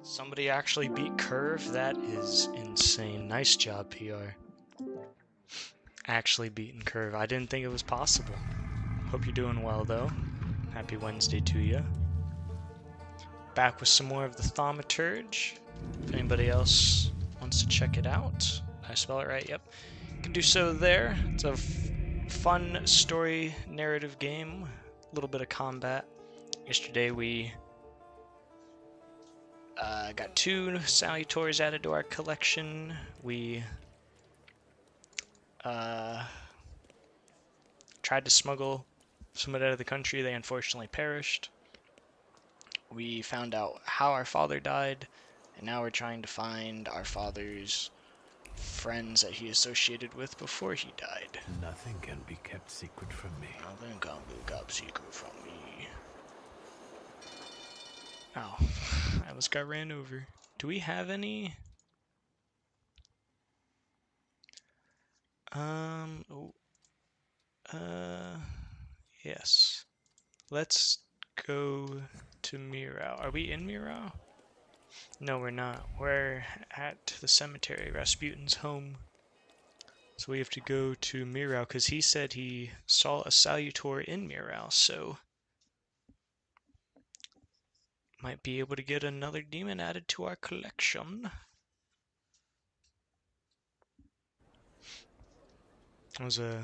Somebody actually beat Curve? That is insane. Nice job, PR. Actually beating Curve. I didn't think it was possible. Hope you're doing well, though. Happy Wednesday to you. Back with some more of the Thaumaturge. If anybody else wants to check it out. Did I spell it right? Yep. You can do so there. It's a fun story narrative game. A little bit of combat. Yesterday we got 2 Thaumaturges added to our collection. We tried to smuggle someone out of the country. They unfortunately perished. We found out how our father died, and now we're trying to find our father's friends that he associated with before he died. Nothing can be kept secret from me. Nothing can be kept secret from me. Oh, I almost got ran over. Do we have any? Yes. Let's go to Mirau. Are we in Mirau? No, we're not. We're at the cemetery, Rasputin's home. So we have to go to Mirau, because he said he saw a Salutor in Mirau, so might be able to get another demon added to our collection. That was a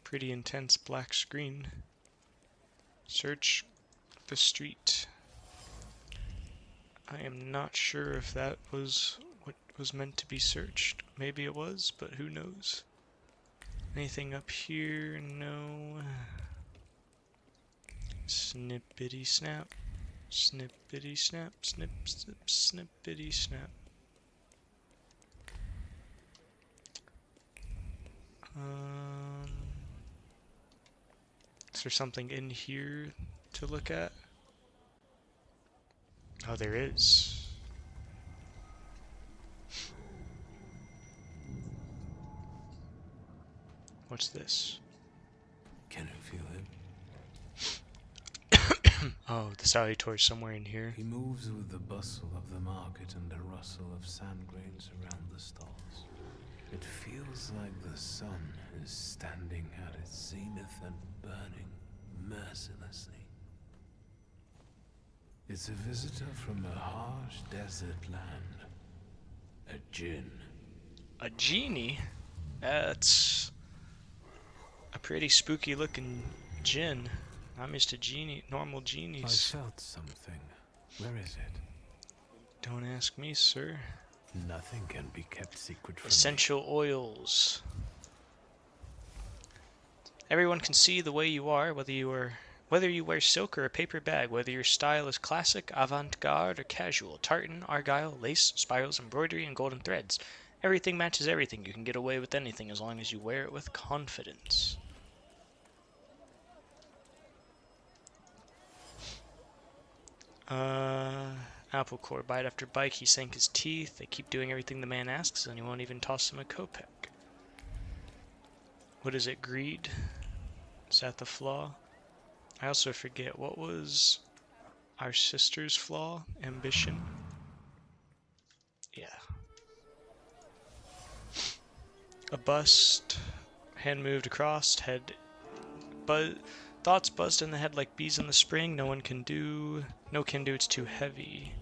pretty intense black screen. Search the street. I am not sure if that was what was meant to be searched. Maybe it was, but who knows. Anything up here? No. Snippity snap. Snippity snap. Snip, snip, snippity snap. Is there something in here to look at? Oh, there is. What's this? Can you feel him? Oh, the Salutor is somewhere in here. He moves with the bustle of the market and the rustle of sand grains around the stalls. It feels like the sun is standing at its zenith and burning mercilessly. It's a visitor from a harsh desert land. A djinn. A genie? That's a pretty spooky looking djinn. I'm used to normal genies. I felt something. Where is it? Don't ask me, sir. Nothing can be kept secret from Essential oils. Everyone can see the way you are, whether you wear silk or a paper bag, whether your style is classic, avant-garde, or casual, tartan, argyle, lace, spirals, embroidery, and golden threads. Everything matches everything. You can get away with anything as long as you wear it with confidence. Apple core. Bite after bite, he sank his teeth. They keep doing everything the man asks, and he won't even toss him a kopeck. What is it, greed? Is that the flaw? I also forget, what was our sister's flaw? Ambition? Yeah. A bust, hand moved across, head thoughts buzzed in the head like bees in the spring. No can do, it's too heavy.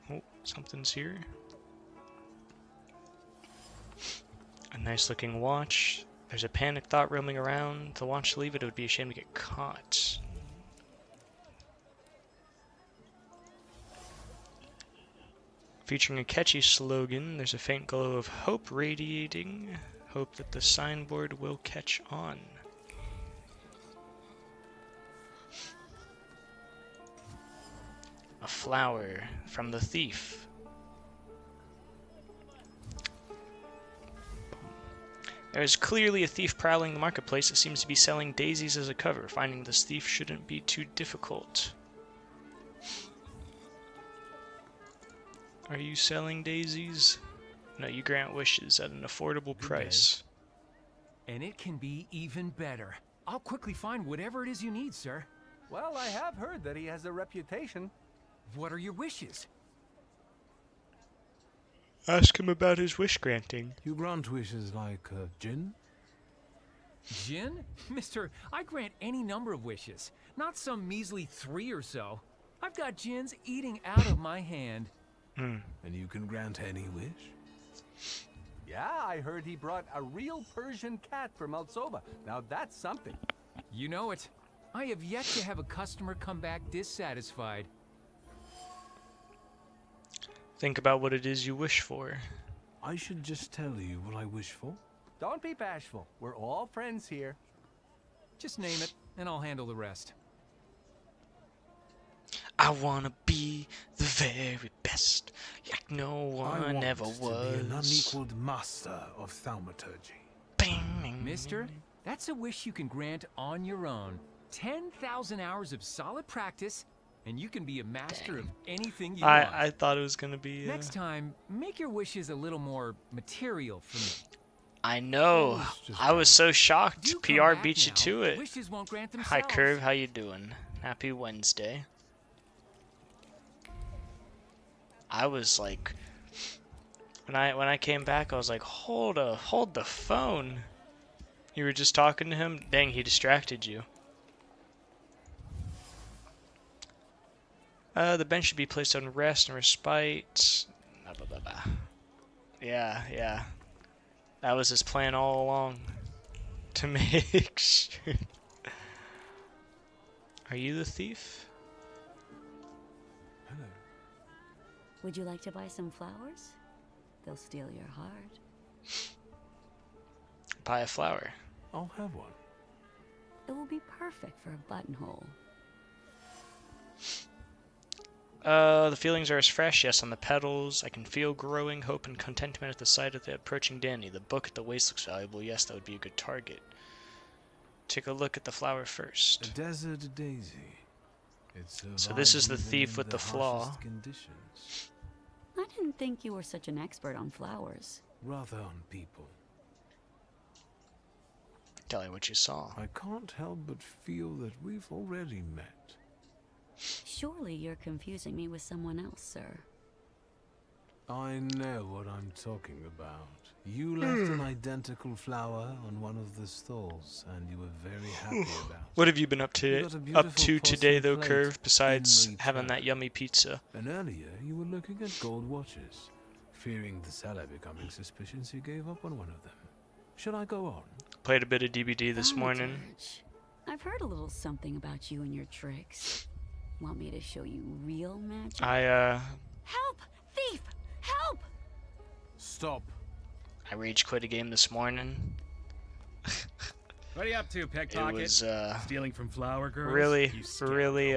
Oh, something's here. A nice looking watch. There's a panic thought roaming around. The watch to leave it would be a shame to get caught. Featuring a catchy slogan, there's a faint glow of hope radiating. Hope that the signboard will catch on. A flower from the thief. There is clearly a thief prowling the marketplace that seems to be selling daisies as a cover. Finding this thief shouldn't be too difficult. Are you selling daisies? No, you grant wishes at an affordable price. And it can be even better. I'll quickly find whatever it is you need, sir. Well, I have heard that he has a reputation. What are your wishes? Ask him about his wish granting. You grant wishes like Jinn? Jinn? Mister, I grant any number of wishes. Not some measly 3 or so. I've got jinns eating out of my hand. And you can grant any wish? Yeah, I heard he brought a real Persian cat from Alsoba. Now that's something. You know it. I have yet to have a customer come back dissatisfied. Think about what it is you wish for. I should just tell you what I wish for? Don't be bashful. We're all friends here. Just name it, and I'll handle the rest. I wanna be the very best, like no one ever to was. be an unequaled master of thaumaturgy. Bing. Mister, that's a wish you can grant on your own. 10,000 hours of solid practice, and you can be a master of anything you want. I thought it was gonna be. Next time, make your wishes a little more material for me. I know. I was so shocked. Do come PR back beat you now. to it. Wishes won't grant themselves. Hi Curve, how you doing? Happy Wednesday. I was like, when I came back, I was like, hold the phone. You were just talking to him. Dang, he distracted you. The bench should be placed on rest and respite. Blah, blah, blah, blah. Yeah. That was his plan all along. To make sure. Are you the thief? Hello. Would you like to buy some flowers? They'll steal your heart. Buy a flower. I'll have one. It will be perfect for a buttonhole. The feelings are as fresh, yes, on the petals. I can feel growing hope and contentment at the sight of the approaching Danny. The book at the waist looks valuable. Yes, that would be a good target. Take a look at the flower A first. desert daisy. So this is the survives thief even with in the flaw. harshest conditions. I didn't think you were such an expert on flowers. Rather on people. Tell me what you saw. I can't help but feel that we've already met. Surely you're confusing me with someone else, sir. I know what I'm talking about. You left an identical flower on one of the stalls, and you were very happy about it. What have you been up You to got a beautiful today, though, porcelain Curve? plate Besides in having return. that yummy pizza. And earlier, you were looking at gold watches. Fearing the seller becoming suspicious, you gave up on one of them. Should I go on? Played a bit of DBD this morning. Thaumaturge. I've heard a little something about you and your tricks. Want me to show you real magic? Help! Thief! Help! Stop. I rage quit a game this morning. What are you up to, It pickpocket? was Stealing from flower girls? really You scoundrel. really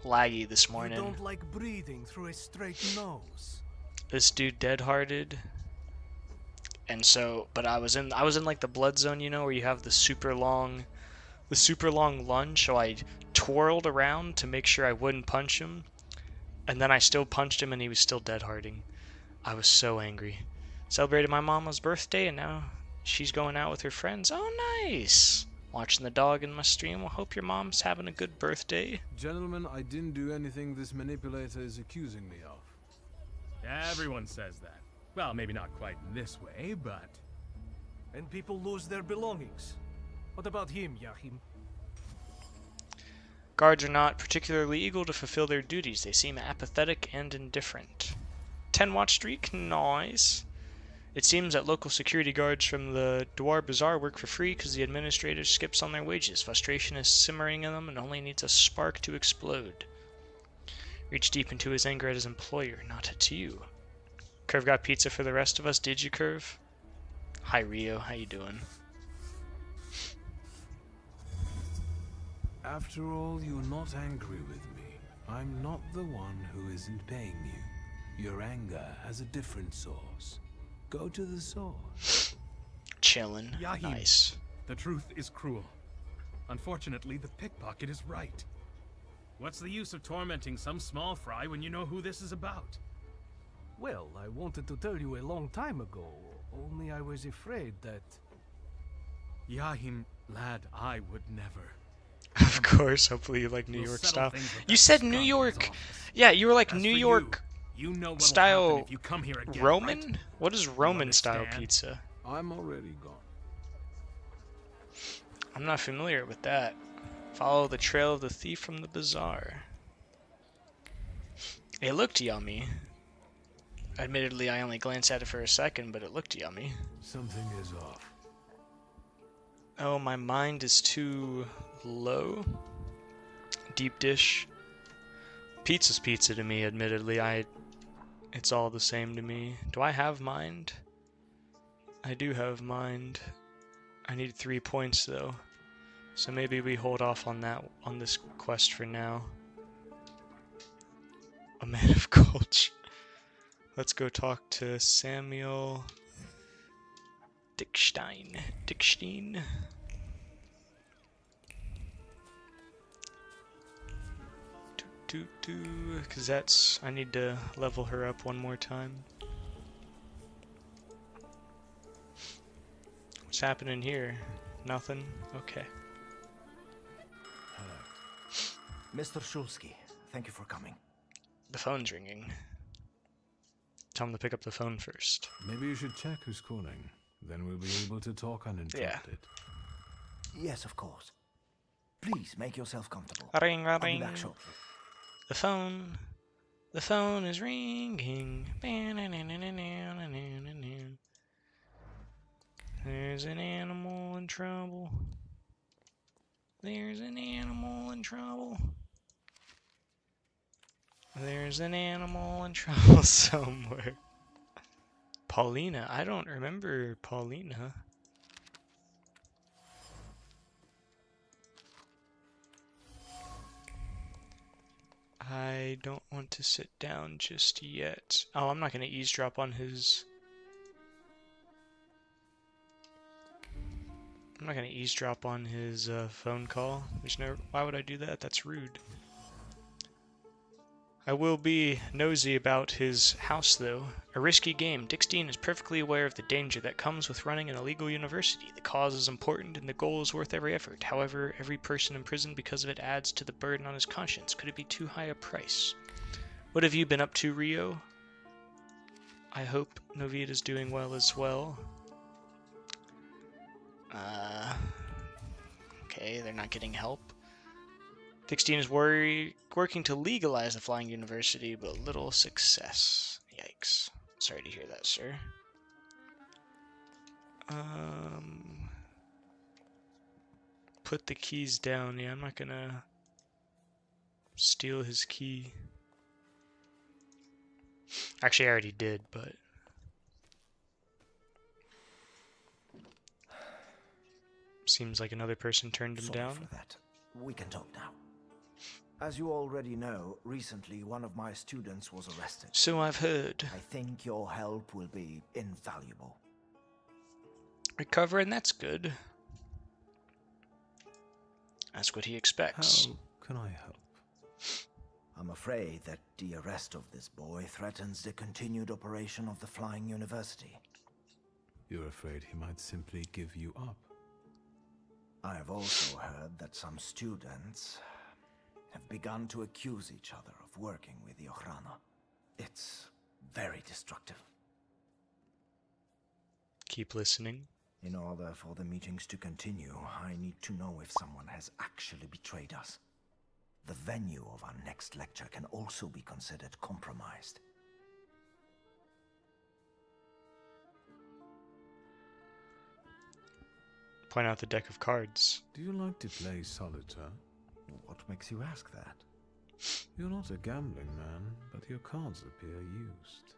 laggy this You morning. don't like breathing through a straight nose. This dude dead-hearted. And so, but I was in like the blood zone, you know, where you have the super long lunge, so I twirled around to make sure I wouldn't punch him. And then I still punched him and he was still dead-hearting. I was so angry. Celebrated my mama's birthday and now she's going out with her friends. Oh, nice! Watching the dog in my stream. Well, hope your mom's having a good birthday. Gentlemen, I didn't do anything this manipulator is accusing me of. Everyone says that. Well, maybe not quite in this way, but... And people lose their belongings. What about him, Yahim? Guards are not particularly eager to fulfill their duties. They seem apathetic and indifferent. 10-watch streak? Nice. It seems that local security guards from the Dwar Bazaar work for free because the administrator skips on their wages. Frustration is simmering in them and only needs a spark to explode. Reach deep into his anger at his employer, not at you. Curve got pizza for the rest of us, did you, Curve? Hi, Rio. How you doing? After all, you're not angry with me. I'm not the one who isn't paying you. Your anger has a different source. Go to the source. Chillin'. Yahim. Nice. The truth is cruel. Unfortunately, the pickpocket is right. What's the use of tormenting some small fry when you know who this is about? Well, I wanted to tell you a long time ago, only I was afraid that... Yahim, lad, I would never. Of course, hopefully you like New We'll York settle style. things with You that said skunk New in his York. office. Yeah, you were like As New for York you know what'll style happen if you come here again, Roman? right? What is Roman style understand? pizza? I'm already gone. I'm not familiar with that. Follow the trail of the thief from the bazaar. It looked yummy. Admittedly, I only glanced at it for a second, but it looked yummy. Something is off. Oh, my mind is too low. Deep dish. Pizza's pizza to me, admittedly. It's all the same to me. Do I have mind? I do have mind. I need 3 points though. So maybe we hold off on this quest for now. A man of culture. Let's go talk to Samuel Dickstein. Because I need to level her up one more time. What's happening here? Nothing? Okay. Mr. Shulsky, thank you for coming. The phone's ringing. Tell him to pick up the phone first. Maybe you should check who's calling. Then we'll be able to talk uninterrupted. Yes, of course. Please make yourself comfortable. Ring, I'll be ring. back shortly. The phone is ringing. There's an animal in trouble. There's an animal in trouble. There's an animal in trouble somewhere. Paulina. I don't remember Paulina. I don't want to sit down just yet. Oh, I'm not going to eavesdrop on his... I'm not going to eavesdrop on his phone call. Why would I do that? That's rude. I will be nosy about his house, though. A risky game. Dickstein is perfectly aware of the danger that comes with running an illegal university. The cause is important and the goal is worth every effort. However, every person imprisoned because of it adds to the burden on his conscience. Could it be too high a price? What have you been up to, Rio? I hope Novita's doing well as well. Okay, they're not getting help. Dickstein is working to legalize the flying university, but little success. Yikes. Sorry to hear that, sir. Put the keys down. Yeah, I'm not gonna steal his key. Actually, I already did, but... Seems like another person turned him Sorry down. for that. We can talk now. As you already know, recently one of my students was arrested. So I've heard. I think your help will be invaluable. Recovering, that's good. That's what he expects. How can I help? I'm afraid that the arrest of this boy threatens the continued operation of the Flying University. You're afraid he might simply give you up? I have also heard that some students have begun to accuse each other of working with the Ochrana. It's very destructive. Keep listening. In order for the meetings to continue, I need to know if someone has actually betrayed us. The venue of our next lecture can also be considered compromised. Point out the deck of cards. Do you like to play solitaire? What makes you ask that? You're not a gambling man, but your cards appear used.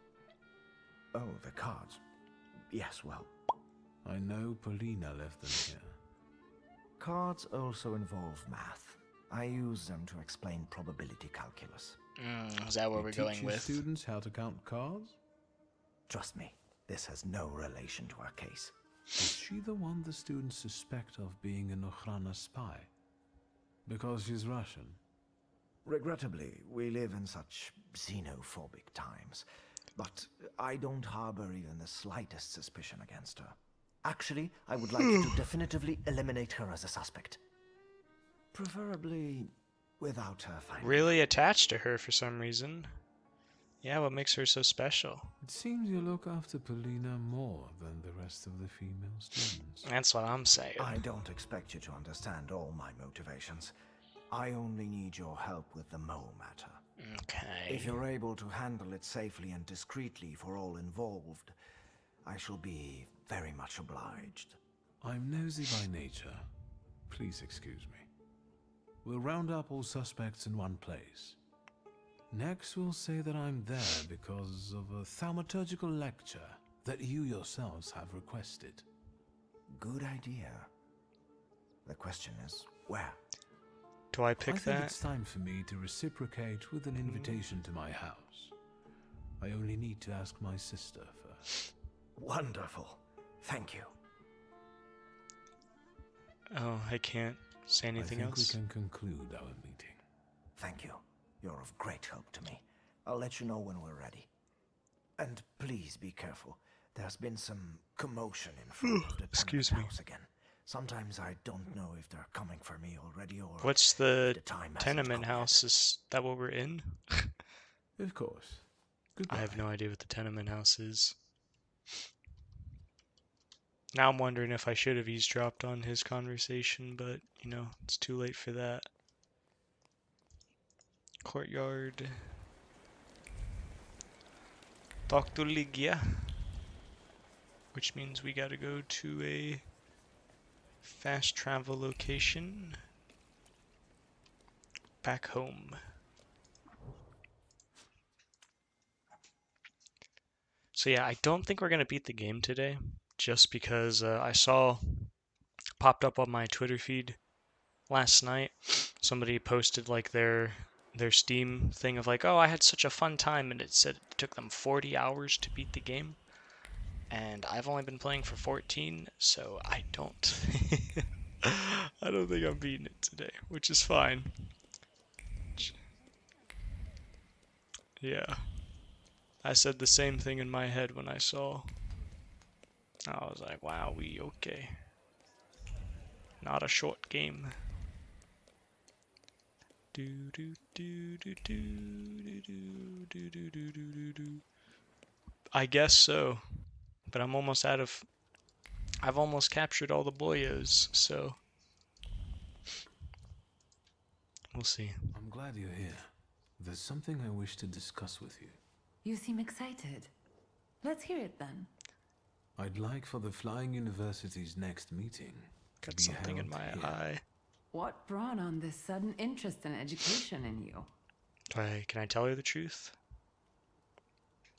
Oh, the cards. Yes, well. I know Paulina left them here. Cards also involve math. I use them to explain probability calculus. Is that what You we're teach going your with? students how to count cards? Trust me, this has no relation to our case. Is she the one the students suspect of being an Ochrana spy? Because she's Russian? Regrettably, we live in such xenophobic times, but I don't harbor even the slightest suspicion against her. Actually, I would like to definitively eliminate her as a suspect. Preferably without her finding Really attached to her for some reason. Yeah, what makes her so special? It seems you look after Polina more than the rest of the female students. That's what I'm saying. I don't expect you to understand all my motivations. I only need your help with the mole matter. Okay. If you're able to handle it safely and discreetly for all involved, I shall be very much obliged. I'm nosy by nature. Please excuse me. We'll round up all suspects in one place. Next, we'll say that I'm there because of a thaumaturgical lecture that you yourselves have requested. Good idea. The question is, where? Do I pick I think that? it's time for me to reciprocate with an invitation to my house. I only need to ask my sister first. Wonderful. Thank you. Oh, I can't say anything I think else. we can conclude our meeting. Thank you. You're of great help to me. I'll let you know when we're ready. And please be careful. There's been some commotion in front of the Excuse tenement me. house again. Sometimes I don't know if they're coming for me already or What's the the time hasn't tenement come yet. house? Is that what we're in? Of course. Goodbye. I have no idea what the tenement house is. Now I'm wondering if I should have eavesdropped on his conversation, but, you know, it's too late for that. Courtyard. Talk to Ligia. Which means we gotta go to a fast travel location. Back home. So yeah, I don't think we're gonna beat the game today, just because I saw popped up on my Twitter feed last night. Somebody posted like their Steam thing of like, oh, I had such a fun time, and it said it took them 40 hours to beat the game, and I've only been playing for 14, so I don't I don't think I'm beating it today, which is fine. Yeah. I said the same thing in my head when I saw. I was like, wow, we okay. Not a short game. Do do do do do do do do do do do do. I guess so, but I'm almost out of. I've almost captured all the boyos, so we'll see. I'm glad you're here. There's something I wish to discuss with you. You seem excited. Let's hear it then. I'd like for the Flying University's next meeting to Got be something in held my here. eye. What brought on this sudden interest in education in you? Can I tell her the truth?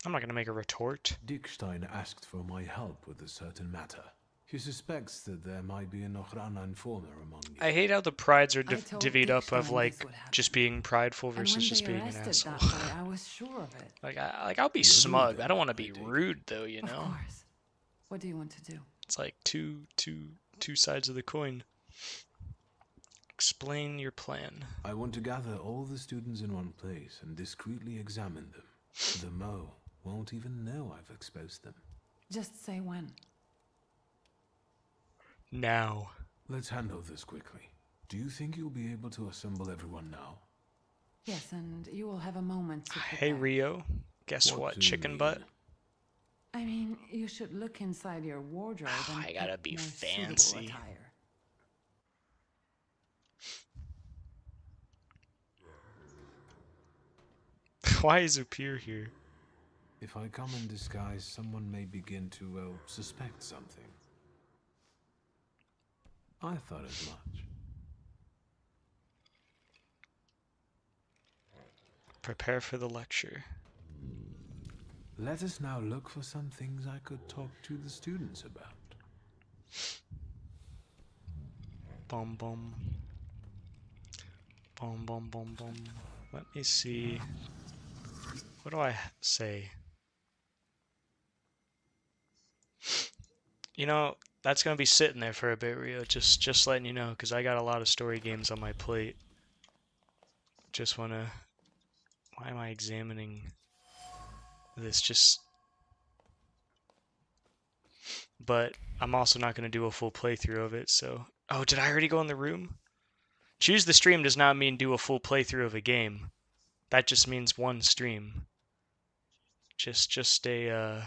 I'm not gonna make a retort. Dickstein asked for my help with a certain matter. He suspects that there might be an Ochrana informer among you. I hate how the prides are I told divvied up of Dickstein like this would happen. just being prideful And versus when just they being an arrested asshole. that boy, I was sure of it. I'll be smug. I don't want to be rude though, you Of know. course. What do you want to do? It's like two sides of the coin. Explain your plan. I want to gather all the students in one place and discreetly examine them. The Mo won't even know I've exposed them. Just say when. Now. Let's handle this quickly. Do you think you'll be able to assemble everyone now? Yes, and you will have a moment to prepare. Hey Rio, guess what? do you Chicken mean? butt. I mean, you should look inside your wardrobe and I gotta pick be more suitable fancy. attire. Why is Upir here? If I come in disguise, someone may begin to, well, suspect something. I thought as much. Prepare for the lecture. Let us now look for some things I could talk to the students about. Bum bum. Bum bum bum bum. Let me see. What do I say? You know, that's gonna be sitting there for a bit, Rio. Just letting you know, because I got a lot of story games on my plate. Just wanna. Why am I examining this? But I'm also not gonna do a full playthrough of it. So, oh, did I already go in the room? Choose the stream does not mean do a full playthrough of a game. That just means one stream. Just a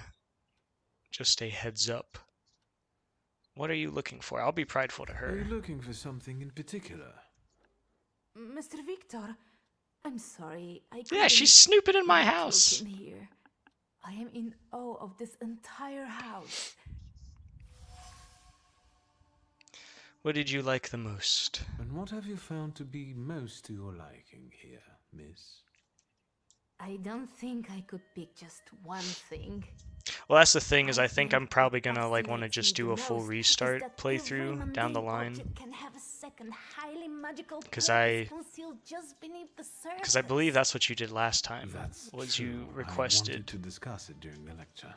heads up. What are you looking for? I'll be prideful to her. Are you looking for something in particular? Mr. Victor, I'm sorry. Yeah, she's snooping in my house. In here. I am in awe of this entire house. What did you like the most? And what have you found to be most to your liking here, miss? I don't think I could pick just one thing. Well, that's the thing, is I think I'm probably gonna like want to just do a full restart playthrough down the line. Because I believe that's what you did last time. That's was true. You requested I wanted to discuss it during the lecture.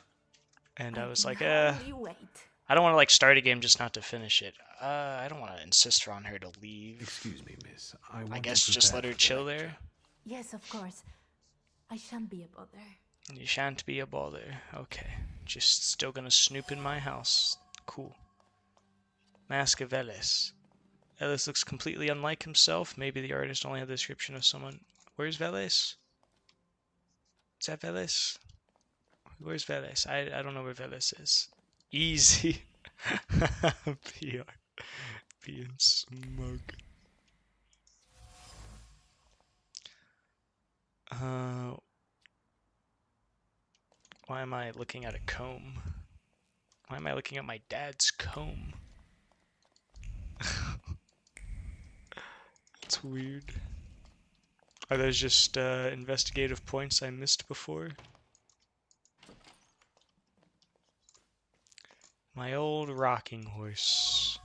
And I was like, I don't want to like start a game just not to finish it. I don't want to insist on her to leave. Excuse me, miss. I guess just let her chill there. Yes, of course. I shan't be a bother. You shan't be a bother. Okay. Just still gonna snoop in my house. Cool. Mask of Veles. Veles looks completely unlike himself. Maybe the artist only had the description of someone. Where's Veles? Is that Veles? Where's Veles? I don't know where Veles is. Easy. PR. Being smug. Why am I looking at a comb? Why am I looking at my dad's comb? It's weird. Are those just investigative points I missed before? My old rocking horse.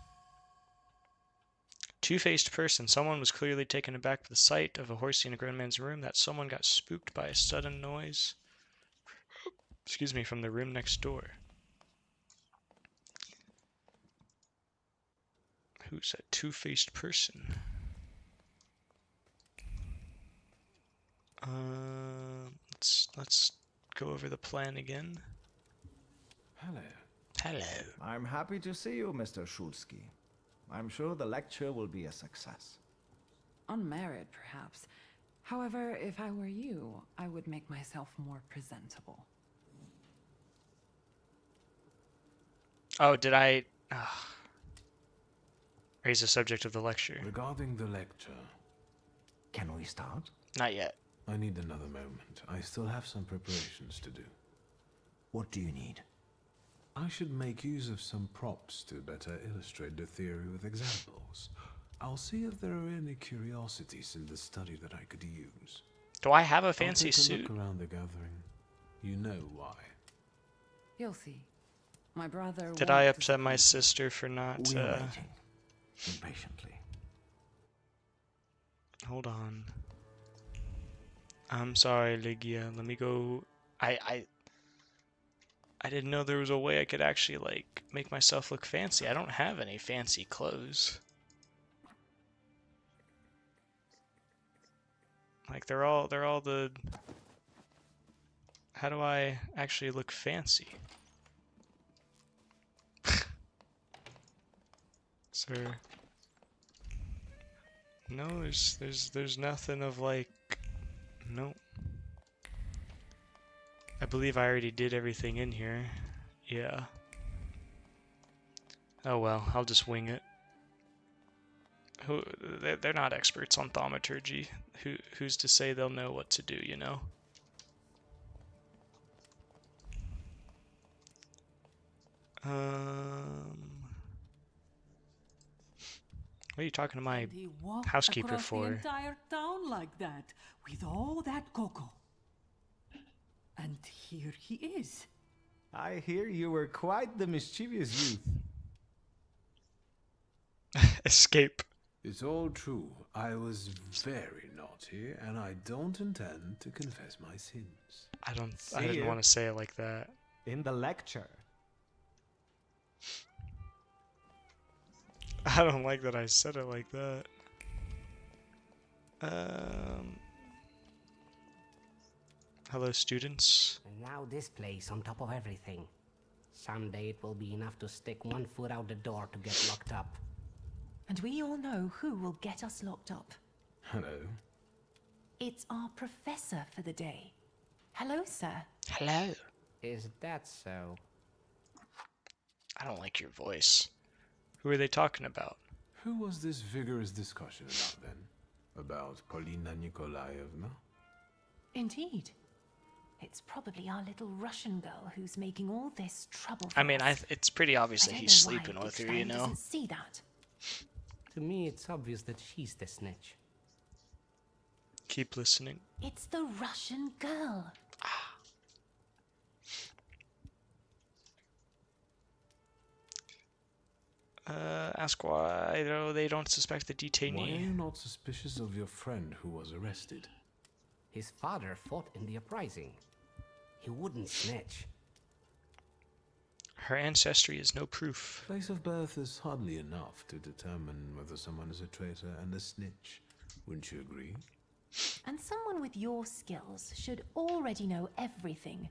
Two-faced person. Someone was clearly taken aback by the sight of a horsey in a grown man's room. That someone got spooked by a sudden noise. Excuse me, from the room next door. Who's that two-faced person? Let's go over the plan again. Hello. Hello. I'm happy to see you, Mr. Shulsky. I'm sure the lecture will be a success. On merit, perhaps. However, if I were you, I would make myself more presentable. Oh, did I raise the subject of the lecture? Regarding the lecture, Can we start? Not yet. I need another moment. I still have some preparations to do. What do you need? I should make use of some props to better illustrate the theory with examples. I'll see if there are any curiosities in the study that I could use. Do I have a fancy I'll take a suit? look around the gathering. You know why. You'll see. My brother. Did I upset my sister for not? We are waiting impatiently. Hold on. I'm sorry, Ligia. Let me go. I didn't know there was a way I could actually like make myself look fancy. I don't have any fancy clothes. Like they're all the. How do I actually look fancy? Sir. No, there's nothing of like. Nope. I believe I already did everything in here. Yeah. Oh well, I'll just wing it. They're not experts on thaumaturgy. Who's to say they'll know what to do, you know? What are you talking to my housekeeper for? The entire town like that, with all that cocoa. And here he is. I hear you were quite the mischievous youth. Escape. It's all true. I was very naughty, and I don't intend to confess my sins. I didn't want to say it like that. In the lecture. I don't like that I said it like that. Hello, students. And now this place on top of everything. Someday it will be enough to stick one foot out the door to get locked up. And we all know who will get us locked up. Hello. It's our professor for the day. Hello, sir. Hello. Is that so? I don't like your voice. Who are they talking about? Who was this vigorous discussion about then? About Polina Nikolaevna? Indeed. It's probably our little Russian girl who's making all this trouble for I mean, us. it's pretty obvious I that don't he's know why sleeping with her, Dickstein you know? doesn't see that. To me, it's obvious that she's the snitch. Keep listening. It's the Russian girl. Ask why they don't suspect the detainee. Why are you not suspicious of your friend who was arrested? His father fought in the uprising. He wouldn't snitch. Her ancestry is no proof. Place of birth is hardly enough to determine whether someone is a traitor and a snitch. Wouldn't you agree? And someone with your skills should already know everything.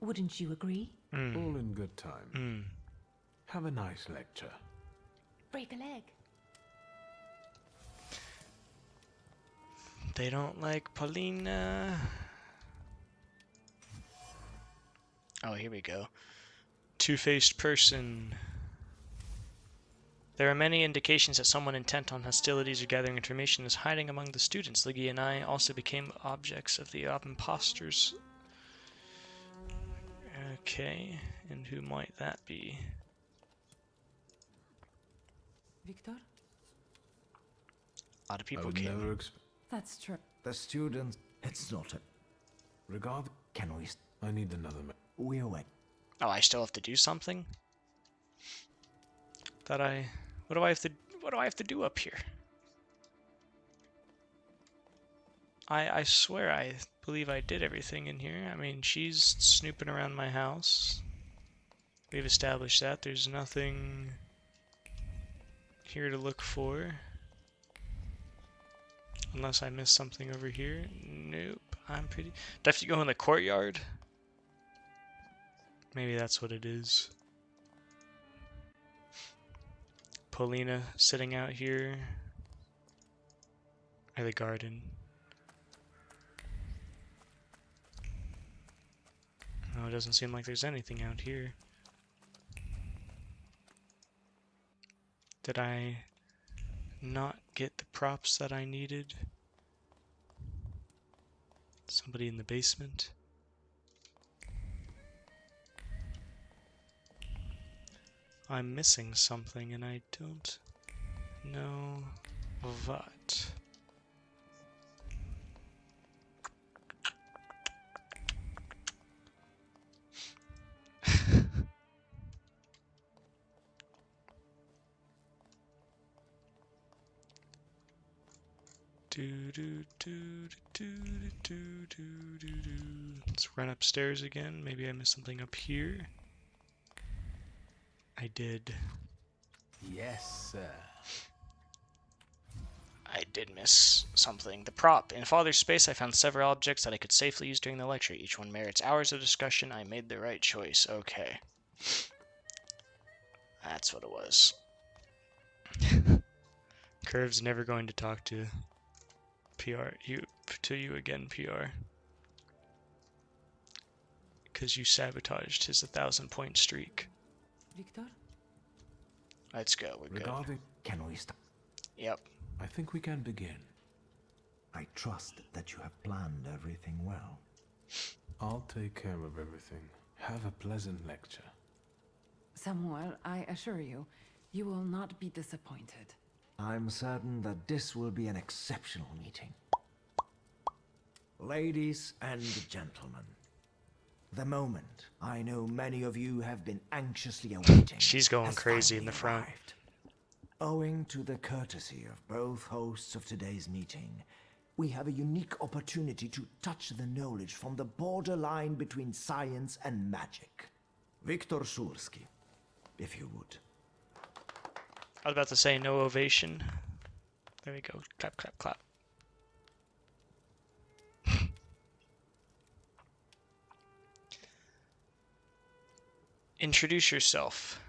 Wouldn't you agree? All in good time. Have a nice lecture. Break a leg. They don't like Paulina. Oh, here we go. Two-faced person. There are many indications that someone intent on hostilities or gathering information is hiding among the students. Liggy and I also became objects of the imposters. Okay, and who might that be? Victor? A lot of I people would came. never That's true. The students, it's not a... Regard, Can we... I need another We're wait. Oh, I still have to do something? What do I have to do up here? I swear I believe I did everything in here. I mean, she's snooping around my house. We've established that. There's nothing here to look for. Unless I missed something over here. Nope. I'm pretty... Do I have to go in the courtyard? Maybe that's what it is. Paulina sitting out here. Or the garden. Oh, it doesn't seem like there's anything out here. Did I not get the props that I needed? Somebody in the basement? I'm missing something and I don't know what. Let's run upstairs again. Maybe I missed something up here. I did. Yes, sir. I did miss something. The prop. In Father's space, I found several objects that I could safely use during the lecture. Each one merits hours of discussion. I made the right choice. Okay. That's what it was. Curve's never going to talk to you again, PR. Because you sabotaged his 1,000-point streak. Victor? Let's go. We're good. Can we stop? Yep. I think we can begin. I trust that you have planned everything well. I'll take care of everything. Have a pleasant lecture. Samuel, I assure you, you will not be disappointed. I'm certain that this will be an exceptional meeting. Ladies and gentlemen, the moment I know many of you have been anxiously awaiting. She's going has crazy in the finally front. arrived. Owing to the courtesy of both hosts of today's meeting, we have a unique opportunity to touch the knowledge from the borderline between science and magic. Viktor Szulski, if you would. I was about to say no ovation. There we go. Clap, clap, clap. Introduce yourself.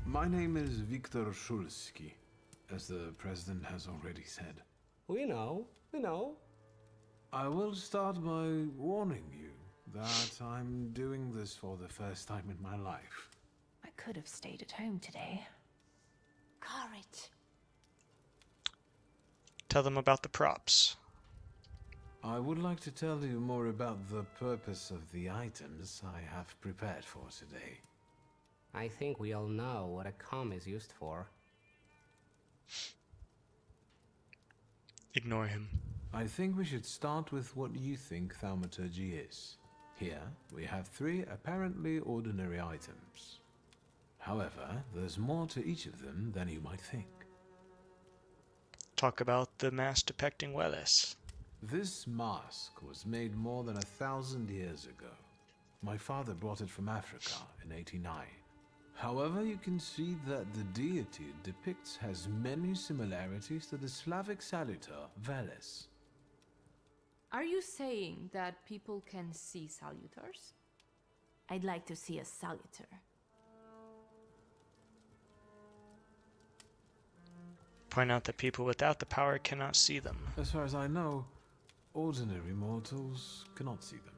My name is Viktor Szulski. as the President has already said. We know. I will start by warning you that I'm doing this for the first time in my life. I could have stayed at home today. Courage. Tell them about the props. I would like to tell you more about the purpose of the items I have prepared for today. I think we all know what a comb is used for. Ignore him. I think we should start with what you think Thaumaturge is. Here, we have 3 apparently ordinary items. However, there's more to each of them than you might think. Talk about the mask depicting Welles. This mask was made more than 1,000 years ago. My father brought it from Africa in '89. However, you can see that the deity it depicts has many similarities to the Slavic salutor, Welles. Are you saying that people can see salutars? I'd like to see a salutor. Point out that people without the power cannot see them. As far as I know, ordinary mortals cannot see them.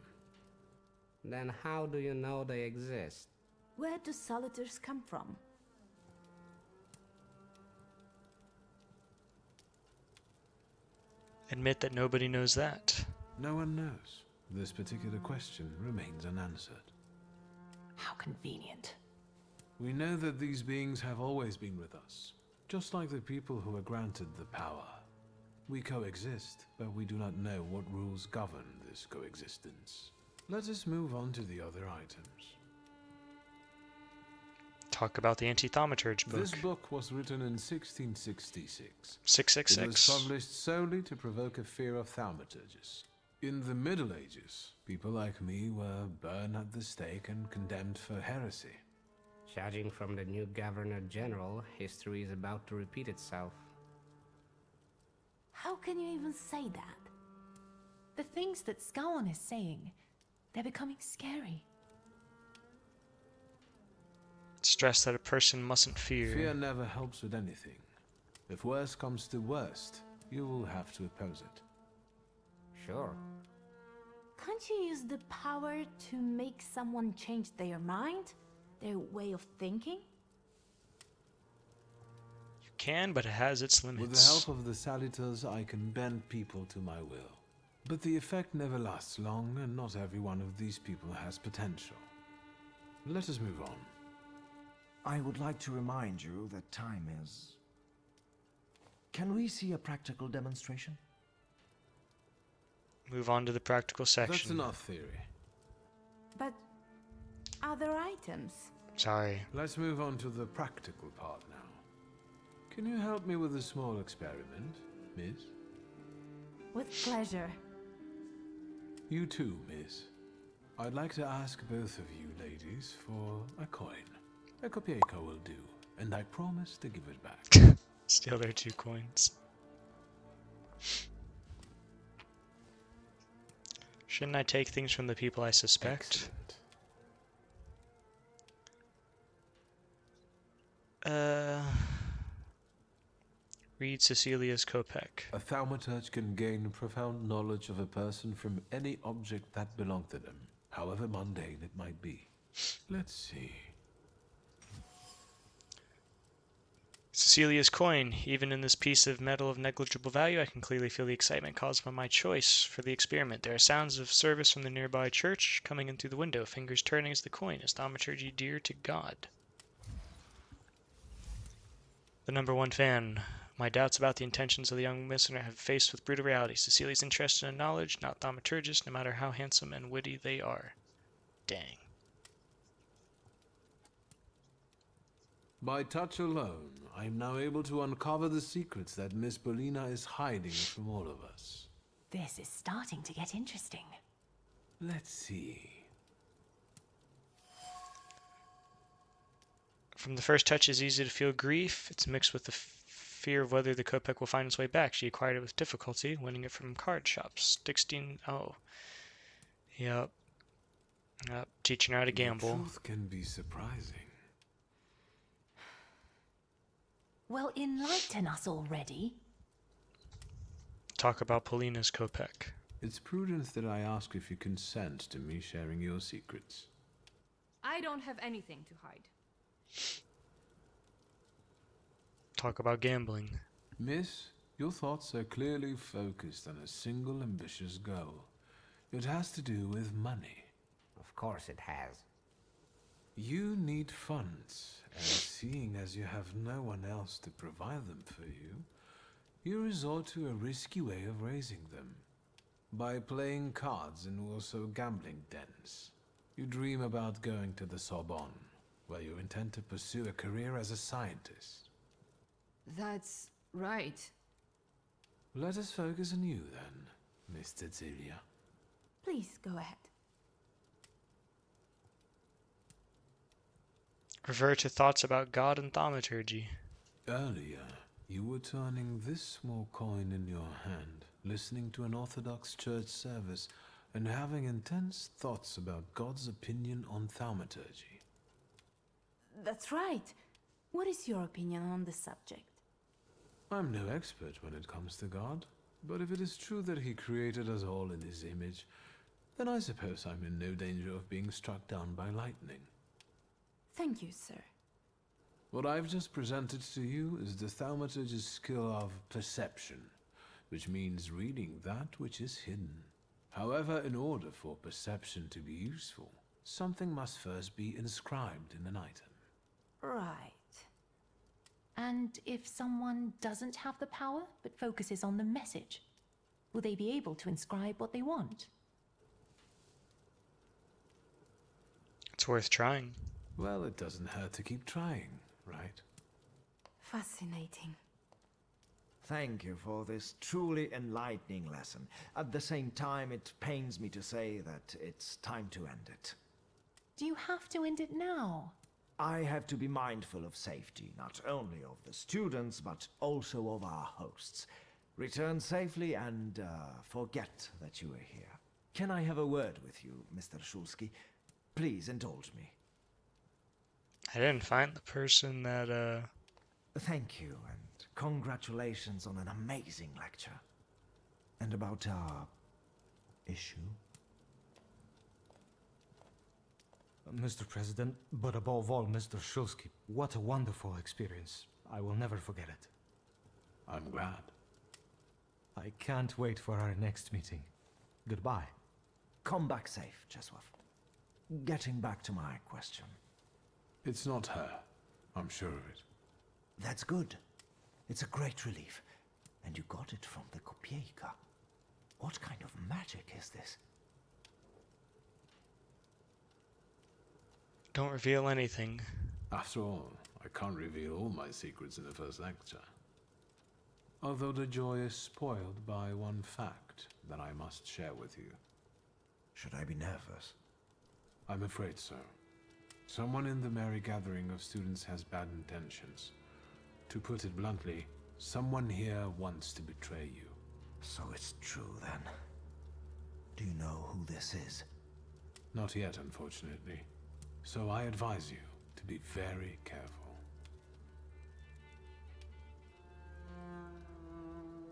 Then how do you know they exist? Where do salutars come from? Admit that nobody knows that. No one knows. This particular question remains unanswered. How convenient. We know that these beings have always been with us, just like the people who were granted the power. We coexist, but we do not know what rules govern this coexistence. Let us move on to the other items. Talk about the Anti-Thaumaturge book. This book was written in 1666. 666. It was published solely to provoke a fear of thaumaturges. In the Middle Ages, people like me were burned at the stake and condemned for heresy. Judging from the new Governor General, history is about to repeat itself. How can you even say that? The things that Scowan is saying, they're becoming scary. Stress that a person mustn't fear. Fear never helps with anything. If worst comes to worst, you will have to oppose it. Sure. Can't you use the power to make someone change their mind? Their way of thinking? You can, but it has its limits. With the help of the salutars, I can bend people to my will. But the effect never lasts long, and not every one of these people has potential. Let us move on. I would like to remind you that time is... Can we see a practical demonstration? Move on to the practical section. That's enough theory. But other items? Sorry. Let's move on to the practical part now. Can you help me with a small experiment, miss? With pleasure. You too, miss. I'd like to ask both of you ladies for a coin. A kopieka will do, and I promise to give it back. Steal their 2 coins. Shouldn't I take things from the people I suspect? Excellent. Read Cecilia's Kopeck. A thaumaturge can gain profound knowledge of a person from any object that belonged to them, however mundane it might be. Let's see. Cecilia's coin. Even in this piece of metal of negligible value, I can clearly feel the excitement caused by my choice for the experiment. There are sounds of service from the nearby church coming in through the window, fingers turning as the coin. Is Thaumaturge dear to God? The #1 fan. My doubts about the intentions of the young listener have faced with brutal reality. Cecilia's interested in knowledge, not thaumaturgists, no matter how handsome and witty they are. Dang. By touch alone, I am now able to uncover the secrets that Miss Bolina is hiding from all of us. This is starting to get interesting. Let's see. From the first touch, it's easy to feel grief. It's mixed with the fear of whether the Kopeck will find its way back. She acquired it with difficulty, winning it from card shops. 16. Oh. Yep. Teaching her how to gamble. The truth can be surprising. Well, enlighten us already. Talk about Polina's Kopek. It's prudent that I ask if you consent to me sharing your secrets. I don't have anything to hide. Talk about gambling. Miss, your thoughts are clearly focused on a single ambitious goal. It has to do with money. Of course it has. You need funds, and seeing as you have no one else to provide them for you, you resort to a risky way of raising them. By playing cards in also gambling dens. You dream about going to the Sorbonne, where you intend to pursue a career as a scientist. That's right. Let us focus on you then, Miss Cecilia. Please go ahead. Refer to thoughts about God and thaumaturgy. Earlier, you were turning this small coin in your hand, listening to an Orthodox church service, and having intense thoughts about God's opinion on thaumaturgy. That's right. What is your opinion on the subject? I'm no expert when it comes to God, but if it is true that he created us all in his image, then I suppose I'm in no danger of being struck down by lightning. Thank you, sir. What I've just presented to you is the Thaumaturge's skill of perception, which means reading that which is hidden. However, in order for perception to be useful, something must first be inscribed in an item. Right. And if someone doesn't have the power, but focuses on the message, will they be able to inscribe what they want? It's worth trying. Well, it doesn't hurt to keep trying, right? Fascinating. Thank you for this truly enlightening lesson. At the same time, it pains me to say that it's time to end it. Do you have to end it now? I have to be mindful of safety, not only of the students, but also of our hosts. Return safely and forget that you were here. Can I have a word with you, Mr. Shulsky? Please indulge me. I didn't find the person that, Thank you, and congratulations on an amazing lecture. And about our issue? Mr. President, but above all, Mr. Shulsky, what a wonderful experience. I will never forget it. I'm glad. I can't wait for our next meeting. Goodbye. Come back safe, Jeswaf. Getting back to my question. It's not her. I'm sure of it. That's good. It's a great relief. And you got it from the Kopieka. What kind of magic is this? don't reveal anything. After all, I can't reveal all my secrets in the first lecture. Although the joy is spoiled by one fact that I must share with you. Should I be nervous? I'm afraid so. Someone in the merry gathering of students has bad intentions. To put it bluntly, someone here wants to betray you. So it's true then. Do you know who this is? Not yet, unfortunately. So I advise you to be very careful.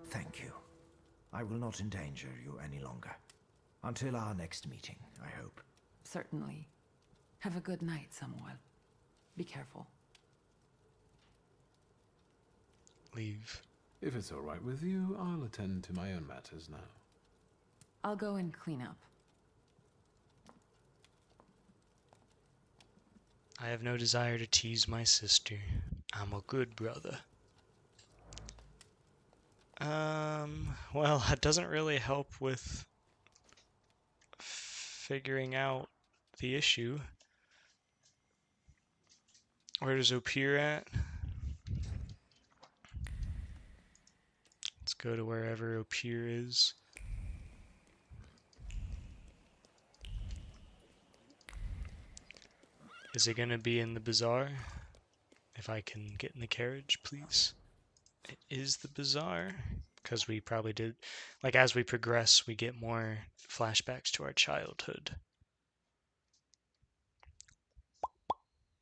Thank you. I will not endanger you any longer. Until our next meeting, I hope. Certainly. Have a good night, Samuel. Be careful. Leave. If it's all right with you, I'll attend to my own matters now. I'll go and clean up. I have no desire to tease my sister. I'm a good brother. Well, that doesn't really help with figuring out the issue. Where does Opir at? Let's go to wherever Opir is. Is it gonna be in the bazaar? If I can get in the carriage, please. It is the bazaar. Because we probably did, like, as we progress, we get more flashbacks to our childhood.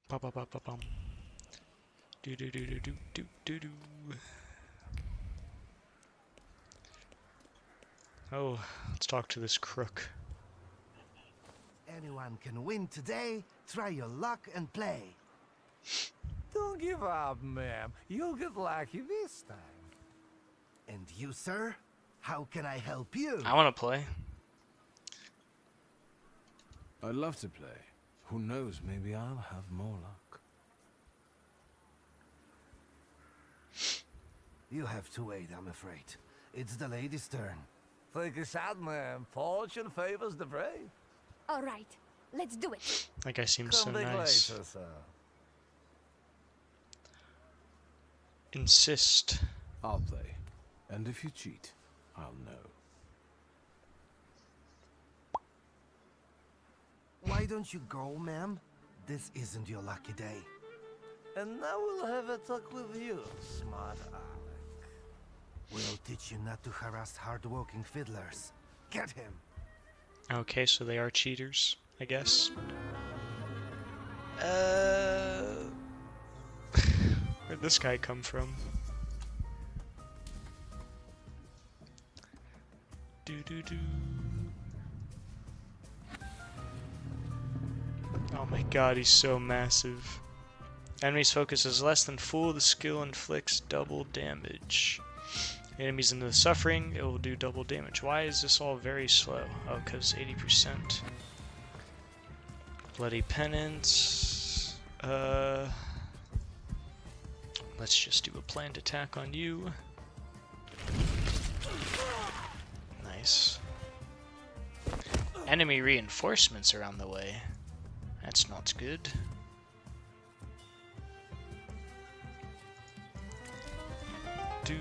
Ba-ba-ba-ba-bum. Do do do do do do do do. Oh, let's talk to this crook. Anyone can win today. Try your luck and play. Don't give up, ma'am. You'll get lucky this time. And you, sir? How can I help you? I want to play. I'd love to play. Who knows, maybe I'll have more luck. You have to wait, I'm afraid. It's the lady's turn. Take a shot, ma'am. Fortune favors the brave. All right, let's do it. That guy seems so nice. Later, sir. Insist. I'll play. And if you cheat, I'll know. Why don't you go, ma'am? This isn't your lucky day. And now we'll have a talk with you, smart Alec. We'll teach you not to harass hard-working fiddlers. Get him! Okay, so they are cheaters, I guess. Where'd this guy come from? Do. Oh my god, he's so massive. Enemy's focus is less than full. The skill inflicts double damage. Enemies into the suffering, it will do double damage. Why is this all very slow? Oh, because 80%. Bloody Penance. Let's just do a planned attack on you. Nice. Enemy reinforcements are on the way. That's not good. Do.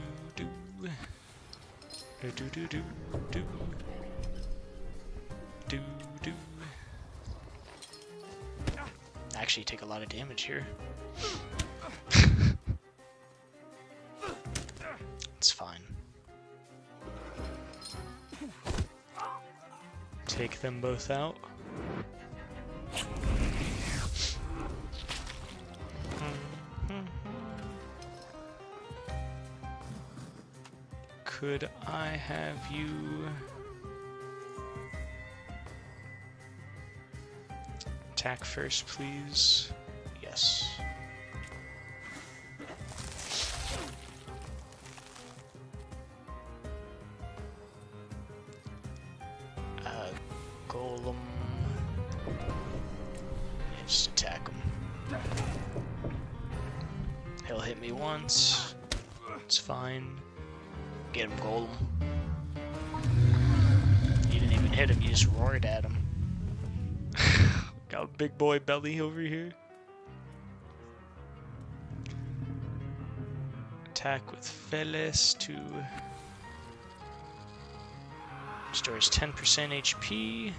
Actually take a lot of damage here. It's fine. Take them both out. Could I have you attack first, please? Yes. Golem. Yeah, just attack him. He'll hit me once. It's fine. Get him, Golem. You didn't even hit him, you just roared at him. Got a big boy belly over here. Attack with Felis to restores 10% HP.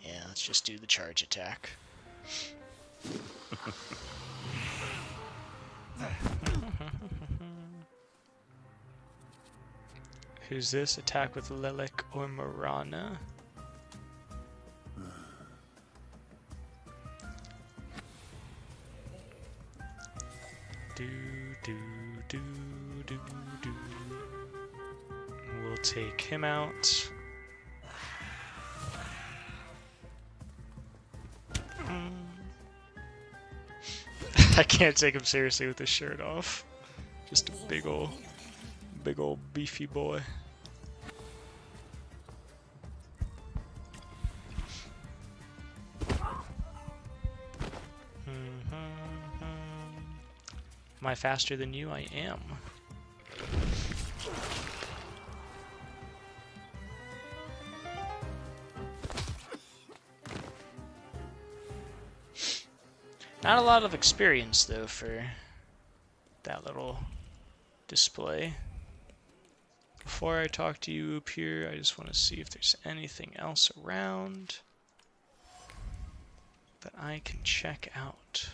Yeah, let's just do the charge attack. Who's this? Attack with Lilac or Marana? Do. We'll take him out. I can't take him seriously with his shirt off. Just a big old beefy boy. Am I faster than you? I am. Not a lot of experience, though, for that little display. Before I talk to you up here, I just want to see if there's anything else around that I can check out.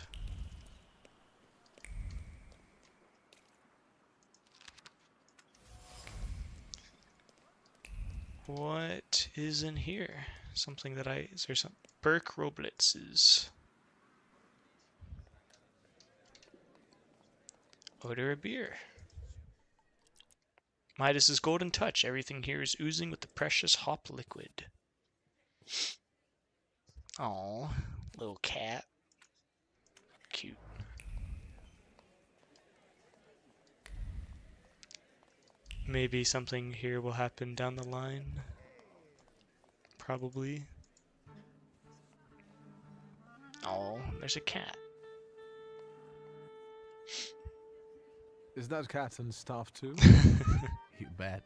What is in here? Something that is there some Burke Roblitz's. Order a beer. Midas's golden touch. Everything here is oozing with the precious hop liquid. Aw, little cat. Cute. Maybe something here will happen down the line. Probably. Oh, there's a cat. Is that cat and stuff too? You bet.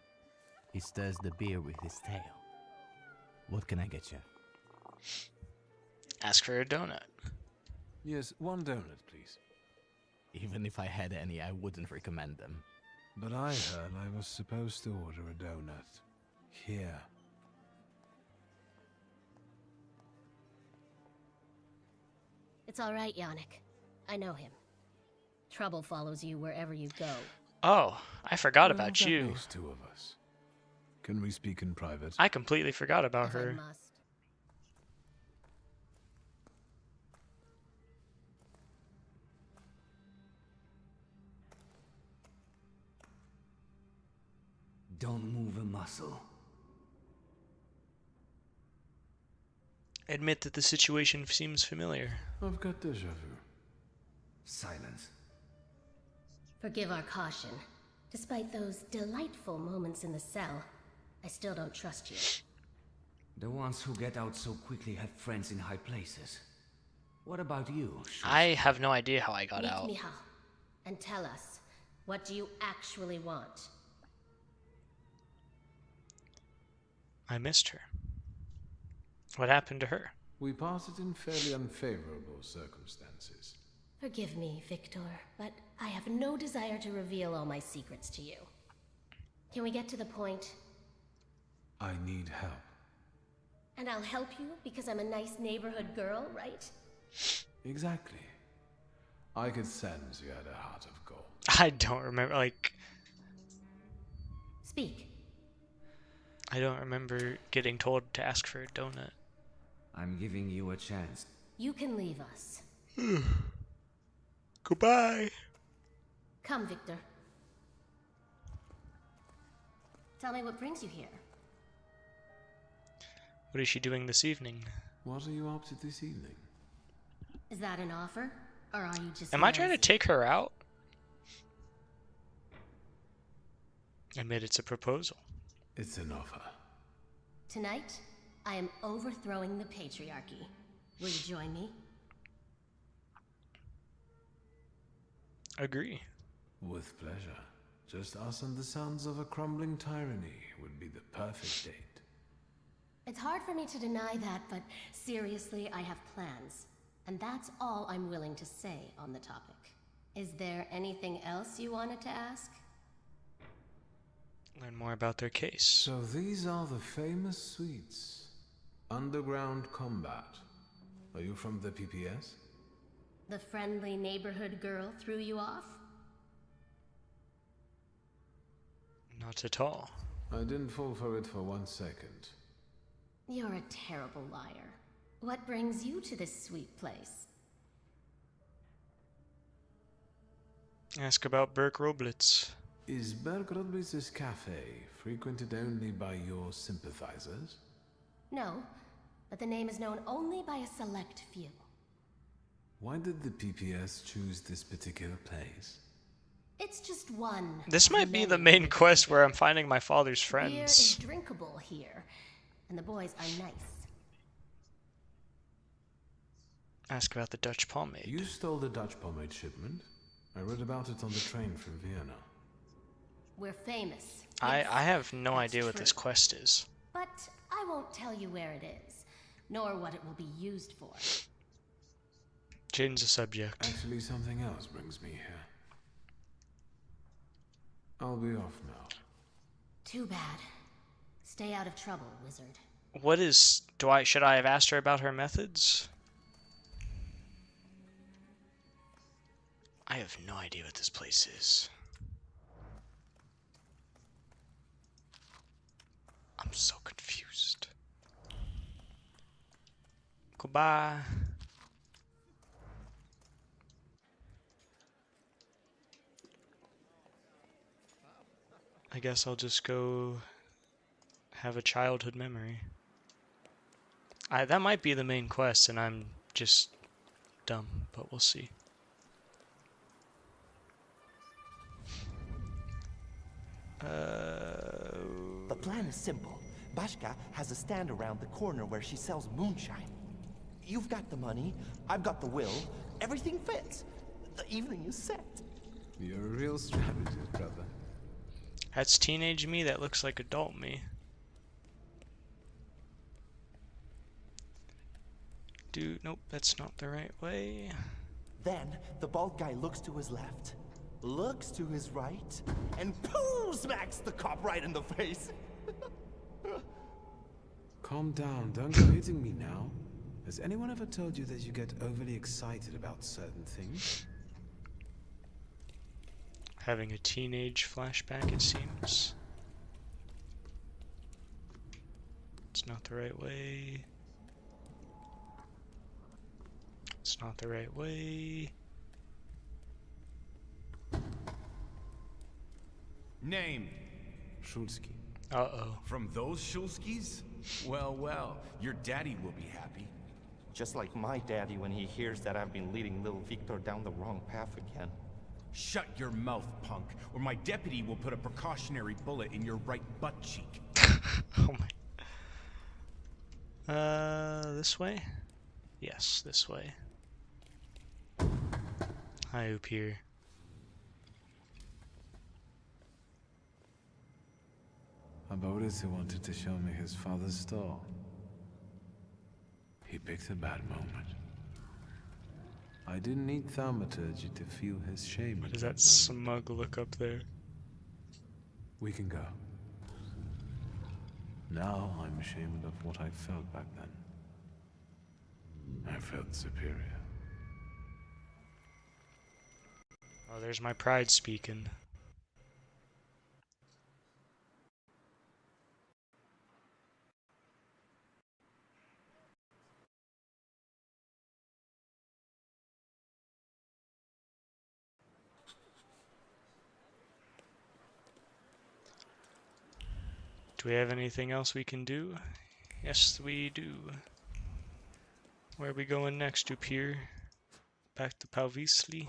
He stirs the beer with his tail. What can I get you? Ask for a donut. Yes, one donut, please. Even if I had any, I wouldn't recommend them. But I heard I was supposed to order a donut. Here. It's all right, Yannick. I know him. Trouble follows you wherever you go. Oh, I forgot about That you. makes two of us. Can we speak in private? I completely forgot about If I her. must. Don't move a muscle. Admit that the situation seems familiar. I've got déjà vu. Silence. Forgive our caution. Despite those delightful moments in the cell, I still don't trust you. The ones who get out so quickly have friends in high places. What about you? I have no idea how I got Meet out. Michal, and tell us, what do you actually want? I missed her. What happened to her? We parted in fairly unfavorable circumstances. Forgive me, Victor, but I have no desire to reveal all my secrets to you. Can we get to the point? I need help. And I'll help you because I'm a nice neighborhood girl, right? Exactly. I could sense you had a heart of gold. I don't remember, like... Speak. I don't remember getting told to ask for a donut. I'm giving you a chance. You can leave us. Goodbye. Come, Victor. Tell me what brings you here. What is she doing this evening? What are you up to this evening? Is that an offer? Or are you just Am I trying to nosy? take her out? Admit it's a proposal. It's an offer. Tonight, I am overthrowing the patriarchy. Will you join me? Agree. With pleasure. Just us and the sounds of a crumbling tyranny would be the perfect date. It's hard for me to deny that, but seriously, I have plans. And that's all I'm willing to say on the topic. Is there anything else you wanted to ask? Learn more about their case. So these are the famous suites. Underground combat. Are you from the PPS? The friendly neighborhood girl threw you off? Not at all. I didn't fall for it for 1 second. You're a terrible liar. What brings you to this sweet place? Ask about Burke Roblitz. Is Berg Rodblitz's cafe frequented only by your sympathizers? No, but the name is known only by a select few. Why did the PPS choose this particular place? It's just one. This of might be the many main quest where I'm finding my father's Beer is friends. drinkable here, and the boys are nice. Ask about the Dutch pomade. You stole the Dutch pomade shipment. I read about it on the train from Vienna. We're famous. I Yes, have no that's idea what true. this quest is. But I won't tell you where it is, nor what it will be used for. Change the subject. Actually, something else brings me here. I'll be off now. Too bad. Stay out of trouble, wizard. What is... should I have asked her about her methods? I have no idea what this place is. I'm so confused. Goodbye. I guess I'll just go have a childhood memory. That might be the main quest and I'm just dumb, but we'll see. The plan is simple. Bashka has a stand around the corner where she sells moonshine. You've got the money, I've got the will, everything fits. The evening is set. You're a real strategist, brother. That's teenage me, that looks like adult me. Dude, nope, that's not the right way. Then the bald guy looks to his left, looks to his right, and pooh, smacks the cop right in the face. Calm down, don't go hitting me now. Has anyone ever told you that you get overly excited about certain things? Having a teenage flashback, it seems. It's not the right way. It's not the right way. Name? Shulsky. Uh-oh. From those Shulskis? Well, well, your daddy will be happy. Just like my daddy when he hears that I've been leading little Victor down the wrong path again. Shut your mouth, punk, or my deputy will put a precautionary bullet in your right butt cheek. Oh my. This way? Yes, this way. Hi, up here. Aboris wanted to show me his father's store. He picked a bad moment. I didn't need Thaumaturge to feel his shame. What is that smug look up there? We can go. Now I'm ashamed of what I felt back then. I felt superior. Oh, there's my pride speaking. Do we have anything else we can do? Yes, we do. Where are we going next? Up here? Back to Palvisli?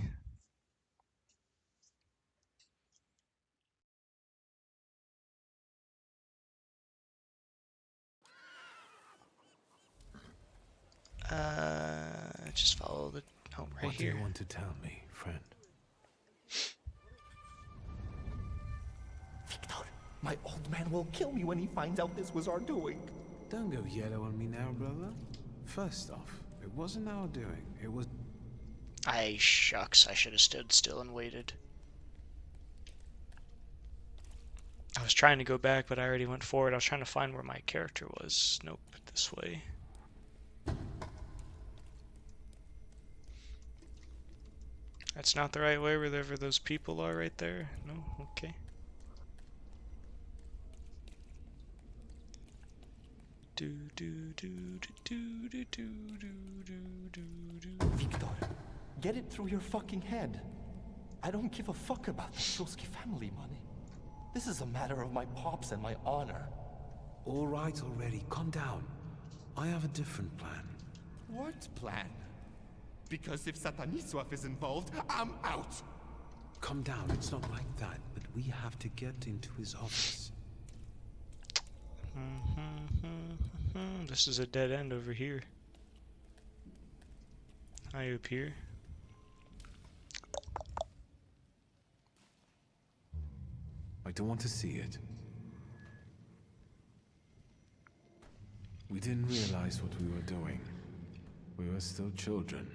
Just follow the... Oh, right what here. What do you want to tell me, friend? Victor, my old man will kill me when he finds out this was our doing. Don't go yellow on me now, brother. First off, it wasn't our doing. It was... Shucks, I should have stood still and waited. I was trying to go back, but I already went forward. I was trying to find where my character was. Nope, this way. That's not the right way, wherever those people are right there. No? Okay. Victor, get it through your fucking head. I don't give a fuck about the Shulsky family money. This is a matter of my pops and my honor. All right already, calm down. I have a different plan. What plan? Because if Sataniswaf is involved, I'm out! Calm down, it's not like that, but we have to get into his office. This is a dead end over here. Hi, up here. I don't want to see it. We didn't realize what we were doing. We were still children.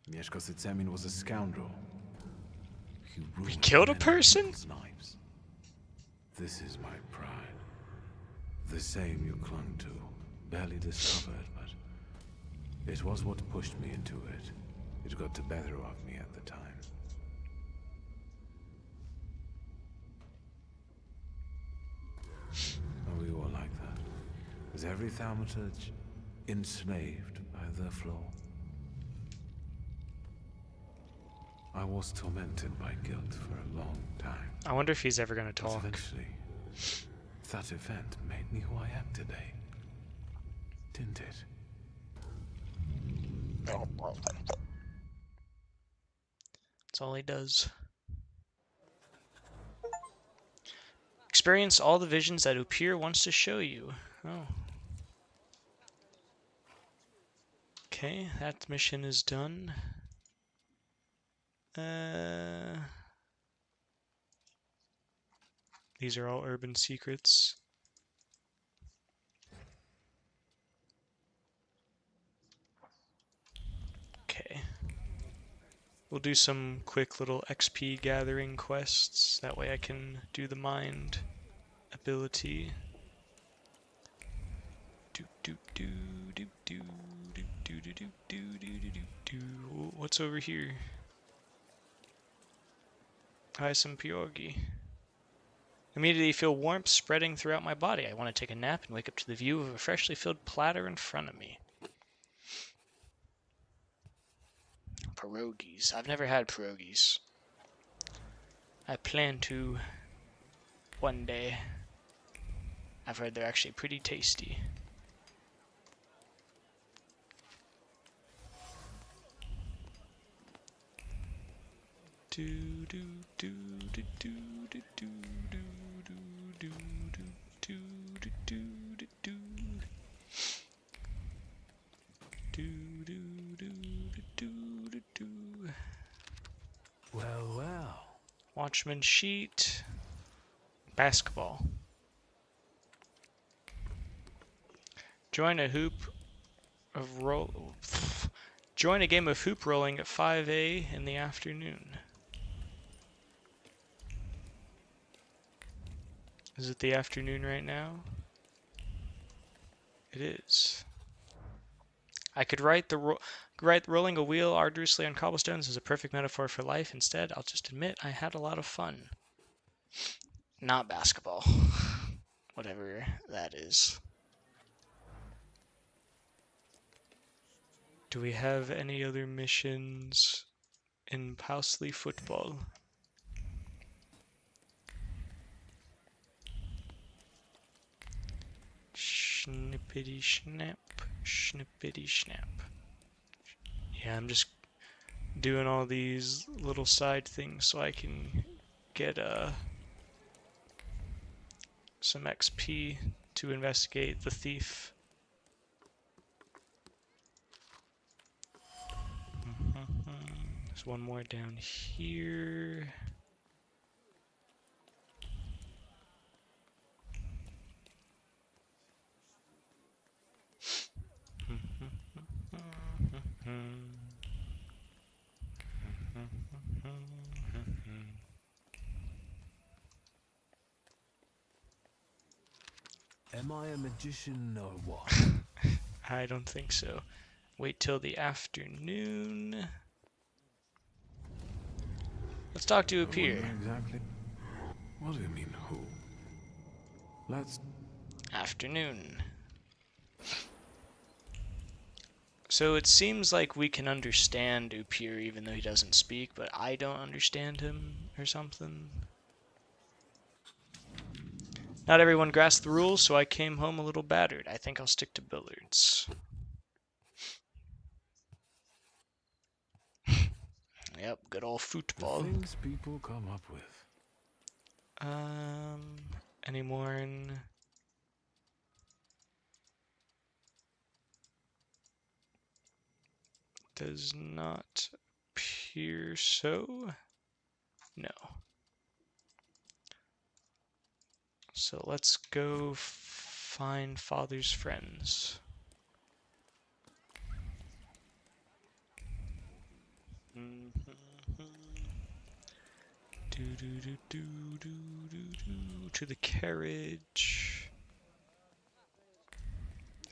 Mieszko Sycemin was a scoundrel. We killed a person? Lives. This is my pride. The same you clung to. Barely discovered, but it was what pushed me into it. It got the better of me at the time. Is every Thaumaturge enslaved by their flaw? I was tormented by guilt for a long time. I wonder if he's ever going to talk. But eventually, that event made me who I am today. Didn't it? That's all he does. Experience all the visions that Upir wants to show you. Oh. Okay, that mission is done. These are all urban secrets. Okay. We'll do some quick little XP gathering quests. That way I can do the mind ability. What's over here? Hi, some pierogi. Immediately feel warmth spreading throughout my body. I want to take a nap and wake up to the view of a freshly filled platter in front of me. Pierogies. I've never had pierogies. I plan to one day. I've heard they're actually pretty tasty. Well, well. Watchman sheet. Basketball. Join a hoop of roll. Join a game of hoop rolling at 5 in the afternoon. Is it the afternoon right now? It is. I could write rolling a wheel arduously on cobblestones is a perfect metaphor for life. Instead, I'll just admit I had a lot of fun. Not basketball. Whatever that is. Do we have any other missions in Pousley football? Snippity snap, snippity snap. Yeah, I'm just doing all these little side things so I can get some XP to investigate the thief. There's one more down here. Am I a magician or what? I don't think so. Wait till the afternoon. Let's talk to Upir. Exactly. What do you mean, who? Let's... Afternoon. So it seems like we can understand Upir even though he doesn't speak, but I don't understand him or something. Not everyone grasped the rules, so I came home a little battered. I think I'll stick to billiards. Yep, good old football. The things people come up with. Any more in... Does not appear so. No. So let's go find Father's friends. To the carriage.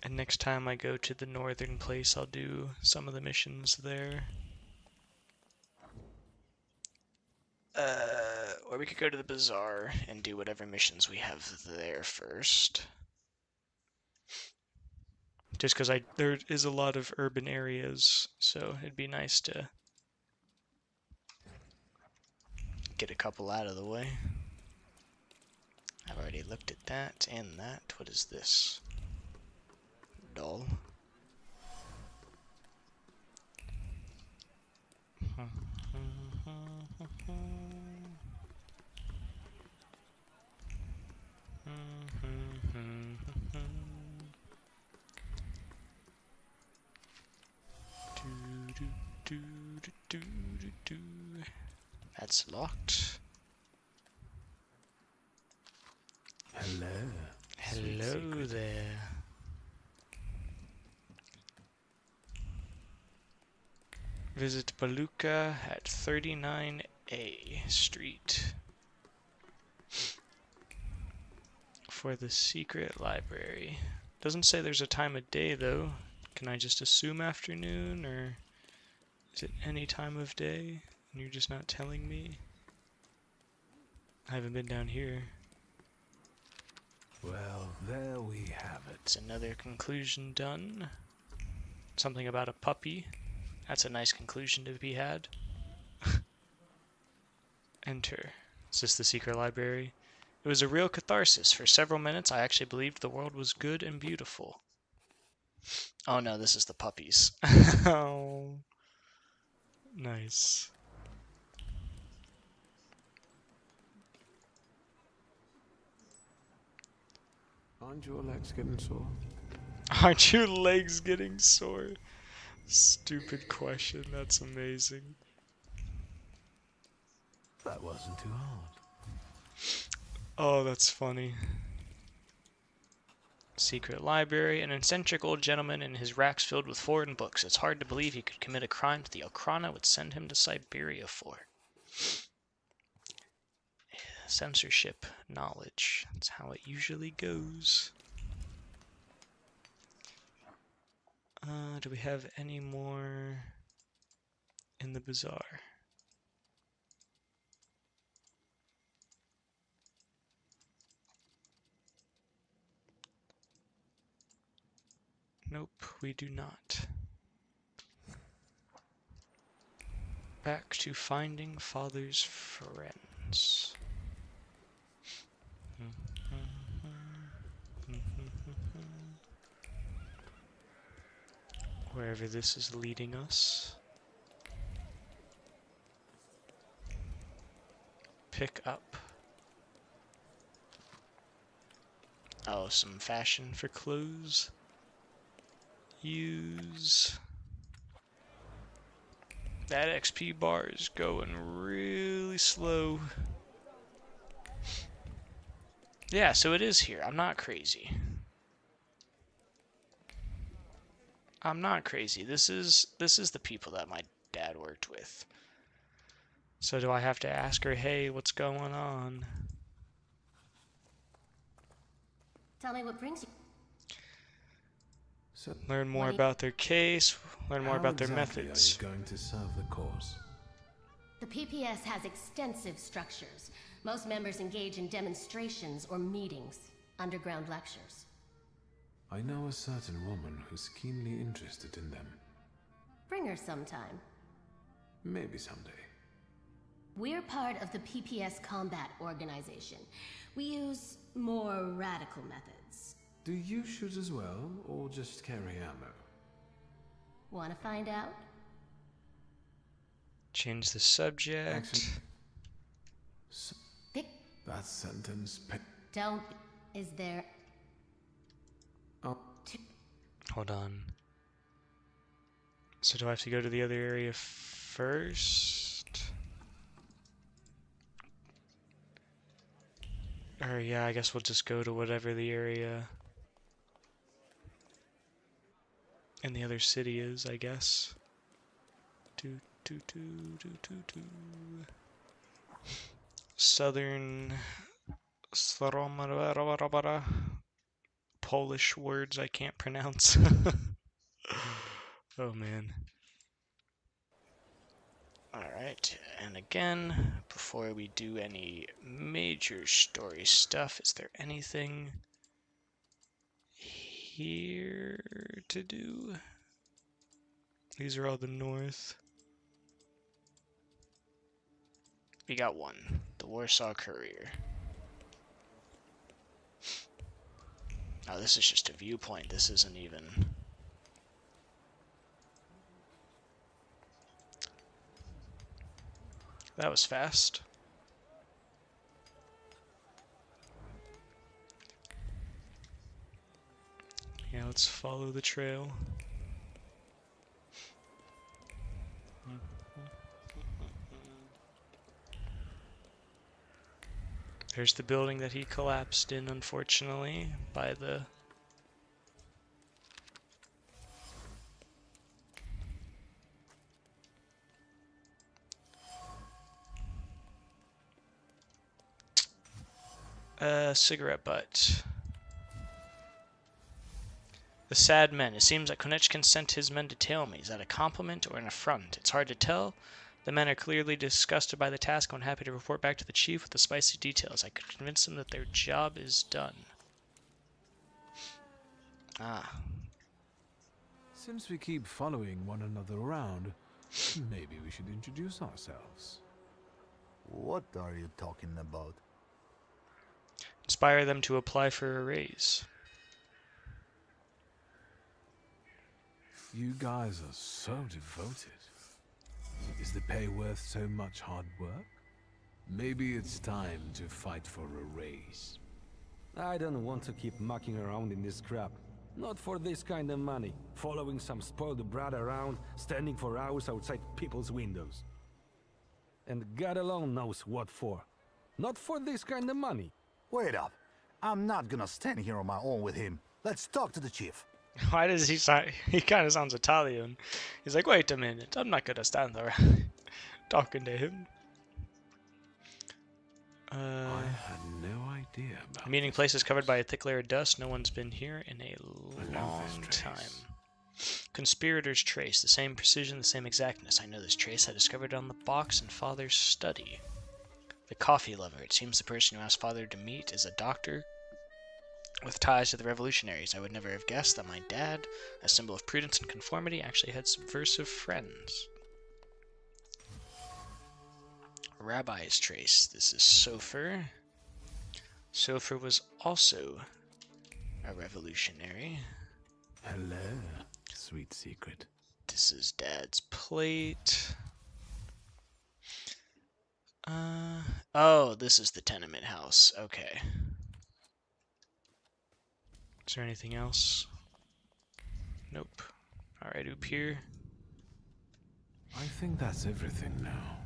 And next time I go to the northern place, I'll do some of the missions there. Or we could go to the bazaar and do whatever missions we have there first. Just because there is a lot of urban areas, so it'd be nice to get a couple out of the way. I've already looked at that and that. What is this? Doll. That's locked. Hello. Hello there. Visit Baluka at 39A Street for the secret library. Doesn't say there's a time of day though. Can I just assume afternoon, or is it any time of day and you're just not telling me? I haven't been down here. Well, there we have it. It's another conclusion done. Something about a puppy. That's a nice conclusion to be had. Enter. Is this the secret library? It was a real catharsis. For several minutes, I actually believed the world was good and beautiful. Oh no, this is the puppies. Oh. Nice. Aren't your legs getting sore? Aren't your legs getting sore? Stupid question. That's amazing. That wasn't too hard. Oh, that's funny. Secret library. An eccentric old gentleman and his racks filled with foreign books. It's hard to believe he could commit a crime that the Okhrana would send him to Siberia for. Censorship knowledge. That's how it usually goes. Do we have any more in the bazaar? Nope, we do not. Back to finding father's friends. Wherever this is leading us. Pick up. Oh, some fashion for clothes. Use. That XP bar is going really slow. Yeah, so it is here. I'm not crazy. I'm not crazy. This is the people that my dad worked with. So do I have to ask her, hey, what's going on? Tell me what brings you. Learn more about their case, learn more about their methods. How exactly are you going to serve the cause? The PPS has extensive structures. Most members engage in demonstrations or meetings, underground lectures. I know a certain woman who's keenly interested in them. Bring her sometime. Maybe someday. We're part of the PPS Combat Organization. We use more radical methods. Do you shoot as well, or just carry ammo? Want to find out? Change the subject. Actually, that sentence... Don't... Is there... Oh. Hold on. So do I have to go to the other area first? Or yeah, I guess we'll just go to whatever the area in the other city is, I guess. Southern Polish words I can't pronounce. Oh man. Alright, and again, before we do any major story stuff, is there anything here to do? These are all the north. We got one. The Warsaw Courier. Oh, this is just a viewpoint. This isn't even... That was fast. Yeah, let's follow the trail. There's the building that he collapsed in, unfortunately, by the... cigarette butt. The sad men. It seems that Konechkin sent his men to tail me. Is that a compliment or an affront? It's hard to tell. The men are clearly disgusted by the task and happy to report back to the chief with the spicy details. I could convince them that their job is done. Ah. Since we keep following one another around, maybe we should introduce ourselves. What are you talking about? Inspire them to apply for a raise. You guys are so devoted. Is the pay worth so much hard work? Maybe it's time to fight for a raise. I don't want to keep mucking around in this crap. Not for this kind of money. Following some spoiled brat around, standing for hours outside people's windows. And God alone knows what for. Not for this kind of money. Wait up. I'm not gonna stand here on my own with him. Let's talk to the chief. Why does he sound... He kind of sounds Italian. He's like, wait a minute, I'm not gonna stand there talking to him. I had no idea about meeting place is covered by a thick layer of dust. No one's been here in a long time. Conspirator's trace. The same precision, the same exactness. I know this trace. I discovered it on the box in Father's study. The coffee lover. It seems the person who asked Father to meet is a doctor with ties to the revolutionaries. I would never have guessed that my dad, a symbol of prudence and conformity, actually had subversive friends. Rabbi's trace. This is Sofer. Sofer was also a revolutionary. Hello, sweet secret. This is Dad's plate. Oh, this is the tenement house. Okay. Is there anything else? Nope. Alright, up here. I think that's everything now.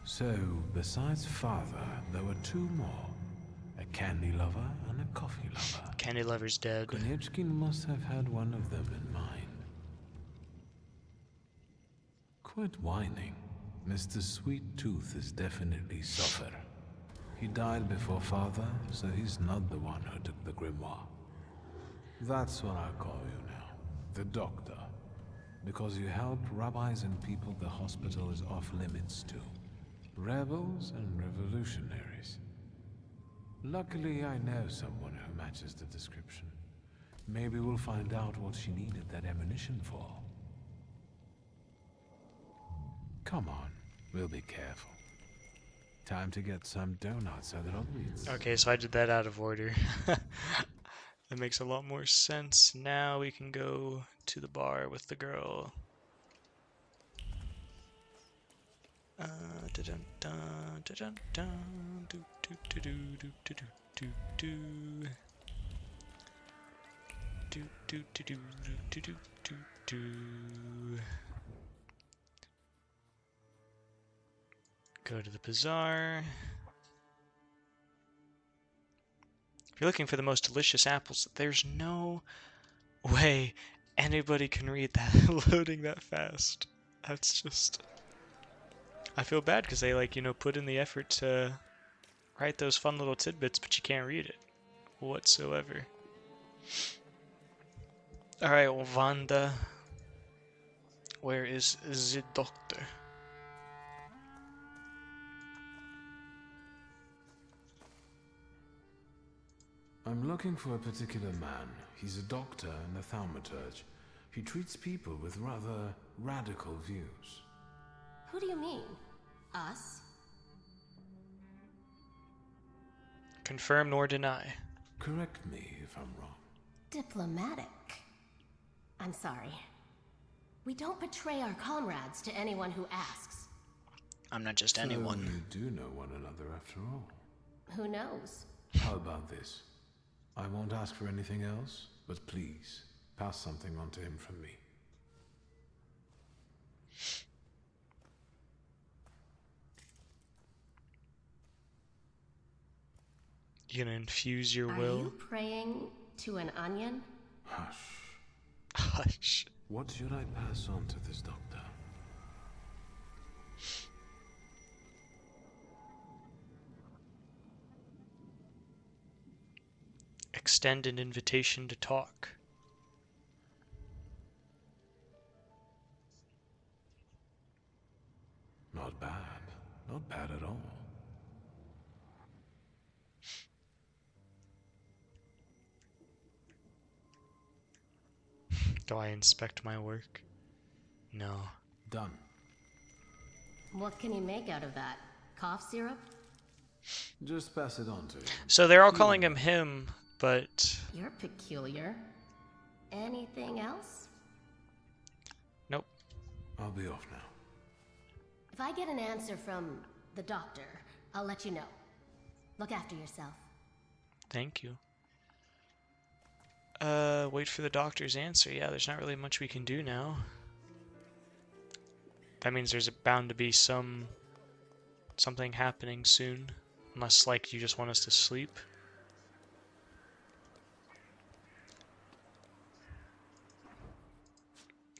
So, besides Father, there were two more. A candy lover and a coffee lover. Candy lover's dead. Konechkin must have had one of them in mind. Quit whining. Mr. Sweet Tooth is definitely Sofer. He died before Father, so he's not the one who took the grimoire. That's what I call you now. The Doctor. Because you helped rabbis and people the hospital is off limits to. Rebels and revolutionaries. Luckily, I know someone who matches the description. Maybe we'll find out what she needed that ammunition for. Come on, we'll be careful. Time to get some donuts at Rodriguez. Okay, so I did that out of order. That makes a lot more sense. Now we can go to the bar with the girl. Go to the bazaar. If you're looking for the most delicious apples, there's no way anybody can read that loading that fast. That's just... I feel bad because they, like, you know, put in the effort to write those fun little tidbits, but you can't read it whatsoever. Alright, well, Wanda. Where is the doctor? I'm looking for a particular man. He's a doctor in the Thaumaturge. He treats people with rather radical views. Who do you mean? Us? Confirm nor deny. Correct me if I'm wrong. Diplomatic. I'm sorry. We don't betray our comrades to anyone who asks. I'm not just So anyone. you do know one another after all. Who knows? How about this? I won't ask for anything else, but please, pass something on to him from me. You gonna infuse your Are will? you praying to an onion? Hush. Hush. What should I pass on to this doctor? Extend an invitation to talk. Not bad. Not bad at all. Do I inspect my work? No. Done. What can you make out of that? Cough syrup? Just pass it on to him. So they're all calling him, but... You're peculiar. Anything else? Nope. I'll be off now. If I get an answer from the doctor, I'll let you know. Look after yourself. Thank you. Wait for the doctor's answer. Yeah, there's not really much we can do now. That means there's bound to be something happening soon. Unless, like, you just want us to sleep.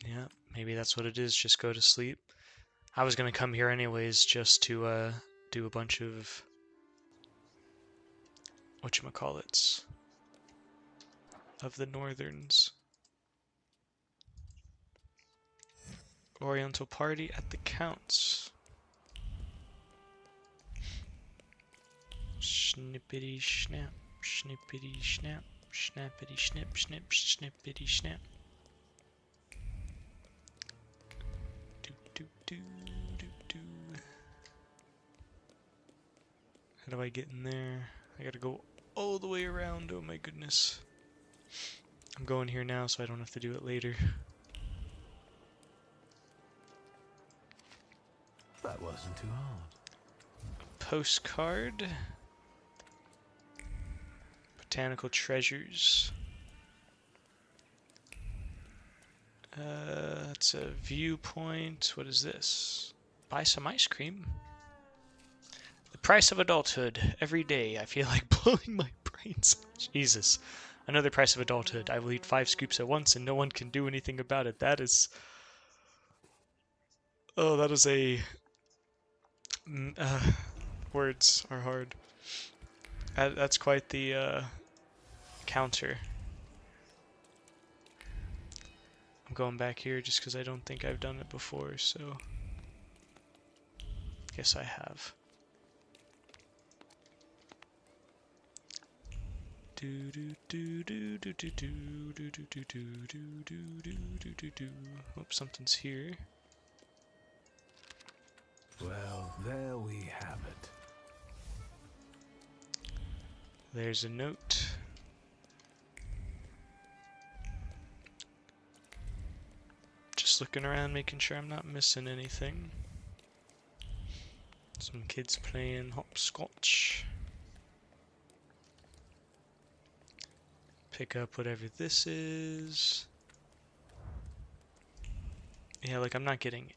Yeah, maybe that's what it is, just go to sleep. I was gonna come here anyways just to, do a bunch of... whatchamacallits. Of the Northerns. Oriental party at the Count's. Snippity snap, snippity snap, snappity snip, snip, snippity snap. Do do do do do. How do I get in there? I gotta go all the way around. Oh my goodness. I'm going here now so I don't have to do it later. That wasn't too hard. Postcard. Botanical treasures. That's a viewpoint. What is this? Buy some ice cream. The price of adulthood. Every day I feel like blowing my brains. Jesus. Another price of adulthood. I will eat 5 scoops at once and no one can do anything about it. That is... Oh, that is a... words are hard. That's quite the counter. I'm going back here just because I don't think I've done it before, so... Guess I have. Hope something's here. Well, there we have it. There's a note. Just looking around, making sure I'm not missing anything. Some kids playing hopscotch. Pick up whatever this is. Yeah, like I'm not getting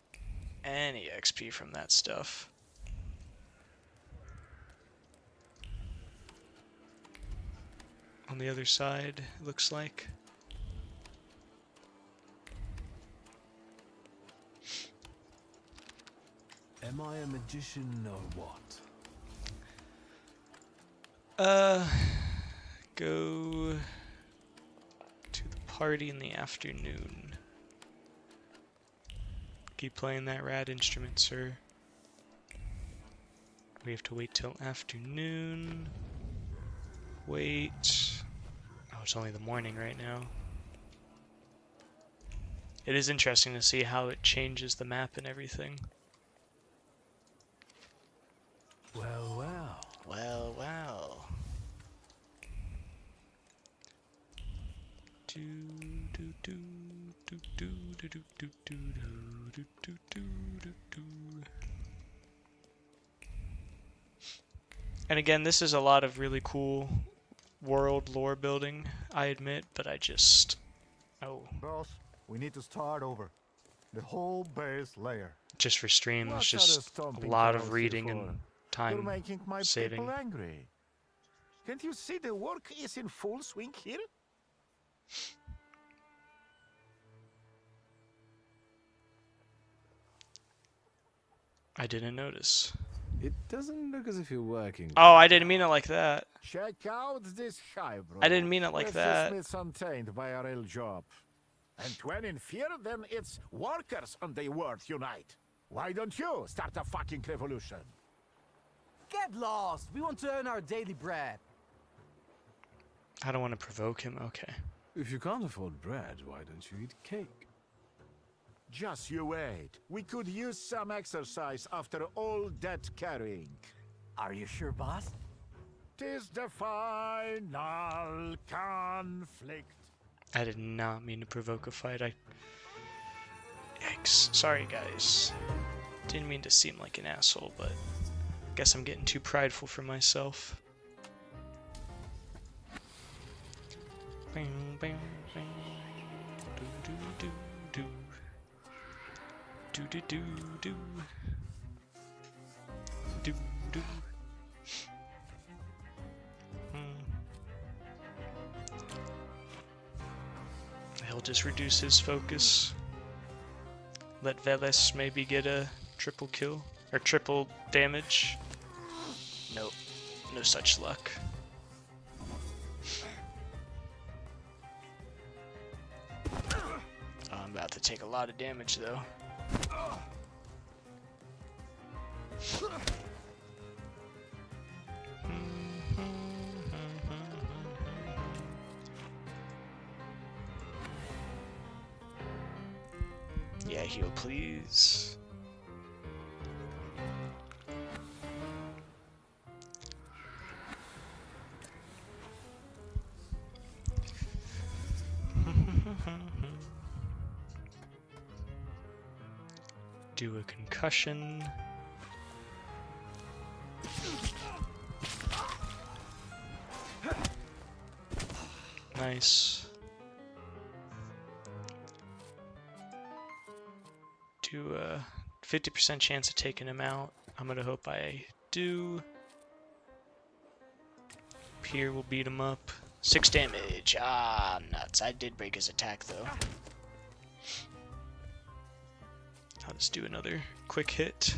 any XP from that stuff. On the other side, it looks like. Am I a magician or what? Go to the party in the afternoon. Keep playing that rad instrument, sir. We have to wait till afternoon. Wait. it's only the morning right now. It is interesting to see how it changes the map and everything. Well, well. Well, well. And again, this is a lot of really cool world lore building, I admit, but I just... Boss, we need to start over. The whole base layer. Just for stream, it's What just other stomping a lot grounds of here reading for? and time You're making my saving. people angry. Can't you see the work is in full swing here? I didn't notice. It doesn't look as if you're working. Oh, I didn't mean it like that. Check out this highbrow. I didn't mean it like that. It's untainted by a real job. And when in fear, then it's workers and they word unite. Why don't you start a fucking revolution? Get lost! We want to earn our daily bread. I don't want to provoke him. Okay. If you can't afford bread, why don't you eat cake? Just you wait. We could use some exercise after all that carrying. Are you sure, boss? 'Tis the final conflict. I did not mean to provoke a fight. Yikes. Sorry, guys. Didn't mean to seem like an asshole, but guess I'm getting too prideful for myself. Bang, bang, bang. Do, do, do, do. Do, do, do, do. Do, do. He'll just reduce his focus. Let Veles maybe get a triple kill or triple damage. Nope, no such luck. Oh, I'm about to take a lot of damage though. Yeah, heal please. Do a concussion. Nice. Do a 50% chance of taking him out. I'm gonna hope I do. Pier will beat him up. 6 damage. Ah, nuts. I did break his attack though. I'll just do another quick hit.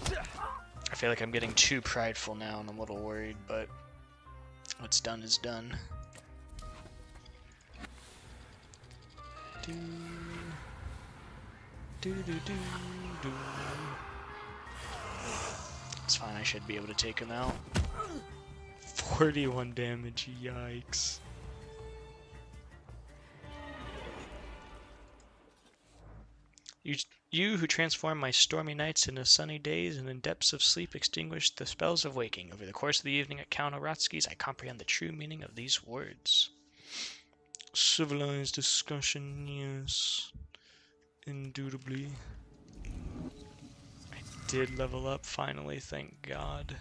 I feel like I'm getting too prideful now and I'm a little worried, but what's done is done. Do, do, do, do, do. It's fine, I should be able to take him out. 41 damage, yikes. You who transform my stormy nights into sunny days and in depths of sleep extinguish the spells of waking. Over the course of the evening at Count Oratsky's, I comprehend the true meaning of these words. Civilized discussion, yes. Indubitably. I did level up finally, thank God.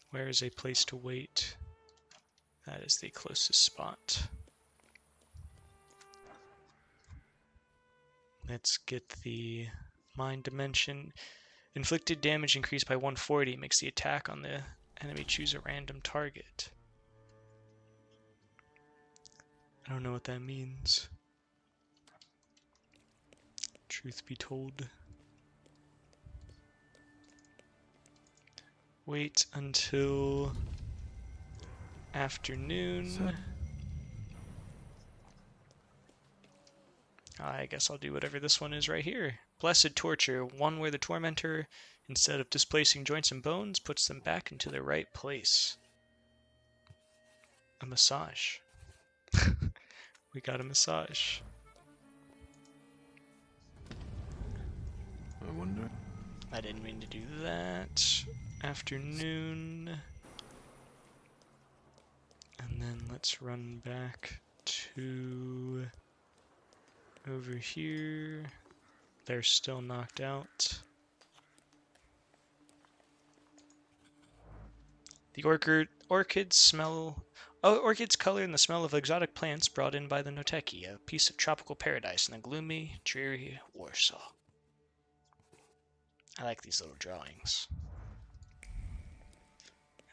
Where is a place to wait? That is the closest spot. Let's get the mind dimension. Inflicted damage increased by 140 makes the attack on the enemy choose a random target. I don't know what that means. Truth be told. Wait until afternoon. I guess I'll do whatever this one is right here. blessed torture, one where the tormentor, instead of displacing joints and bones, puts them back into their right place. A massage. We got a massage. I wonder. I didn't mean to do that. Afternoon. And then let's run back to over here. They're still knocked out. The orchids smell. Oh, orchids color in the smell of exotic plants brought in by the Noteki, a piece of tropical paradise in the gloomy, dreary Warsaw. I like these little drawings.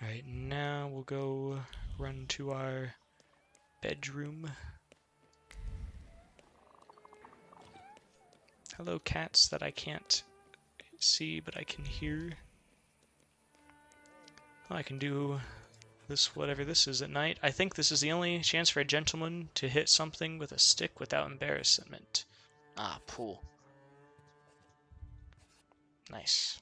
Alright, now we'll go run to our bedroom. Hello, cats that I can't see, but I can hear. Oh, I can do this, whatever this is, at night. I think this is the only chance for a gentleman to hit something with a stick without embarrassment. Ah, pool. Nice.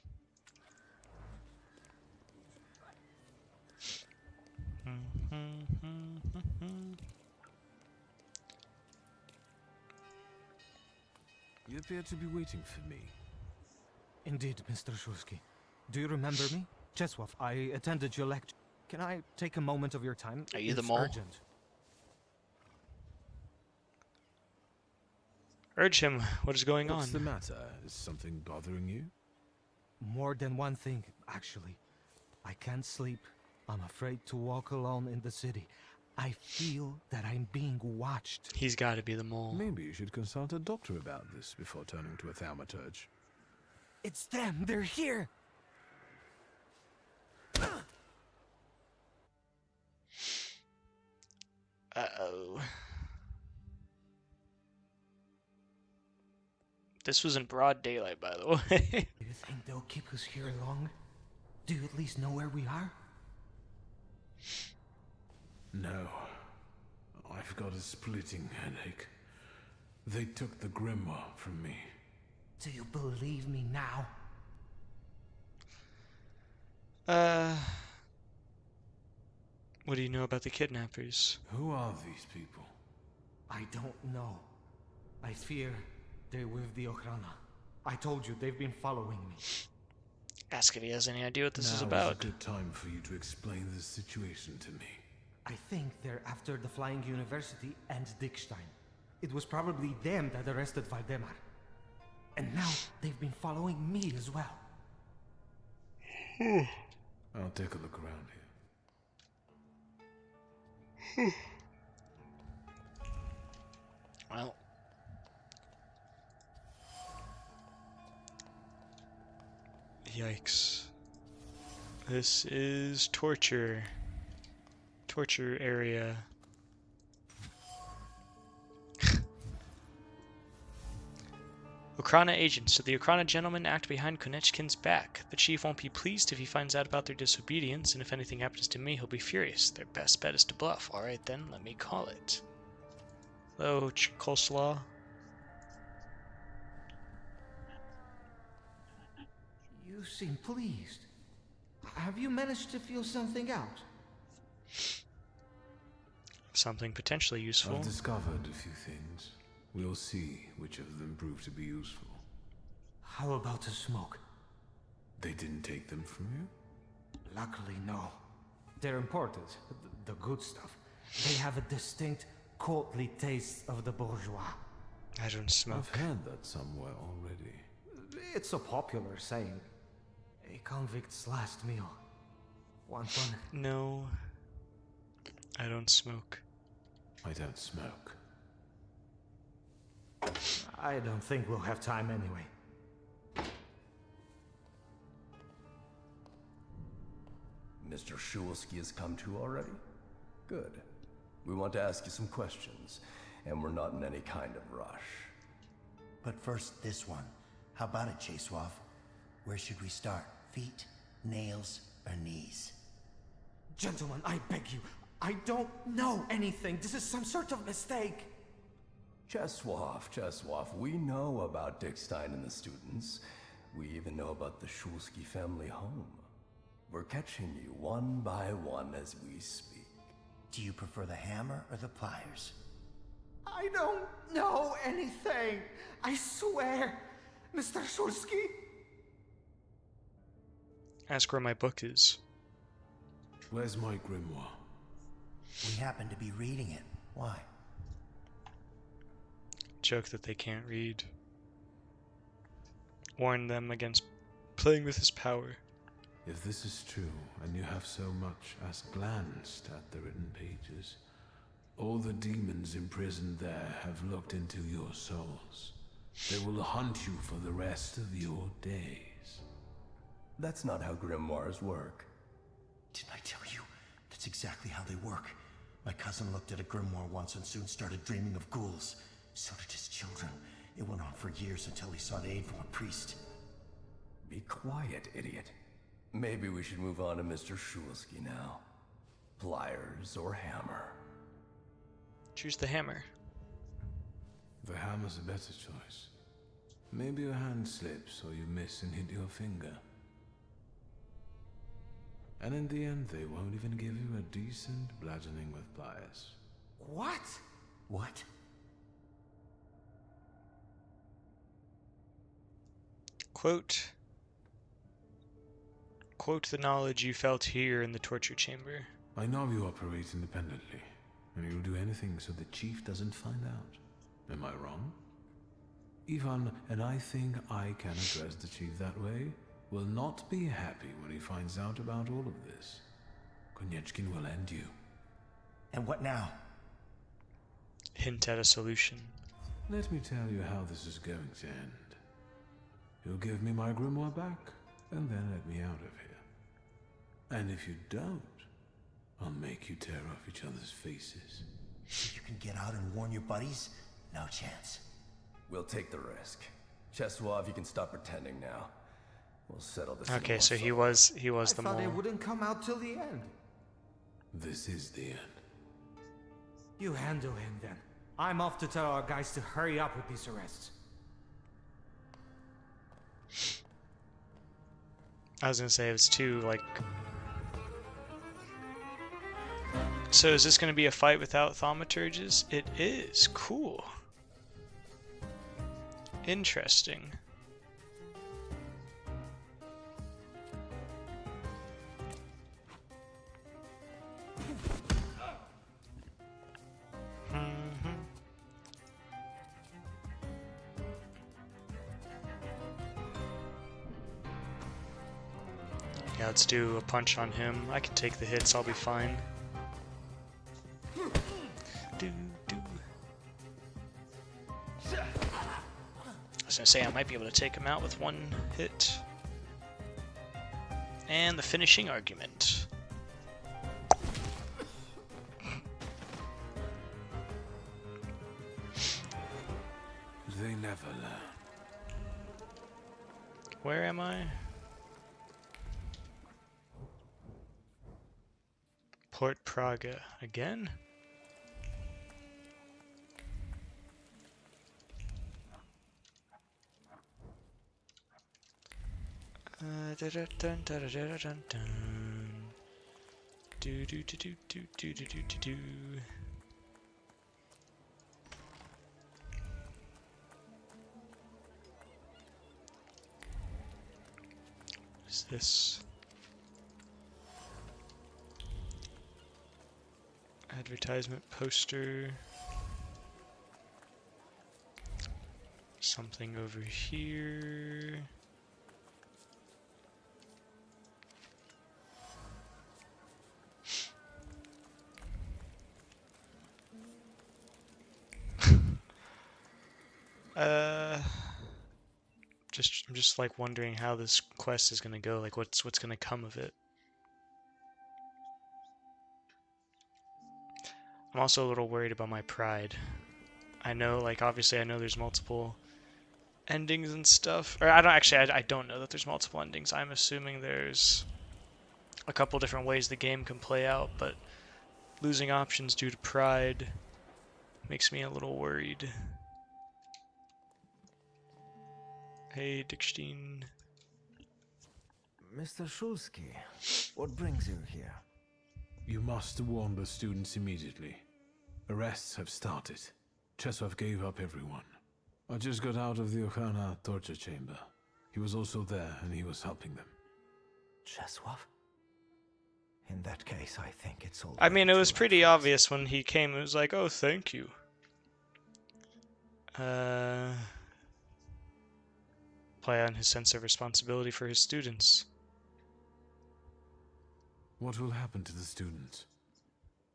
You appear to be waiting for me. Indeed, Mr. Shulsky. Do you remember me? Czesław, I attended your lecture. Can I take a moment of your time? Are you the It's mole? urgent. Urge him. What is going What's on? the matter? Is something bothering you? More than one thing, actually. I can't sleep. I'm afraid to walk alone in the city. I feel that I'm being watched. He's got to be the mole. Maybe you should consult a doctor about this before turning to a thaumaturge. It's them! They're here! Uh-oh. This was in broad daylight, by the way. Do you think they'll keep us here long? Do you at least know where we are? No. I've got a splitting headache. They took the grimoire from me. Do you believe me now? What do you know about the kidnappers? Who are these people? I don't know. I fear they're with the Ochrana. I told you, they've been following me. Ask if he has any idea what this is Now about. is a good time for you to explain the situation to me. I think they're after the Flying University and Dickstein. It was probably them that arrested Valdemar. And now they've been following me as well. I'll take a look around here. Well. Yikes. This is torture. Torture area. Ochrana agents. So the Ochrana gentlemen act behind Konechkin's back. The chief won't be pleased if he finds out about their disobedience, and if anything happens to me, he'll be furious. Their best bet is to bluff. Alright then, let me call it. Hello, Coleslaw. You seem pleased. Have you managed to feel something out? Something potentially useful. I've discovered a few things. We'll see which of them prove to be useful. How about a smoke? They didn't take them from you? Luckily, no. They're imported, the good stuff. They have a distinct, courtly taste of the bourgeois. I don't smoke. I've heard that somewhere already. It's a popular saying. A convict's last meal. Want one? No. I don't smoke. I don't smoke. I don't think we'll have time anyway. Mr. Shulsky has come to already? Good. We want to ask you some questions, and we're not in any kind of rush. But first, this one. How about it, Czesław? Where should we start? Feet, nails, or knees? Gentlemen, I beg you. I don't know anything. This is some sort of mistake. Cheswoff, we know about Dickstein and the students. We even know about the Shulsky family home. We're catching you one by one as we speak. Do you prefer the hammer or the pliers? I don't know anything. I swear, Mr. Shulsky. Ask where my book is. Where's my grimoire? We happen to be reading it. Why? Joke that they can't read. Warn them against playing with his power. If this is true, and you have so much as glanced at the written pages, all the demons imprisoned there have looked into your souls. They will hunt you for the rest of your days. That's not how grimoires work. Didn't I tell you? That's exactly how they work. My cousin looked at a grimoire once and soon started dreaming of ghouls. So did his children. It went on for years until he sought aid from a priest. Be quiet, idiot. Maybe we should move on to Mr. Shulsky now. Pliers or hammer? Choose the hammer. The hammer's a better choice. Maybe your hand slips or you miss and hit your finger. And in the end, they won't even give you a decent bludgeoning with pliers. What? What? Quote the knowledge you felt here in the torture chamber. I know you operate independently, and you'll do anything so the chief doesn't find out. Am I wrong? Ivan, and I think I can address the chief that way, will not be happy when he finds out about all of this. Konieczkin will end you. And what now? Hint at a solution. Let me tell you how this is going to end. You'll give me my grimoire back, and then let me out of here. And if you don't, I'll make you tear off each other's faces. So you can get out and warn your buddies? No chance. We'll take the risk. Cheswoff, you can stop pretending now. We'll settle this. Okay, so he was the I thought mole. it wouldn't come out till the end. This is the end. You handle him then. I'm off to tell our guys to hurry up with these arrests. I was gonna say it's too like. So is this gonna be a fight without thaumaturges? It is. Cool. Interesting. Yeah, let's do a punch on him. I can take the hits, I'll be fine. I was gonna say I might be able to take him out with one hit. And the finishing argument. They never learn. Where am I? Port Praga again? Dun, dun, dun, dun, dun, dun, dun. Do do do do do do do do do. What is this? Advertisement poster. Something over here. I'm just like wondering how this quest is gonna go, like what's gonna come of it. I'm also a little worried about my pride. I know, like, obviously I know there's multiple endings and stuff. Or I don't know that there's multiple endings. I'm assuming there's a couple different ways the game can play out, but losing options due to pride makes me a little worried. Hey, Dickstein. Mr. Shulsky, what brings you here? You must warn the students immediately. Arrests have started. Czesław gave up everyone. I just got out of the torture chamber. He was also there, and he was helping them. Czesław? In that case, I think it's all. I mean, it was pretty obvious when he came. It was like, oh, thank you. Play on his sense of responsibility for his students. What will happen to the students?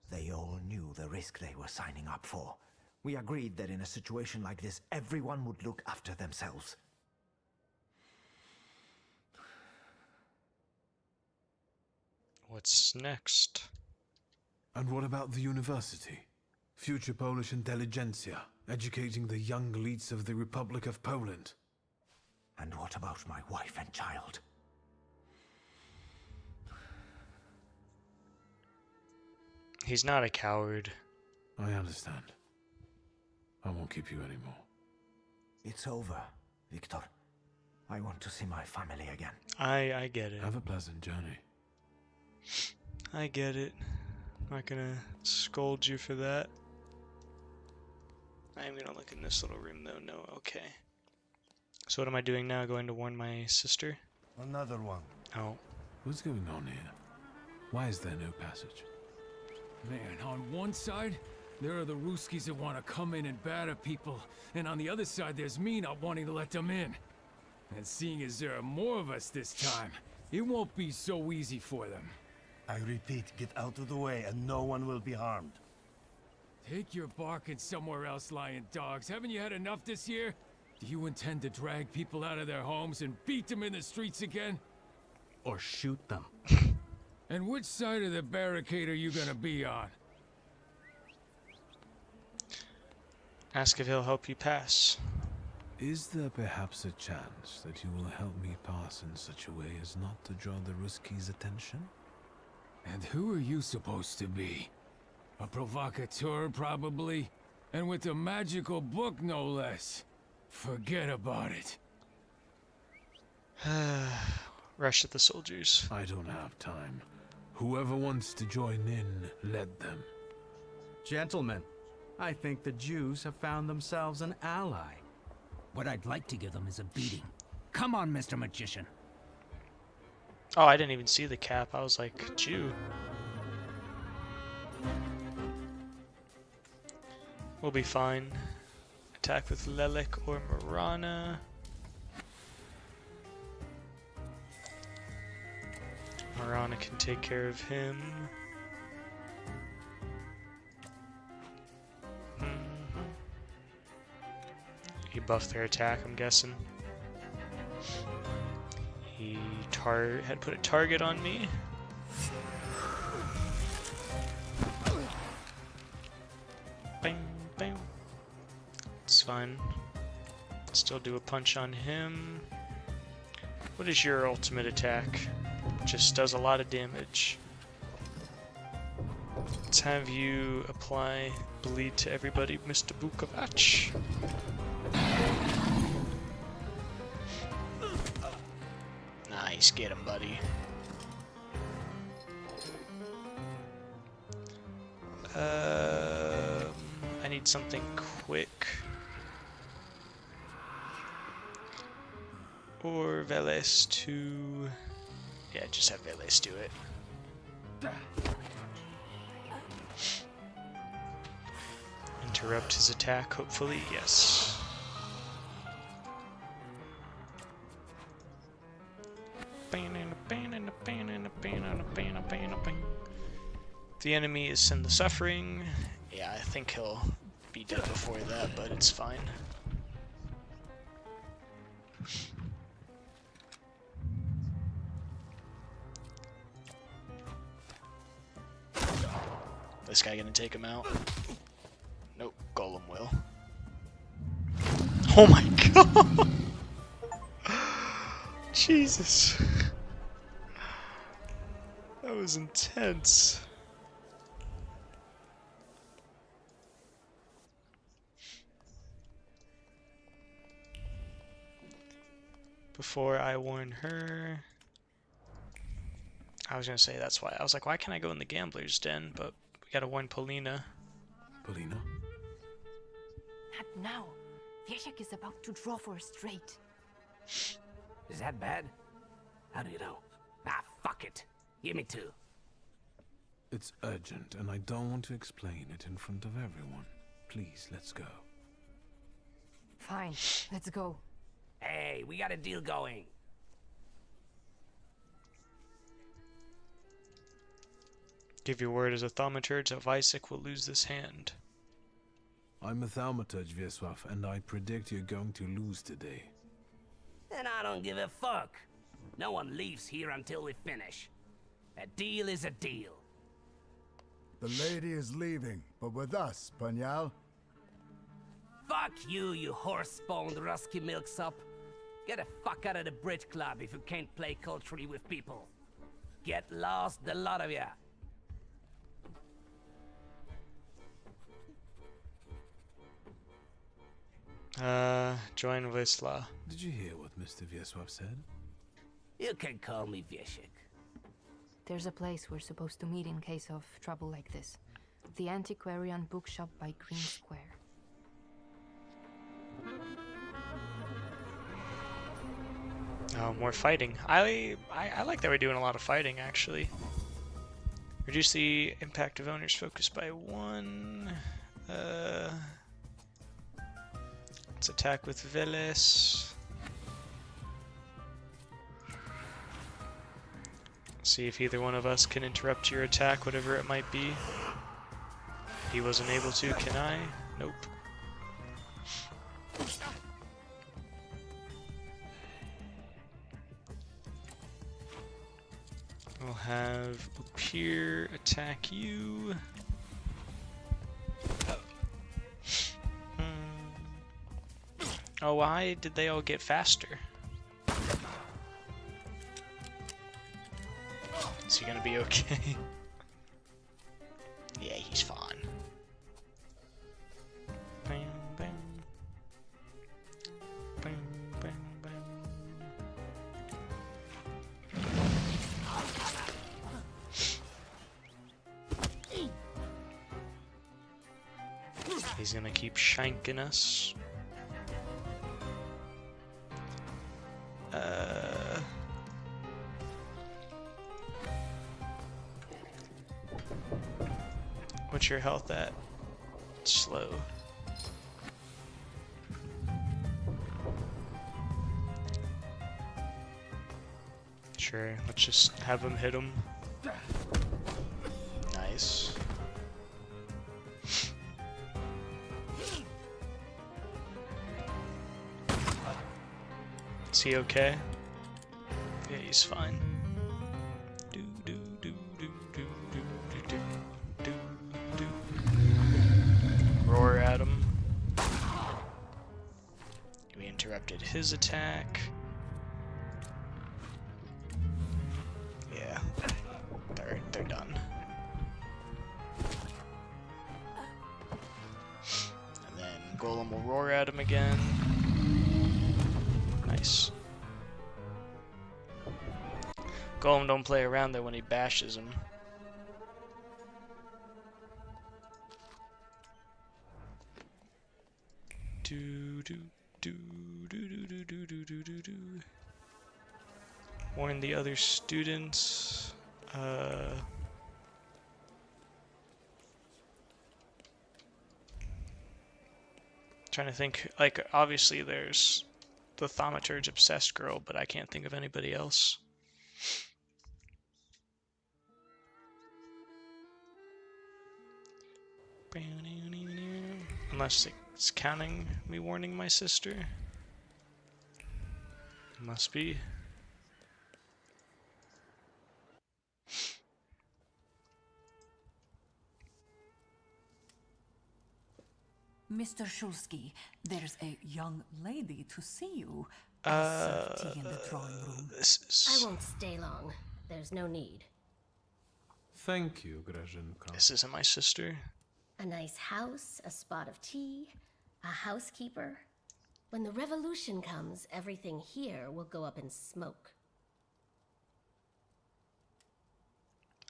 They all knew the risk they were signing up for. We agreed that in a situation like this, everyone would look after themselves. What's next? And what about the university? Future Polish intelligentsia, educating the young elites of the Republic of Poland. And what about my wife and child? He's not a coward. I understand. I won't keep you anymore. It's over, Victor. I want to see my family again. I get it. Have a pleasant journey. I get it. I'm not gonna scold you for that. I am gonna look in this little room though. No, okay. So what am I doing now? Going to warn my sister? Another one. Oh. What's going on here? Why is there no passage? Man, on one side, there are the Ruskies that want to come in and batter people, and on the other side there's me not wanting to let them in. And seeing as there are more of us this time, it won't be so easy for them. I repeat, get out of the way and no one will be harmed. Take your barking somewhere else, lying dogs. Haven't you had enough this year? Do you intend to drag people out of their homes and beat them in the streets again? Or shoot them? And which side of the barricade are you gonna be on? Ask if he'll help you pass. Is there perhaps a chance that you will help me pass in such a way as not to draw the Ruskies' attention? And who are you supposed to be? A provocateur, probably? And with a magical book, no less. Forget about it. Rush at the soldiers. I don't have time. Whoever wants to join in, let them. Gentlemen, I think the Jews have found themselves an ally. What I'd like to give them is a beating. Come on, Mr. Magician. Oh, I didn't even see the cap. I was like, Jew. We'll be fine. Attack with Lelik or Marana. Marana can take care of him. He buffed their attack, I'm guessing. He had put a target on me. Bang, bang. It's fine. Still do a punch on him. What is your ultimate attack? Just does a lot of damage. Let's have you apply bleed to everybody, Mr. Bukovac. Nice, get him, buddy. I need something quick. Or Veles to... Yeah, just have Veles do it. Interrupt his attack, hopefully, yes. The enemy is Send the Suffering. Yeah, I think he'll be dead before that, but it's fine. This guy gonna take him out? Nope, Golem will. Oh my god! Jesus. That was intense. before I warn her. I was gonna say that's why. I was like, why can't I go in the gambler's den? But we gotta warn Polina. Polina? Not now. Wiesiek is about to draw for a straight. Is that bad? How do you know? Ah, fuck it. Give me two. It's urgent, and I don't want to explain it in front of everyone. Please, let's go. Fine, let's go. Hey, we got a deal going. Give your word as a thaumaturge that Wiesiek will lose this hand. I'm a Thaumaturge, Wiesław, and I predict you're going to lose today. Then I don't give a fuck. No one leaves here until we finish. A deal is a deal. The lady is leaving, but with us, Panyal. Fuck you, you horse-spawned Rusky milksop. Get the fuck out of the bridge club if you can't play culturally with people. Get lost, the lot of ya. Join Wisla. Did you hear what Mr. Wiesław said? You can call me Wiesiek. There's a place we're supposed to meet in case of trouble like this. The antiquarian bookshop by Green Square. More fighting. I like that we're doing a lot of fighting, actually. Reduce the impact of owner's focus by 1. Let's attack with Veles. See if either one of us can interrupt your attack, whatever it might be. He wasn't able to, can I? Nope. We'll have Appear attack you. Oh, why did they all get faster? Is he gonna be okay? Yeah, he's fine. Bam, bam. Bam, bam, bam. He's gonna keep shanking us. What's your health at? Slow. Sure, let's just have him hit him. Nice. Is he okay? Yeah, he's fine. Roar at him. We interrupted his attack. Yeah, they're done. And then Golem will roar at him again. Nice. Golem don't play around there when he bashes him. Warn the other students. Trying to think, like, obviously there's the Thaumaturge obsessed girl, but I can't think of anybody else. Unless it's counting me warning my sister. Must be. Mr. Shulsky, there's a young lady to see you. I'll serve tea in the drawing room. I won't stay long. There's no need. Thank you, Grażynka. This isn't my sister. A nice house, a spot of tea, a housekeeper. When the revolution comes, everything here will go up in smoke.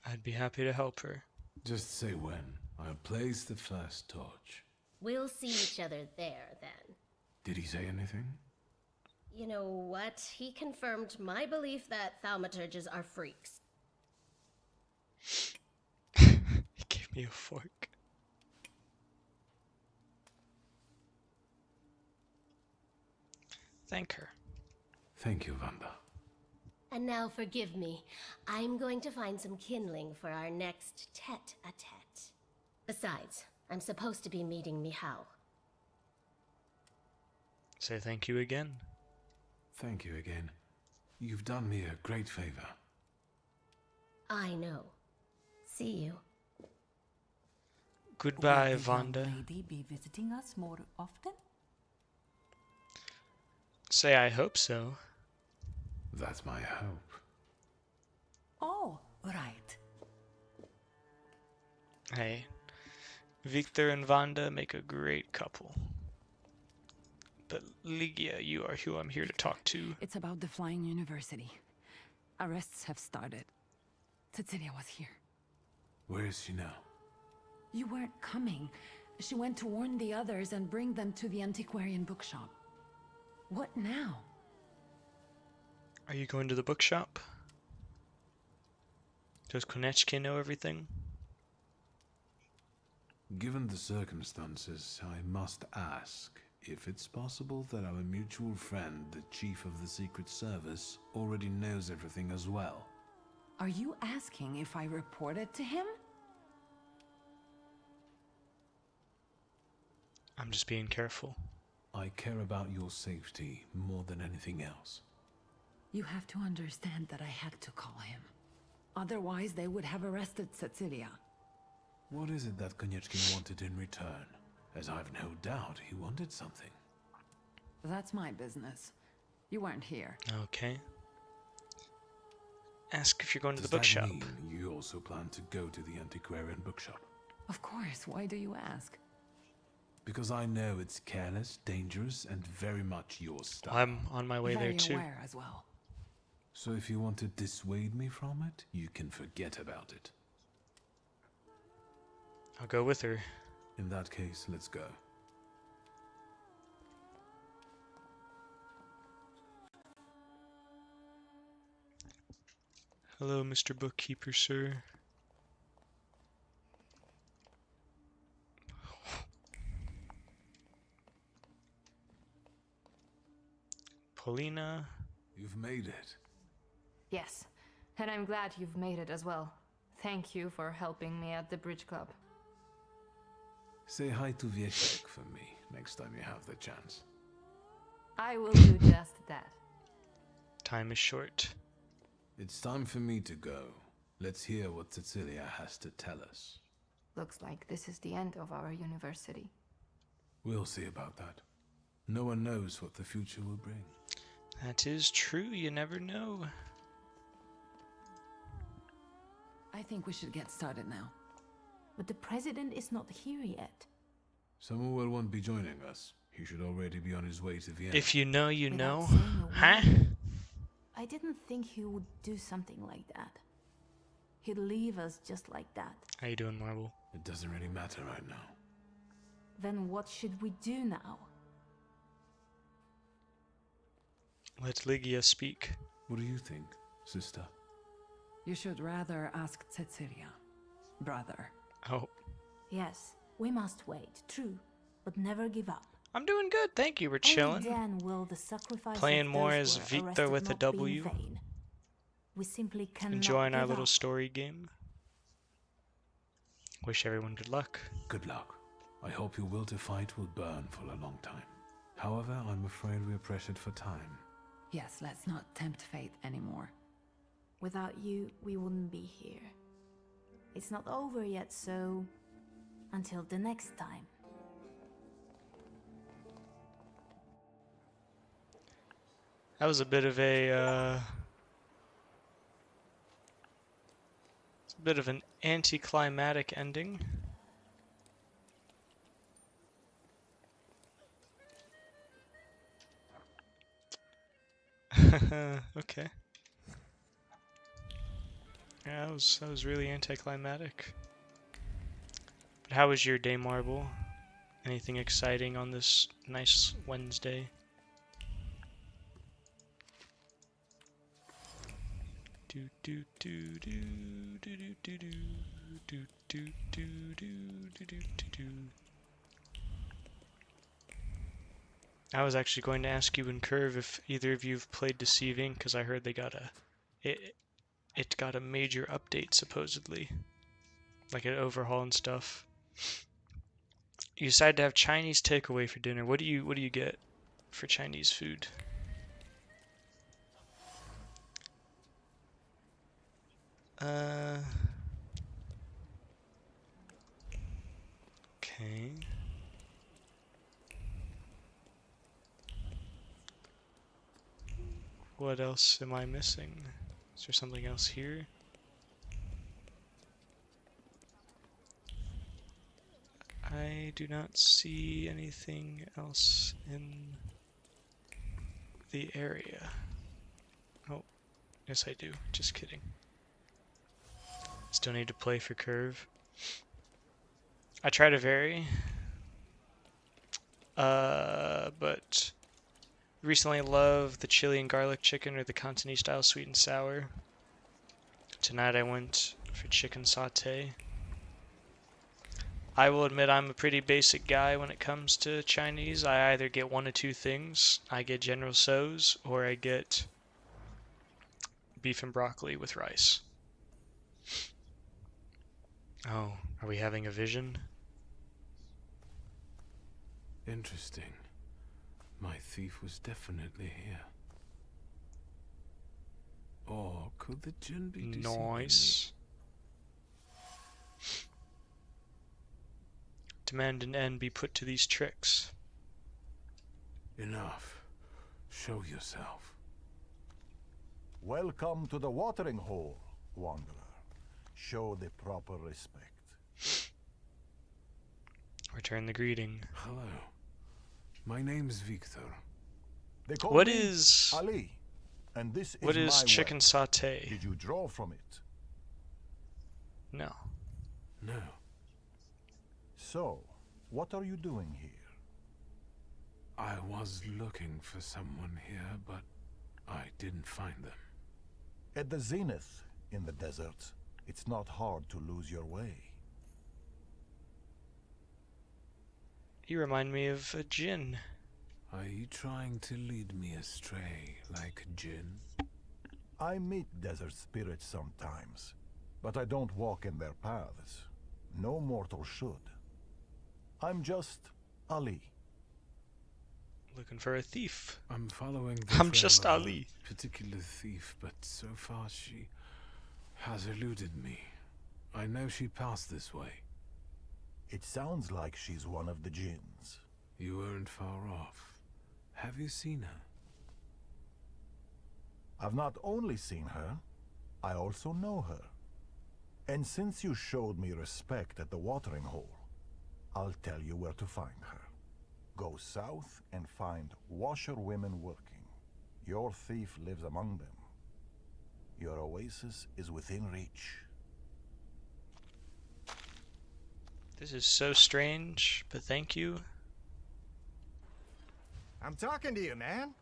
I'd be happy to help her. Just say when. I'll place the first torch. We'll see each other there, then. Did he say anything? You know what? He confirmed my belief that thaumaturges are freaks. He gave me a fork. Thank her. Thank you, Wanda. And now forgive me. I'm going to find some kindling for our next tete-a-tete. Besides, I'm supposed to be meeting Michał. Say thank you again. Thank you again. You've done me a great favor. I know. See you. Goodbye, Will the Wanda. young lady be visiting us more often? Say I hope so. That's my hope. Oh, right. Hey, Victor and Wanda make a great couple. But Ligia, you are who I'm here to talk to. It's about the Flying University. Arrests have started. Cecilia was here. Where is she now? You weren't coming. She went to warn the others and bring them to the antiquarian bookshop. What now? Are you going to the bookshop? Does Konechki know everything? Given the circumstances, I must ask if it's possible that our mutual friend, the Chief of the Secret Service, already knows everything as well. Are you asking if I reported to him? I'm just being careful. I care about your safety more than anything else. You have to understand that I had to call him. Otherwise, they would have arrested Cecilia. What is it that Konechki wanted in return? As I've no doubt he wanted something. That's my business. You weren't here. Okay. Ask if you're going to the Does that bookshop. mean you also plan to go to the antiquarian bookshop? Of course, why do you ask? Because I know it's careless, dangerous, and very much your style. I'm on my way there too. Very aware as well. So if you want to dissuade me from it, you can forget about it. I'll go with her. In that case, let's go. Hello, Mr. Bookkeeper, sir. Paulina. You've made it. Yes, and I'm glad you've made it as well. Thank you for helping me at the bridge club. Say hi to Wieczek for me next time you have the chance. I will do just that. Time is short. It's time for me to go. Let's hear what Cecilia has to tell us. Looks like this is the end of our university. We'll see about that. No one knows what the future will bring. That is true, you never know. I think we should get started now. But the president is not here yet. Samuel won't be joining us. He should already be on his way to Vienna. If you know, you know. Huh? Huh? I didn't think he would do something like that. He'd leave us just like that. How you doing, Marble? It doesn't really matter right now. Then what should we do now? Let Ligia speak. What do you think, sister? You should rather ask Cecilia, brother. Oh. Yes, we must wait, true, but never give up. I'm doing good, thank you. We're Only chilling. then will the sacrifice Playing of more those as who were Victor arrested with a not be in W. vain. We simply cannot Enjoying our give little up. story game. Wish everyone good luck. Good luck. I hope your will to fight will burn for a long time. However, I'm afraid we're pressured for time. Yes, let's not tempt fate anymore. Without you, we wouldn't be here. It's not over yet, so until the next time. That was a bit of a it's a bit of an anticlimactic ending. Okay. Yeah, that was really anticlimactic. But how was your day, Marble? Anything exciting on this nice Wednesday? Do do do do do do do do do do do do do do. I was actually going to ask you in Curve if either of you've played Deceiving, because I heard they got it got a major update supposedly, like an overhaul and stuff. You decide to have Chinese takeaway for dinner. What do you get for Chinese food? Okay. What else am I missing? Is there something else here? I do not see anything else in the area. Oh, yes I do. Just kidding. Still need to play for Curve. I try to vary. But recently loved the chili and garlic chicken or the Cantonese style sweet and sour. Tonight I went for chicken sauté. I will admit I'm a pretty basic guy when it comes to Chinese. I either get one of two things. I get General Tso's or I get beef and broccoli with rice. Oh, are we having a vision? Interesting. My thief was definitely here. Or could the Jinn be deceiving Nice. Demand an end be put to these tricks. me? Enough. Show yourself. Welcome to the watering hole, Wanderer. Show the proper respect. Return the greeting. Hello. My name's Victor. They call What me is Ali, and this what is is my chicken well. sauté? Did you draw from it? No. No. So, what are you doing here? I was looking for someone here, but I didn't find them. At the zenith in the desert, it's not hard to lose your way. You remind me of a djinn. Are you trying to lead me astray like a djinn? I meet desert spirits sometimes, but I don't walk in their paths. No mortal should. I'm just Ali. Looking for a thief. I'm following the I'm trail just of a Ali. particular thief, but so far she has eluded me. I know she passed this way. It sounds like she's one of the jinns. You weren't far off. Have you seen her? I've not only seen her, I also know her. And since you showed me respect at the watering hole, I'll tell you where to find her. Go south and find washerwomen working. Your thief lives among them. Your oasis is within reach. This is so strange, but thank you. I'm talking to you, man.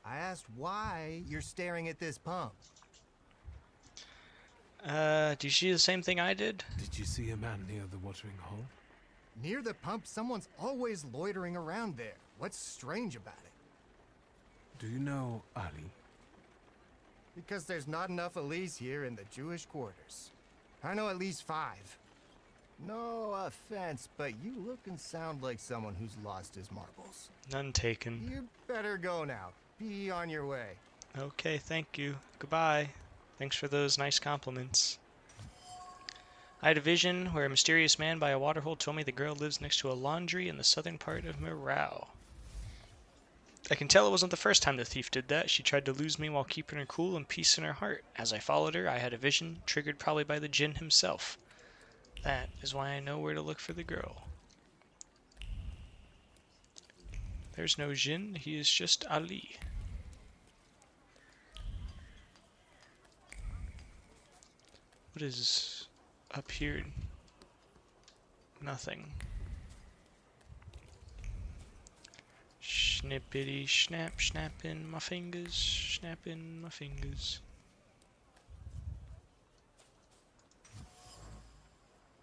I asked why you're staring at this pump. Do you see the same thing I did? Did you see a man near the watering hole? Near the pump, someone's always loitering around there. What's strange about it? Do you know Ali? Because there's not enough Alis here in the Jewish quarters. I know at least 5. No offense, but you look and sound like someone who's lost his marbles. None taken. You better go now. Be on your way. Okay, thank you. Goodbye. Thanks for those nice compliments. I had a vision where a mysterious man by a waterhole told me the girl lives next to a laundry in the southern part of Mirau. I can tell it wasn't the first time the thief did that. She tried to lose me while keeping her cool and peace in her heart. As I followed her, I had a vision, triggered probably by the djinn himself. That is why I know where to look for the girl. There's no Jin, he is just Ali. What is up here? Nothing. Snippity snap, snapping my fingers, snapping my fingers.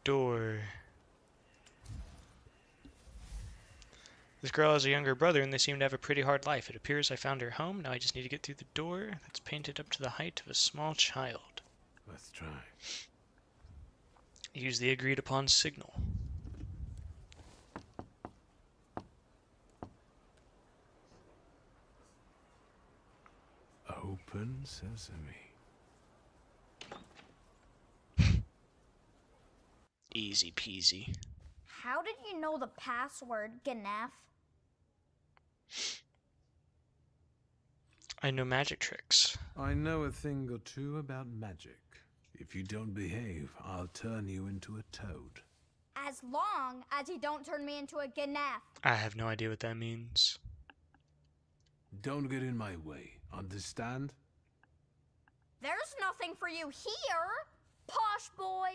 Door. This girl has a younger brother and they seem to have a pretty hard life. It appears I found her home. Now I just need to get through the door that's painted up to the height of a small child. Let's try. Use the agreed upon signal. Open sesame. Easy peasy. How did you know the password, Ganef? I know magic tricks. I know a thing or two about magic. If you don't behave, I'll turn you into a toad. As long as you don't turn me into a Ganef. I have no idea what that means. Don't get in my way, understand? There's nothing for you here, posh boy.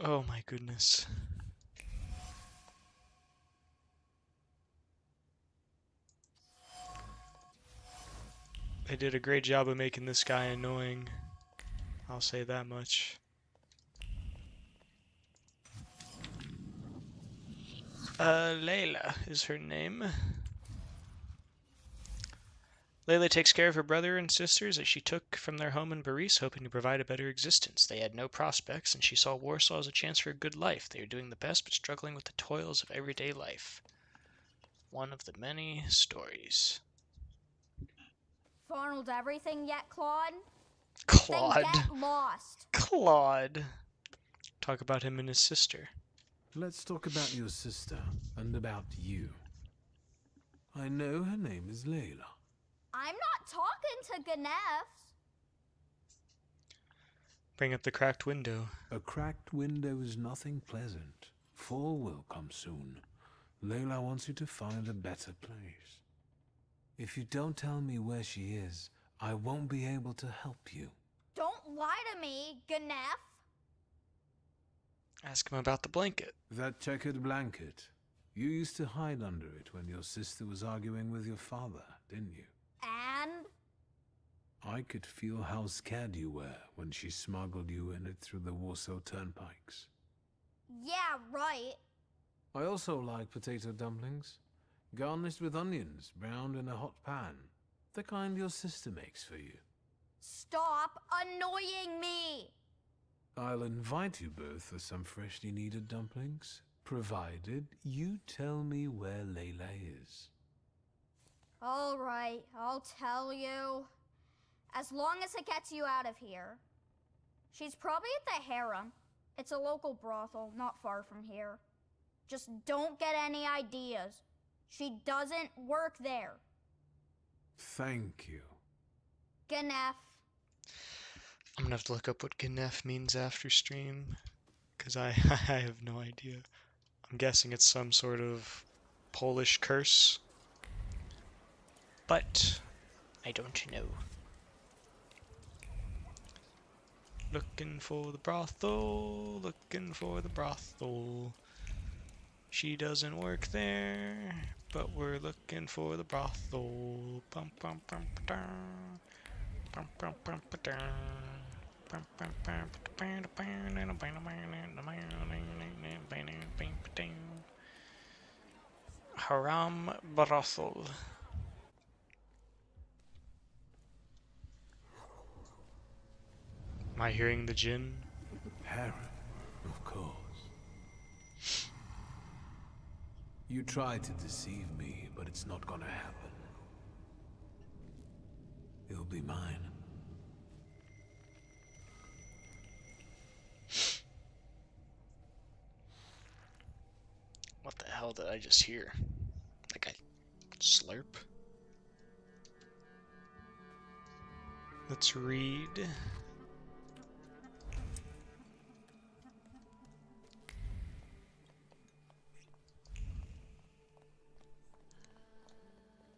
Oh my goodness. They did a great job of making this guy annoying. I'll say that much. Layla is her name. Layla takes care of her brother and sisters that she took from their home in Baris, hoping to provide a better existence. They had no prospects, and she saw Warsaw as a chance for a good life. They are doing the best, but struggling with the toils of everyday life. One of the many stories. Farnelled everything yet, Claude? Claude. Then get lost. Claude. Talk about him and his sister. Let's talk about your sister and about you. I know her name is Layla. I'm not talking to Ganefs. Bring up the cracked window. A cracked window is nothing pleasant. Fall will come soon. Layla wants you to find a better place. If you don't tell me where she is, I won't be able to help you. Don't lie to me, Ganef. Ask him about the blanket. That checkered blanket. You used to hide under it when your sister was arguing with your father, didn't you? And? I could feel how scared you were when she smuggled you in it through the Warsaw turnpikes. Yeah, right. I also like potato dumplings. Garnished with onions, browned in a hot pan. The kind your sister makes for you. Stop annoying me! I'll invite you both for some freshly kneaded dumplings, provided you tell me where Layla is. All right, I'll tell you. As long as it gets you out of here. She's probably at the harem. It's a local brothel, not far from here. Just don't get any ideas. She doesn't work there. Thank you. Ganef. I'm gonna have to look up what Ganef means after stream, because I have no idea. I'm guessing it's some sort of Polish curse, but I don't know. Looking for the brothel, looking for the brothel. She doesn't work there, but we're looking for the brothel. Bum, bum, bum, ba-da. Bum, bum, bum, ba-da. Bum, bum, bum, ba-da. Haram brothel. Am I hearing the djinn? Harem, of course. You tried to deceive me, but it's not gonna happen. It'll be mine. What the hell did I just hear? Like a slurp? Let's read.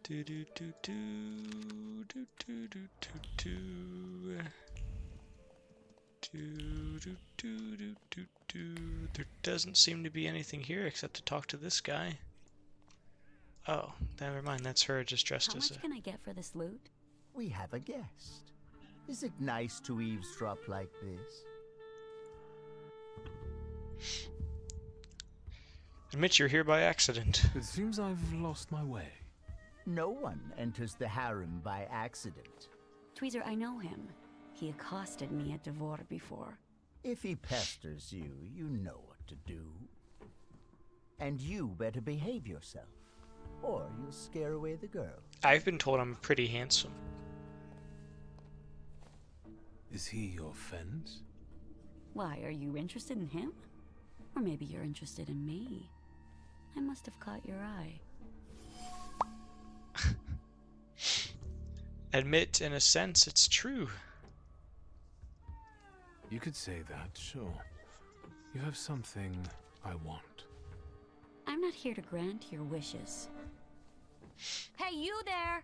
Do do do do do do do do do. Do, do, do, do, do, do. There doesn't seem to be anything here except to talk to this guy. Oh, never mind. That's her just dressed How as much a... can I get for this loot? We have a guest. Is it nice to eavesdrop like this? Admit you're here by accident. It seems I've lost my way. No one enters the harem by accident. Tweezer, I know him. He accosted me at Devore before. If he pesters you, you know what to do. And you better behave yourself, or you'll scare away the girl. I've been told I'm pretty handsome. Is he your fence? Why, are you interested in him? Or maybe you're interested in me. I must have caught your eye. Admit, in a sense, it's true. You could say that, sure. You have something I want. I'm not here to grant your wishes. Hey, you there!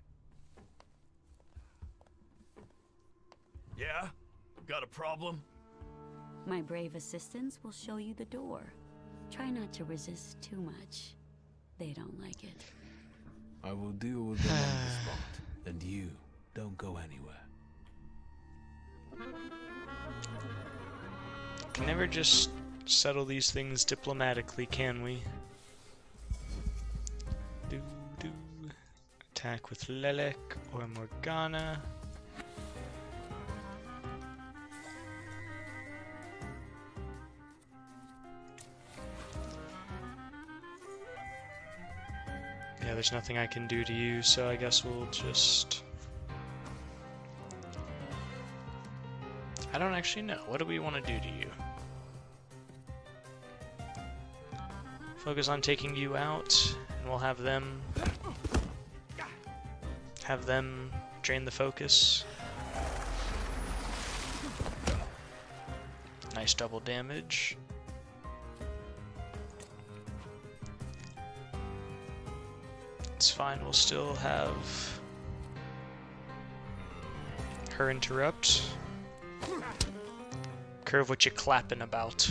Yeah? Got a problem? My brave assistants will show you the door. Try not to resist too much. They don't like it. I will deal with them on the spot, and you don't go anywhere. Can never just settle these things diplomatically, can we? Do do. Attack with Lelek or Morgana. Yeah, there's nothing I can do to you, so I guess we'll just... I don't actually know. What do we want to do to you? Focus on taking you out, and we'll have them drain the focus. Nice double damage. It's fine, we'll still have her interrupt. Curve, what you clapping about?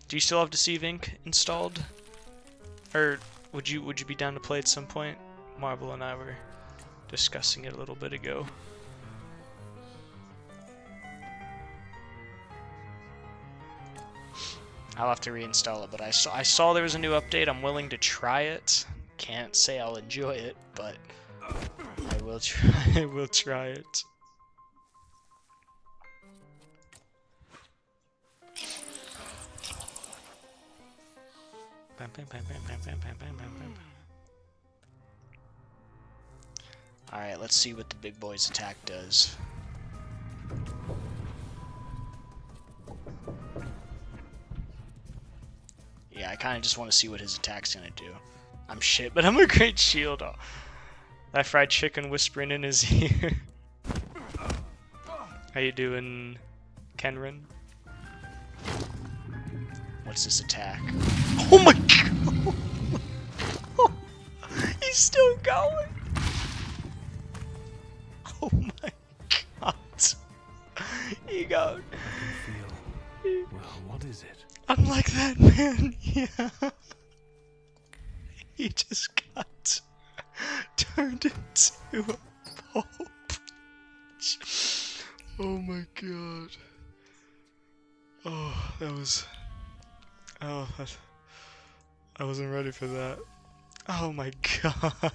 Do you still have Deceive Ink installed? Or would you be down to play at some point? Marble and I were discussing it a little bit ago. I'll have to reinstall it, but I saw there was a new update. I'm willing to try it. Can't say I'll enjoy it, but I will try. I will try it. Alright, let's see what the big boy's attack does. Yeah, I kind of just want to see what his attack's gonna do. I'm shit, but I'm a great shield. Oh, that fried chicken whispering in his ear. How you doing, Kenrin? What's his attack? Oh my god! He's still going! Oh my god! He got... Well, what is it? I'm like that man, yeah. He just got turned into a pulp. Oh my god. Oh, that was... Oh, I wasn't ready for that. Oh my god.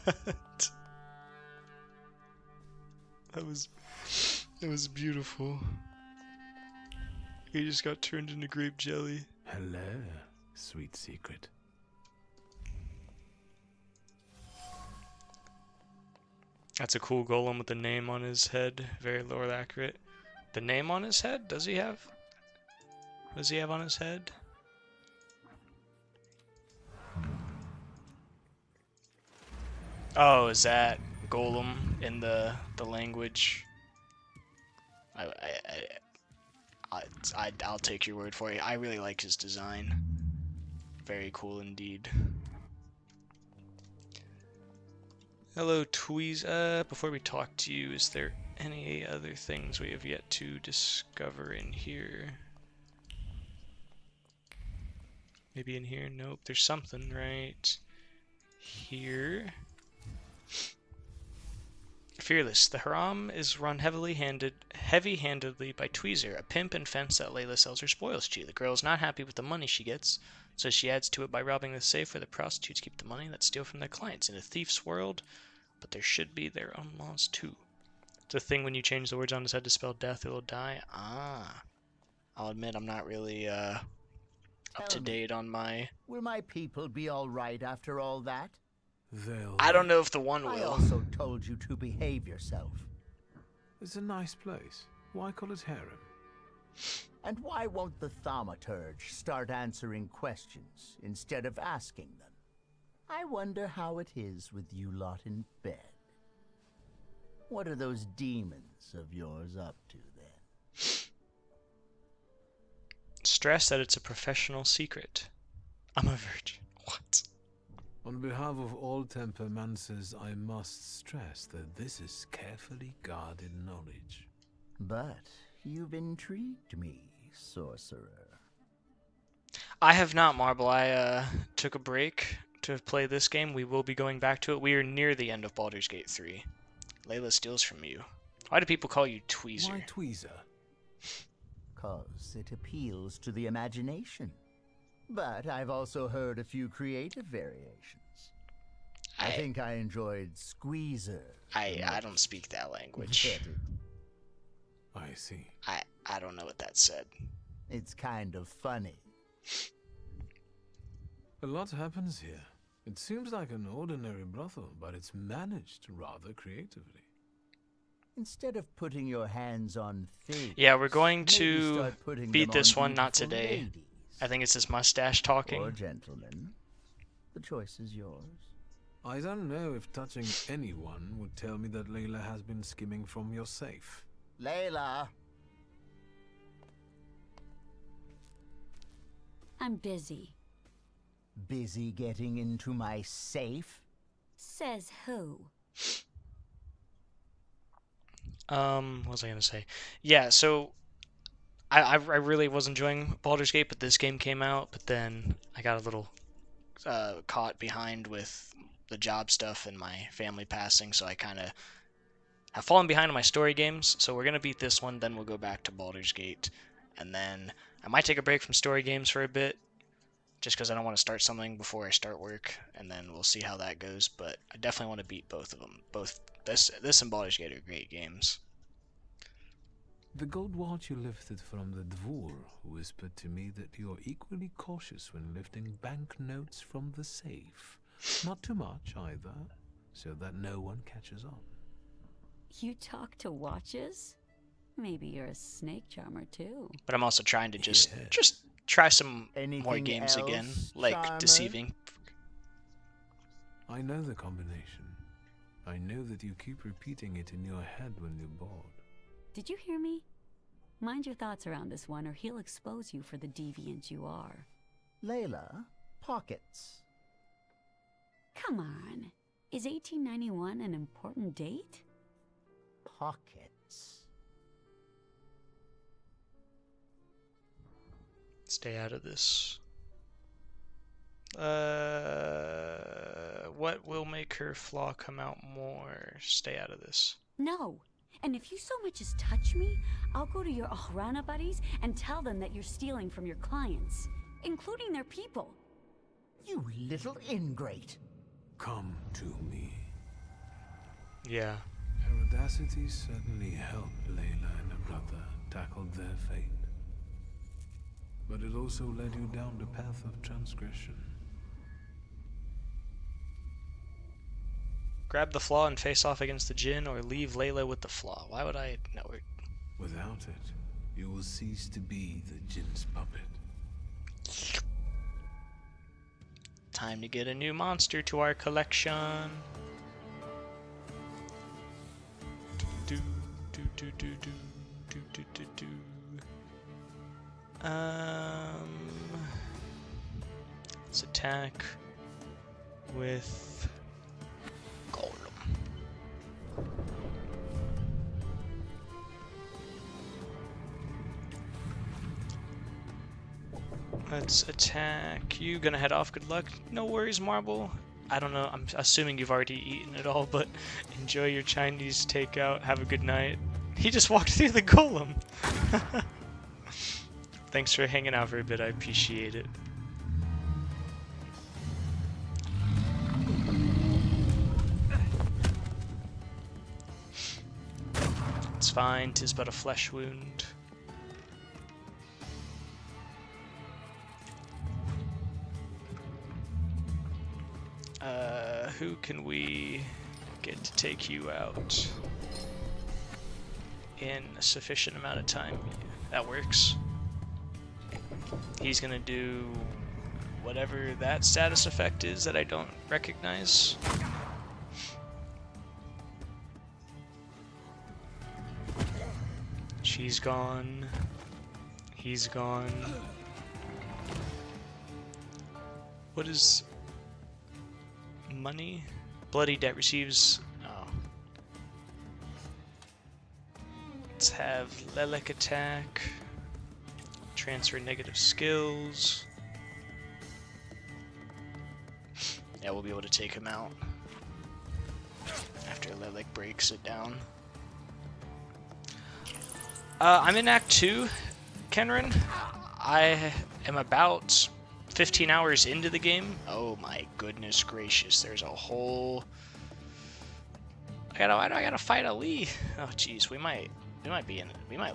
That was beautiful. He just got turned into grape jelly. Hello, sweet secret. That's a cool golem with the name on his head. Very lore accurate. The name on his head? Does he have? What does he have on his head? Oh, is that golem in the language? I'll take your word for it. I really like his design. Very cool indeed. Hello, Tweez. Before we talk to you, is there any other things we have yet to discover in here? Maybe in here? Nope, there's something right here. Fearless. The harem is run heavy-handedly by Tweezer, a pimp and fence that Layla sells her spoils to. The girl is not happy with the money she gets, so she adds to it by robbing the safe where the prostitutes keep the money that steal from their clients. In a thief's world, but there should be their own laws too. It's a thing when you change the words on his head to spell death, it will die. Ah. I'll admit I'm not really up to date on my... Will my people be all right after all that? I don't know if the one will. I also told you to behave yourself. It's a nice place. Why call it harem? And why won't the Thaumaturge start answering questions instead of asking them? I wonder how it is with you lot in bed. What are those demons of yours up to then? Stress that it's a professional secret. I'm a virgin. What? On behalf of all temperamancers, I must stress that this is carefully guarded knowledge. But you've intrigued me, sorcerer. I have not, Marble. I took a break to play this game. We will be going back to it. We are near the end of Baldur's Gate 3. Layla steals from you. Why do people call you Tweezer? Why Tweezer? 'Cause it appeals to the imagination. But I've also heard a few creative variations. I think I enjoyed Squeezer. I don't speak that language. I see. I don't know what that said. It's kind of funny. A lot happens here. It seems like an ordinary brothel, but it's managed rather creatively. Instead of putting your hands on things, yeah, we're going maybe to start putting beat them this on one, not beautiful today. ladies. I think it's his mustache talking. Or gentlemen. The choice is yours. I don't know if touching anyone would tell me that Layla has been skimming from your safe. Layla! I'm busy. Busy getting into my safe? Says who? What was I gonna say? Yeah, so I really was enjoying Baldur's Gate, but this game came out, but then I got a little caught behind with the job stuff and my family passing, so I kind of have fallen behind on my story games. So we're gonna beat this one, then we'll go back to Baldur's Gate, and then I might take a break from story games for a bit, just because I don't want to start something before I start work, and then we'll see how that goes. But I definitely want to beat both of them. Both this and Baldur's Gate are great games. The gold watch you lifted from the Dvor whispered to me that you're equally cautious when lifting banknotes from the safe. Not too much either, so that no one catches on. You talk to watches? Maybe you're a snake charmer too. But I'm also trying to just try some Anything more games else, again, like charmer? Deceiving. I know the combination. I know that you keep repeating it in your head when you're bored. Did you hear me? Mind your thoughts around this one, or he'll expose you for the deviant you are. Layla, pockets. Come on. Is 1891 an important date? Pockets. Stay out of this. What will make her flaw come out more? Stay out of this. No. And if you so much as touch me, I'll go to your Ahrana buddies and tell them that you're stealing from your clients, including their people. You little ingrate. Come to me. Yeah. Her audacity certainly helped Layla and her brother tackle their fate. But it also led you down the path of transgression. Grab the flaw and face off against the djinn, or leave Layla with the flaw. Why would I? No. Without it, you will cease to be the djinn's puppet. Time to get a new monster to our collection. Let's attack with Golem. Let's attack you. Gonna head off. Good luck. No worries, Marble. I don't know. I'm assuming you've already eaten it all, but enjoy your Chinese takeout. Have a good night. He just walked through the golem. Thanks for hanging out for a bit. I appreciate it. It's fine. 'Tis but a flesh wound. Who can we get to take you out in a sufficient amount of time? That works. He's gonna do whatever that status effect is that I don't recognize. She's gone. He's gone. What is money? Bloody debt receives. Oh. Let's have Lelek attack. Transfer negative skills. Yeah, we'll be able to take him out after Lelek breaks it down. I'm in Act 2, Kenrin. I am about 15 hours into the game. Oh my goodness gracious, there's a whole... Why do I gotta fight Ali? Oh jeez, we might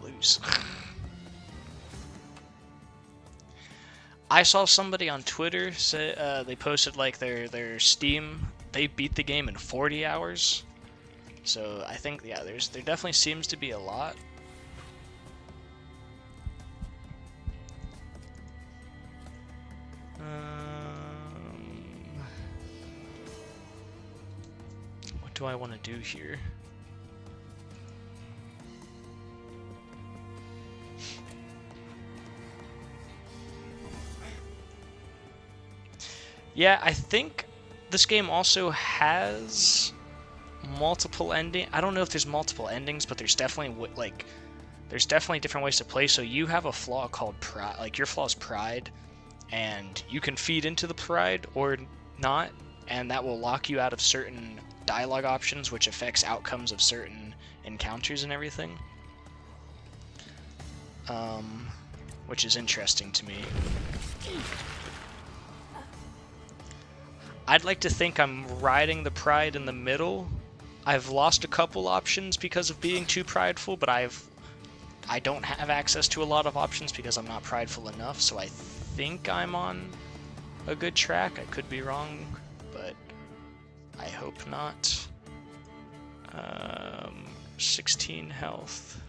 lose. I saw somebody on Twitter say they posted like their Steam, they beat the game in 40 hours. So I think, yeah, there definitely seems to be a lot. What do I want to do here? Yeah, I think this game also has multiple endings. I don't know if there's multiple endings, but there's definitely different ways to play. So you have a flaw called pride, like your flaw is pride, and you can feed into the pride or not, and that will lock you out of certain dialogue options, which affects outcomes of certain encounters and everything. Which is interesting to me. I'd like to think I'm riding the pride in the middle. I've lost a couple options because of being too prideful, but I don't have access to a lot of options because I'm not prideful enough, so I think I'm on a good track. I could be wrong, but I hope not. 16 health.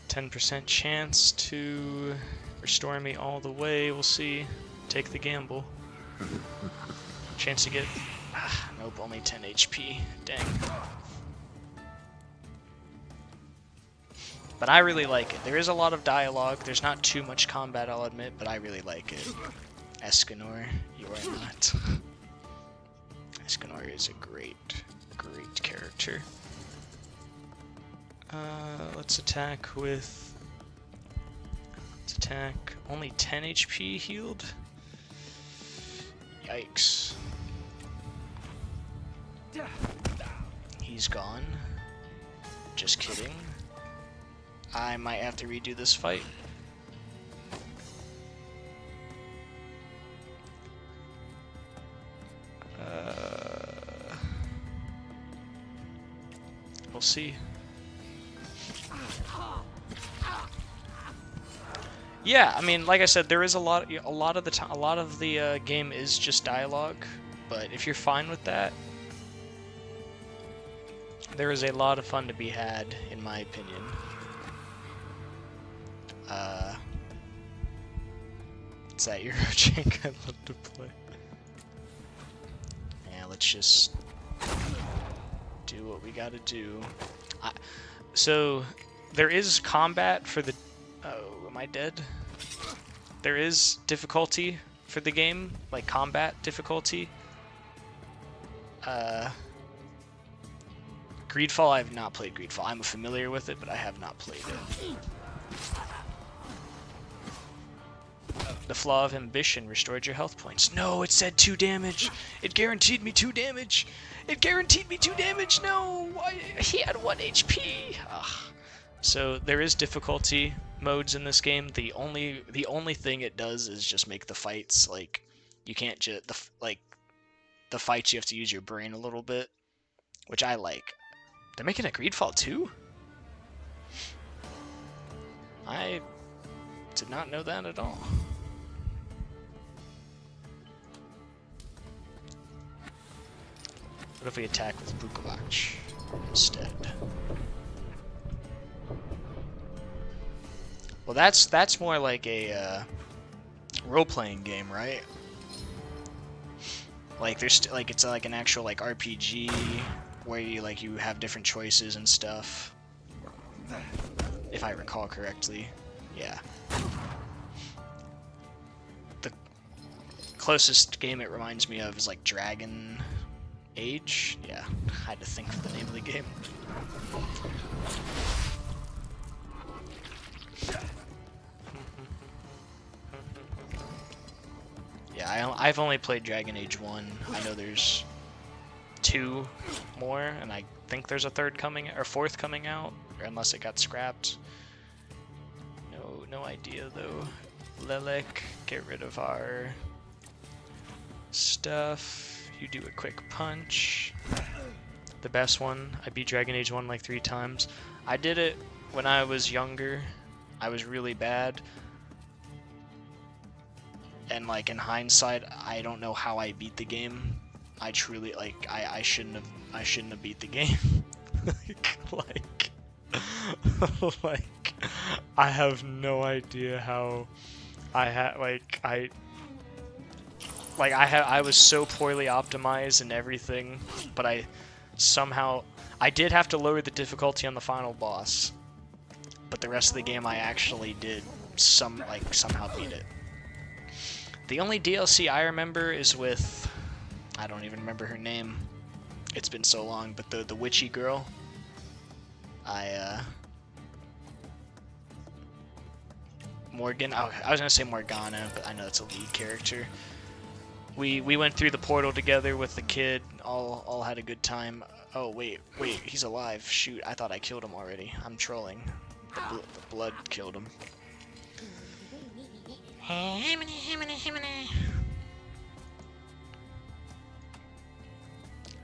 %10 chance to restore me all the way. We'll see. Take the gamble. Chance to get... nope, only 10 HP. Dang. But I really like it. There is a lot of dialogue. There's not too much combat, I'll admit, but I really like it. Escanor, you are not. Escanor is a great, great character. Let's attack with... Let's attack... Only 10 HP healed? Yikes. He's gone. Just kidding. I might have to redo this fight. We'll see. Yeah, I mean, like I said, there is a lot of the game is just dialogue, but if you're fine with that, there is a lot of fun to be had, in my opinion. Is that your Jank I'd love to play? Yeah, let's just do what we gotta do. So, there is combat for the... Oh, am I dead? There is difficulty for the game, like combat difficulty. Greedfall, I have not played Greedfall. I'm familiar with it, but I have not played it. The flaw of ambition restored your health points. No, it said 2 damage. It guaranteed me 2 damage. It guaranteed me 2 damage. No, he had 1 HP. Ugh. So there is difficulty modes in this game. The only thing it does is just make the fights like you can't just the fights you have to use your brain a little bit, which I like. They're making a Greedfall 2? I did not know that at all. What if we attack with Bukovac instead? Well, that's more like a role-playing game, right? Like there's like it's like an actual like RPG where you have different choices and stuff. If I recall correctly, yeah. The closest game it reminds me of is like Dragon Age. Yeah, I had to think of the name of the game. Yeah, I've only played Dragon Age 1. I know there's 2 more, and I think there's a 3rd coming or 4th coming out, or unless it got scrapped. No idea though. Lelek, get rid of our stuff. You do a quick punch. The best one. I beat Dragon Age 1 like 3 times. I did it when I was younger. I was really bad. And like in hindsight, I don't know how I beat the game. I truly I shouldn't have beat the game. like I have no idea how I was so poorly optimized and everything, but I did have to lower the difficulty on the final boss. But the rest of the game I actually did somehow beat it. The only DLC I remember is with, I don't even remember her name. It's been so long, but the witchy girl. Morgan. Oh, I was gonna say Morgana, but I know that's a lead character. We went through the portal together with the kid. All had a good time. Oh wait, he's alive. Shoot, I thought I killed him already. I'm trolling. The blood killed him.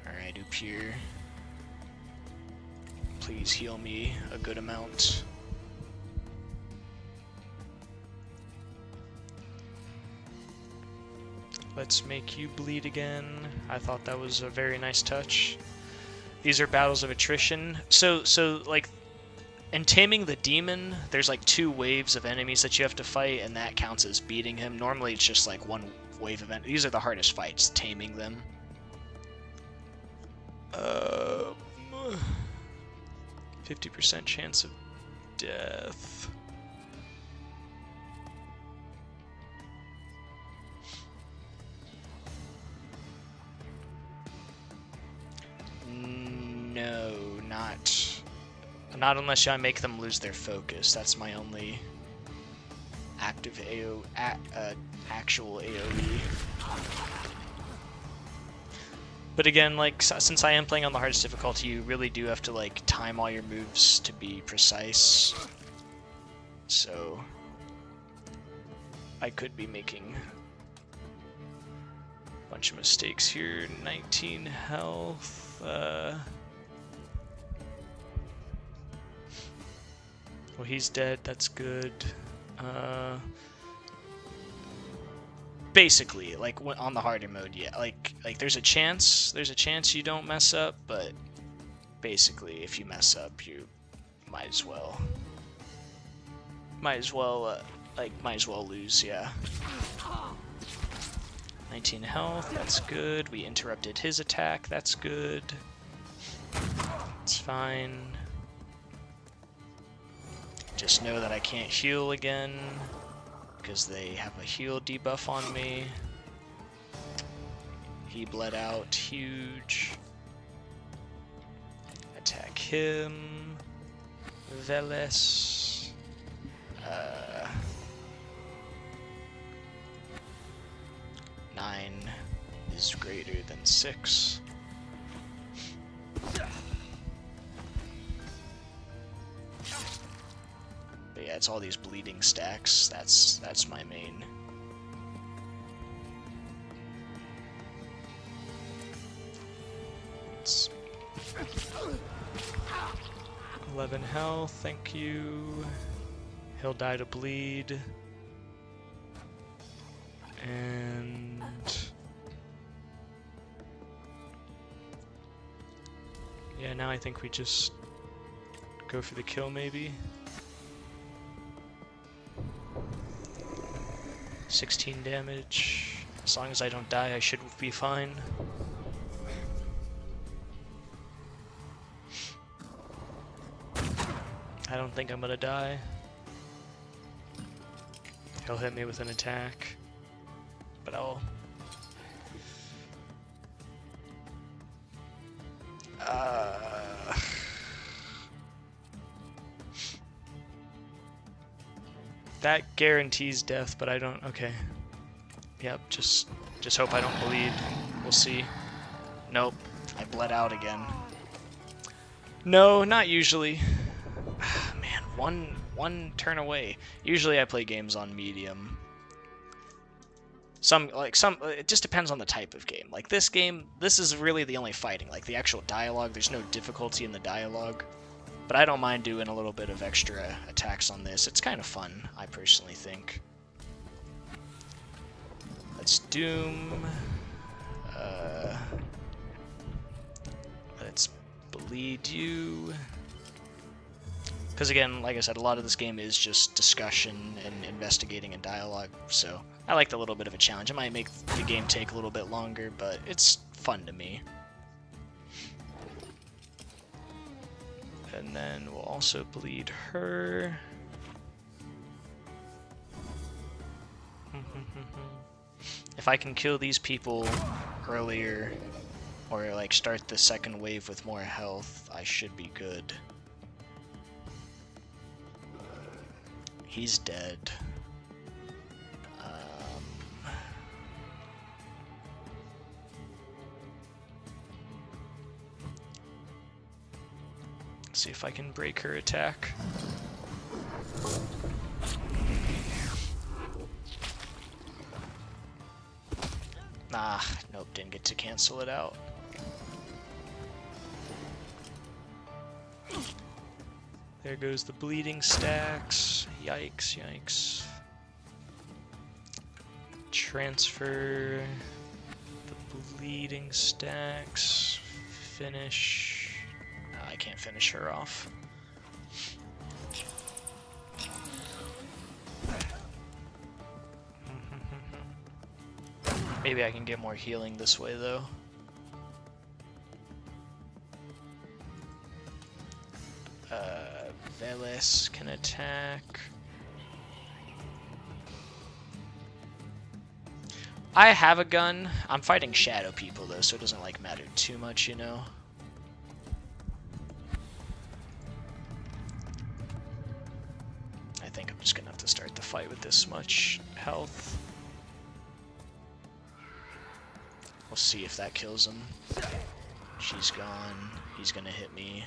Alright, up here. Please heal me a good amount. Let's make you bleed again. I thought that was a very nice touch. These are battles of attrition. So like, in Taming the Demon, there's like 2 waves of enemies that you have to fight, and that counts as beating him. Normally it's just like 1 wave of enemies. These are the hardest fights, taming them. 50% chance of death. No, not unless I make them lose their focus. That's my only active actual AoE. But again, like, since I am playing on the hardest difficulty, you really do have to like time all your moves to be precise. So I could be making a bunch of mistakes here. 19 health. Well, he's dead. That's good. Basically, like on the harder mode, yeah. Like there's a chance you don't mess up, but basically, if you mess up, you might as well lose. Yeah. 19 health. That's good. We interrupted his attack. That's good. It's fine. Just know that I can't heal again because they have a heal debuff on me. He bled out huge. Attack him. Veles. 9 is greater than 6. But yeah, it's all these bleeding stacks. That's my main. It's 11 health, thank you. He'll die to bleed. And yeah, now I think we just go for the kill maybe. 16 damage. As long as I don't die, I should be fine. I don't think I'm gonna die. He'll hit me with an attack, but I'll... That guarantees death, but I don't... Okay. Yep, just hope I don't bleed. We'll see. Nope, I bled out again. No, not usually. Man, one turn away. Usually I play games on medium. It just depends on the type of game. Like this game, this is really the only fighting. Like the actual dialogue, there's no difficulty in the dialogue. But I don't mind doing a little bit of extra attacks on this. It's kind of fun, I personally think. Let's Doom. Let's bleed you. Because again, like I said, a lot of this game is just discussion and investigating and dialogue, so I like the little bit of a challenge. It might make the game take a little bit longer, but it's fun to me. And then we'll also bleed her. If I can kill these people earlier, or like start the second wave with more health, I should be good. He's dead. Let's see if I can break her attack. Ah, nope, didn't get to cancel it out. There goes the bleeding stacks. Yikes, yikes. Transfer the bleeding stacks. Finish. No, I can't finish her off. Maybe I can get more healing this way, though. Veles can attack. I have a gun. I'm fighting shadow people, though, so it doesn't, like, matter too much, you know? I think I'm just gonna have to start the fight with this much health. We'll see if that kills him. She's gone. He's gonna hit me.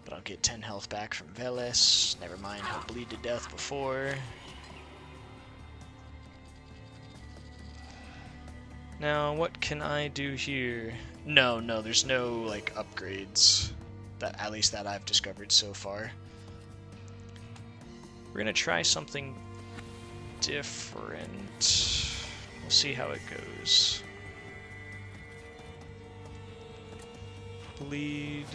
But I'll get 10 health back from Veles. Never mind, he'll bleed to death before. Now, what can I do here? No, there's no, like, upgrades. That, at least that I've discovered so far. We're gonna try something different. We'll see how it goes. Bleed.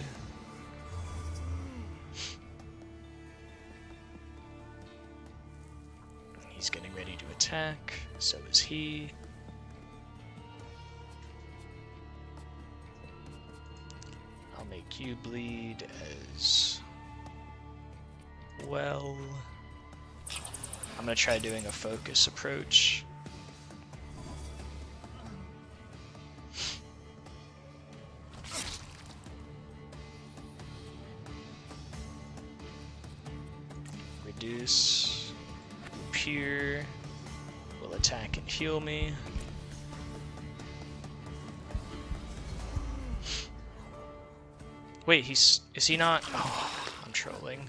He's getting ready to attack, so is he. I'll make you bleed as well. I'm gonna try doing a focus approach. use Pier. Will attack and heal me. Wait, is he not? Oh, I'm trolling.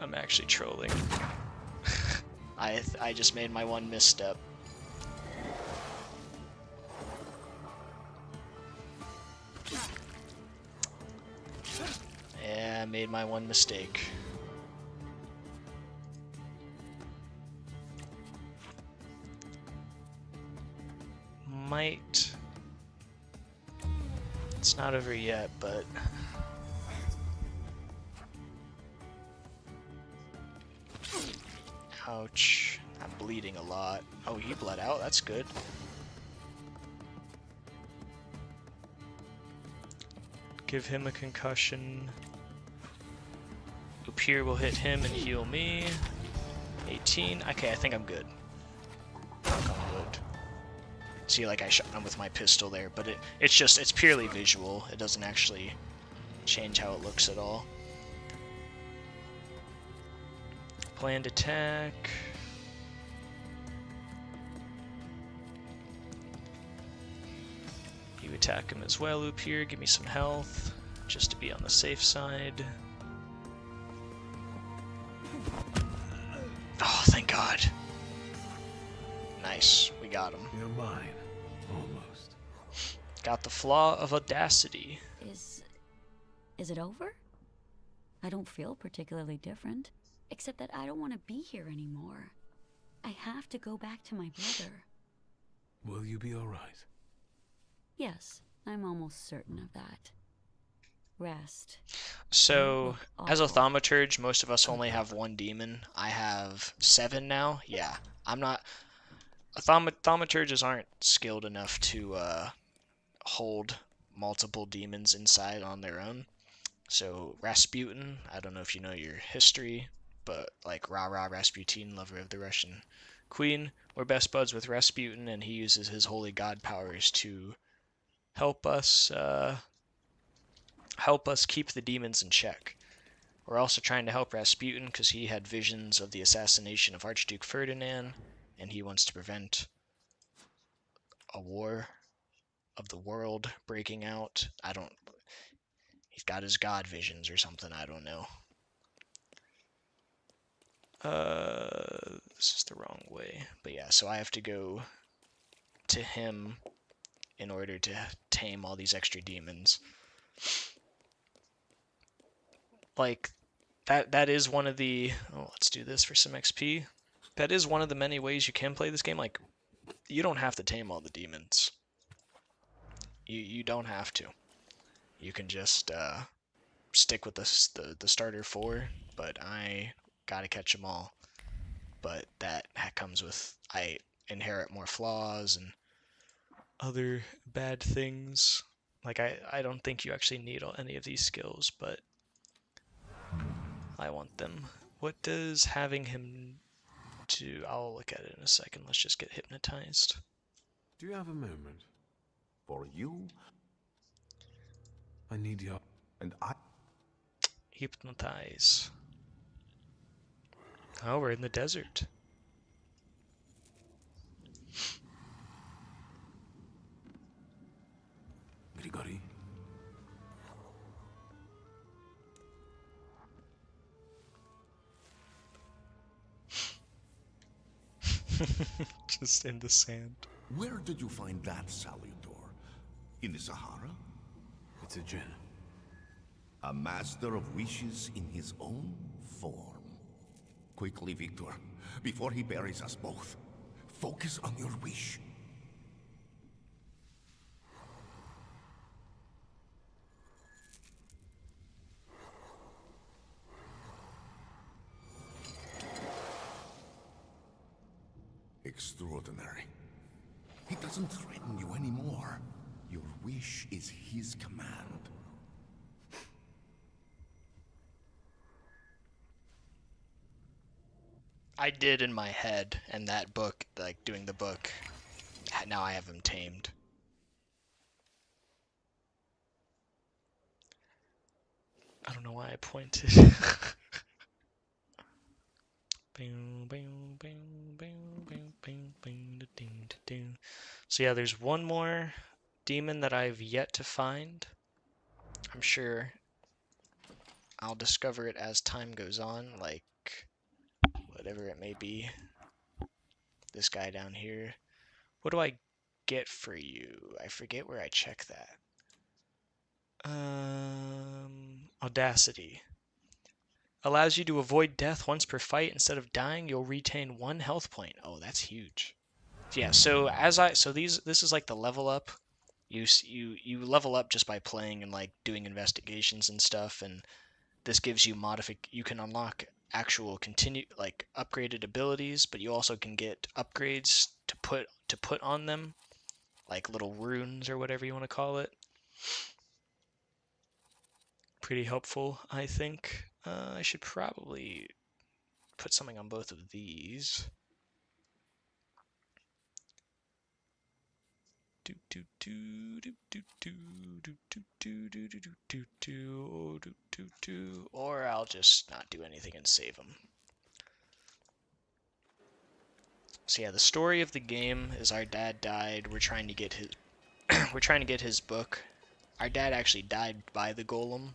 I'm actually trolling. I just made my one misstep. Yeah, I made my one mistake. Might. It's not over yet, but ouch. I'm bleeding a lot. Oh, he bled out. That's good. Give him a concussion. Upir will hit him and heal me. 18. Okay, I think I'm good. Knock on wood. See, like I shot him with my pistol there, but it's purely visual. It doesn't actually change how it looks at all. Planned attack. You attack him as well, Upir. Give me some health, just to be on the safe side. Oh, thank God. Nice, we got him. You're mine. Almost. Got the flaw of audacity. Is it over? I don't feel particularly different, except that I don't want to be here anymore. I have to go back to my brother. Will you be alright? Yes, I'm almost certain of that. Rest. So, as a Thaumaturge, most of us only have one demon. I have 7 now. Yeah, I'm not... Thaumaturges aren't skilled enough to hold multiple demons inside on their own. So, Rasputin, I don't know if you know your history, but like Rah-Rah Rasputin, lover of the Russian queen, we're best buds with Rasputin, and he uses his holy god powers to help us keep the demons in check. We're also trying to help Rasputin because he had visions of the assassination of Archduke Ferdinand, and he wants to prevent a war of the world breaking out. He's got his god visions or something, I don't know. This is the wrong way. But yeah, so I have to go to him in order to tame all these extra demons. Like, that is one of the... Oh, let's do this for some XP. That is one of the many ways you can play this game. Like, you don't have to tame all the demons. You don't have to. You can just stick with the starter 4, but I gotta catch them all. But that comes with... I inherit more flaws and other bad things. Like, I don't think you actually need any of these skills, but I want them. What does having him do? I'll look at it in a second. Let's just get hypnotized. Do you have a moment? For you? I need your... And I... Hypnotize. Oh, we're in the desert. Grigori? Just in the sand. Where did you find that Salutor? In the Sahara? It's a djinn. A master of wishes in his own form. Quickly, Victor, before he buries us both. Focus on your wish. Extraordinary. He doesn't threaten you anymore. Your wish is his command. I did in my head, and that book, like doing the book, now I have him tamed. I don't know why I pointed. So yeah, there's one more demon that I've yet to find. I'm sure I'll discover it as time goes on, like whatever it may be. This guy down here. What do I get for you? I forget where I check that. Audacity. Allows you to avoid death once per fight. Instead of dying, you'll retain 1 health point. Oh, that's huge. Yeah, so this is like the level up. You level up just by playing and like doing investigations and stuff, and this gives you you can unlock actual upgraded abilities, but you also can get upgrades to put on them, like little runes or whatever you want to call it. Pretty helpful, I think. I should probably put something on both of these. Or I'll just not do anything and save them. So yeah, the story of the game is our dad died. We're trying to get his we're trying to get his book. Our dad actually died by the golem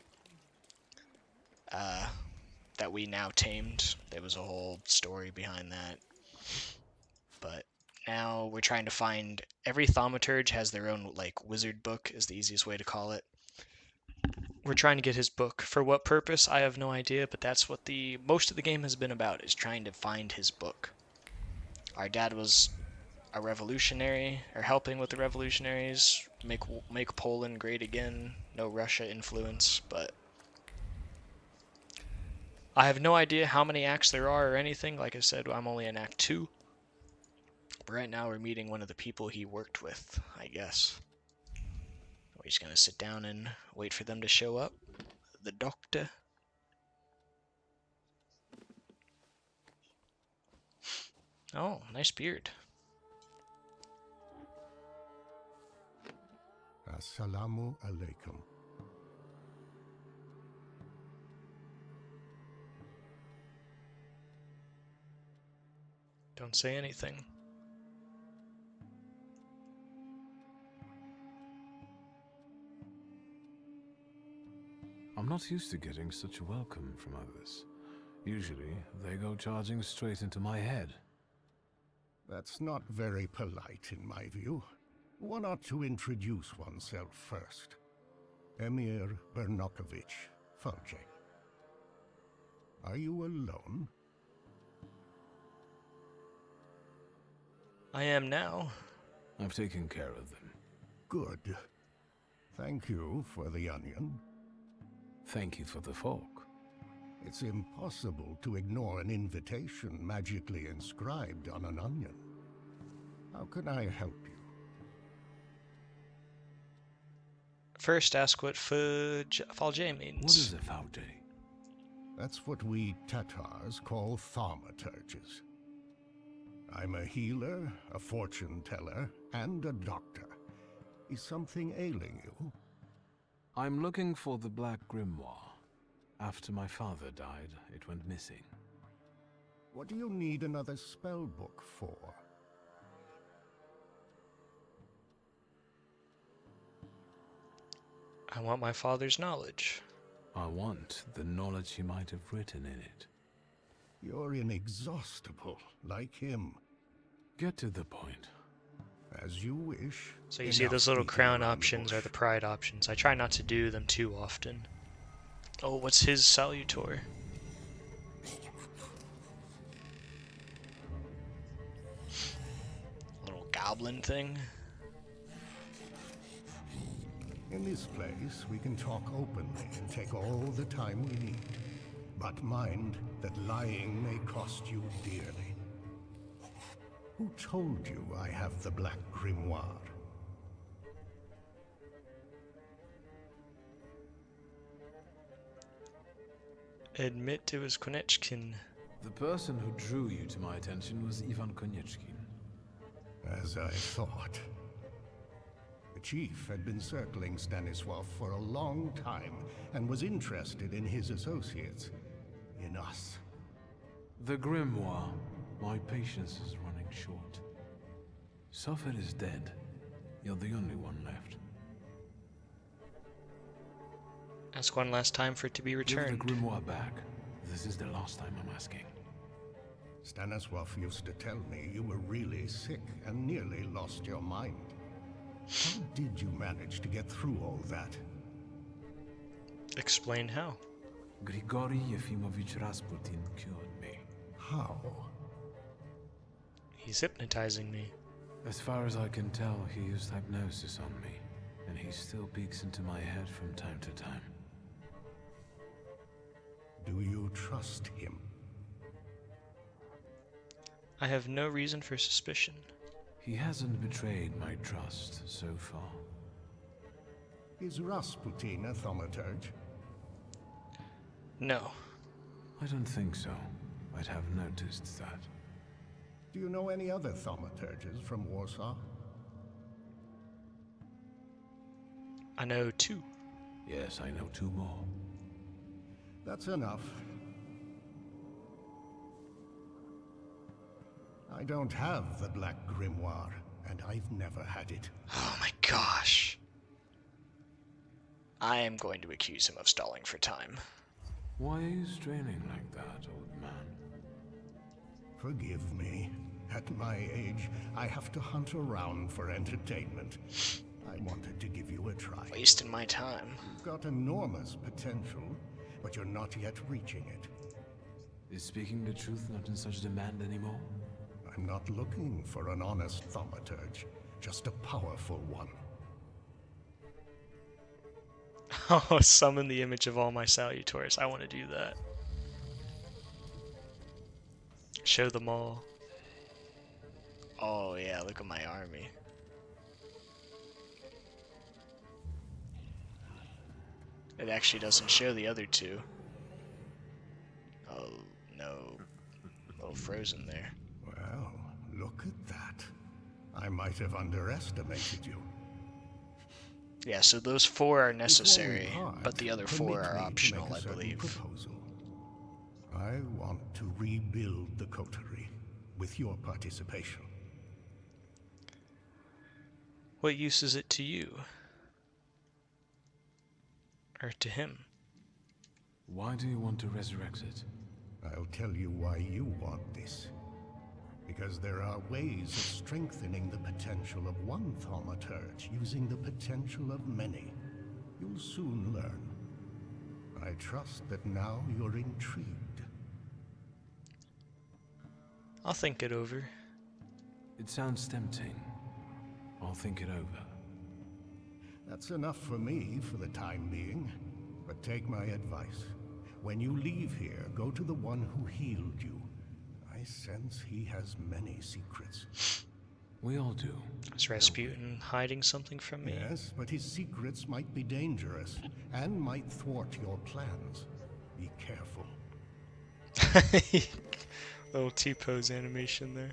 that we now tamed. There was a whole story behind that. But now we're trying to find... Every Thaumaturge has their own, like, wizard book, is the easiest way to call it. We're trying to get his book. For what purpose, I have no idea, but that's what most of the game has been about, is trying to find his book. Our dad was a revolutionary, or helping with the revolutionaries, make Poland great again, no Russia influence, but... I have no idea how many acts there are or anything. Like I said, I'm only in Act 2. But right now we're meeting one of the people he worked with, I guess. We're just gonna sit down and wait for them to show up. The doctor. Oh, nice beard. Assalamu alaikum. Don't say anything. I'm not used to getting such a welcome from others. Usually, they go charging straight into my head. That's not very polite in my view. One ought to introduce oneself first. Emir Bernakovich, Fulge. Are you alone? I am now. I've taken care of them. Good. Thank you for the onion. Thank you for the fork. It's impossible to ignore an invitation magically inscribed on an onion. How can I help you? First, ask what Fulge means. What is a Fulge? That's what we Tatars call Thaumaturges. I'm a healer, a fortune teller, and a doctor. Is something ailing you? I'm looking for the Black Grimoire. After my father died, it went missing. What do you need another spell book for? I want my father's knowledge. I want the knowledge he might have written in it. You're inexhaustible, like him. Get to the point. As you wish. So you see those little crown options are the pride options. I try not to do them too often. Oh, what's his Salutor? Little goblin thing. In this place, we can talk openly and take all the time we need. But mind that lying may cost you dearly. Who told you I have the Black Grimoire? Admit to his Konechkin. The person who drew you to my attention was Ivan Konechkin. As I thought. The chief had been circling Stanisław for a long time and was interested in his associates. In us. The grimoire. My patience is running short. Suffolk is dead. You're the only one left. Ask one last time for it to be returned. Give the grimoire back. This is the last time I'm asking. Stanisław used to tell me you were really sick and nearly lost your mind. How did you manage to get through all that? Explain how. Grigory Yefimovich Rasputin cured me. How? He's hypnotizing me. As far as I can tell, he used hypnosis on me, and he still peeks into my head from time to time. Do you trust him? I have no reason for suspicion. He hasn't betrayed my trust so far. Is Rasputin a thaumaturge? No. I don't think so. I'd have noticed that. Do you know any other thaumaturges from Warsaw? I know 2. Yes, I know 2 more. That's enough. I don't have the Black Grimoire, and I've never had it. Oh my gosh. I am going to accuse him of stalling for time. Why are you straining like that, old man? Forgive me. At my age, I have to hunt around for entertainment. I wanted to give you a try. Wasting my time. You've got enormous potential, but you're not yet reaching it. Is speaking the truth not in such demand anymore? I'm not looking for an honest thaumaturge, just a powerful one. Oh, summon the image of all my salutors. I want to do that. Show them all. Oh yeah, look at my army. It actually doesn't show the other 2. Oh no. A little frozen there. Well, look at that. I might have underestimated you. Yeah, so those 4 are necessary, but the other 4 are optional, I believe. Proposal. I want to rebuild the coterie with your participation. What use is it to you? Or to him? Why do you want to resurrect it? I'll tell you why you want this. Because there are ways of strengthening the potential of one thaumaturge using the potential of many. You'll soon learn. I trust that now you're intrigued. I'll think it over. It sounds tempting. I'll think it over. That's enough for me for the time being. But take my advice. When you leave here, go to the one who healed you. I sense he has many secrets. We all do. Is Rasputin hiding something from me? Yes, but his secrets might be dangerous and might thwart your plans. Be careful. Little T-pose animation there.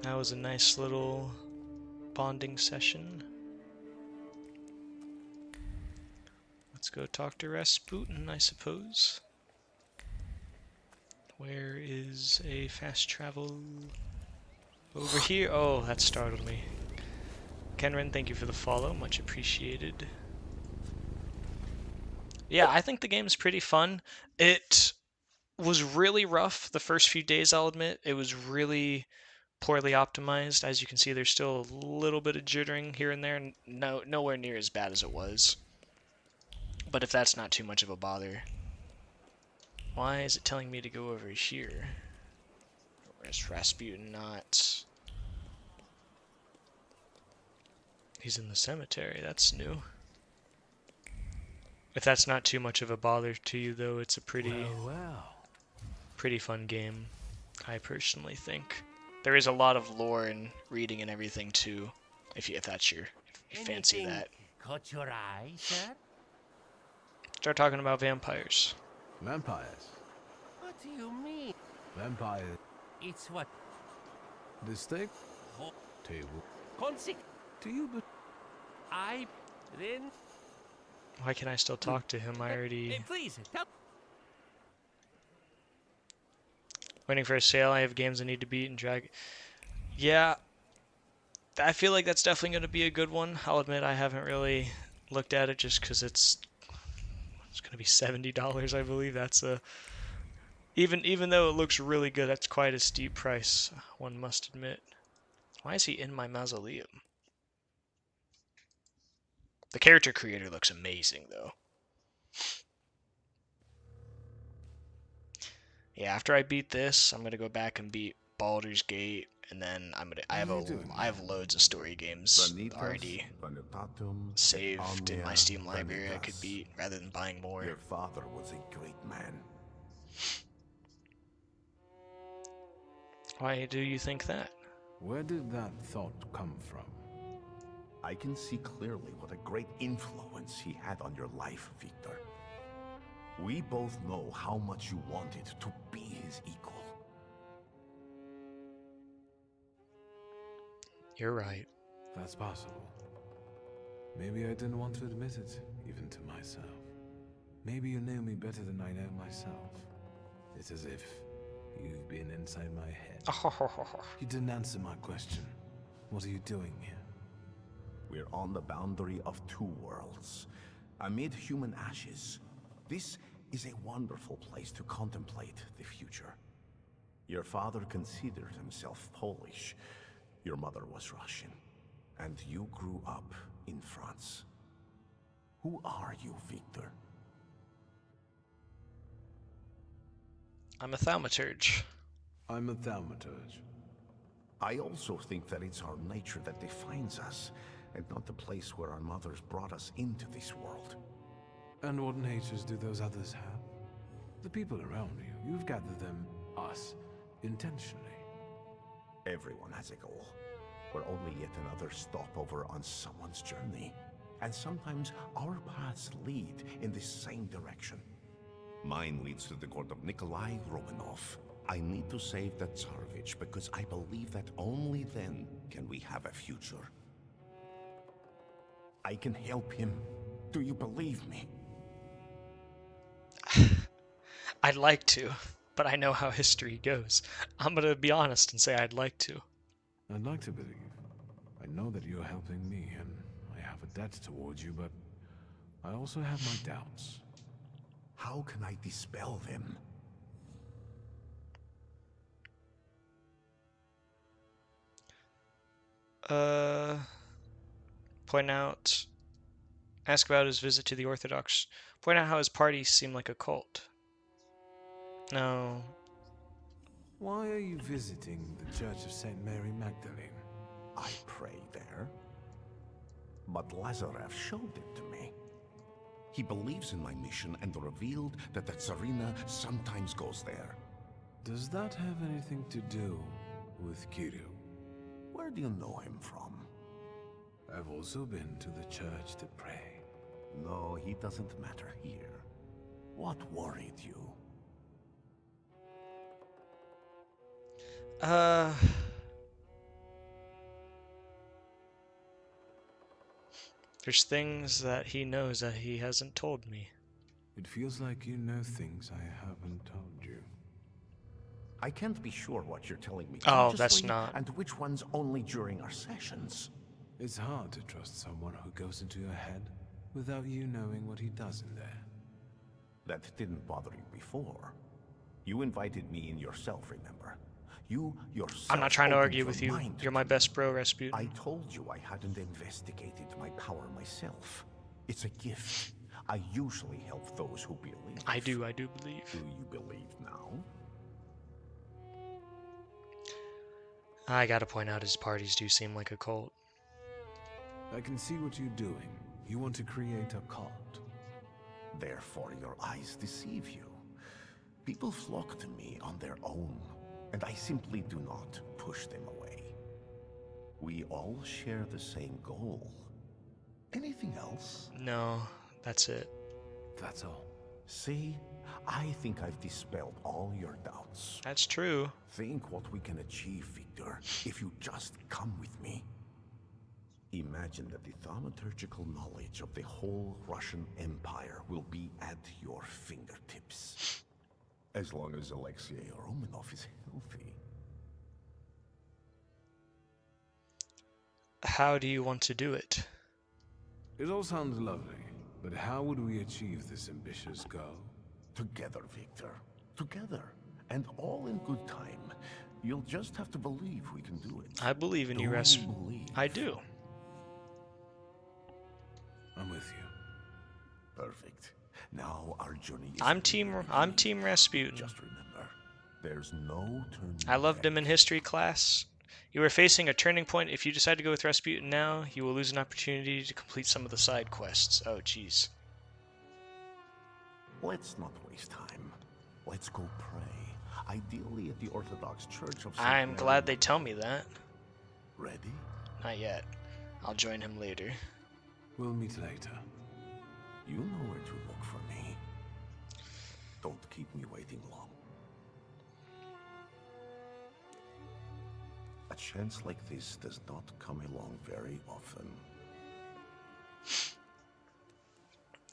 That was a nice little bonding session. Let's go talk to Rasputin, I suppose. Where is a fast travel? Over here? Oh, that startled me. Kenren, thank you for the follow. Much appreciated. Yeah, I think the game's pretty fun. It was really rough the first few days, I'll admit. It was really poorly optimized. As you can see, there's still a little bit of jittering here and there. Nowhere near as bad as it was. But if that's not too much of a bother. Why is it telling me to go over here? Where's Rasputin not? He's in the cemetery, that's new. If that's not too much of a bother to you though, it's a pretty fun game, I personally think. There is a lot of lore and reading and everything too, if you fancy that. Caught your eye, sir? Start talking about vampires. Vampires? What do you mean? Vampire. It's what? The stick? Table. Consig. Do you but I then Why can I still talk to him? I already... Hey, please, tell... Waiting for a sale. I have games I need to beat and drag... Yeah. I feel like that's definitely going to be a good one. I'll admit I haven't really looked at it just because it's going to be $70, I believe. That's a... Even though it looks really good, that's quite a steep price, one must admit. Why is he in my mausoleum? The character creator looks amazing, though. Yeah, after I beat this, I'm gonna go back and beat Baldur's Gate, and then I have loads of story games already saved in my Steam library I could beat rather than buying more. Your father was a great man. Why do you think that? Where did that thought come from? I can see clearly what a great influence he had on your life, Victor. We both know how much you wanted to be his equal. You're right. That's possible. Maybe I didn't want to admit it, even to myself. Maybe you know me better than I know myself. It's as if you've been inside my head. You didn't answer my question. What are you doing here? We're on the boundary of two worlds, amid human ashes. This is a wonderful place to contemplate the future. Your father considered himself Polish. Your mother was Russian. And you grew up in France. Who are you, Victor? I'm a Thaumaturge. I'm a Thaumaturge. I also think that it's our nature that defines us, and not the place where our mothers brought us into this world. And what natures do those others have? The people around you. You've gathered them, us, intentionally. Everyone has a goal. We're only yet another stopover on someone's journey. And sometimes our paths lead in the same direction. Mine leads to the court of Nikolai Romanov. I need to save the Tsarevich because I believe that only then can we have a future. I can help him. Do you believe me? I'd like to, but I know how history goes. I'm gonna be honest and say I'd like to. I'd like to believe. I know that you're helping me, and I have a debt towards you, but I also have my doubts. How can I dispel them? Point out... Ask about his visit to the Orthodox. Point out how his parties seem like a cult. No. Why are you visiting the Church of St. Mary Magdalene? I pray there. But Lazarev showed it to me. He believes in my mission and revealed that the Tsarina sometimes goes there. Does that have anything to do with Kirill? Where do you know him from? I've also been to the church to pray. No, he doesn't matter here. What worried you? There's things that he knows that he hasn't told me. It feels like you know things I haven't told you. I can't be sure what you're telling me Oh, that's consciously not... and which ones only during our sessions. It's hard to trust someone who goes into your head without you knowing what he does in there. That didn't bother you before. You invited me in yourself, remember? You yourself. I'm not trying to argue opened with your you. mind You're my to best bro, Rasputin. I told you I hadn't investigated my power myself. It's a gift. I usually help those who believe. I do believe. Do you believe now? I gotta point out his parties do seem like a cult. I can see what you're doing. You want to create a cult. Therefore your eyes deceive you. People flock to me on their own, and I simply do not push them away. We all share the same goal. Anything else? No, that's it. That's all. See, I think I've dispelled all your doubts. That's true. Think what we can achieve, Victor, if you just come with me. Imagine that the thaumaturgical knowledge of the whole Russian Empire will be at your fingertips. As long as Alexei Romanov is healthy. How do you want to do it? It all sounds lovely, but how would we achieve this ambitious goal? Together, Victor. Together. And all in good time. You'll just have to believe we can do it. I believe in you, believe? I do. I'm with you. Perfect. Now our journey is... I'm team Rasputin. Just remember, there's no turning I loved him in history class. You are facing a turning point. If you decide to go with Rasputin now, you will lose an opportunity to complete some of the side quests. Oh, jeez. Let's not waste time. Let's go pray. Ideally at the Orthodox Church of St. I'm Mary. glad they tell me that. Ready? Not yet. I'll join him later. We'll meet later. You know where to look for me. Don't keep me waiting long. A chance like this does not come along very often.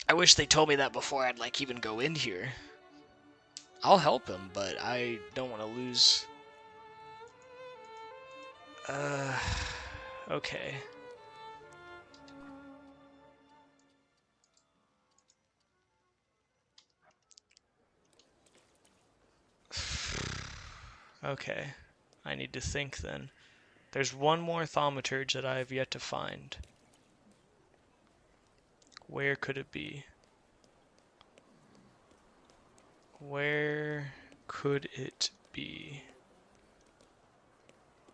I wish they told me that before I'd like even go in here. I'll help him, but I don't want to lose. Okay. Okay. I need to think then. There's one more Thaumaturge that I have yet to find. Where could it be? Where could it be?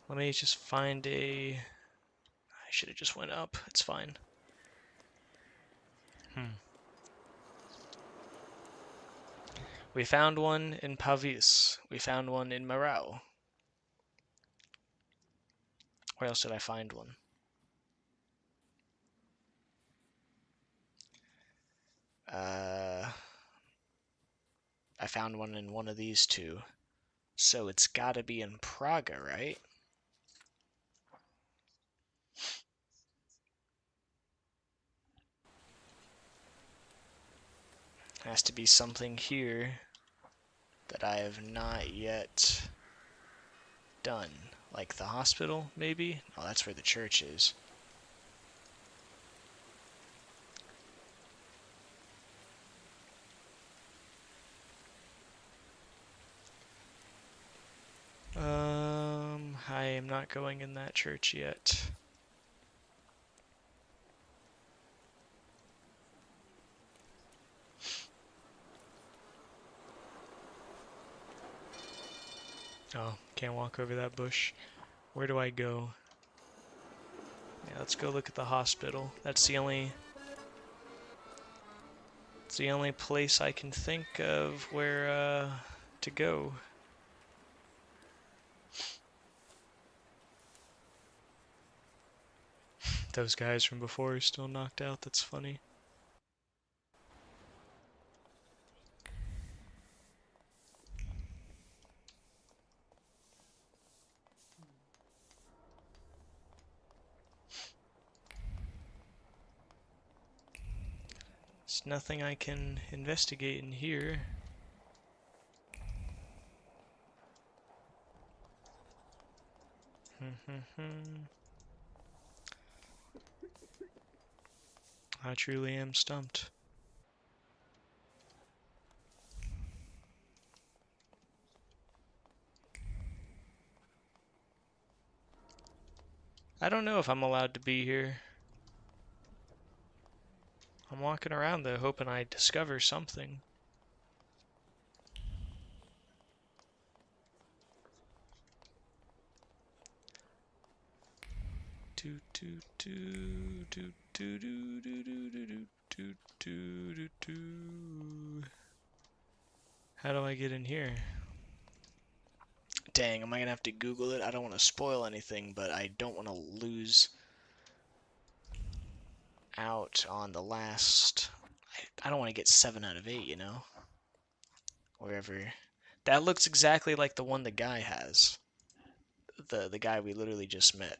Let me just find a... I should have just went up. It's fine. We found one in Pavis. We found one in Marau. Where else did I find one? I found one in one of these two. So it's gotta be in Praga, right? Has to be something here that I have not yet done. Like the hospital, maybe? Oh, that's where the church is. I am not going in that church yet. Oh, can't walk over that bush. Where do I go? Yeah, let's go look at the hospital. It's the only place I can think of where to go. Those guys from before are still knocked out. That's funny. There's nothing I can investigate in here. I truly am stumped. I don't know if I'm allowed to be here. I'm walking around though, hoping I discover something. How do I get in here? Dang, am I gonna have to Google it? I don't want to spoil anything, but I don't want to lose out on the last... I don't want to get 7 out of 8, you know? Wherever... That looks exactly like the one the guy has. The guy we literally just met.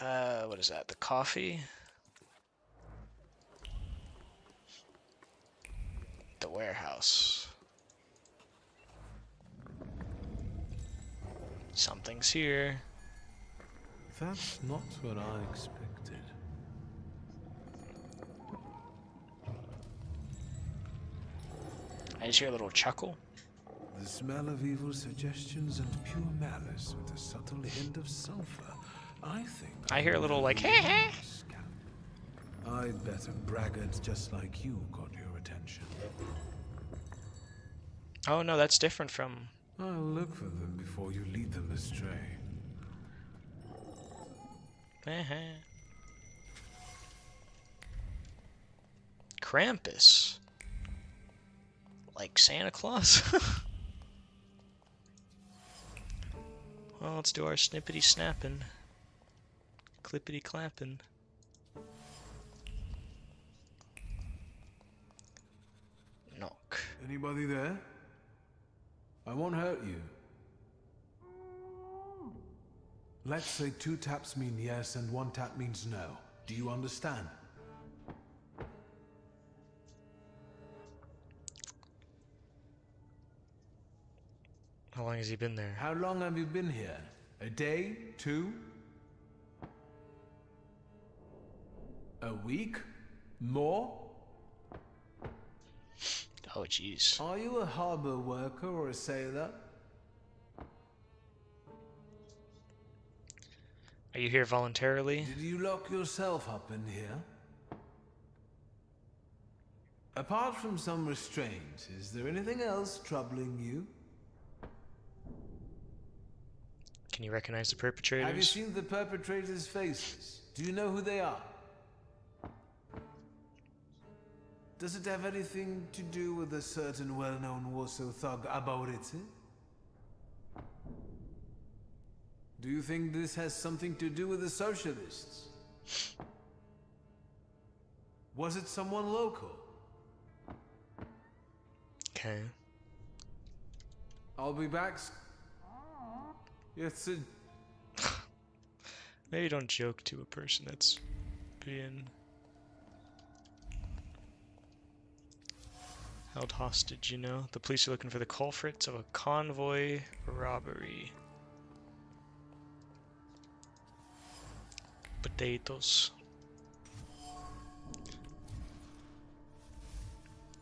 What is that? The coffee? The warehouse. Something's here. That's not what I expected. I just hear a little chuckle. The smell of evil suggestions and pure malice with a subtle hint of sulfur. I think I hear a little like, hey, hey. I bet a braggart just like you got your attention. Oh no, that's different from... I'll look for them before you lead them astray. Krampus. Like Santa Claus? Well, let's do our snippety snapping. Clippity clapping. Knock. Anybody there? I won't hurt you. Let's say 2 taps mean yes and 1 tap means no. Do you understand? How long has he been there? How long have you been here? A day? 2? A week? More? Oh, jeez. Are you a harbor worker or a sailor? Are you here voluntarily? Did you lock yourself up in here? Apart from some restraint, is there anything else troubling you? Can you recognize the perpetrators? Have you seen the perpetrators' faces? Do you know who they are? Does it have anything to do with a certain well-known Warsaw thug, Abaurice? Do you think this has something to do with the socialists? Was it someone local? Okay. I'll be back. Yes, Maybe don't joke to a person that's being held hostage, you know? The police are looking for the culprits of a convoy robbery. Potatoes.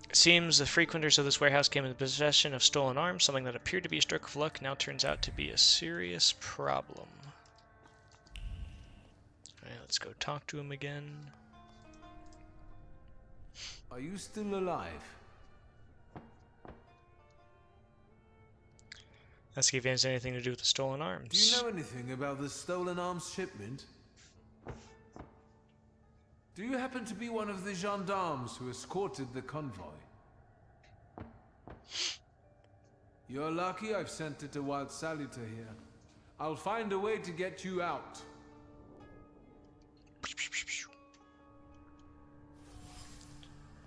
It seems the frequenters of this warehouse came into possession of stolen arms. Something that appeared to be a stroke of luck now turns out to be a serious problem. Alright, let's go talk to him again. Are you still alive? Ask if he has anything to do with the stolen arms. Do you know anything about the stolen arms shipment? Do you happen to be one of the gendarmes who escorted the convoy? You're lucky I've sent it a wild Salita here. I'll find a way to get you out.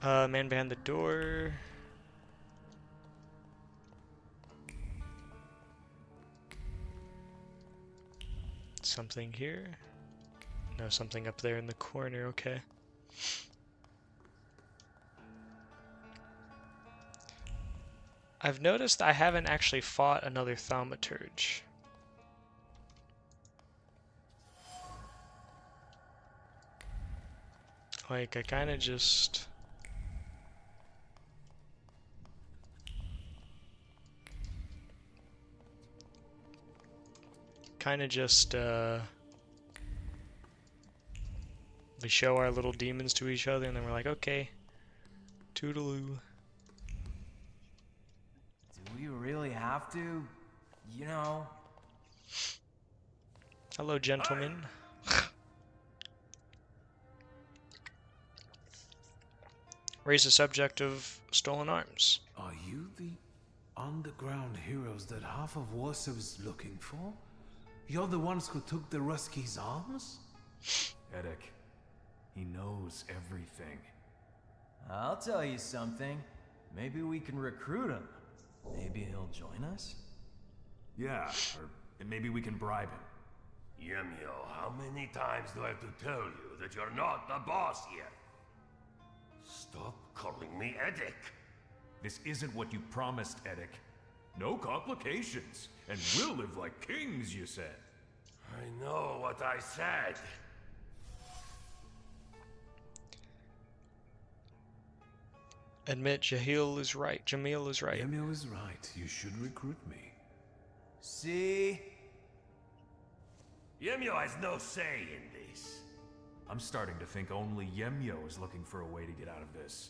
Man behind the door. Something here? No, something up there in the corner, okay. I've noticed I haven't actually fought another Thaumaturge. Like, I kinda just... we show our little demons to each other and then we're like, okay, toodaloo. Do we really have to? You know? Hello, gentlemen. Raise the subject of stolen arms. Are you the underground heroes that half of Warsaw is looking for? You're the ones who took the Ruski's arms? Edek, he knows everything. I'll tell you something. Maybe we can recruit him. Maybe he'll join us? Yeah, or maybe we can bribe him. Yemio, how many times do I have to tell you that you're not the boss here? Stop calling me Eddic. This isn't what you promised, Eddic. No complications, and we'll live like kings, you said. I know what I said. Admit Jamil is right. Jamil is right. You should recruit me. See? Yemio has no say in this. I'm starting to think only Yemyo is looking for a way to get out of this.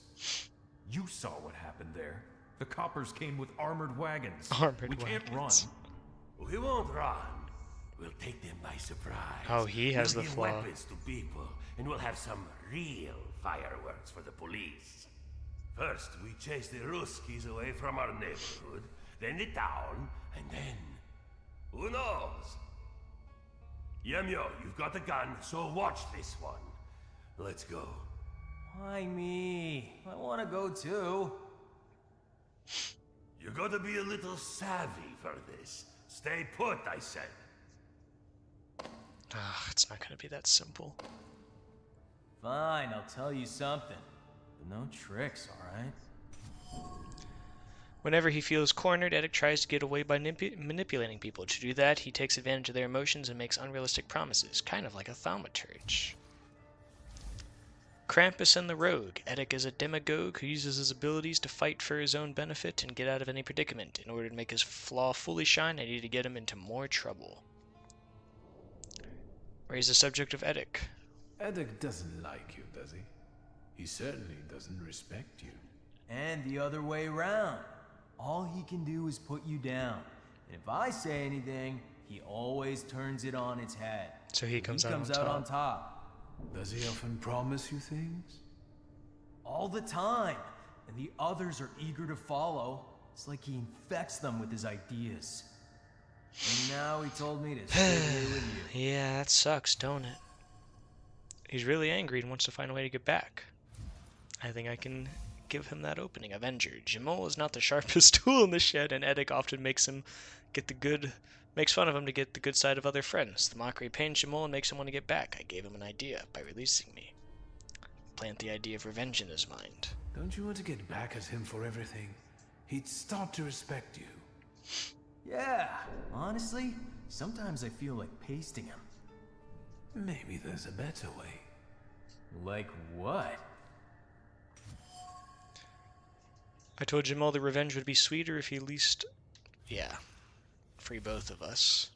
You saw what happened there. The coppers came with armored wagons. We can't run. We won't run. We'll take them by surprise. Oh, he has we'll the give flaw. Weapons to people, and we'll have some real fireworks for the police. First, we chase the Ruskies away from our neighborhood, then the town, and then... who knows? Yemyo, you've got a gun, so watch this one. Let's go. Why me? I want to go too. You gotta be a little savvy for this. Stay put, I said. It's not gonna be that simple. Fine, I'll tell you something. But no tricks, alright? Whenever he feels cornered, Eddic tries to get away by manipulating people. To do that, he takes advantage of their emotions and makes unrealistic promises, kind of like a thaumaturge. Krampus and the Rogue. Eddic is a demagogue who uses his abilities to fight for his own benefit and get out of any predicament. In order to make his flaw fully shine, I need to get him into more trouble. Raise the subject of Eddic. Eddic doesn't like you, does he? He certainly doesn't respect you. And the other way around. All he can do is put you down. And if I say anything, he always turns it on its head. So he comes out on top. Does he often promise you things? All the time. And the others are eager to follow. It's like he infects them with his ideas. And now he told me to stay here with you. Yeah, that sucks, don't it? He's really angry and wants to find a way to get back. I think I can give him that opening. Avenger. Jamil is not the sharpest tool in the shed, and Eddic often makes fun of him to get the good side of other friends. The mockery pains Jamil and makes him want to get back. I gave him an idea by releasing me. Plant the idea of revenge in his mind. Don't you want to get back at him for everything? He'd start to respect you. Yeah, honestly, sometimes I feel like pasting him. Maybe there's a better way. Like what? I told Jamil the revenge would be sweeter if he at least... yeah. Free both of us.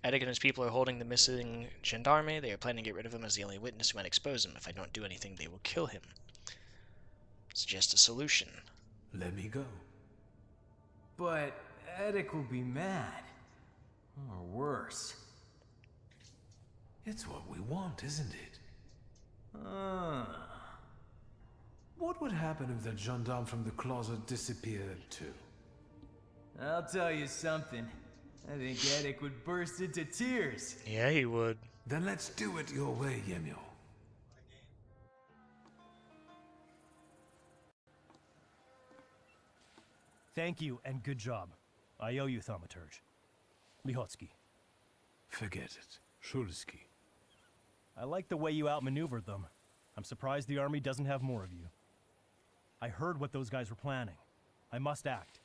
Eddic and his people are holding the missing gendarme. They are planning to get rid of him as the only witness who might expose him. If I don't do anything, they will kill him. Suggest a solution. Let me go. But Eddic will be mad. Or worse. It's what we want, isn't it? What would happen if that gendarme from the closet disappeared too? I'll tell you something. I think Eddic would burst into tears. Yeah, he would. Then let's do it your way, Yemyo. Thank you, and good job. I owe you, Thaumaturge. Lihotsky. Forget it. Shulsky. I like the way you outmaneuvered them. I'm surprised the army doesn't have more of you. I heard what those guys were planning. I must act.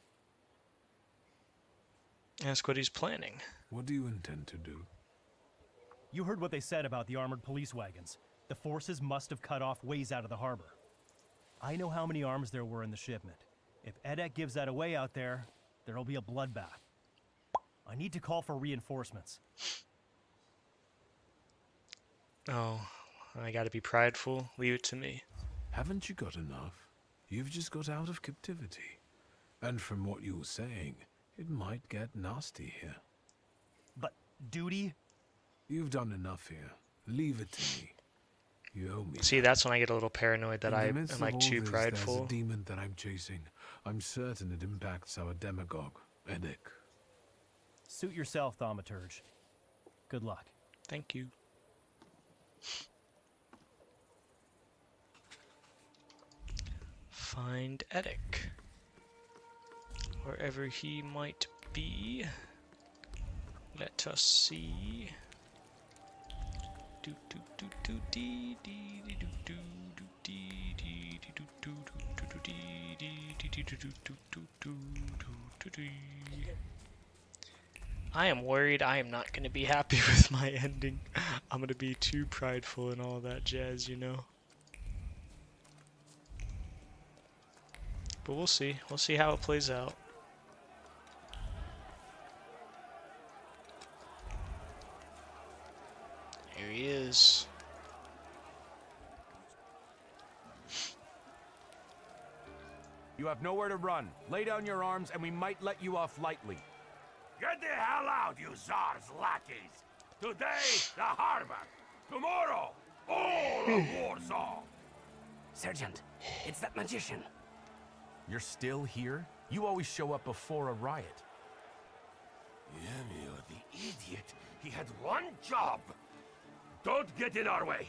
Ask what he's planning. What do you intend to do? You heard what they said about the armored police wagons. The forces must have cut off ways out of the harbor. I know how many arms there were in the shipment. If Eddic gives that away out there, there'll be a bloodbath. I need to call for reinforcements. Oh, I gotta be prideful. Leave it to me. Haven't you got enough? You've just got out of captivity. And from what you were saying, it might get nasty here. But duty? You've done enough here. Leave it to me. You owe me. See, that's when I get a little paranoid that I am In the midst like of too all this, prideful. There's a demon that I'm chasing. I'm certain it impacts our demagogue, Eddic. Suit yourself, Thaumaturge. Good luck. Thank you. Find Eddic. Wherever he might be. Let us see. I am worried I am not going to be happy with my ending. I'm going to be too prideful and all that jazz, you know. But we'll see. We'll see how it plays out. Here he is. You have nowhere to run. Lay down your arms and we might let you off lightly. Get the hell out, you Tsar's lackeys! Today, the harbor. Tomorrow, all of Warsaw. Sergeant, it's that magician. You're still here? You always show up before a riot. Yemio, the idiot. He had one job. Don't get in our way.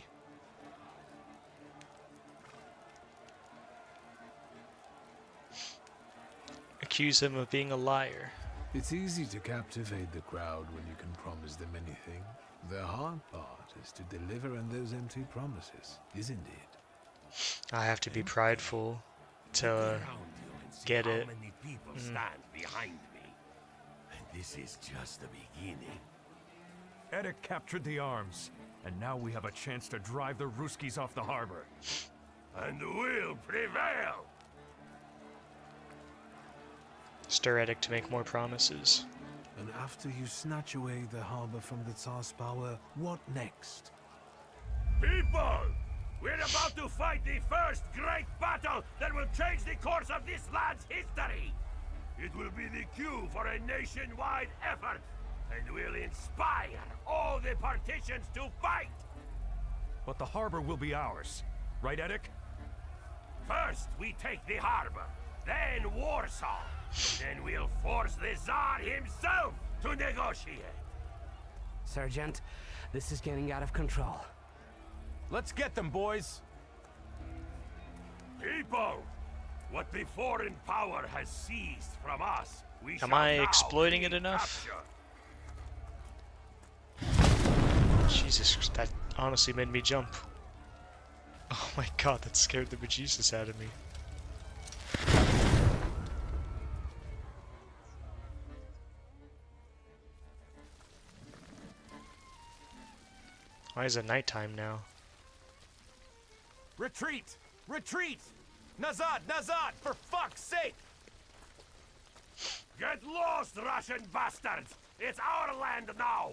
Accuse him of being a liar. It's easy to captivate the crowd when you can promise them anything. The hard part is to deliver on those empty promises, isn't it? I have to be prideful to get it. How many people stand behind me? And this is just the beginning. Edek captured the arms, and now we have a chance to drive the Ruskies off the harbor. And we'll prevail! Stir Edek to make more promises. And after you snatch away the harbor from the Tsar's power, what next? People! We're about to fight the first great battle that will change the course of this land's history! It will be the cue for a nationwide effort, and will inspire all the partitions to fight! But the harbor will be ours. Right, Edek? First, we take the harbor, then Warsaw. Then we'll force the Tsar himself to negotiate. Sergeant, this is getting out of control. Let's get them, boys! People! What the foreign power has seized from us, we Am shall I now exploiting it enough? Jesus, that honestly made me jump. Oh my god, that scared the bejesus out of me. Why is it nighttime now? Retreat! Retreat! Nazad! Nazad! For fuck's sake! Get lost, Russian bastards! It's our land now!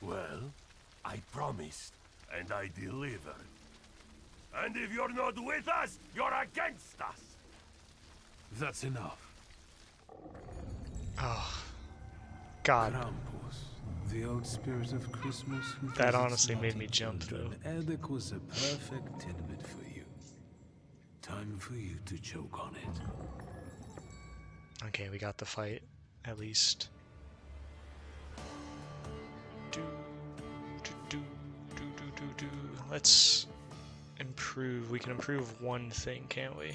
Well, I promised, and I delivered. And if you're not with us, you're against us! That's enough. Oh, God. Krampus, the old spirit of Christmas. That honestly made me jump, though. Edek was a perfect tidbit for you. Time for you to choke on it. Okay, we got the fight, at least. Let's improve. We can improve one thing, can't we?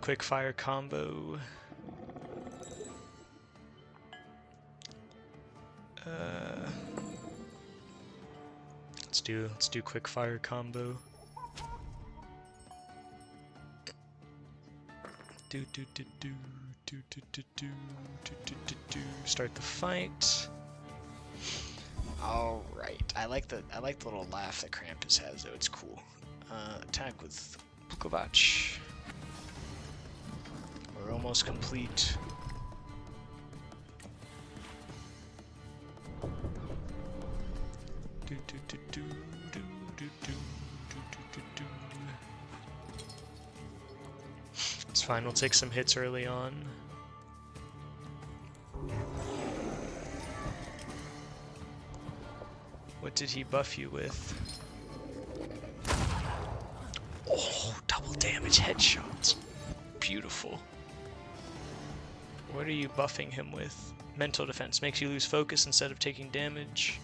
Quick fire combo. Let's do quick fire combo. Start the fight. All right. I like the little laugh that Krampus has, though. It's cool. Attack with Bukovac. We're almost complete. It's fine, we'll take some hits early on. What did he buff you with? Oh, double damage headshots. Beautiful. What are you buffing him with? Mental defense. Makes you lose focus instead of taking damage.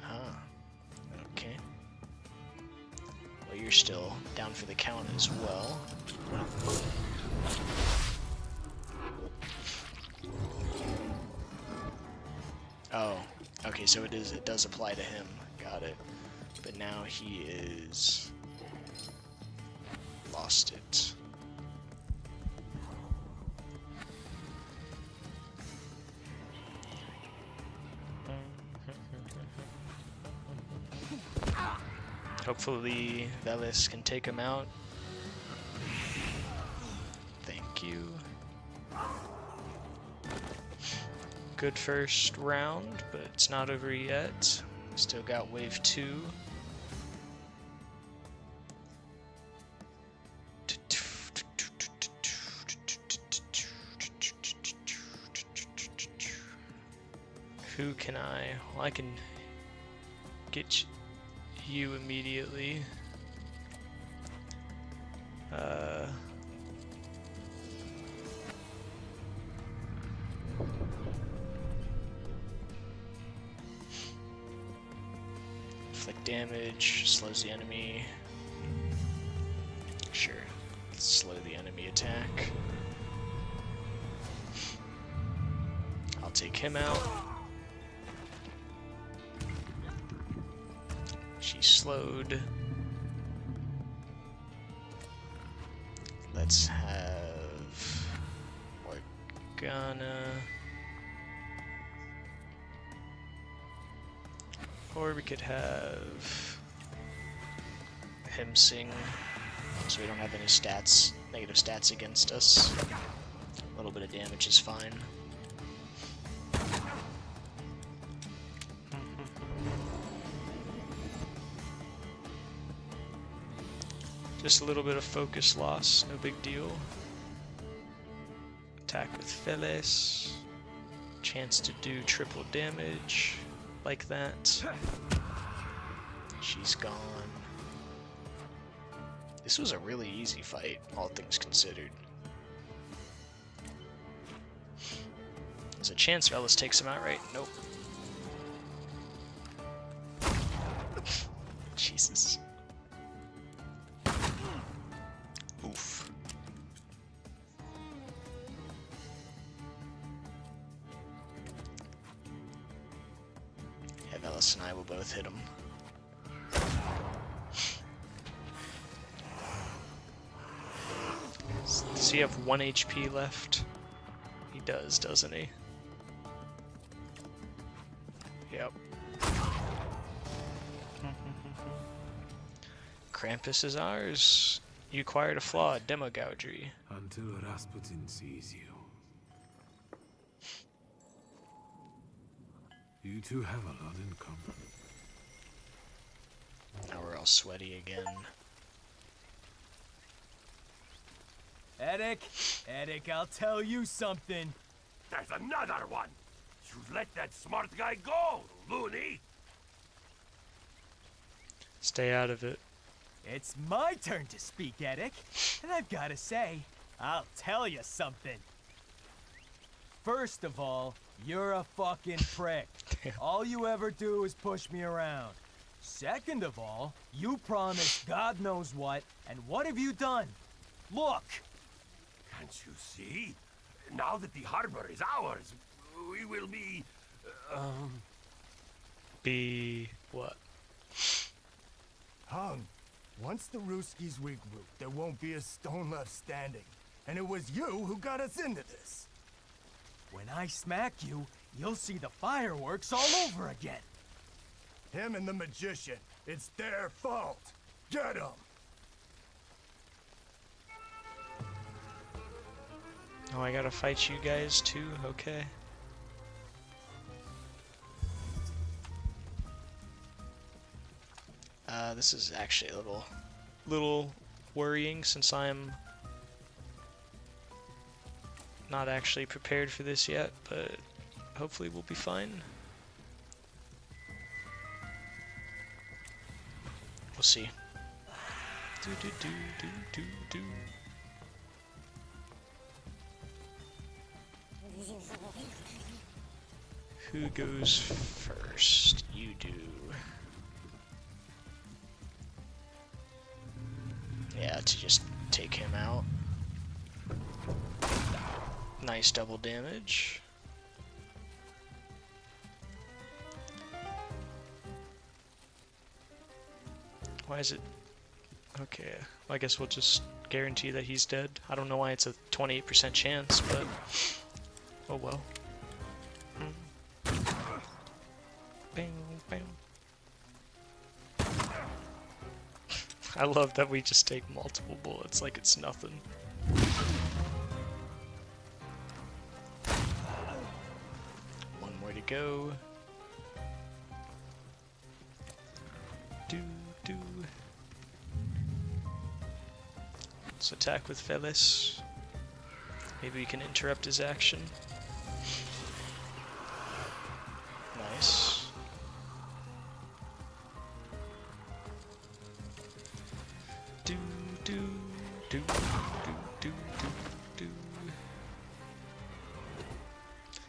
Ah, okay. Well, you're still down for the count as well. Oh, okay, so it does apply to him. Got it. But now he is... lost it. Hopefully Velis can take him out. Thank you. Good first round, but it's not over yet. Still got wave 2. Who can I? Well, I can get you immediately. Inflict damage, slows the enemy. Sure, let's slow the enemy attack. I'll take him out. She's slowed. Let's have Morgana. Or we could have him sing, so we don't have any stats, negative stats against us. A little bit of damage is fine. Just a little bit of focus loss, no big deal. Attack with Phyllis. Chance to do triple damage, like that. She's gone. This was a really easy fight, all things considered. There's a chance Velis takes him out, right? Nope. Jesus. Oof. Yeah, Velis and I will both hit him. Does he have 1 HP left? He does, doesn't he? Yep. Krampus is ours. You acquired a flaw, Demogougery. Until Rasputin sees you. You two have a lot in common. Now we're all sweaty again. Eddic, I'll tell you something. There's another one! You let that smart guy go, loony! Stay out of it. It's my turn to speak, Eddic. And I've gotta say, I'll tell you something. First of all, you're a fucking prick. All you ever do is push me around. Second of all, you promised God knows what, and what have you done? Look! Can't you see? Now that the harbor is ours, we will be... Be... what? Hung, once the Ruskies regroup, there won't be a stone left standing. And it was you who got us into this. When I smack you, you'll see the fireworks all over again. Him and the magician. It's their fault. Get him! Oh, I gotta fight you guys too? Okay. This is actually a little worrying since I'm not actually prepared for this yet, but hopefully we'll be fine. We'll see. Do do do do do do. Who goes first? You do. Yeah, to just take him out. Nice double damage. Why is it... Okay, I guess we'll just guarantee that he's dead. I don't know why it's a 28% chance, but... Oh well. Bam, bam. I love that we just take multiple bullets like it's nothing. One more to go. Let's attack with Veles. Maybe we can interrupt his action. Nice. Do do do do do do.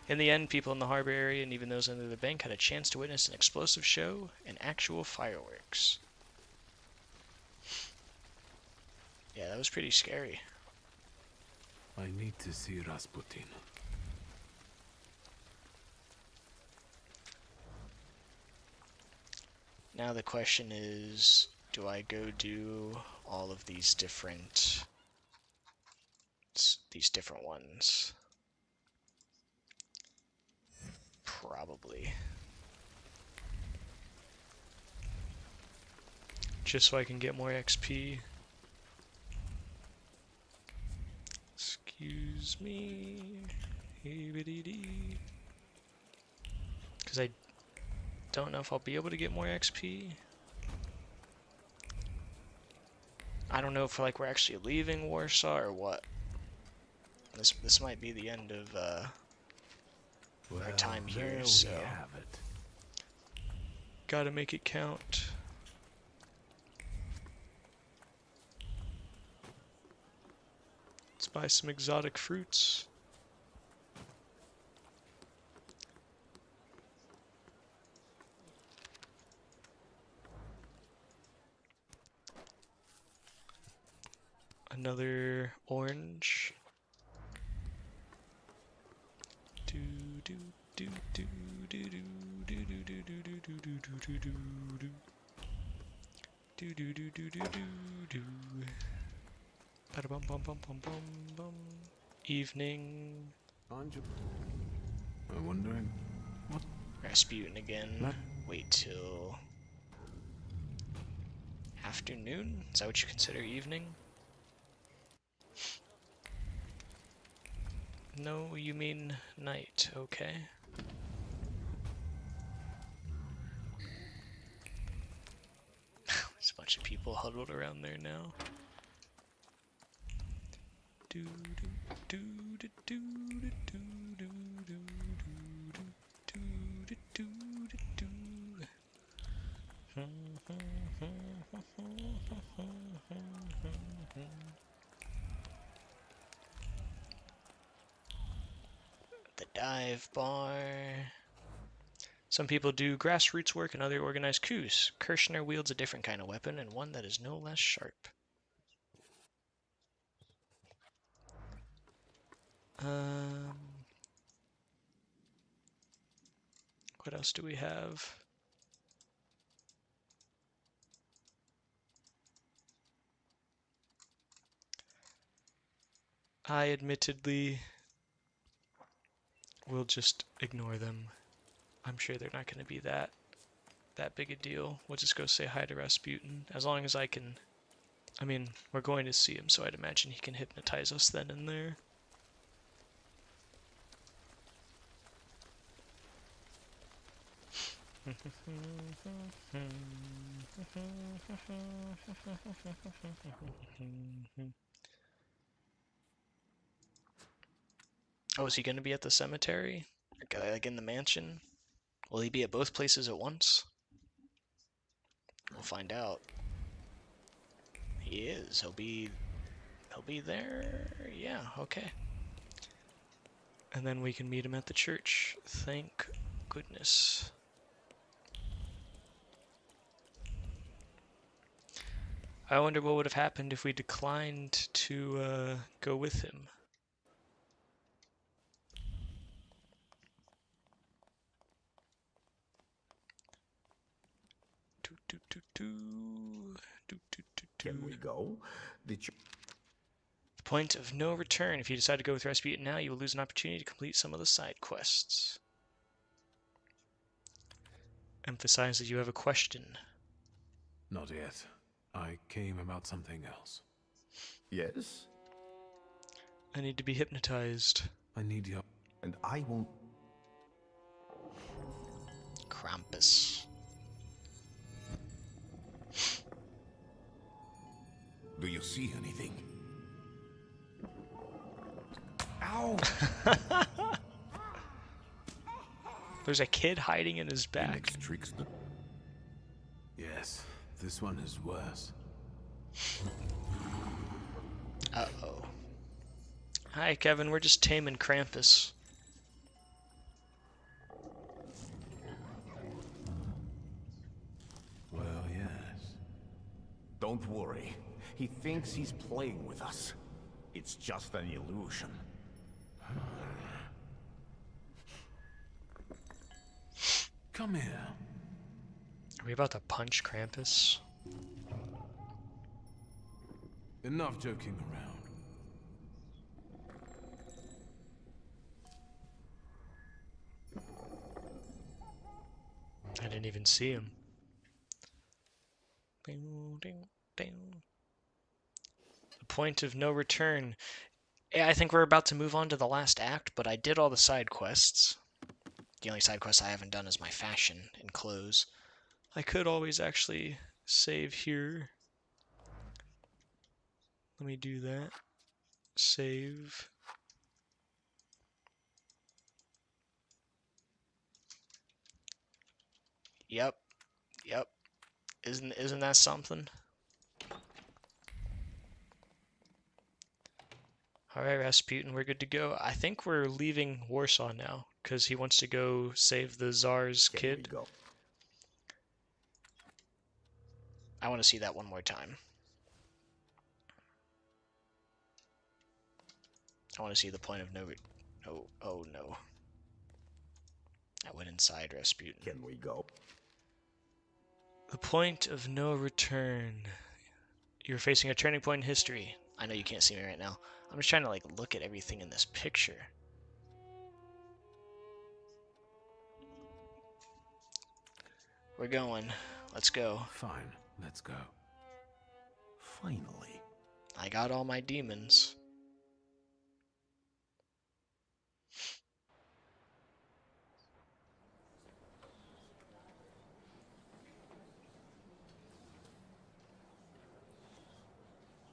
In the end, people in the harbor area and even those under the bank had a chance to witness an explosive show and actual fireworks. Yeah, that was pretty scary. I need to see Rasputin. Now the question is, do I go do all of these different ones? Probably. Just so I can get more XP. Excuse me. Because I don't know if I'll be able to get more XP. I don't know if we're actually leaving Warsaw or what. This might be the end of our time here, so gotta make it count. Let's buy some exotic fruits. Another orange. Do do do do do do do do do do do do do do do do do do do do. Bada bum bum bum bum bum bum. Evening. I'm wondering what. Rasputin again. Wait till afternoon. Is that what you consider evening? No, you mean night. Okay. There's a bunch of people huddled around there now. Do do do do do do do do do do do do do. The dive bar. Some people do grassroots work and other organized coups. Kirshner wields a different kind of weapon and one that is no less sharp. What else do we have? I admittedly will just ignore them. I'm sure they're not going to be that big a deal. We'll just go say hi to Rasputin. As long as I can... I mean, we're going to see him, so I'd imagine he can hypnotize us then and there. Oh, is he going to be at the cemetery? Like in the mansion? Will he be at both places at once? We'll find out. He is. He'll be there. Yeah, okay. And then we can meet him at the church. Thank goodness. I wonder what would have happened if we declined to go with him. Can we go? The point of no return. If you decide to go with Rasputin now, you will lose an opportunity to complete some of the side quests. Emphasize that you have a question. Not yet. I came about something else. Yes? I need to be hypnotized. I need your... And I won't... Krampus. Do you see anything? Ow! There's a kid hiding in his back. Trickster? Yes, this one is worse. Uh-oh. Hi, Kevin. We're just taming Krampus. Well, yes. Don't worry. He thinks he's playing with us. It's just an illusion. Come here. Are we about to punch Krampus? Enough joking around. I didn't even see him. Ding, ding, ding. The point of no return. Yeah, I think we're about to move on to the last act, but I did all the side quests. The only side quest I haven't done is my fashion and clothes. I could always actually save here. Let me do that. Save. Yep. Yep. Isn't that something? Alright, Rasputin, we're good to go. I think we're leaving Warsaw now, because he wants to go save the Tsar's kid. Go. I want to see that one more time. I want to see the point of no... Oh no. I went inside Rasputin. Can we go? The point of no return. You're facing a turning point in history. I know you can't see me right now. I'm just trying to like look at everything in this picture. We're going. Let's go. Fine, let's go. Finally. I got all my demons.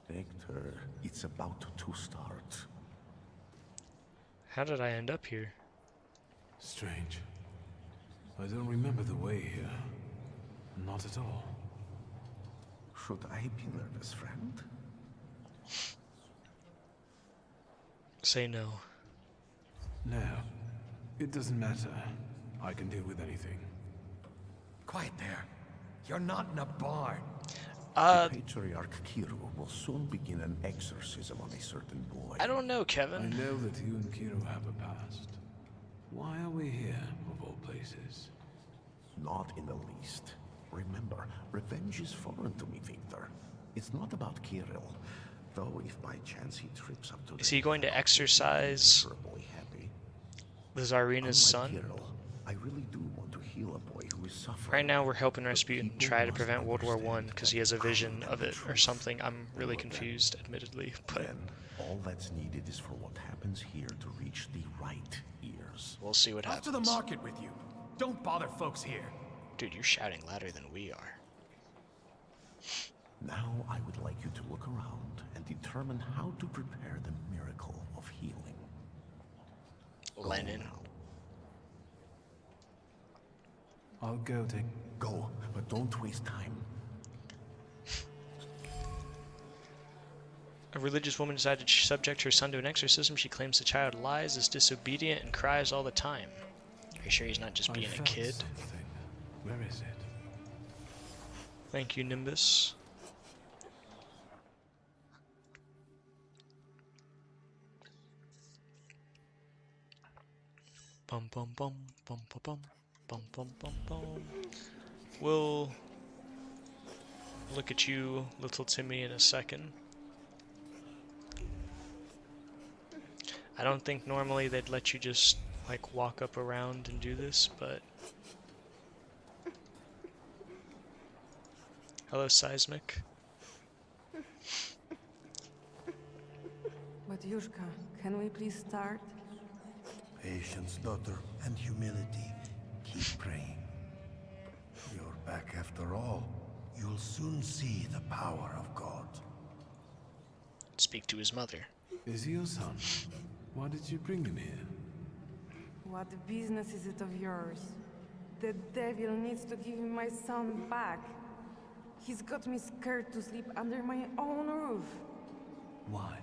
Victor, it's about to start. How did I end up here? Strange. I don't remember the way here. Not at all. Should I be nervous, friend? Say no. No. It doesn't matter. I can deal with anything. Quiet there. You're not in a barn. The Patriarch Kiro will soon begin an exorcism on a certain boy. I don't know, Kevin. I know that you and Kiro have a past. Why are we here, of all places? Not in the least. Remember, revenge is foreign to me, Victor. It's not about Kirill, though if by chance he trips up to Is he going to exorcise the Tsarina's son? Kirill, I really do want to heal a boy who is suffering. Right now we're helping Rasputin try to prevent World War I because he has a vision of it or something. I'm really confused, admittedly. But then, all that's needed is for what happens here to reach the right ears. We'll see what happens. Off to the market with you. Don't bother folks here. Dude, you're shouting louder than we are. Now I would like you to look around and determine how to prepare the miracle of healing. Lenin. I'll go take... Go, but don't waste time. A religious woman decided to subject her son to an exorcism. She claims the child lies, is disobedient, and cries all the time. Are you sure he's not just being a kid? Something. Where is it? Thank you, Nimbus. Bum bum bum bum bum bum bum bum bum bum. We'll look at you, little Timmy, in a second. I don't think normally they'd let you just, like, walk up around and do this, but... Hello, Seismic. But Yushka, can we please start? Patience, daughter, and humility. Keep praying. You're back after all. You'll soon see the power of God. Speak to his mother. Is he your son? Why did you bring him here? What business is it of yours? The devil needs to give me my son back. He's got me scared to sleep under my own roof. Why?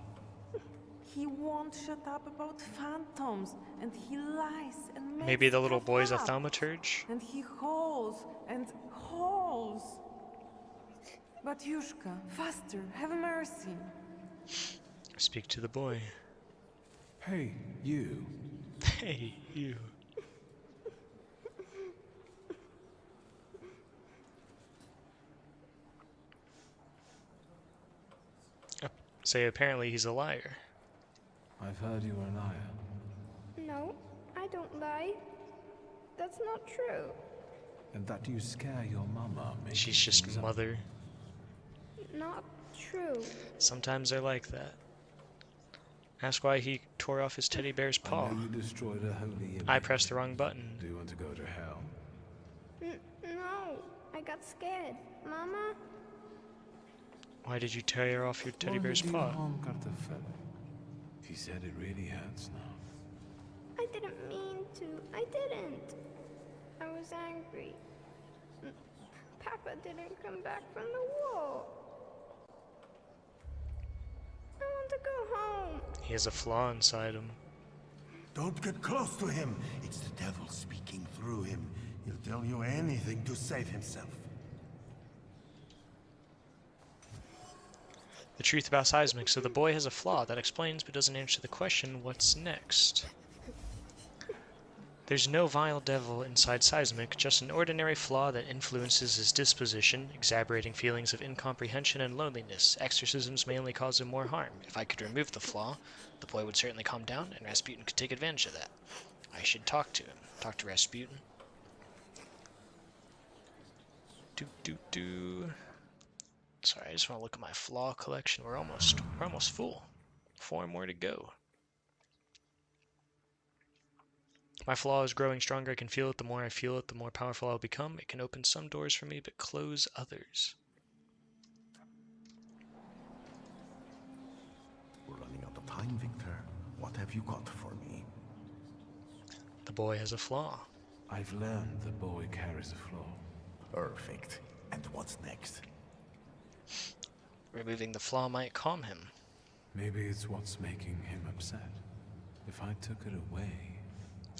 He won't shut up about phantoms, and he lies and makes Maybe the little stuff boy's a up. thaumaturge? And he hauls and hauls. But Yushka, faster, have mercy. Speak to the boy. Hey, you. Hey, you. Say apparently he's a liar. I've heard you were a liar. No, I don't lie. That's not true. And that you scare your mama. She's just mother. Not true. Sometimes they're like that. Ask why he tore off his teddy bear's paw. I know you destroyed a holy image. I pressed the wrong button. Do you want to go to hell? No, I got scared. Mama? Why did you tear off your teddy bear's paw? He said it really hurts now. I didn't mean to. I didn't. I was angry. Papa didn't come back from the war. I want to go home. He has a flaw inside him. Don't get close to him. It's the devil speaking through him. He'll tell you anything to save himself. The truth about Seismic. So the boy has a flaw. That explains but doesn't answer the question, what's next? There's no vile devil inside Seismic, just an ordinary flaw that influences his disposition, exacerbating feelings of incomprehension and loneliness. Exorcisms may only cause him more harm. If I could remove the flaw, the boy would certainly calm down, and Rasputin could take advantage of that. I should talk to him. Talk to Rasputin. Sorry, I just want to look at my flaw collection. We're almost full. 4 more to go. My flaw is growing stronger. I can feel it. The more I feel it, the more powerful I'll become. It can open some doors for me, but close others. We're running out of time, Victor. What have you got for me? The boy has a flaw. I've learned the boy carries a flaw. Perfect. And what's next? Removing the flaw might calm him. Maybe it's what's making him upset. If I took it away...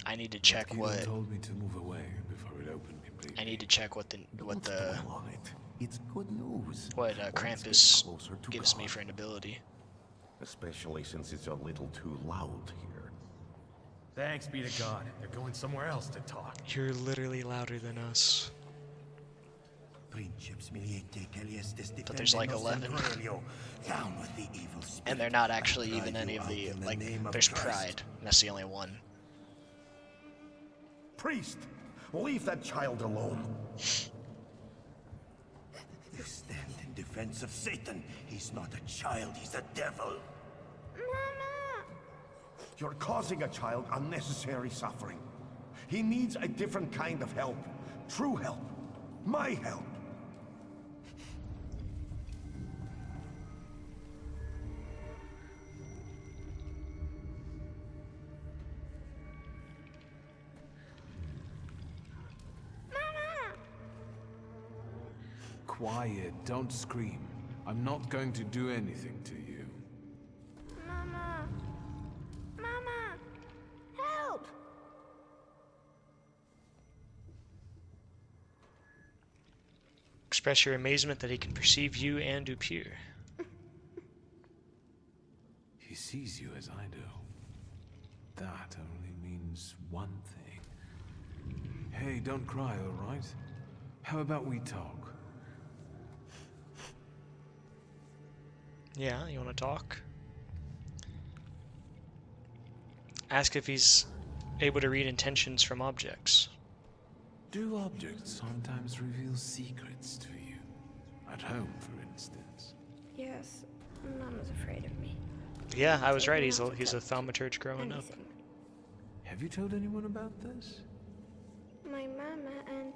I need to check what... told me to move away before it opened completely. I need to check what the It's good news. What Krampus gives me for an ability. Especially since it's a little too loud here. Thanks be to God. They're going somewhere else to talk. You're literally louder than us. But there's like 11. And they're not actually even any of the, like, there's Pride, and that's the only one. Priest, leave that child alone. You stand in defense of Satan. He's not a child, he's a devil. Mama! You're causing a child unnecessary suffering. He needs a different kind of help. True help. My help. Quiet, don't scream. I'm not going to do anything to you. Mama! Mama! Help! Express your amazement that he can perceive you and Upir. He sees you as I do. That only means one thing. Hey, don't cry, all right? How about we talk? Yeah, you want to talk? Ask if he's able to read intentions from objects. Do objects sometimes reveal secrets to you? At home, for instance. Yes, Mama's afraid of me. Yeah, I was right. He's a thaumaturge growing up. Have you told anyone about this? My mama and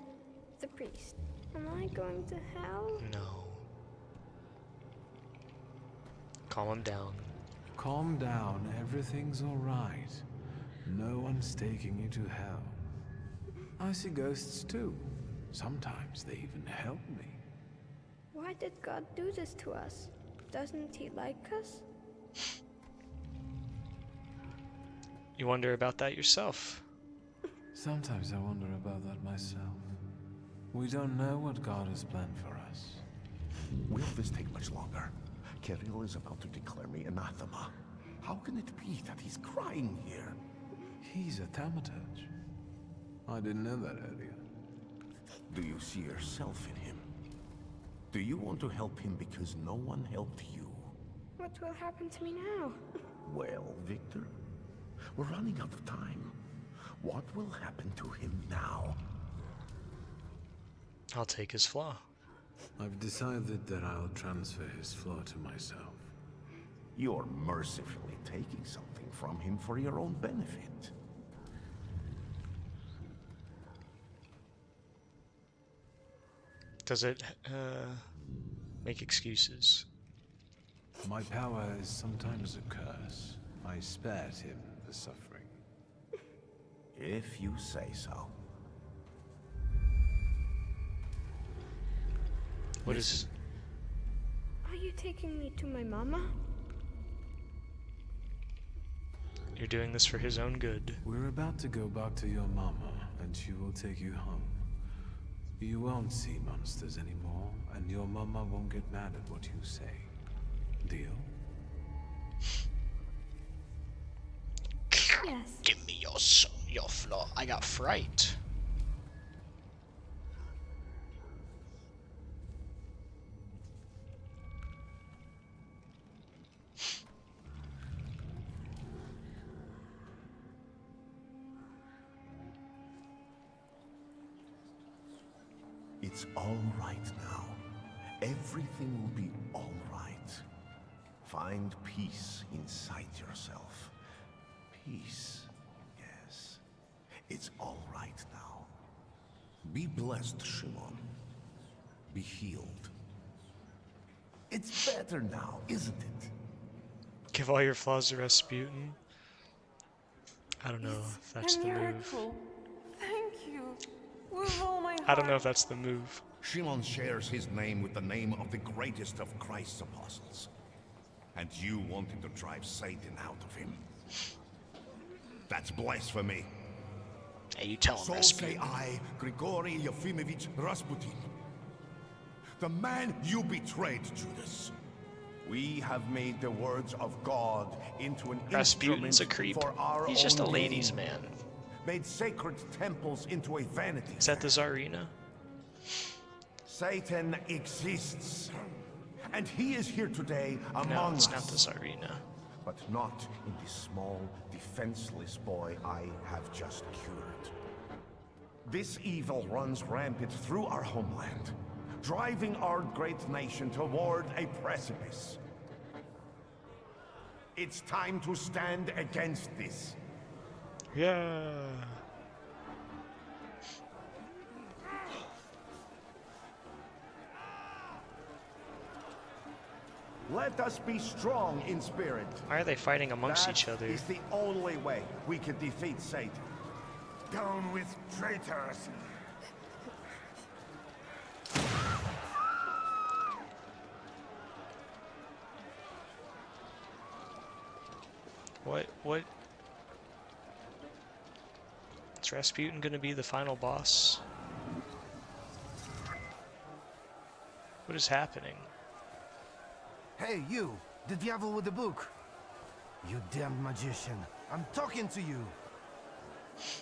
the priest. Am I going to hell? No. Calm him down. Calm down. Everything's all right. No one's taking you to hell. I see ghosts too. Sometimes they even help me. Why did God do this to us? Doesn't he like us? You wonder about that yourself. Sometimes I wonder about that myself. We don't know what God has planned for us. Will this take much longer? Kirill is about to declare me anathema. How can it be that he's crying here? He's a Thaumaturge. I didn't know that earlier. Do you see yourself in him? Do you want to help him because no one helped you? What will happen to me now? Well, Victor, we're running out of time. What will happen to him now? I'll take his flaw. I've decided that I'll transfer his flaw to myself. You're mercifully taking something from him for your own benefit. Does it make excuses? My power is sometimes a curse. I spared him the suffering. If you say so. What is... Are you taking me to my mama? You're doing this for his own good. We're about to go back to your mama, and she will take you home. You won't see monsters anymore, and your mama won't get mad at what you say. Deal? Yes. Give me your flaw. I got fright. It's all right now. Everything will be all right. Find peace inside yourself. Peace, yes. It's all right now. Be blessed, Shimon. Be healed. It's better now, isn't it? Give all your flaws to Rasputin. I don't know if that's the move. Miracle. Thank you. With all my heart. I don't know if that's the move. Shimon shares his name with the name of the greatest of Christ's apostles. And you wanted to drive Satan out of him. That's blasphemy. Hey, you tell him, So Rasputin. say I, Grigory Yefimovich Rasputin. The man you betrayed, Judas. We have made the words of God into an Rasputin's instrument a creep. for our He's just a own ladies' gain. man. Made sacred temples into a vanity. Is that the Tsarina? Satan exists. And he is here today among No, it's us. not the Tsarina. But not in the small, defenseless boy I have just cured. This evil runs rampant through our homeland, driving our great nation toward a precipice. It's time to stand against this. Yeah. Let us be strong in spirit. Why are they fighting amongst That each other? is the only way we can defeat Satan. Down with traitors! What? Is Rasputin gonna be the final boss? What is happening? Hey, you! The devil with the book! You damned magician! I'm talking to you!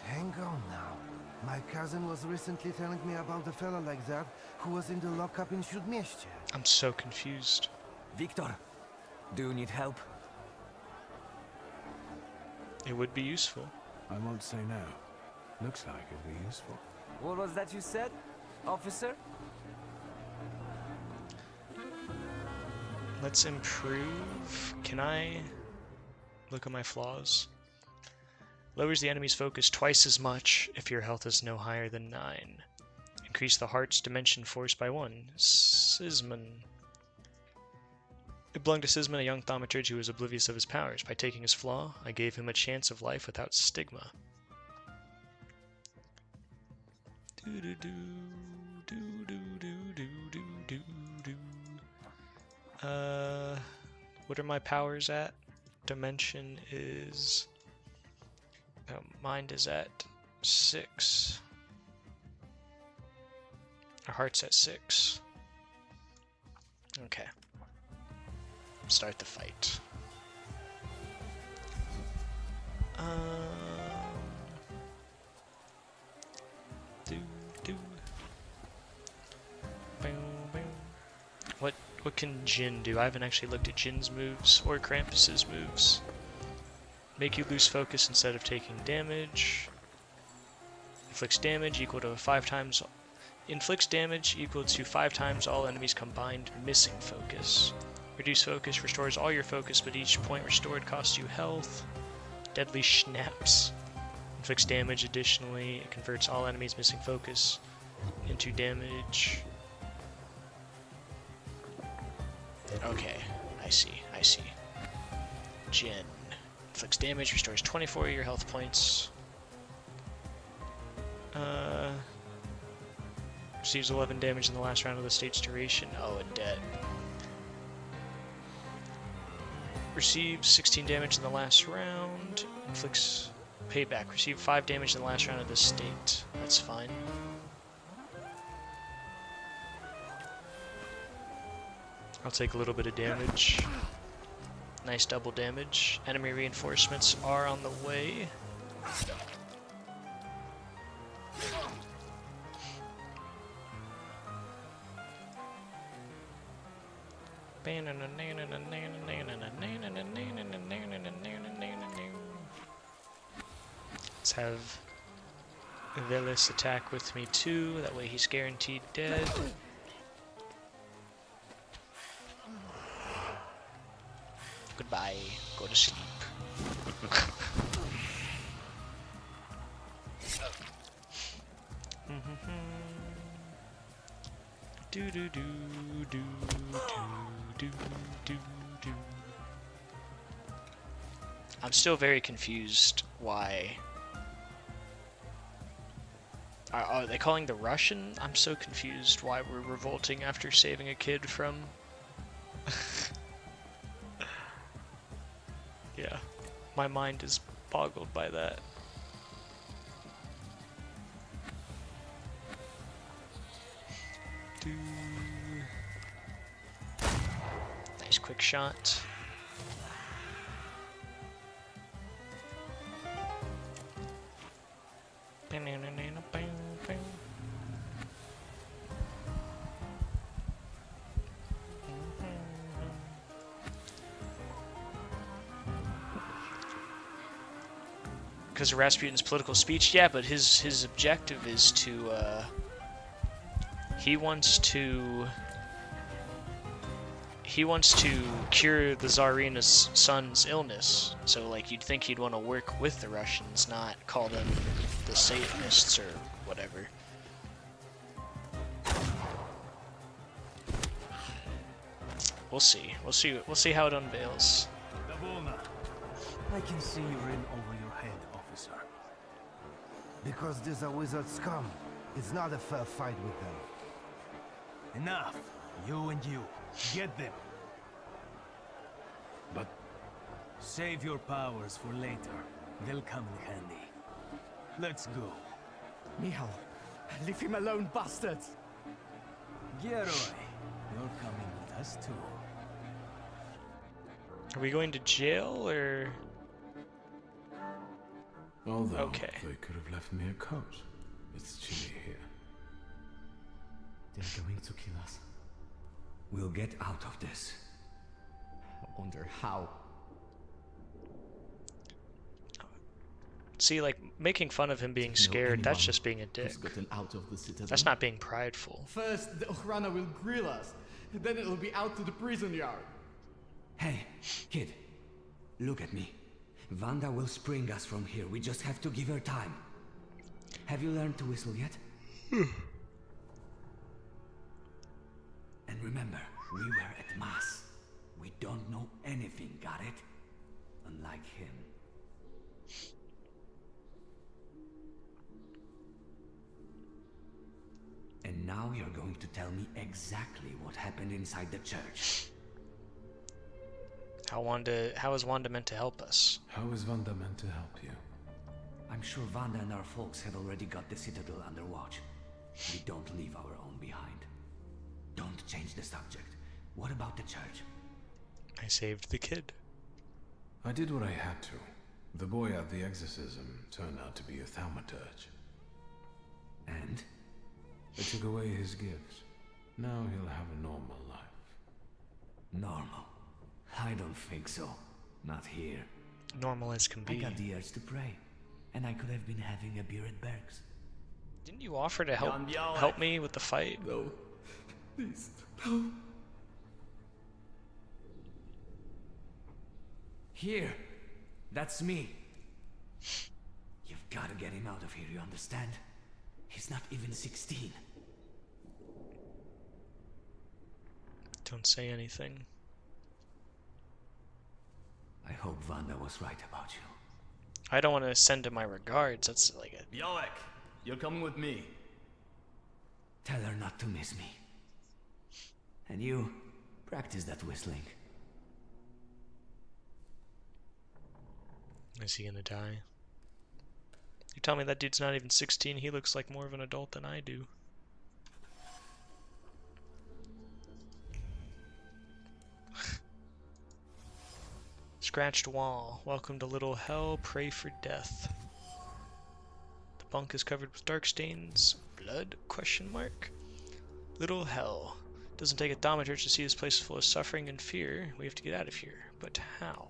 Hang on now. My cousin was recently telling me about a fella like that who was in the lockup in Śródmieście. I'm so confused. Victor, Do you need help? It would be useful. I won't say no. Looks like it'll be useful. What was that you said, officer? Let's improve. Can I look at my flaws? Lowers the enemy's focus twice as much if your health is no higher than 9. Increase the heart's dimension force by 1. Sisman. It belonged to Sisman, a young thaumaturge who was oblivious of his powers. By taking his flaw, I gave him a chance of life without stigma. What are my powers at? Dimension is... mind is at 6. Our heart's at 6. Okay. Start the fight. What can Jin do? I haven't actually looked at Jin's moves or Krampus's moves. Make you lose focus instead of taking damage. Inflicts damage equal to 5 times. Inflicts damage equal to 5 times all enemies combined missing focus. Reduce focus restores all your focus, but each point restored costs you health. Deadly Schnapps. Inflicts damage additionally. It converts all enemies missing focus into damage. Okay, I see. Jin. Inflicts damage, restores 24 of your health points. Receives 11 damage in the last round of the state's duration. Oh, and dead. Receives 16 damage in the last round. Inflicts payback. Receive 5 damage in the last round of the state. That's fine. I'll take a little bit of damage. Nice double damage. Enemy reinforcements are on the way. Let's have Velis attack with me too, that way he's guaranteed dead. Goodbye, go to sleep. Do do do do do do do. I'm still very confused why. Are they calling the Russian? I'm so confused why we're revolting after saving a kid from... Yeah, my mind is boggled by that. Nice quick shot. Because of Rasputin's political speech, yeah, but his objective is to, he wants to cure the Tsarina's son's illness. So, like, you'd think he'd want to work with the Russians, not call them the Satanists or whatever. We'll see. We'll see how it unveils. I can see you're in over your head, officer. Because these are wizard scum. It's not a fair fight with them. Enough. You and you. Get them. But... Save your powers for later. They'll come in handy. Let's go. Michal, leave him alone, bastards! Geroy, you're coming with us too. Are we going to jail, or...? Although, okay. They could have left me a coat. It's chilly here. They're going to kill us. We'll get out of this. wonder how. See, like, making fun of him being scared, that's just being a dick. Out of the citadel? That's not being prideful. First, the Ochrana will grill us, then it'll be out to the prison yard. Hey, kid, look at me. Vanda will spring us from here. We just have to give her time. Have you learned to whistle yet? And remember, we were at Mass. We don't know anything, got it? Unlike him. And now you're going to tell me exactly what happened inside the church. How is Wanda meant to help us? How is Wanda meant to help you? I'm sure Vanda and our folks have already got the Citadel under watch. We don't leave our own behind. Don't change the subject. What about the church? I saved the kid. I did what I had to. The boy at the exorcism turned out to be a Thaumaturge. And? They took away his gifts. Now he'll have a normal life. Normal? I don't think so. Not here. Normal as can be. I got the urge to pray. And I could have been having a beer at Berg's. Didn't you offer to help me with the fight? No. Please, no. Here. That's me. You've got to get him out of here, you understand? He's not even 16. Don't say anything. I hope Vanda was right about you. I don't want to send him my regards. That's like a... Białek, you're coming with me. Tell her not to miss me. And you, practice that whistling. Is he gonna die? You tell me that dude's not even 16, he looks like more of an adult than I do. Scratched wall. Welcome to Little Hell, pray for death. The bunk is covered with dark stains. Blood? Question mark. Little Hell. Doesn't take a Thaumaturge to see this place full of suffering and fear. We have to get out of here. But how?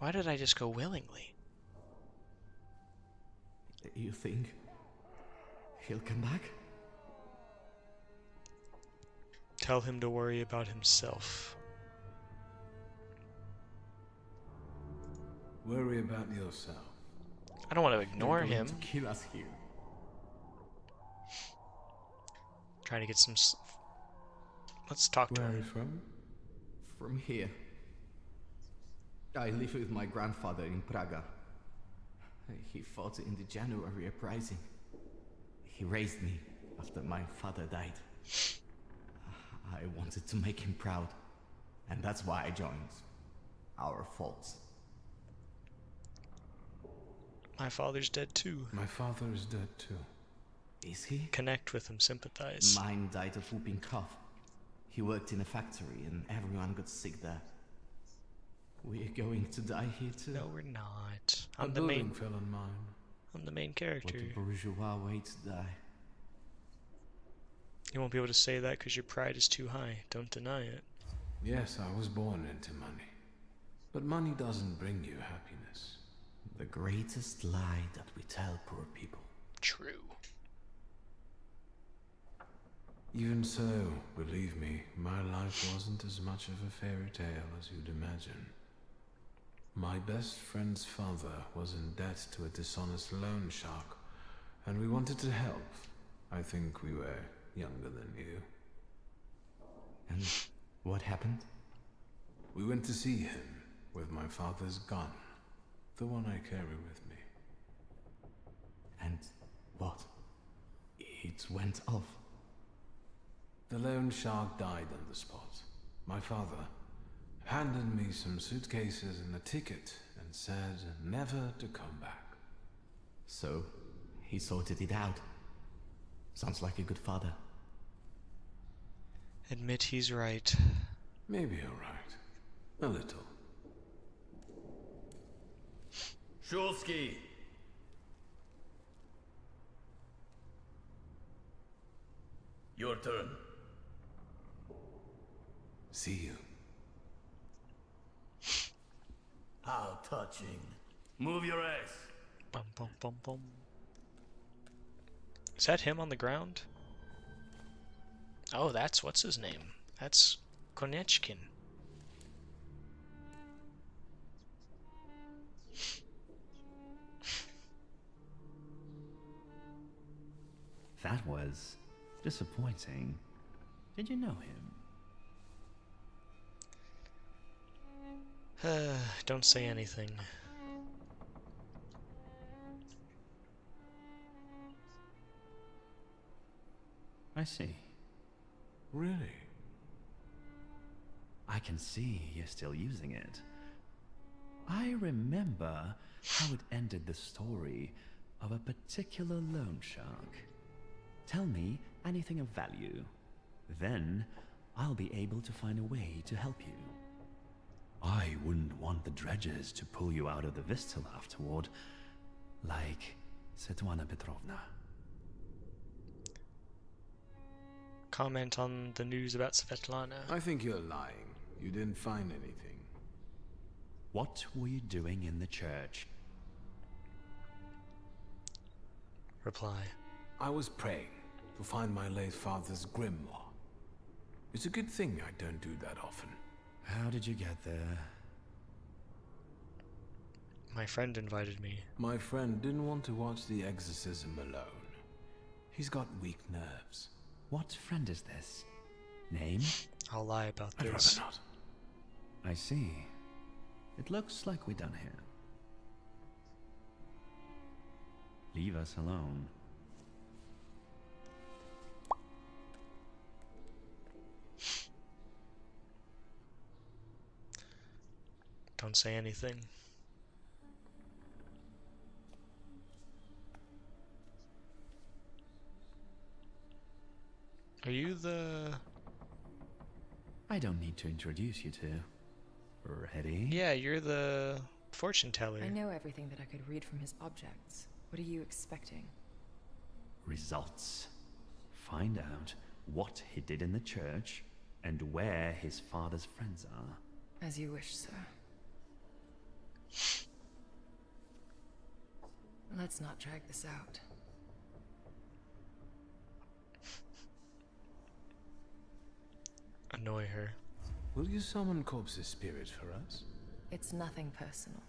Why did I just go willingly? You think he'll come back? Tell him to worry about himself. Worry about yourself. I don't want to ignore him. To kill us here. Trying to get some... Let's talk to Where are him. you from? From here. I live with my grandfather in Praga. He fought in the January uprising. He raised me after my father died. I wanted to make him proud, and that's why I joined our folks. My father's dead too. My father is dead too. Is he? Connect with him, sympathize. Mine died of whooping cough. He worked in a factory and everyone got sick there. We're going to die here too. No, we're not. I'm the main. Fell on mine. I'm the main character. What a bourgeois way to die. You won't be able to say that because your pride is too high. Don't deny it. Yes, I was born into money. But money doesn't bring you happiness. The greatest lie that we tell poor people. True. Even so, believe me, my life wasn't as much of a fairy tale as you'd imagine. My best friend's father was in debt to a dishonest loan shark, and we wanted to help. I think we were younger than you. And what happened? We went to see him with my father's gun, the one I carry with me. And what? It went off. The loan shark died on the spot. My father handed me some suitcases and a ticket and said never to come back. So, he sorted it out. Sounds like a good father. Admit he's right. Maybe you're right. A little. Shulsky! Your turn. See you. How touching. Move your ass. Bum, bum, bum, bum. Is that him on the ground? Oh, that's what's his name? That's Konechkin. That was disappointing. Did you know him? Don't say anything. I see. Really? I can see you're still using it. I remember how it ended the story of a particular loan shark. Tell me anything of value. Then I'll be able to find a way to help you. I wouldn't want the dredgers to pull you out of the Vistal afterward, like Svetlana Petrovna. Comment on the news about Svetlana. I think you're lying. You didn't find anything. What were you doing in the church? Reply. I was praying to find my late father's grimoire. It's a good thing I don't do that often. How did you get there? My friend invited me. My friend didn't want to watch the exorcism alone. He's got weak nerves. What friend is this? Name? I'll lie about I'd this. rather not. I see. It looks like we're done here. Leave us alone. Don't say anything. Are you the... I don't need to introduce you to. Ready? Yeah, you're the fortune teller. I know everything that I could read from his objects. What are you expecting? Results. Find out what he did in the church and where his father's friends are. As you wish, sir. Let's not drag this out. Annoy her. Will you summon Corpse's spirit for us? It's nothing personal.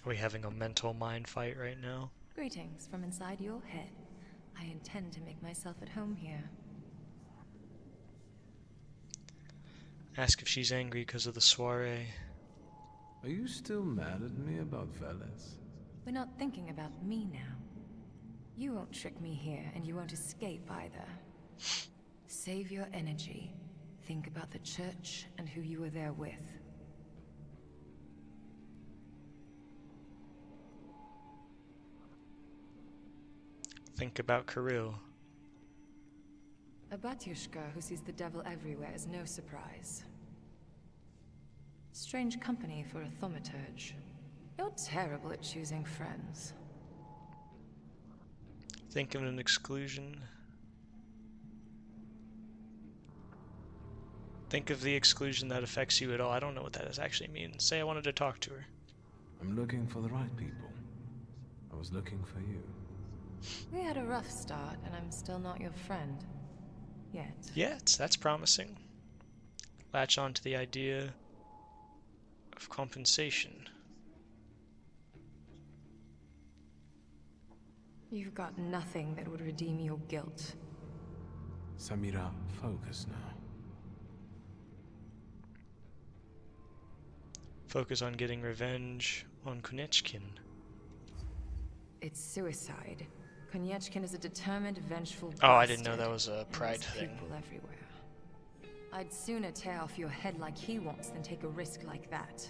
Are we having a mental mind fight right now? Greetings from inside your head. I intend to make myself at home here. Ask if she's angry because of the soiree. Are you still mad at me about Veles? We're not thinking about me now. You won't trick me here, and you won't escape either. Save your energy. Think about the church and who you were there with. Think about Kirill. A Batyushka who sees the devil everywhere is no surprise. Strange company for a Thaumaturge. You're terrible at choosing friends. Think of an exclusion. Think of the exclusion that affects you at all. I don't know what that actually means. Say I wanted to talk to her. I'm looking for the right people. I was looking for you. We had a rough start, and I'm still not your friend. Yet. Yet, that's promising. Latch on to the idea of compensation. You've got nothing that would redeem your guilt. Samira, focus now. Focus on getting revenge on Konechkin. It's suicide. Konechkin is a determined, vengeful Oh, I didn't know bastard, that was a and pride there's thing. People everywhere. I'd sooner tear off your head like he wants than take a risk like that.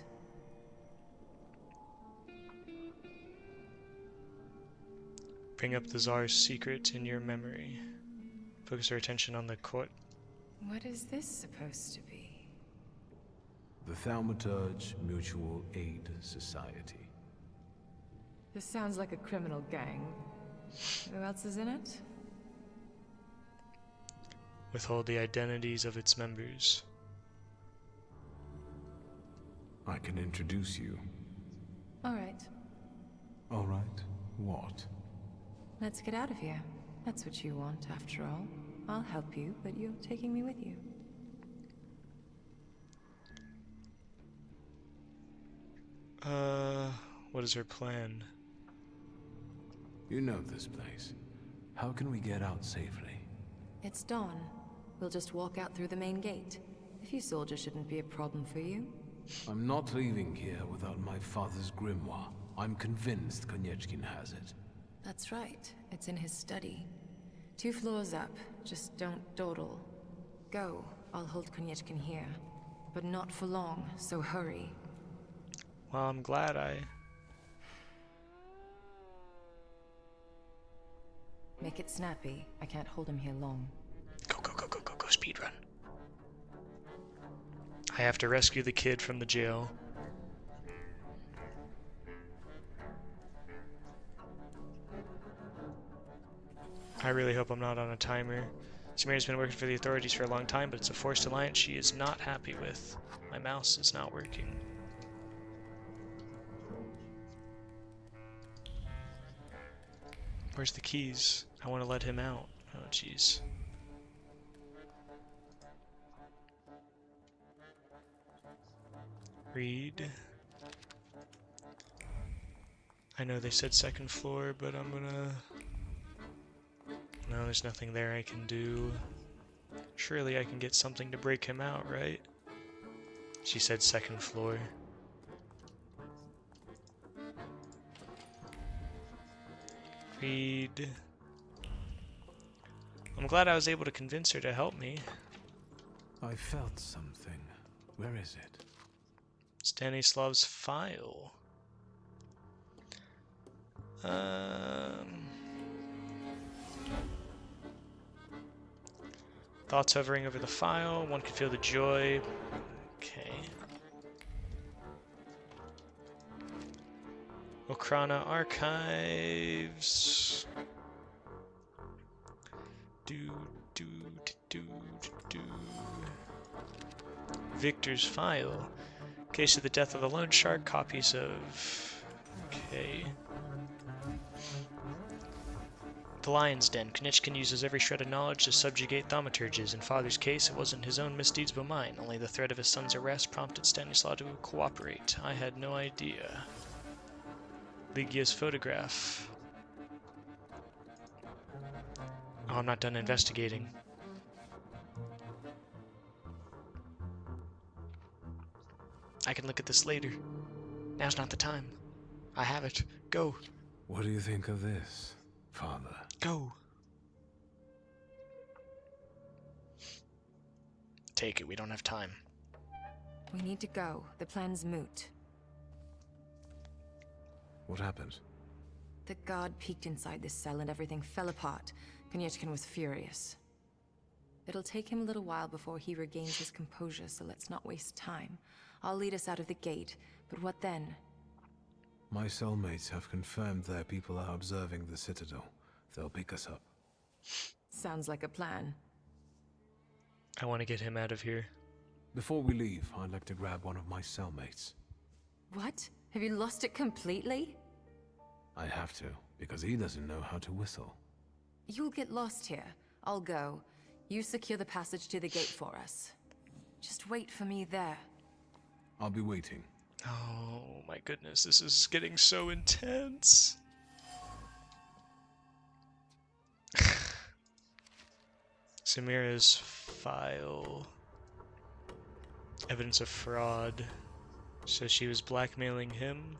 Bring up the Tsar's secret in your memory. Focus your attention on the court. What is this supposed to be? The Thaumaturge Mutual Aid Society. This sounds like a criminal gang. Who else is in it? Withhold the identities of its members. I can introduce you. All right. All right. What? Let's get out of here. That's what you want, after all. I'll help you, but you're taking me with you. What is her plan? You know this place. How can we get out safely? It's dawn. We'll just walk out through the main gate. A few soldiers shouldn't be a problem for you. I'm not leaving here without my father's grimoire. I'm convinced Konieczkin has it. That's right. It's in his study. 2 floors up. Just don't dawdle. Go. I'll hold Konieczkin here. But not for long, so hurry. Well, I'm glad I... Make it snappy. I can't hold him here long. Go, speedrun. I have to rescue the kid from the jail. I really hope I'm not on a timer. Samira's been working for the authorities for a long time, but it's a forced alliance she is not happy with. My mouse is not working. Where's the keys? I want to let him out. Oh, jeez. Read. I know they said 2nd floor, but I'm gonna... No, there's nothing there I can do. Surely I can get something to break him out, right? She said 2nd floor. Read. I'm glad I was able to convince her to help me. I felt something. Where is it? Stanislav's file. Thoughts hovering over the file. One can feel the joy. Okay. Okrana Archives. Victor's file. Case of the death of the loan shark. Copies of... Okay. The Lion's Den. Konieczkin uses every shred of knowledge to subjugate thaumaturges. In Father's case, it wasn't his own misdeeds but mine. Only the threat of his son's arrest prompted Stanislaw to cooperate. I had no idea. Ligia's photograph. Oh, I'm not done investigating. I can look at this later. Now's not the time. I have it. Go. What do you think of this, Father? Go. Take it. We don't have time. We need to go. The plan's moot. What happened? The guard peeked inside this cell and everything fell apart. Konieczkin was furious. It'll take him a little while before he regains his composure, so let's not waste time. I'll lead us out of the gate, but what then? My cellmates have confirmed their people are observing the Citadel. They'll pick us up. Sounds like a plan. I want to get him out of here. Before we leave, I'd like to grab one of my cellmates. What? Have you lost it completely? I have to, because he doesn't know how to whistle. You'll get lost here. I'll go. You secure the passage to the gate for us. Just wait for me there. I'll be waiting. Oh my goodness, this is getting so intense. Samira's file. Evidence of fraud. So she was blackmailing him.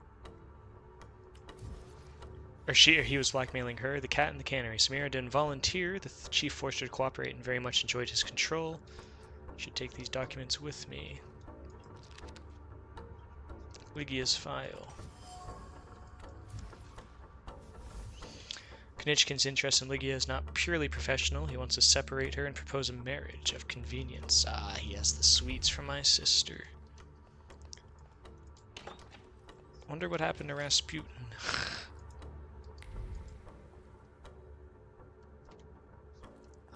Or he was blackmailing her. The cat in the cannery. Samira didn't volunteer. The chief forced her to cooperate and very much enjoyed his control. Should take these documents with me. Ligia's file. Konieczkin's interest in Ligia is not purely professional. He wants to separate her and propose a marriage of convenience. Ah, he has the sweets from my sister. Wonder what happened to Rasputin.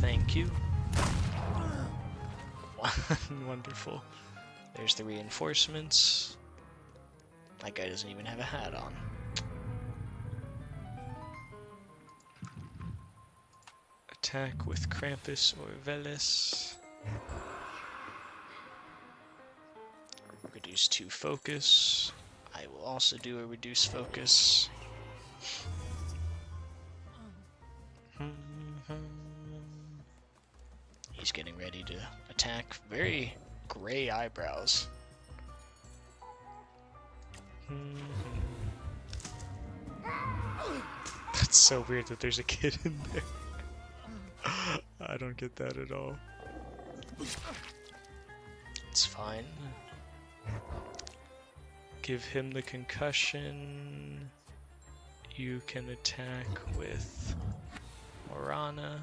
Thank you. Wonderful. There's the reinforcements. That guy doesn't even have a hat on. Attack with Krampus or Veles. Reduce 2 focus. I will also do a reduce focus. He's getting ready to attack. Very gray eyebrows. That's so weird that there's a kid in there. I don't get that at all. It's fine. Give him the concussion. You can attack with Morana.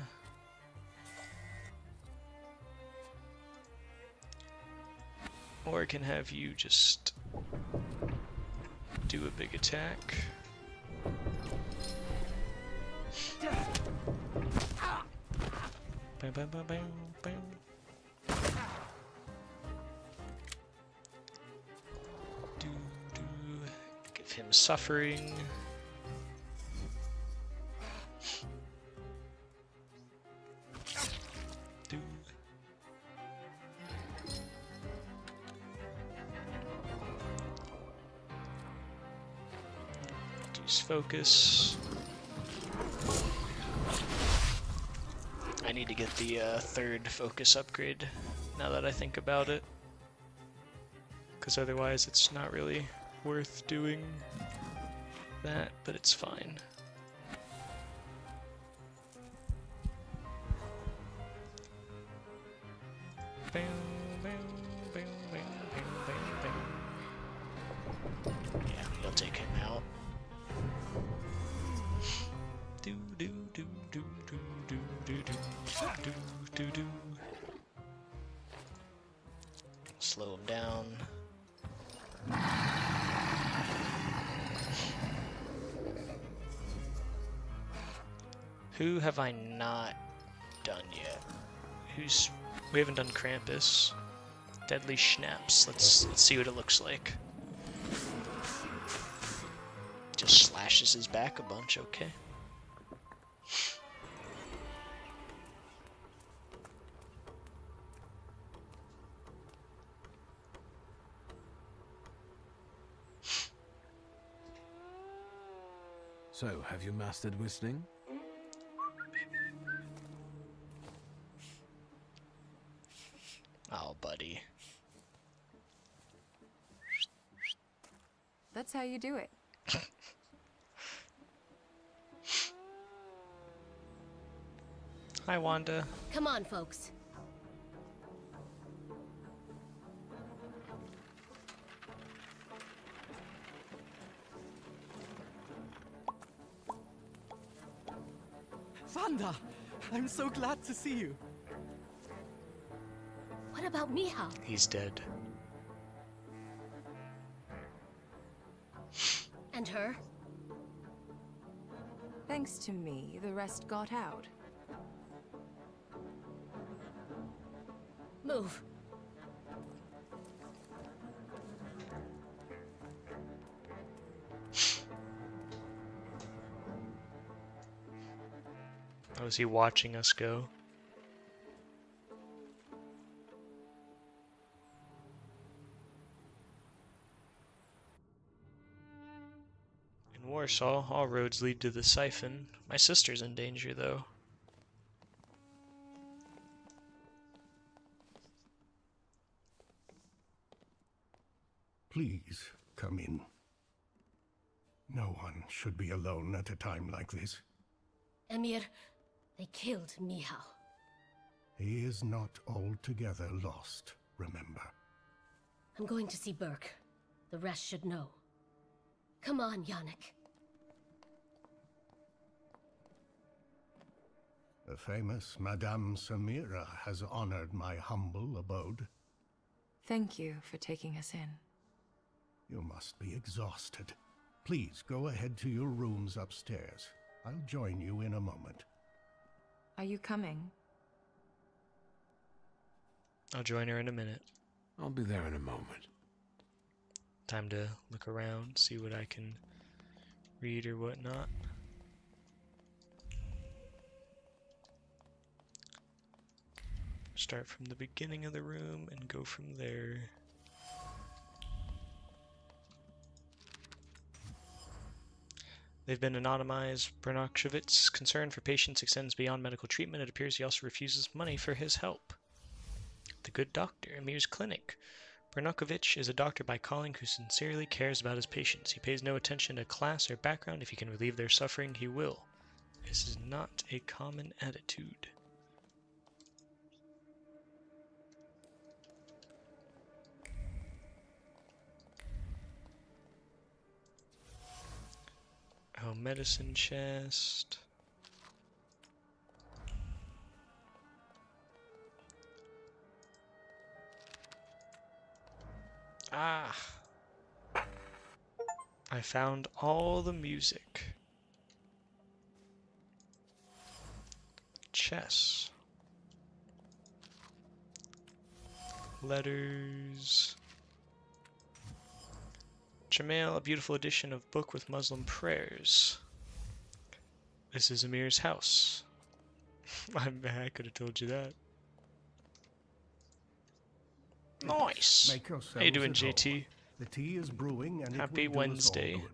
Or I can have you just do a big attack. Bam, bam, bam, bam, bam. Give him suffering. Reduce focus. I need to get the 3rd focus upgrade now that I think about it. Because otherwise it's not really worth doing that, but it's fine. Bam, bam, bam, bam, bam, bam, bam. Yeah, you'll take him out. Do do do do do do do do do do. Slow him down. Who have I not done yet? We haven't done Krampus. Deadly Schnapps. Let's see what it looks like. Just slashes his back a bunch, okay. So, have you mastered whistling? Oh, buddy. That's how you do it. Hi, Wanda. Come on, folks. Wanda! I'm so glad to see you. What about Mihal? He's dead. And her? Thanks to me, the rest got out. Move. Oh, is he watching us go? In Warsaw, all roads lead to the siphon. My sister's in danger, though. Please, come in. No one should be alone at a time like this. Emir, they killed Mihal. He is not altogether lost, remember. I'm going to see Burke. The rest should know. Come on, Yannick. The famous Madame Samira has honored my humble abode. Thank you for taking us in. You must be exhausted. Please go ahead to your rooms upstairs. I'll join you in a moment. Are you coming? I'll join her in a minute. I'll be there in a moment. Time to look around, see what I can read or whatnot. Start from the beginning of the room and go from there. They've been anonymized. Bernakovic's concern for patients extends beyond medical treatment. It appears he also refuses money for his help. The Good Doctor, Emir's clinic. Bernakovich is a doctor by calling who sincerely cares about his patients. He pays no attention to class or background. If he can relieve their suffering, he will. This is not a common attitude. Oh, medicine chest. Ah. I found all the music. Chess. Letters. Jamail, a beautiful edition of book with Muslim prayers. This is Amir's house. I could have told you that. Nice. How you doing, JT? The tea is brewing and Happy it will do us all Wednesday. good.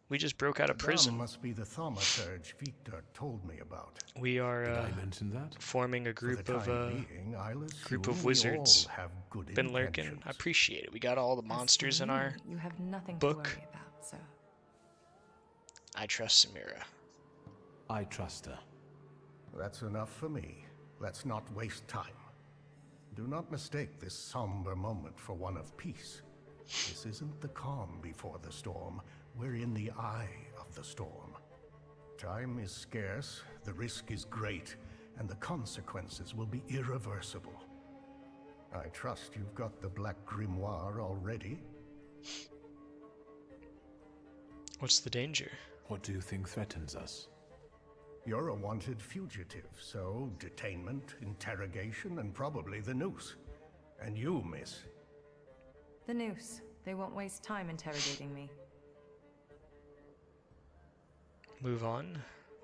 We just broke out of prison. That must be the Thaumaturge Victor told me about. We are Did I mention that? forming a group of group wizards. Have good Been lurking. I appreciate it. We got all the monsters in our You have nothing book. to worry about, sir. I trust Samira. I trust her. That's enough for me. Let's not waste time. Do not mistake this somber moment for one of peace. This isn't the calm before the storm. We're in the eye of the storm. Time is scarce, the risk is great, and the consequences will be irreversible. I trust you've got the Black Grimoire already. What's the danger? What do you think threatens us? You're a wanted fugitive, so detainment, interrogation, and probably the noose. And you, miss. The noose. They won't waste time interrogating me. Move on.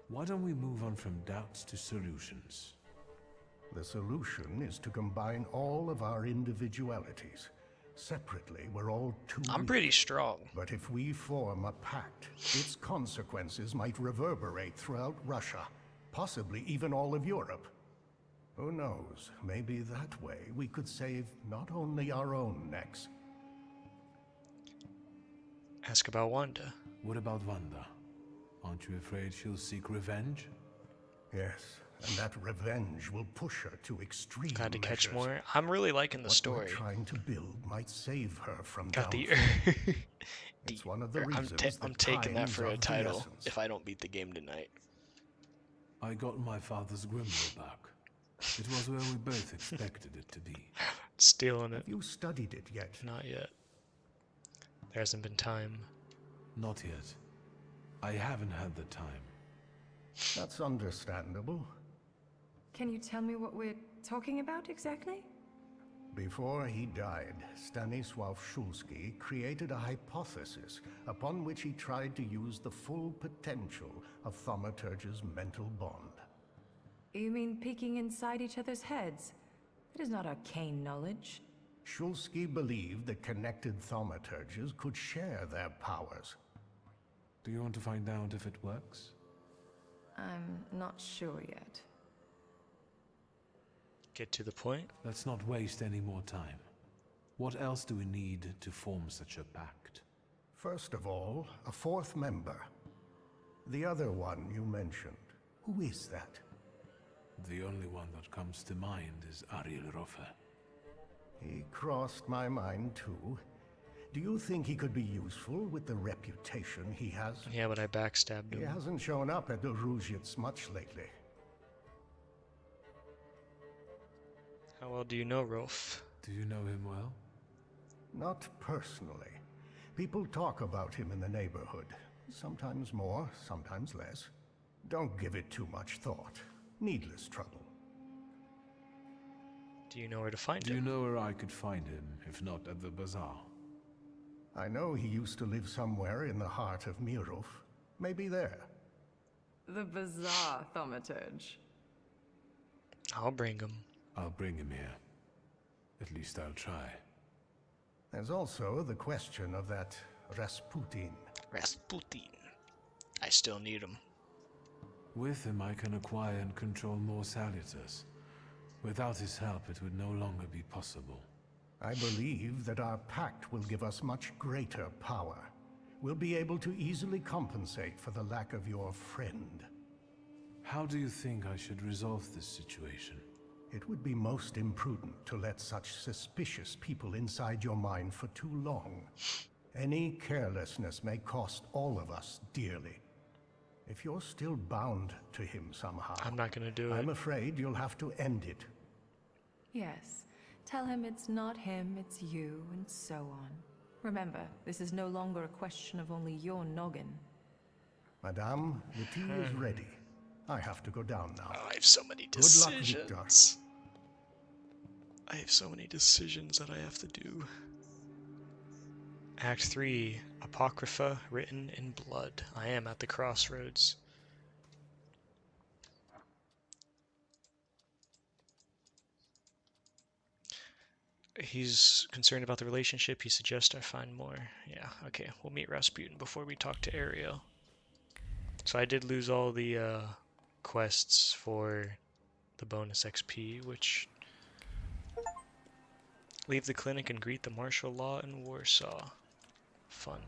Why don't we move on from doubts to solutions? The solution is to combine all of our individualities. Separately, we're all too I'm weak. pretty strong. But if we form a pact, its consequences might reverberate throughout Russia, possibly even all of Europe. Who knows, maybe that way we could save not only our own necks. Ask about Wanda. What about Wanda? Aren't you afraid she'll seek revenge? Yes, and that revenge will push her to extreme Glad to catch measures. more. I'm really liking the What story. we're trying to build might save her from Got the downfall. It's one of the reasons I'm that taking that time's for a of the title essence. if I don't beat the game tonight. I got my father's grimoire back. It was where we both expected it to be. Stealing it. Have you studied it yet? Not yet. There hasn't been time. Not yet. I haven't had the time. That's understandable. Can you tell me what we're talking about exactly? Before he died, Stanisław Szulski created a hypothesis upon which he tried to use the full potential of Thaumaturge's mental bond. You mean peeking inside each other's heads? That is not arcane knowledge. Szulski believed that connected Thaumaturges could share their powers. Do you want to find out if it works? I'm not sure yet. Get to the point. Let's not waste any more time. What else do we need to form such a pact? First of all, a fourth member. The other one you mentioned. Who is that? The only one that comes to mind is Ariel Rofe. He crossed my mind too. Do you think he could be useful with the reputation he has? Yeah, but I backstabbed He him. hasn't shown up at the Ruzhits much lately. How well do you know Rolf? Do you know him well? Not personally. People talk about him in the neighborhood. Sometimes more, sometimes less. Don't give it too much thought. Needless trouble. Do you know where to find Do you him? know where I could find him, if not at the bazaar? I know he used to live somewhere in the heart of Mirov. Maybe there. The bazaar, Thaumaturge. I'll bring him. I'll bring him here. At least I'll try. There's also the question of that Rasputin. Rasputin. I still need him. With him I can acquire and control more Salutars. Without his help it would no longer be possible. I believe that our pact will give us much greater power. We'll be able to easily compensate for the lack of your friend. How do you think I should resolve this situation? It would be most imprudent to let such suspicious people inside your mind for too long. Any carelessness may cost all of us dearly. If you're still bound to him somehow, I'm not gonna do it. I'm afraid you'll have to end it. Yes. Tell him it's not him, it's you, and so on. Remember, this is no longer a question of only your noggin. Madame, the tea is ready. I have to go down now. Oh, I have so many Good luck, decisions. Victor. I have so many decisions that I have to do. Act 3, Apocrypha written in blood. I am at the crossroads. He's concerned about the relationship. He suggests I find more. Yeah, okay. We'll meet Rasputin before we talk to Ariel. So I did lose all the quests for the bonus XP, which... Leave the clinic and greet the martial law in Warsaw. Fun.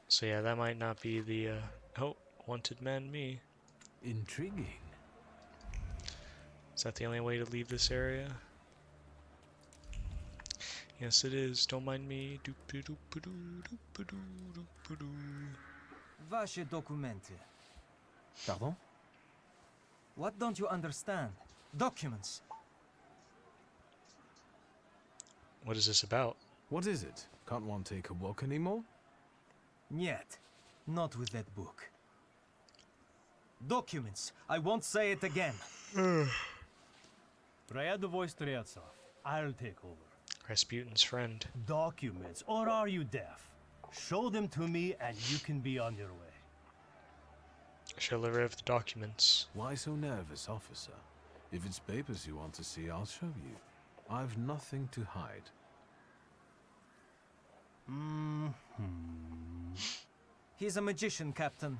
So yeah, that might not be the, oh, wanted man me. Intriguing. Is that the only way to leave this area? Yes, it is. Don't mind me. Ваши документы. Pardon? What don't you understand? Documents. What is this about? What is it? Can't one take a walk anymore? Niet. Not with that book. Documents. I won't say it again. Ryadovoy Streltsov. I'll take over. Rasputin's friend. Documents, or are you deaf? Show them to me and you can be on your way. Shall I have the documents? Why so nervous, officer? If it's papers you want to see, I'll show you. I've nothing to hide. He's a magician, Captain.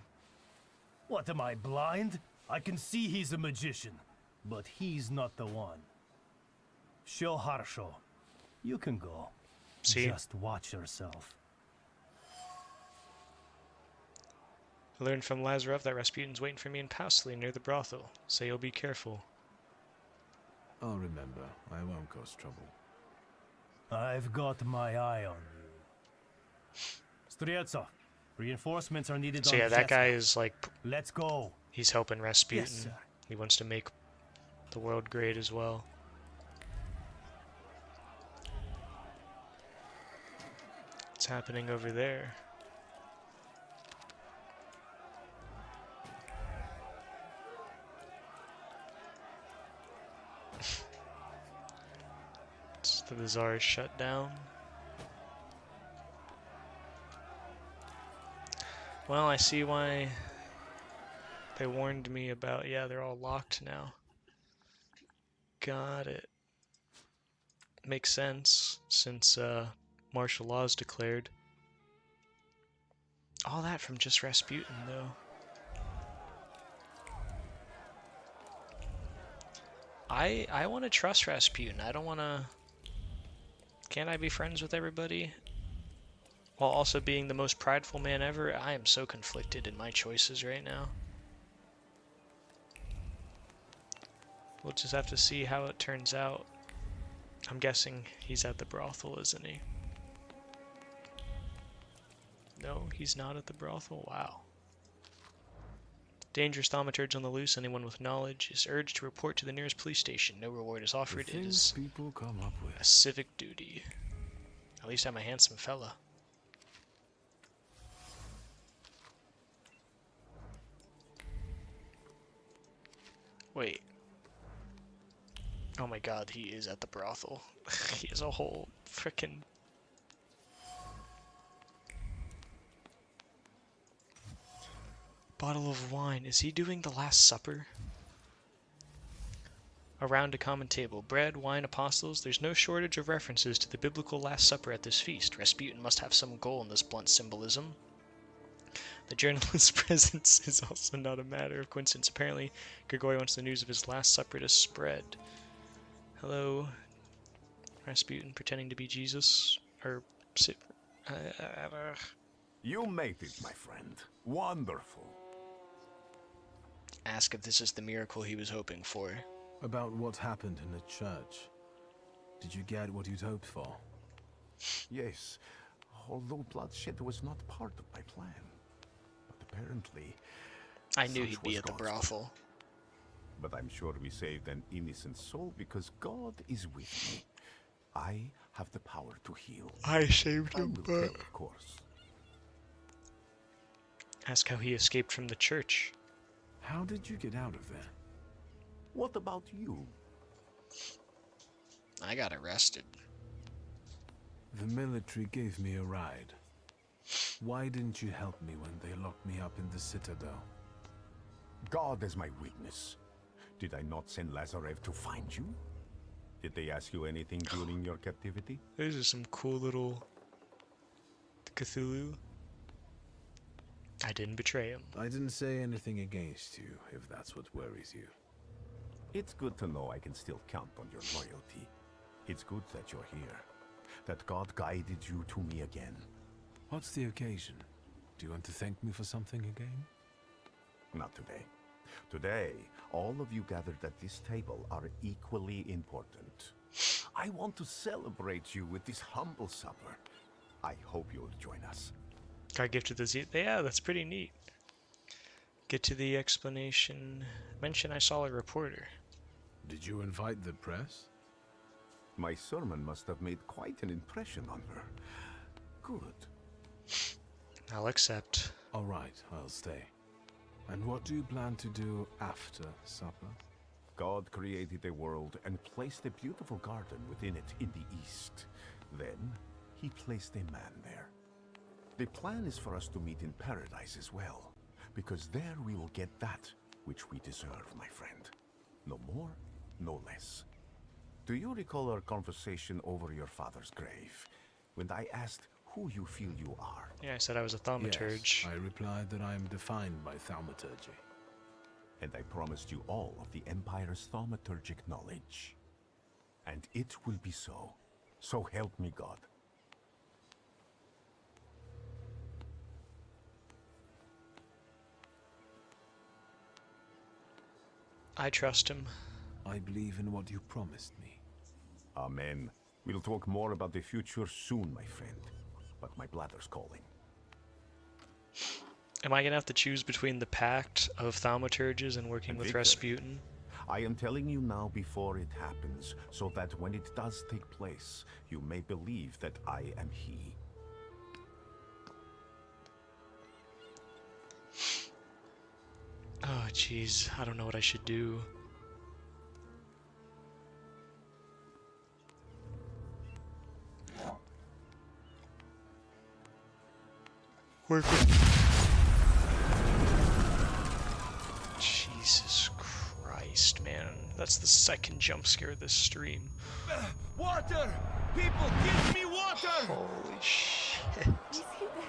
What, am I blind? I can see he's a magician, but he's not the one. Show Harsho. You can go. See? Just watch yourself. I learned from Lazarov that Rasputin's waiting for me in Pasley near the brothel, so you'll be careful. I'll remember. I won't cause trouble. I've got my eye on you. Streltsov, reinforcements are needed So on yeah, that Cheska. guy is like... Let's go. He's helping Rasputin. Yes, sir. He wants to make the world great as well. What's happening over there? The bazaar is shut down. Well, I see why they warned me about... Yeah, they're all locked now. Got it. Makes sense, since martial law is declared. All that from just Rasputin, though. I want to trust Rasputin. I don't want to... Can't I be friends with everybody? While also being the most prideful man ever? I am so conflicted in my choices right now. We'll just have to see how it turns out. I'm guessing he's at the brothel, isn't he? No, he's not at the brothel? Wow. Dangerous thaumaturge on the loose. Anyone with knowledge is urged to report to the nearest police station. No reward is offered. It is people come up with. a civic duty. At least I'm a handsome fella. Wait. Oh my god, he is at the brothel. He has a whole frickin' bottle of wine. Is he doing the Last Supper? Around a common table, bread, wine, apostles, there's no shortage of references to the biblical Last Supper at this feast. Rasputin must have some goal in this blunt symbolism. The journalist's presence is also not a matter of coincidence. Apparently, Grigori wants the news of his Last Supper to spread. Hello, Rasputin pretending to be Jesus? You made it, my friend. Wonderful. Ask if this is the miracle he was hoping for. About what happened in the church. Did you get what you'd hoped for? Yes, although bloodshed was not part of my plan. But apparently... I knew he'd be at the brothel. But I'm sure we saved an innocent soul because God is with me. I have the power to heal. I saved him, but... of course. Ask how he escaped from the church. How did you get out of there? What about you? I got arrested. The military gave me a ride. Why didn't you help me when they locked me up in the Citadel? God is my witness. Did I not send Lazarev to find you? Did they ask you anything during your captivity? Those are some cool little Cthulhu. I didn't betray him. I didn't say anything against you, if that's what worries you. It's good to know I can still count on your loyalty. It's good that you're here. That God guided you to me again. What's the occasion? Do you want to thank me for something again? Not today. Today, all of you gathered at this table are equally important. I want to celebrate you with this humble supper. I hope you'll join us. Got gifted the Z. Yeah, that's pretty neat. Get to the explanation. Mention I saw a reporter. Did you invite the press? My sermon must have made quite an impression on her. Good. I'll accept. All right, I'll stay. And what do you plan to do after supper? God created a world and placed a beautiful garden within it in the east. Then, he placed a man there. The plan is for us to meet in paradise as well, because there we will get that which we deserve, my friend. No more, no less. Do you recall our conversation over your father's grave, when I asked who you feel you are? Yeah, I said I was a Thaumaturge. Yes, I replied that I am defined by Thaumaturge. And I promised you all of the Empire's thaumaturgic knowledge. And it will be so. So help me God. I trust him. I believe in what you promised me. Amen. We'll talk more about the future soon, my friend. But my bladder's calling. Am I gonna have to choose between the pact of Thaumaturges and working with Victor, Rasputin? I am telling you now before it happens, so that when it does take place, you may believe that I am he. Oh, jeez. I don't know what I should do. Work with... Jesus Christ, man. That's the second jump scare of this stream. Water! People, give me water! Holy shit. Is he dead?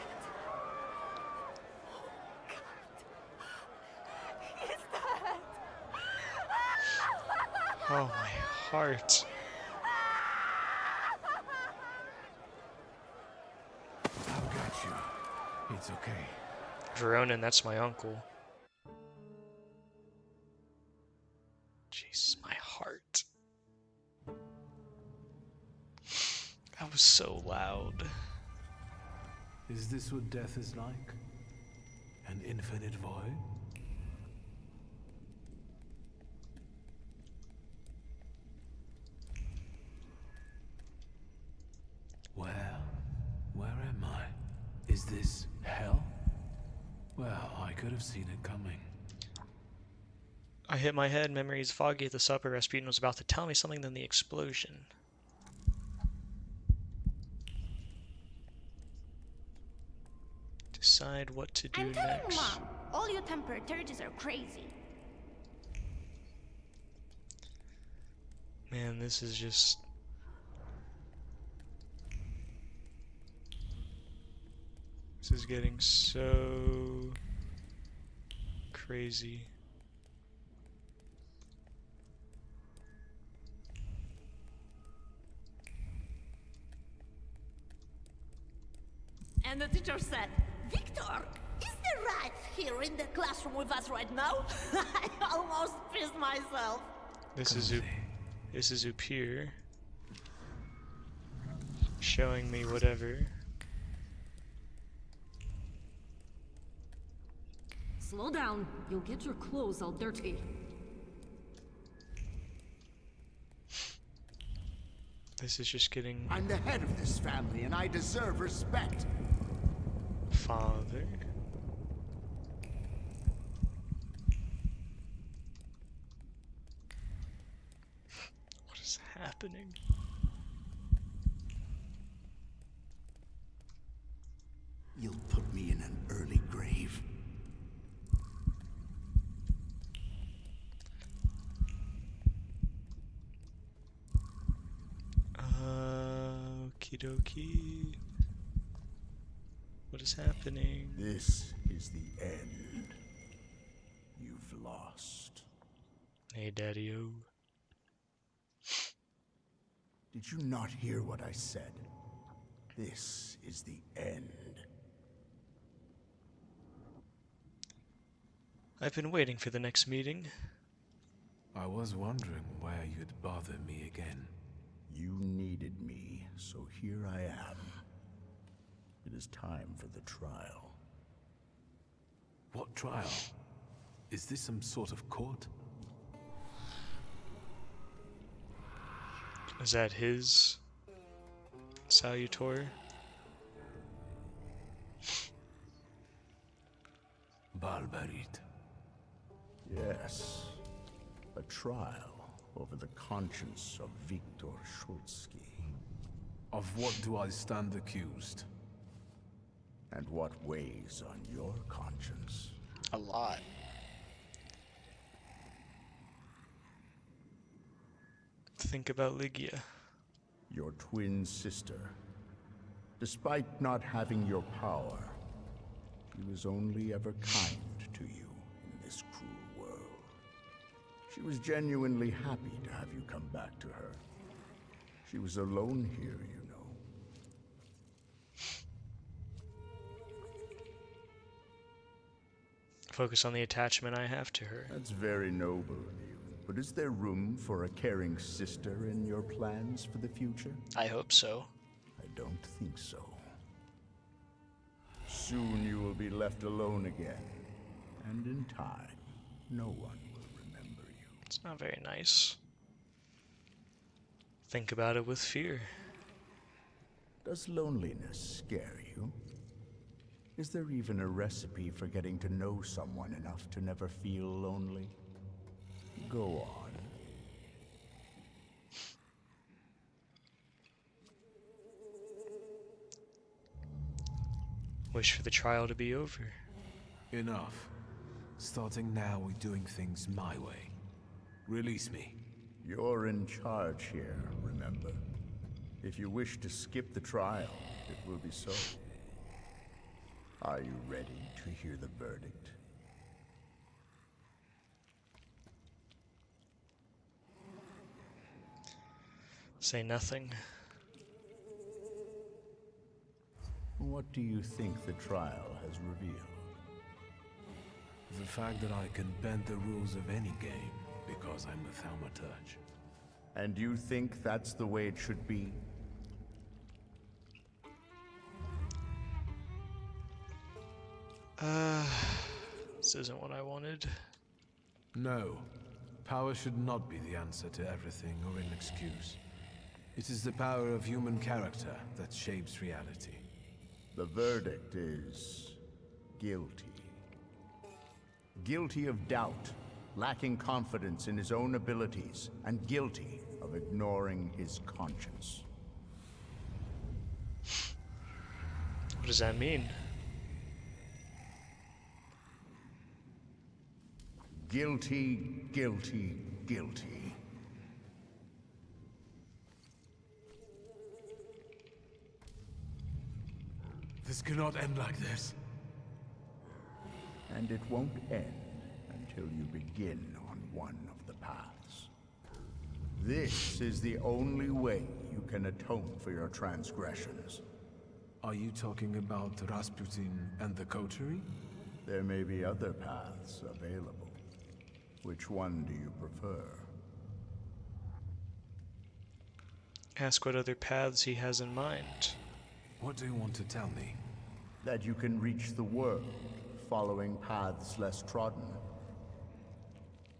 Oh, my heart. I've got you. It's okay. Veronin, that's my uncle. Jesus, my heart. That was so loud. Is this what death is like? An infinite void? Where am I? Is this hell? Well, I could have seen it coming. I hit my head, memory is foggy at the supper. Rasputin was about to tell me something, then the explosion. Decide what to do I'm telling next. Mom, all you Thaumaturges are crazy. Man, this is just... This is getting so... crazy. And the teacher said, Victor, is the rat here in the classroom with us right now? I almost pissed myself. This is Upir showing me whatever. Slow down. You'll get your clothes all dirty. This is just getting... I'm the head of this family and I deserve respect. Father. What is happening? You'll put me in an early grave. Okie dokie. What is happening? This is the end. You've lost. Hey, Daddy-o. Did you not hear what I said? This is the end. I've been waiting for the next meeting. I was wondering where you'd bother me again. You needed me, so here I am. It is time for the trial. What trial? Is this some sort of court? Is that his salutor? Barbarit. Yes. A trial over the conscience of Viktor Shulsky. Of what do I stand accused? And what weighs on your conscience? A lot. Think about Lygia. Your twin sister. Despite not having your power, she was only ever kind to you in this cruel world. She was genuinely happy to have you come back to her. She was alone here, you know. Focus on the attachment I have to her. That's very noble of you. But is there room for a caring sister in your plans for the future? I hope so. I don't think so. Soon you will be left alone again. And in time, no one will remember you. It's not very nice. Think about it with fear. Does loneliness scare you? Is there even a recipe for getting to know someone enough to never feel lonely? Go on. Wish for the trial to be over. Enough. Starting now, we're doing things my way. Release me. You're in charge here, remember? If you wish to skip the trial, it will be so. Are you ready to hear the verdict? Say nothing. What do you think the trial has revealed? The fact that I can bend the rules of any game because I'm a Thaumaturge. And you think that's the way it should be? This isn't what I wanted. No. Power should not be the answer to everything or an excuse. It is the power of human character that shapes reality. The verdict is... guilty. Guilty of doubt, lacking confidence in his own abilities, and guilty of ignoring his conscience. What does that mean? Guilty, guilty, guilty. This cannot end like this. And it won't end until you begin on one of the paths. This is the only way you can atone for your transgressions. Are you talking about Rasputin and the coterie? There may be other paths available. Which one do you prefer? Ask what other paths he has in mind. What do you want to tell me? That you can reach the world, following paths less trodden.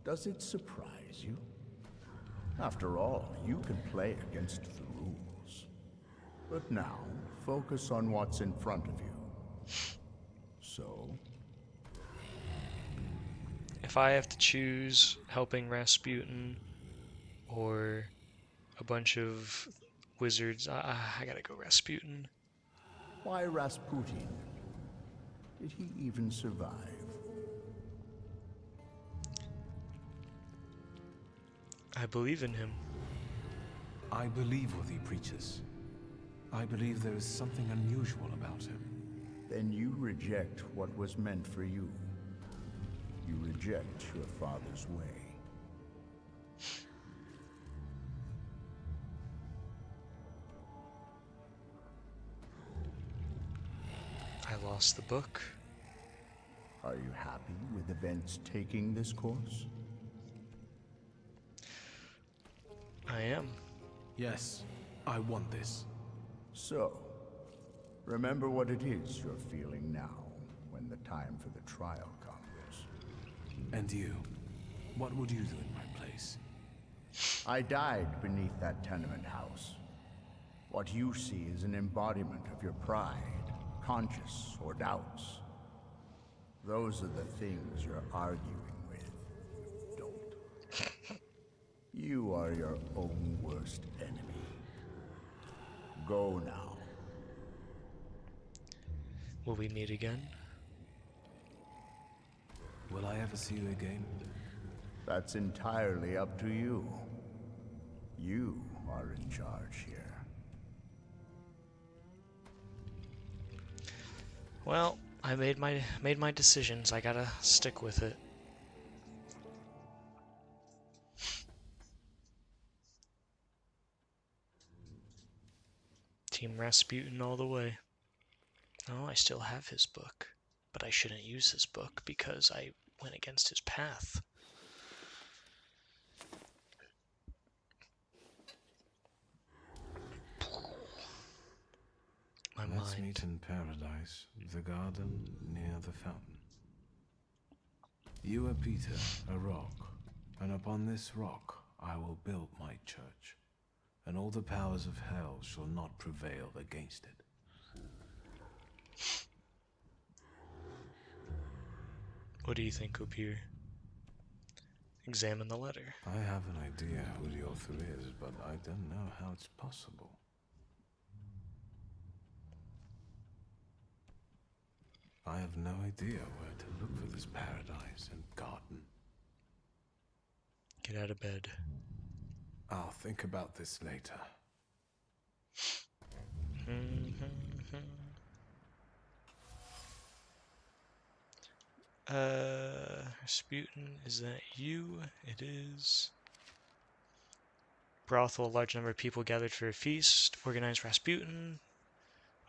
Does it surprise you? After all, you can play against the rules. But now, focus on what's in front of you. So? If I have to choose helping Rasputin or a bunch of wizards, I gotta go Rasputin. Why Rasputin? Did he even survive? I believe in him. I believe what he preaches. I believe there is something unusual about him. Then you reject what was meant for you. You reject your father's way. I lost the book. Are you happy with events taking this course? I am. Yes, I want this. So, remember what it is you're feeling now, when the time for the trial comes. And you? What would you do in my place? I died beneath that tenement house. What you see is an embodiment of your pride, conscience, or doubts. Those are the things you're arguing with. Don't. You are your own worst enemy. Go now. Will we meet again? Will I ever see you again? That's entirely up to you. You are in charge here. Well, I made my decisions. I gotta stick with it. Team Rasputin all the way. Oh, I still have his book, but I shouldn't use his book because I went against his path. Let's meet in paradise, the garden near the fountain. You are Peter, a rock, and upon this rock I will build my church, and all the powers of hell shall not prevail against it. What do you think, Opir? Examine the letter. I have an idea who the author is, but I don't know how it's possible. I have no idea where to look for this paradise and garden. Get out of bed. I'll think about this later. Rasputin, is that you? It is. Brothel, a large number of people gathered for a feast. Organized Rasputin.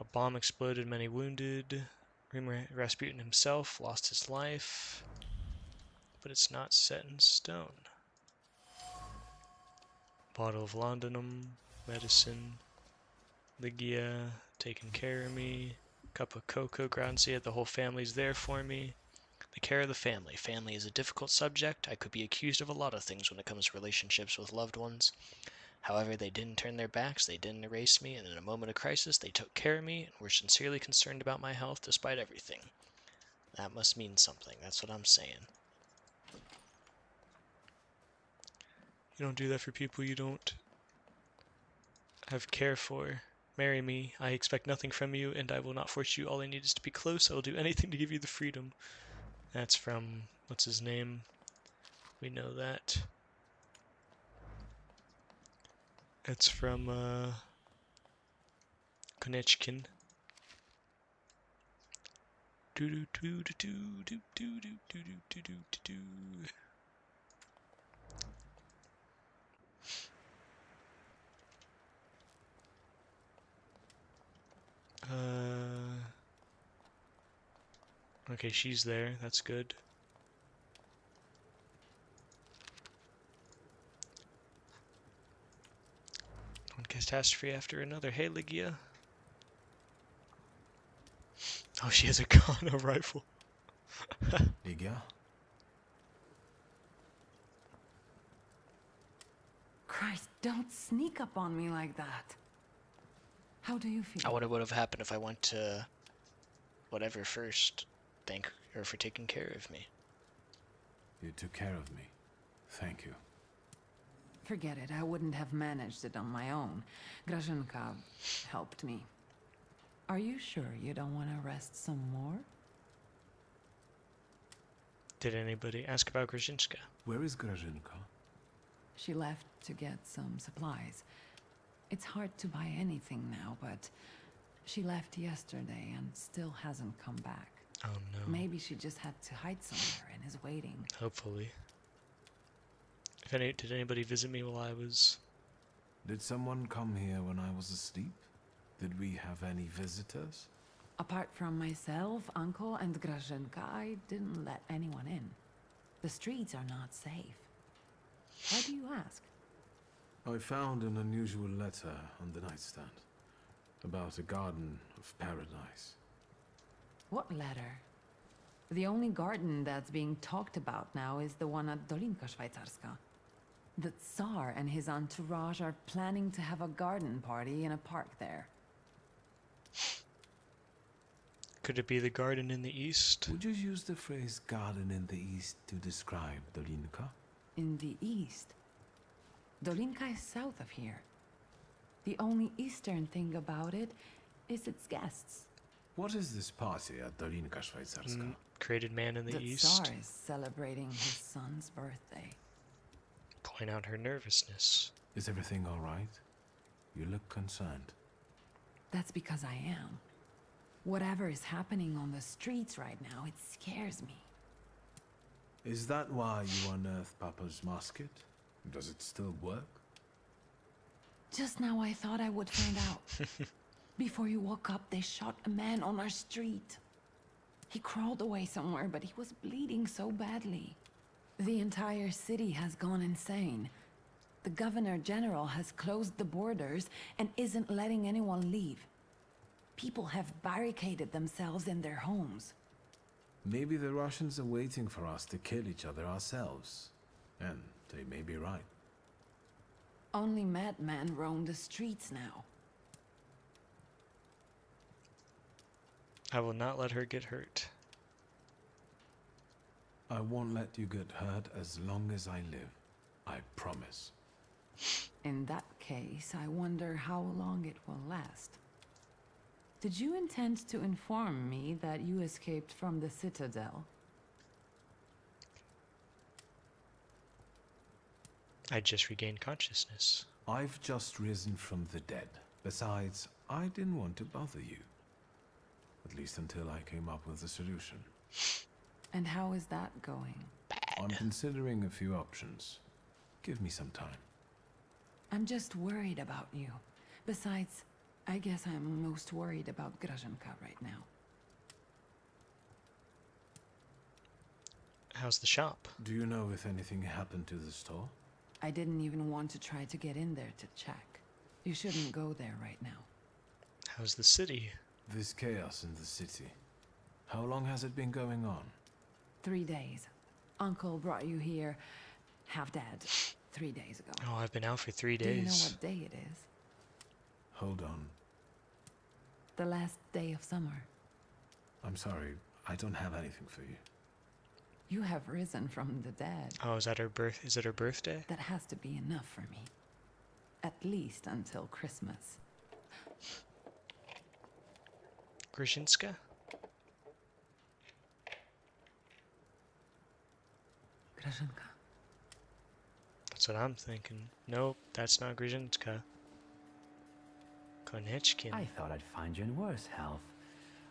A bomb exploded, many wounded. Rasputin himself lost his life. But it's not set in stone. Bottle of laudanum, medicine. Ligia, taking care of me. Cup of cocoa, Grancia, the whole family's there for me. The care of the family. Family is a difficult subject. I could be accused of a lot of things when it comes to relationships with loved ones. However, they didn't turn their backs, they didn't erase me, and in a moment of crisis, they took care of me and were sincerely concerned about my health despite everything. That must mean something, that's what I'm saying. You don't do that for people you don't have care for. Marry me. I expect nothing from you, and I will not force you. All I need is to be close. I will do anything to give you the freedom. That's from, what's his name? We know that. That's from, Konechkin. Do do do do do do do do do do do do do. Okay, she's there. That's good. One catastrophe after another. Hey, Ligia. Oh, she has a gun, a rifle. Ligia? Christ, don't sneak up on me like that. How do you feel? I wonder what would have happened if I went to whatever first. Thank her for taking care of me. You took care of me. Thank you. Forget it, I wouldn't have managed it on my own. Grażynka helped me. Are you sure you don't want to rest some more? Did anybody ask about Grażynka? Where is Grażynka? She left to get some supplies. It's hard to buy anything now, but she left yesterday and still hasn't come back. Oh no. Maybe she just had to hide somewhere and is waiting. Hopefully. Did anybody visit me while I was... Did someone come here when I was asleep? Did we have any visitors? Apart from myself, Uncle, and Grażynka, I didn't let anyone in. The streets are not safe. Why do you ask? I found an unusual letter on the nightstand about a garden of paradise. What letter? The only garden that's being talked about now is the one at Dolinka Szwajcarska. The Tsar and his entourage are planning to have a garden party in a park there. Could it be the garden in the east? Would you use the phrase garden in the east to describe Dolinka? In the east? Dolinka is south of here. The only eastern thing about it is its guests. What is this party at Dolinka Szwajcarska? Created man in the east. The Tsar is celebrating his son's birthday. Point out her nervousness. Is everything all right? You look concerned. That's because I am. Whatever is happening on the streets right now, it scares me. Is that why you unearthed Papa's musket? Does it still work? Just now I thought I would find out. Before you woke up, they shot a man on our street. He crawled away somewhere, but he was bleeding so badly. The entire city has gone insane. The Governor General has closed the borders and isn't letting anyone leave. People have barricaded themselves in their homes. Maybe the Russians are waiting for us to kill each other ourselves. And they may be right. Only madmen roam the streets now. I will not let her get hurt. I won't let you get hurt as long as I live. I promise. In that case, I wonder how long it will last. Did you intend to inform me that you escaped from the Citadel? I just regained consciousness. I've just risen from the dead. Besides, I didn't want to bother you. At least until I came up with a solution. And how is that going? I'm considering a few options. Give me some time. I'm just worried about you. Besides, I guess I'm most worried about Grażynka right now. How's the shop? Do you know if anything happened to the store? I didn't even want to try to get in there to check. You shouldn't go there right now. How's the city? This chaos in the city. How long has it been going on? 3 days. Uncle brought you here, half dead, 3 days ago. Oh, I've been out for 3 days. Do you know what day it is? Hold on. The last day of summer. I'm sorry, I don't have anything for you. You have risen from the dead. Oh, is that her birth? Is it her birthday? That has to be enough for me. At least until Christmas. Grzyńska? Grażynka. That's what I'm thinking. Nope, that's not Grzyńska. Konechkin. I thought I'd find you in worse health.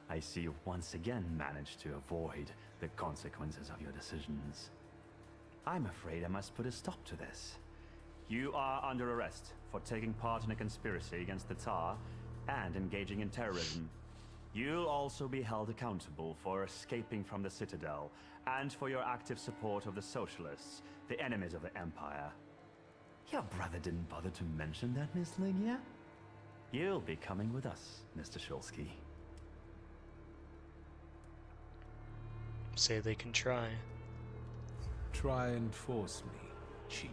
I see you've once again managed to avoid the consequences of your decisions. I'm afraid I must put a stop to this. You are under arrest for taking part in a conspiracy against the Tsar and engaging in terrorism. You'll also be held accountable for escaping from the Citadel and for your active support of the Socialists, the enemies of the Empire. Your brother didn't bother to mention that, Miss Ligia? You'll be coming with us, Mr. Shulsky. Say they can try. Try and force me, Chief.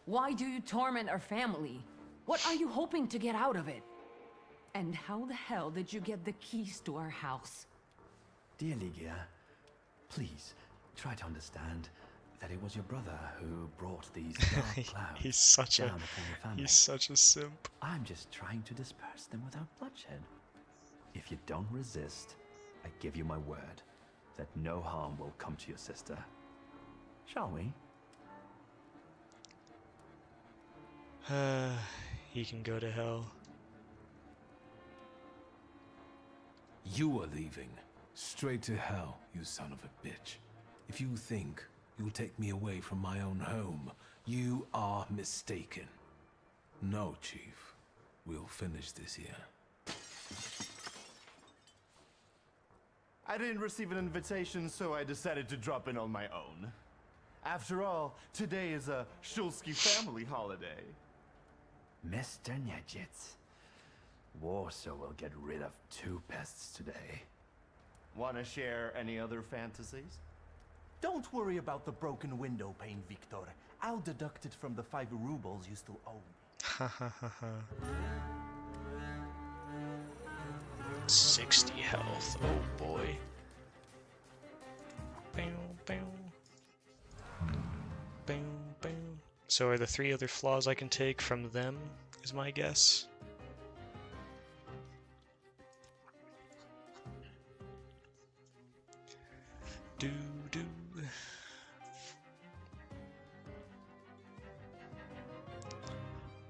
Why do you torment our family? What are you hoping to get out of it? And how the hell did you get the keys to our house? Dear Ligia, please try to understand that it was your brother who brought these dark clouds He's such down a upon your family. he's such a simp. I'm just trying to disperse them without bloodshed. If you don't resist, I give you my word that no harm will come to your sister. Shall we? He can go to hell. You are leaving. Straight to hell, you son of a bitch. If you think you'll take me away from my own home, you are mistaken. No, Chief. We'll finish this here. I didn't receive an invitation, so I decided to drop in on my own. After all, today is a Shulsky family holiday. Mr. Nejits, Warsaw will get rid of 2 pests today. Wanna share any other fantasies? Don't worry about the broken window pane, Victor. I'll deduct it from the 5 rubles you still owe me. Ha ha ha ha. 60 health. Oh boy. Bow, bow. Bow, bow. So are the 3 other flaws I can take from them, is my guess. Do do.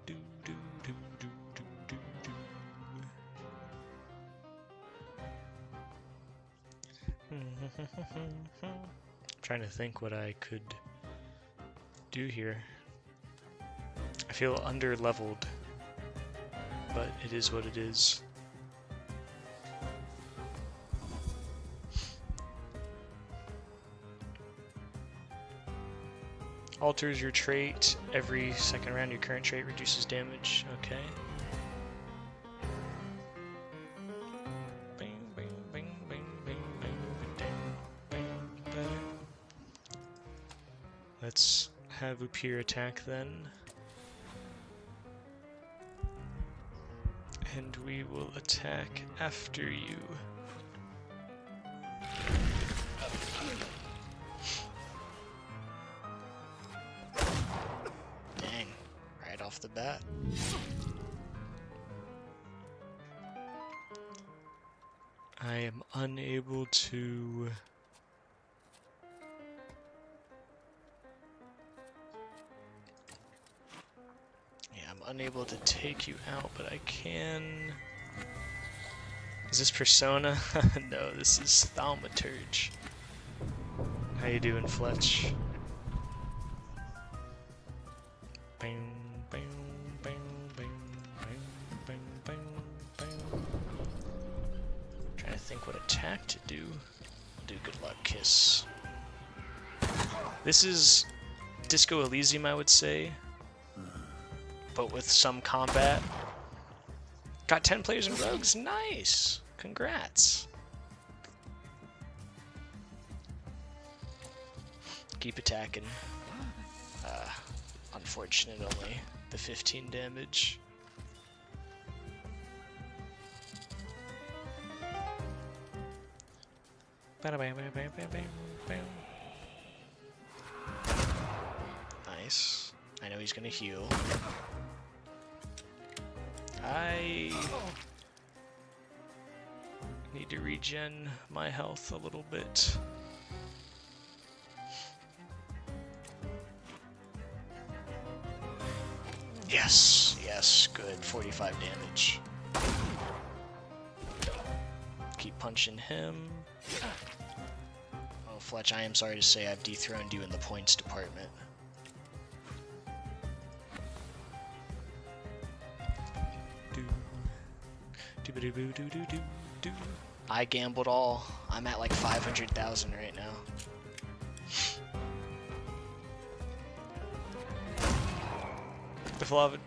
Do do do do do do do. Trying to think what I could do here. I feel under-leveled, but it is what it is. Alters your trait every second round. Your current trait reduces damage. Okay. Bing, bing, bing, bing, bing, bing, bing, bing, bing. Let's have Upir attack then. And we will attack after you. Dang, right off the bat. I am unable to... unable to take you out, but I can... Is this Persona? No, this is Thaumaturge. How you doing, Fletch? Bang, bang, bang, bang, bang, bang, bang, bang. Trying to think what attack to do. Do good luck kiss. This is Disco Elysium, I would say, but with some combat. Got 10 players in Rogues, nice! Congrats! Keep attacking. Unfortunate only the 15 damage. Nice. I know he's gonna heal. I need to regen my health a little bit. Yes, yes, good. 45 damage. Keep punching him. Oh, Fletch, I am sorry to say I've dethroned you in the points department. I gambled all. I'm at like 500,000 right now. Beloved.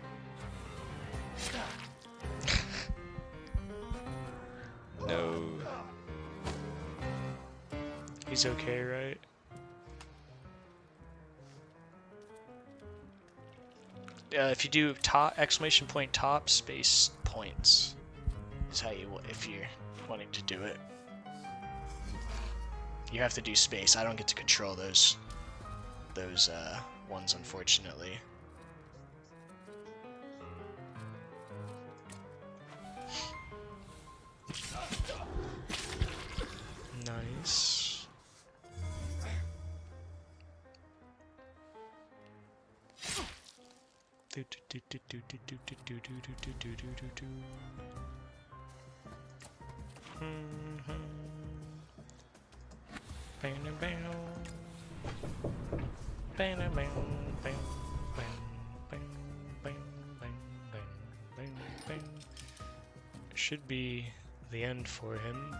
No. He's okay, right? If you do top exclamation point top space points is how you, if you're wanting to do it. You have to do space. I don't get to control those ones, unfortunately. Nice. Should be the end for him.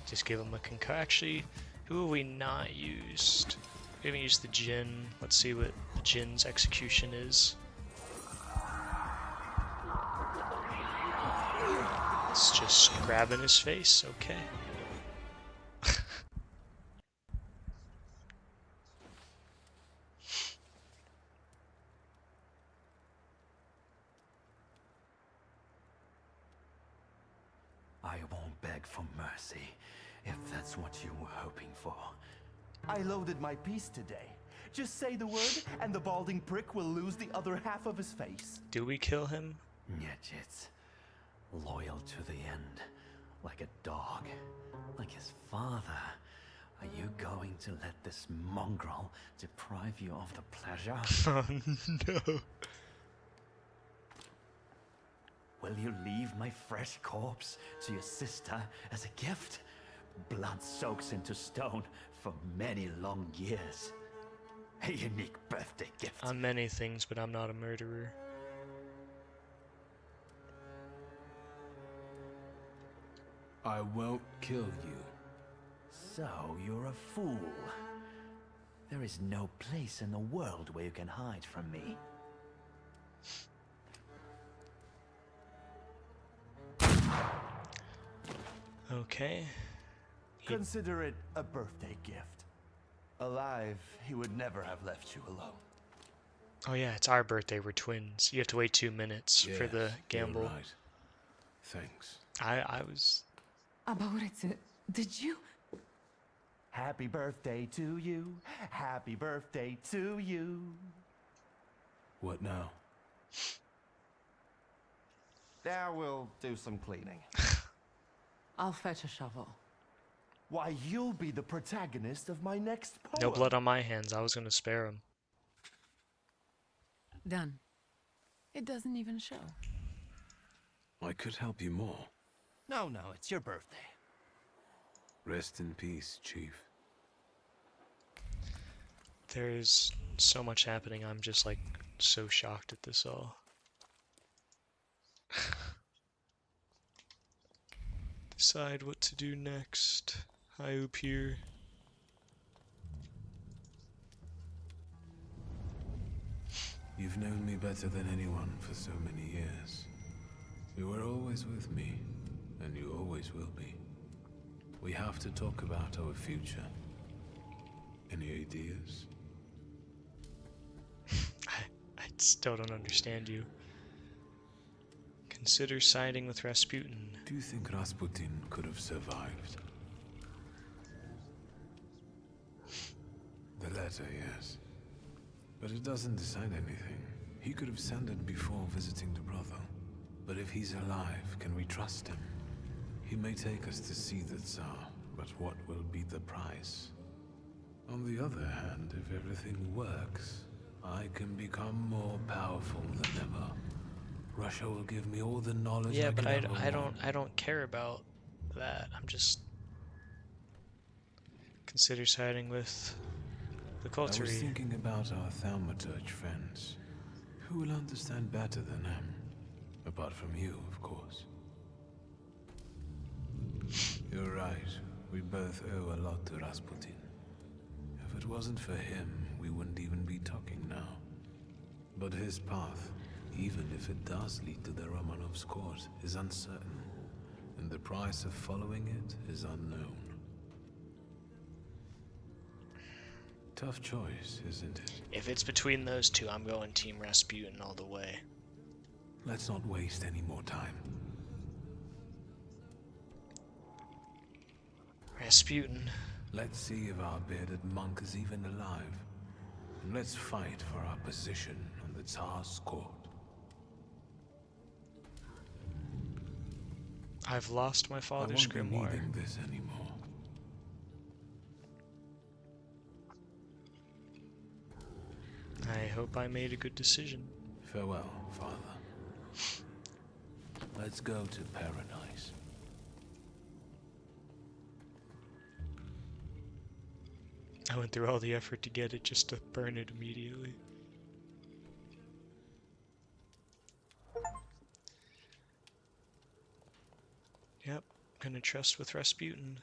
Just give him a concur. Actually, who have we not used? We haven't used the Jinn. Let's see what the Jinn's execution is. It's just grabbing his face. Okay. I won't beg for mercy, if that's what you were hoping for. I loaded my piece today. Just say the word, and the balding prick will lose the other half of his face. Do we kill him? Nyetjits. Loyal to the end. Like a dog. Like his father. Are you going to let this mongrel deprive you of the pleasure? Oh no. Will you leave my fresh corpse to your sister as a gift? Blood soaks into stone for many long years. A unique birthday gift. I'm many things, but I'm not a murderer. I won't kill you. So you're a fool. There is no place in the world where you can hide from me. Okay. Consider it a birthday gift. Alive, he would never have left you alone. Oh yeah, it's our birthday. We're twins. You have to wait 2 minutes for the gamble. You're right. Thanks. I was. About did you? Happy birthday to you. Happy birthday to you. What now? Now we'll do some cleaning. I'll fetch a shovel. Why, you'll be the protagonist of my next poem. No blood on my hands. I was gonna spare him. Done. It doesn't even show. I could help you more. No, it's your birthday. Rest in peace, Chief. There's so much happening. I'm just like so shocked at this all. Decide what to do next. High up here. You've known me better than anyone for so many years. You were always with me, and you always will be. We have to talk about our future. Any ideas? still don't understand you. Consider siding with Rasputin. Do you think Rasputin could have survived? The letter, yes. But it doesn't decide anything. He could have sent it before visiting the brother. But if he's alive, can we trust him? He may take us to see the Tsar, but what will be the price? On the other hand, if everything works, I can become more powerful than ever. Russia will give me all the knowledge Yeah, I but can ever want. I don't care about that. I'm just consider siding with the I was Coterie. thinking about our Thaumaturge friends. Who will understand better than them? Apart from you, of course. You're right. We both owe a lot to Rasputin. If it wasn't for him, we wouldn't even be talking now. But his path, even if it does lead to the Romanovs' court, is uncertain. And the price of following it is unknown. Tough choice, isn't it? If it's between those two, I'm going Team Rasputin all the way. Let's not waste any more time. Rasputin. Let's see if our bearded monk is even alive. And let's fight for our position on the Tsar's court. I've lost my father's I won't be grimoire. needing this anymore. I hope I made a good decision. Farewell, Father. Let's go to paradise. I went through all the effort to get it just to burn it immediately. Yep, gonna trust with Rasputin.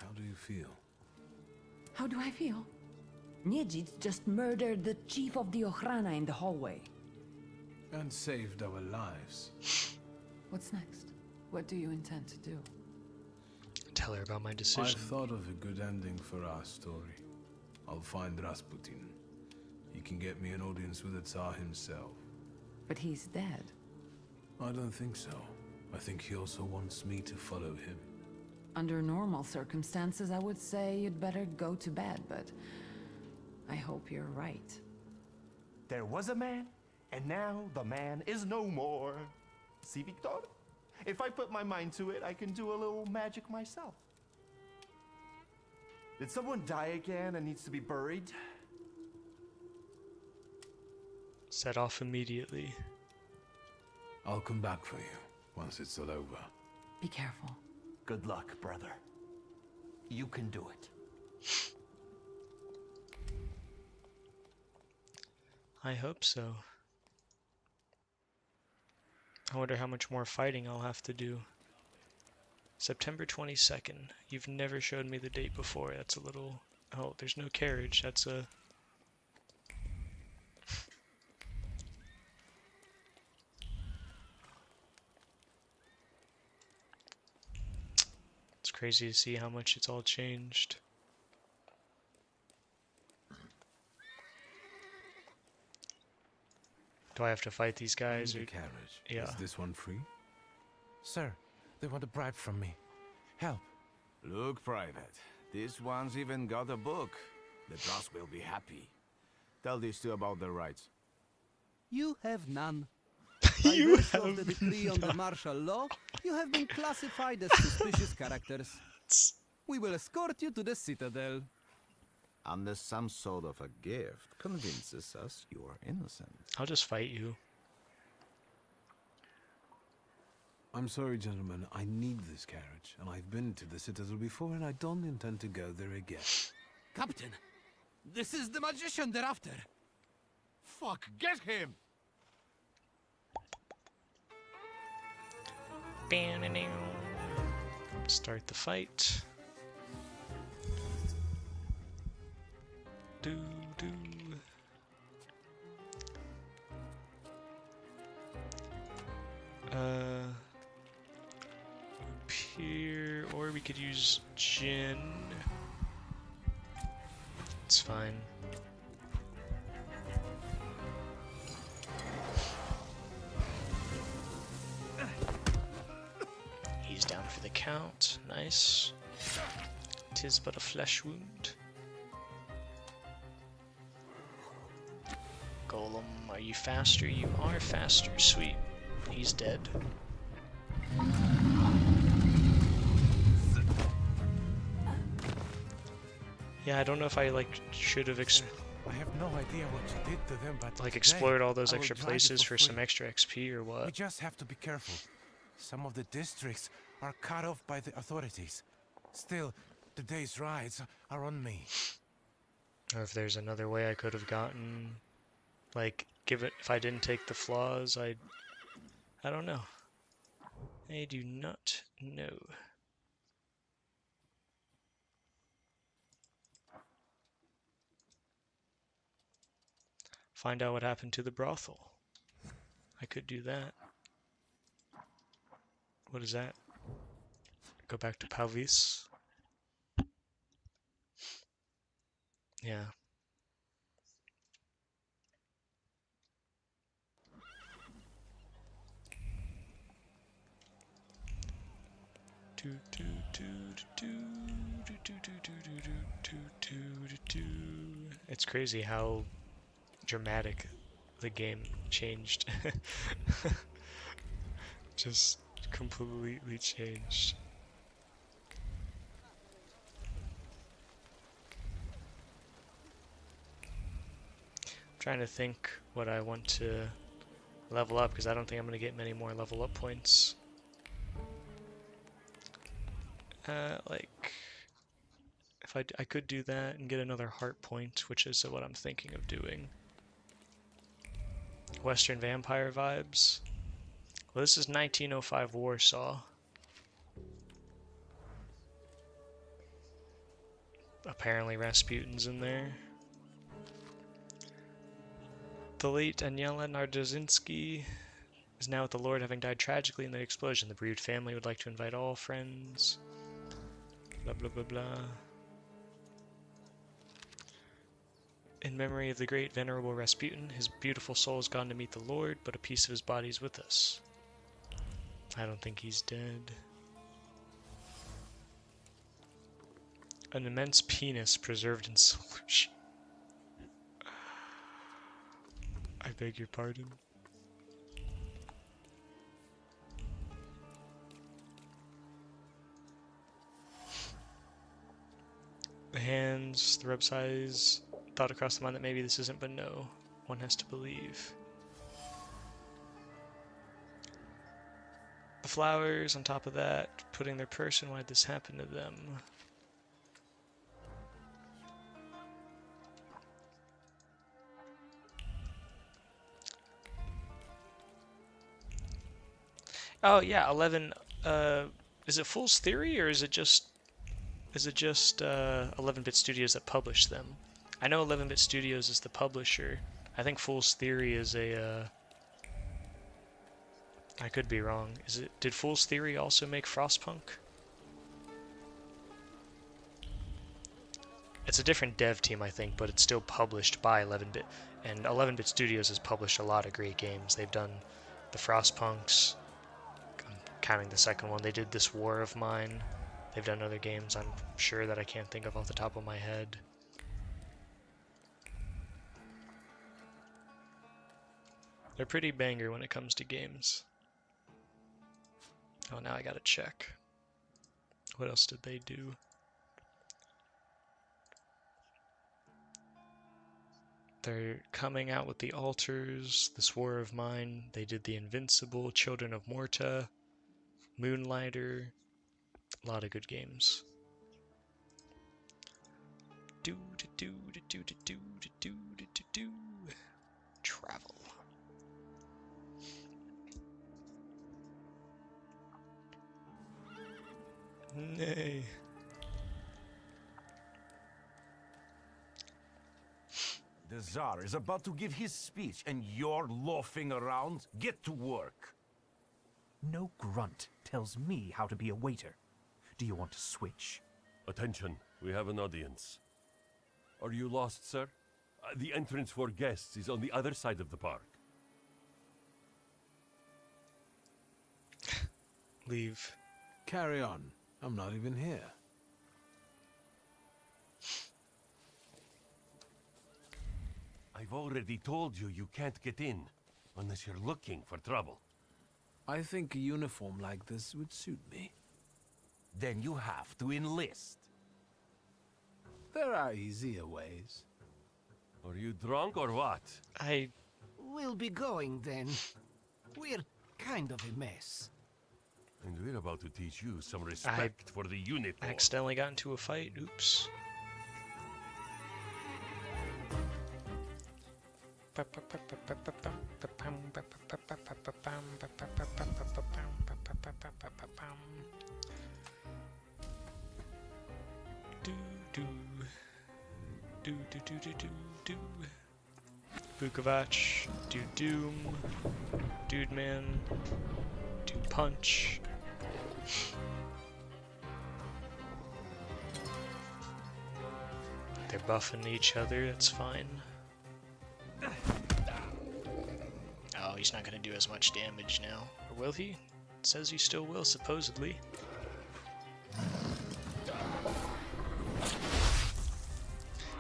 How do you feel? How do I feel? Niedzit just murdered the chief of the Ochrana in the hallway. And saved our lives. What's next? What do you intend to do? Tell her about my I've decision. thought of a good ending for our story. I'll find Rasputin. He can get me an audience with the Tsar himself. But he's dead. I don't think so. I think he also wants me to follow him. Under normal circumstances, I would say you'd better go to bed, but I hope you're right. There was a man, and now the man is no more. See, Victor? If I put my mind to it, I can do a little magic myself. Did someone die again and needs to be buried? Set off immediately. I'll come back for you once it's all over. Be careful. Good luck, brother. You can do it. I hope so. I wonder how much more fighting I'll have to do. September 22nd. You've never showed me the date before. That's a little... Oh, there's no carriage. That's a... It's crazy to see how much it's all changed. Do I have to fight these guys? The Or... carriage. Yeah. Is this one free? Sir, they want a bribe from me. Help. Look, Private. This one's even got a book. The boss will be happy. Tell these two about their rights. You have none. By virtue of the decree on the martial law, you have been classified as suspicious characters. We will escort you to the Citadel. Unless some sort of a gift convinces us you are innocent. I'll just fight you. I'm sorry, gentlemen. I need this carriage, and I've been to the Citadel before, and I don't intend to go there again. Captain, this is the magician they're after. Fuck, get him! Start the fight. Do. Up here, or we could use Jin. It's fine. the Count. Nice. 'Tis but a flesh wound. Golem, are you faster? You are faster. Sweet. He's dead. Yeah, I don't know if I should have I have no idea what you did to them, but today, explored all those I will extra drive you places for some free. extra XP or what. We just have to be careful. Some of the districts are cut off by the authorities. Still, the day's rides are on me. Or if there's another way I could have gotten, if I didn't take the flaws, I don't know. I do not know. Find out what happened to the brothel. I could do that. What is that? Go back to Palvis. Yeah. It's crazy how dramatic the game changed. Just completely changed. I'm trying to think what I want to level up, because I don't think I'm going to get many more level up points. If I could do that and get another heart point, which is what I'm thinking of doing. Western vampire vibes. Well, this is 1905 Warsaw. Apparently Rasputin's in there. The late Aniela Nardozinski is now with the Lord, having died tragically in the explosion. The bereaved family would like to invite all friends. Blah blah blah blah. In memory of the great venerable Rasputin, his beautiful soul has gone to meet the Lord, but a piece of his body is with us. I don't think he's dead. An immense penis preserved in solution. I beg your pardon. The hands, the rub size, thought across the mind that maybe this isn't, but no. One has to believe. The flowers on top of that, putting their person, why'd this happen to them? Oh yeah, 11, is it Fool's Theory, or is it just 11-Bit Studios that publish them? I know 11-Bit Studios is the publisher. I think Fool's Theory is a, I could be wrong. Did Fool's Theory also make Frostpunk? It's a different dev team, I think, but it's still published by 11-Bit. And 11-Bit Studios has published a lot of great games. They've done the Frostpunks. I'm counting the second one. They did This War of Mine. They've done other games I'm sure that I can't think of off the top of my head. They're pretty banger when it comes to games. Oh, now I gotta check. What else did they do? They're coming out with the Altars, This War of Mine. They did the Invincible, Children of Morta, Moonlighter. A lot of good games. Travel. Nay. The Tsar is about to give his speech, and you're loafing around? Get to work. No grunt tells me how to be a waiter. Do you want to switch? Attention, we have an audience. Are you lost, sir? The entrance for guests is on the other side of the park. Leave. carry on. I'm not even here. I've already told you you can't get in unless you're looking for trouble. I think a uniform like this would suit me. Then you have to enlist. There are easier ways. Are you drunk or what? We'll be going then. We're kind of a mess. And we're about to teach you some respect for the uniform. Accidentally got into a fight. Oops. Vukovac, do Doom, Dude Man, do Punch. They're buffing each other, that's fine. Oh, he's not gonna do as much damage now. Or will he? It says he still will, supposedly.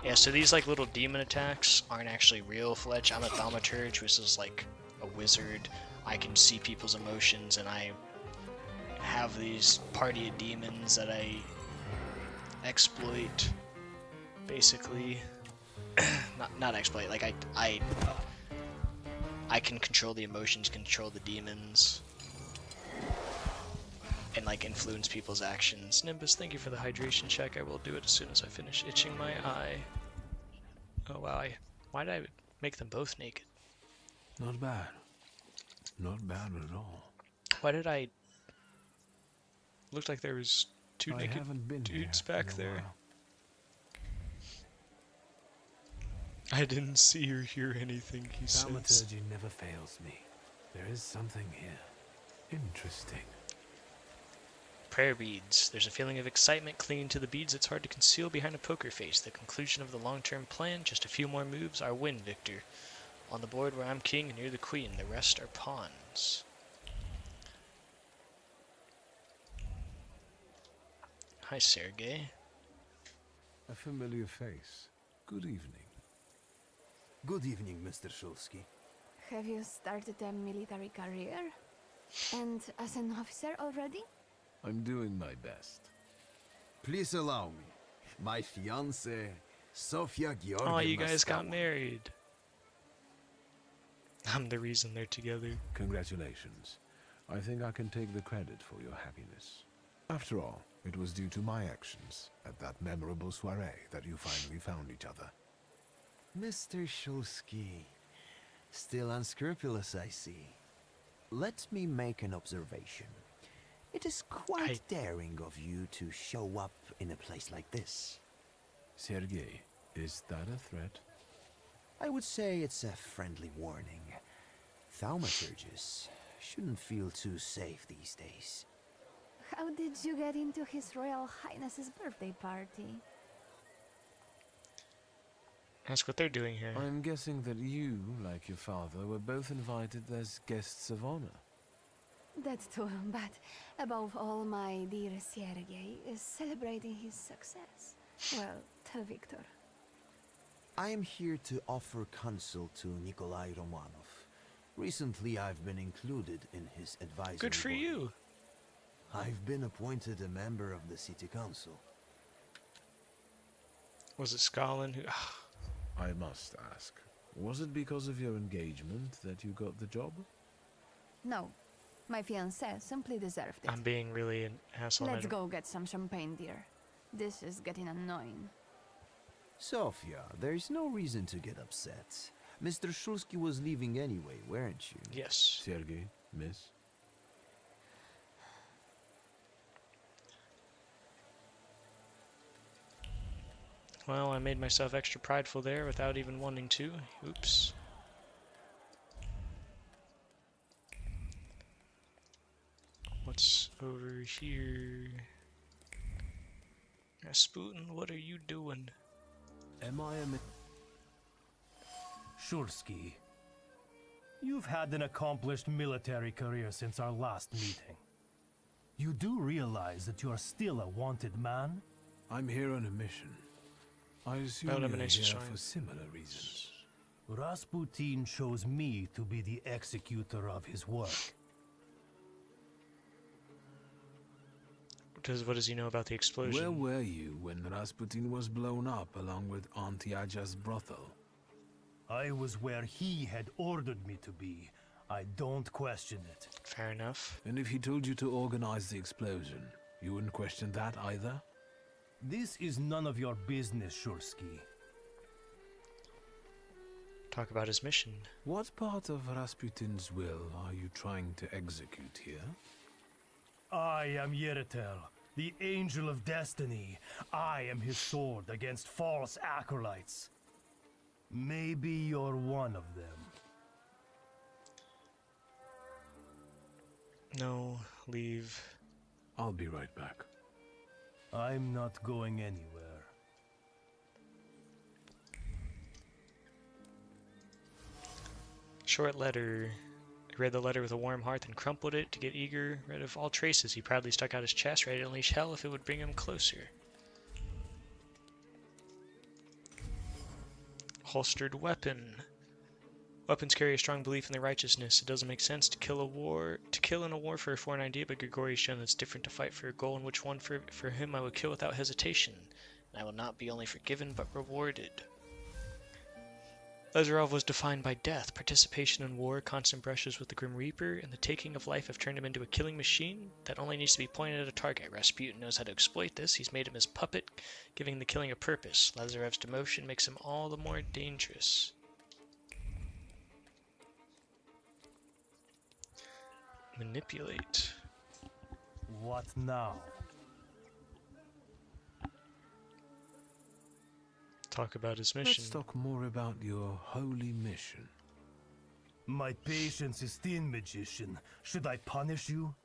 Yeah, so these like little demon attacks aren't actually real, Fletch. I'm a Thaumaturge, which is like a wizard. I can see people's emotions, and I have these party of demons that I exploit, basically. not exploit, like I can control the emotions, control the demons, and like influence people's actions. Nimbus, thank you for the hydration check. I will do it as soon as I finish itching my eye. Oh wow, why did I make them both naked? Not bad. Not bad at all. Why did I... Looked like there was two naked dudes back there. I didn't see or hear anything he says. Thaumaturge never fails me. There is something here. Interesting. Prayer beads. There's a feeling of excitement clinging to the beads that's hard to conceal behind a poker face. The conclusion of the long-term plan. Just a few more moves. Our win, Victor. On the board where I'm king and you're the queen. The rest are pawns. Hi, Sergey. A familiar face. Good evening. Good evening, Mr. Shulsky. Have you started a military career? And as an officer already? I'm doing my best. Please allow me. My fiancée, Sofia Georgievna. Oh, you guys got married. I'm the reason they're together. Congratulations. I think I can take the credit for your happiness. After all, it was due to my actions at that memorable soiree that you finally found each other. Mr. Shulsky, still unscrupulous, I see. Let me make an observation. It is quite daring of you to show up in a place like this. Sergei, is that a threat? I would say it's a friendly warning. Thaumaturges shouldn't feel too safe these days. How did you get into His Royal Highness's birthday party? That's what they're doing here. I'm guessing that you, like your father, were both invited as guests of honor. That too, but above all, my dear Sergei is celebrating his success. Well, tell Victor. I am here to offer counsel to Nikolai Romanov. Recently, I've been included in his advisory Good for board. you. I've been appointed a member of the city council. Was it Stalin who... I must ask, was it because of your engagement that you got the job? No, my fiancé simply deserved it. I'm being really an asshole. Let's go get some champagne, dear. This is getting annoying. Sofia, there's no reason to get upset. Mr. Shulsky was leaving anyway, weren't you? Yes. Sergei, miss? Well, I made myself extra prideful there without even wanting to. Oops. What's over here? Rasputin, what are you doing? Am I a... Shulsky, you've had an accomplished military career since our last meeting. You do realize that you are still a wanted man? I'm here on a mission. I assume you're here for similar reasons. Rasputin chose me to be the executor of his work. What does he know about the explosion? Where were you when Rasputin was blown up along with Auntie Aja's brothel? I was where he had ordered me to be. I don't question it. Fair enough. And if he told you to organize the explosion, you wouldn't question that either? This is none of your business, Shursky. Talk about his mission. What part of Rasputin's will are you trying to execute here? I am Yeritel, the Angel of Destiny. I am his sword against false acolytes. Maybe you're one of them. No, leave. I'll be right back. I'm not going anywhere. Short letter. He read the letter with a warm heart, then crumpled it to get rid of all traces. He proudly stuck out his chest, ready to unleash hell if it would bring him closer. Holstered weapon. Weapons carry a strong belief in their righteousness. It doesn't make sense to kill in a war for a foreign idea, but Grigori has shown that it's different to fight for a goal, and which one for him I would kill without hesitation. And I will not be only forgiven, but rewarded. Lazarov was defined by death, participation in war, constant brushes with the Grim Reaper, and the taking of life have turned him into a killing machine that only needs to be pointed at a target. Rasputin knows how to exploit this. He's made him his puppet, giving the killing a purpose. Lazarov's demotion makes him all the more dangerous. Manipulate. What now? Talk about his mission. Let's talk more about your holy mission. My patience is thin, magician. Should I punish you?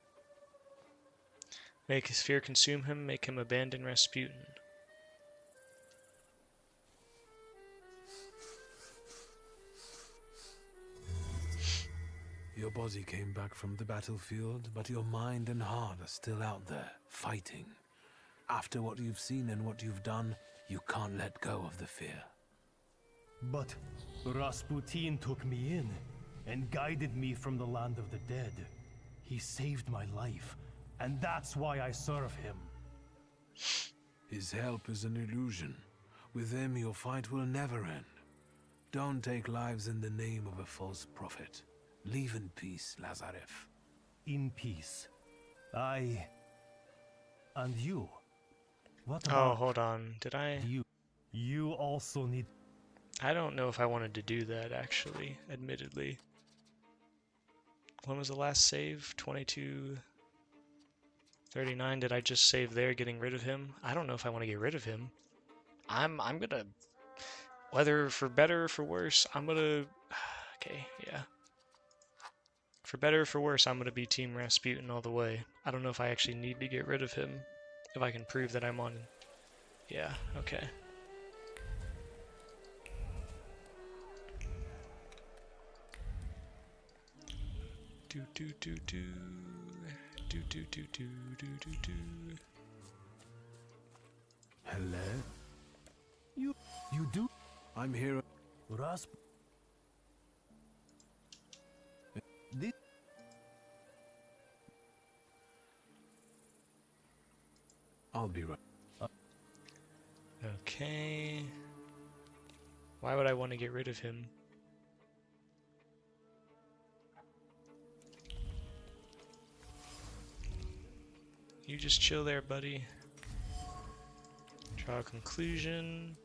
Make his fear consume him, make him abandon Rasputin. Your body came back from the battlefield, but your mind and heart are still out there, fighting. After what you've seen and what you've done, you can't let go of the fear. But Rasputin took me in and guided me from the land of the dead. He saved my life, and that's why I serve him. His help is an illusion. With him, your fight will never end. Don't take lives in the name of a false prophet. Leave in peace, Lazarev. In peace. I... And you? What about... Oh, hold on. Did I... You also need... I don't know if I wanted to do that, actually, admittedly. When was the last save? 22:39. Did I just save there, getting rid of him? I don't know if I want to get rid of him. I'm gonna... Whether for better or for worse, I'm gonna... Okay, yeah. For better or for worse, I'm gonna be Team Rasputin all the way. I don't know if I actually need to get rid of him. If I can prove that I'm on... Yeah, okay. Do do do do do do do do do do do. Hello? You do? I'm here. I'll be right. Okay. Why would I want to get rid of him? You just chill there, buddy. Draw a conclusion.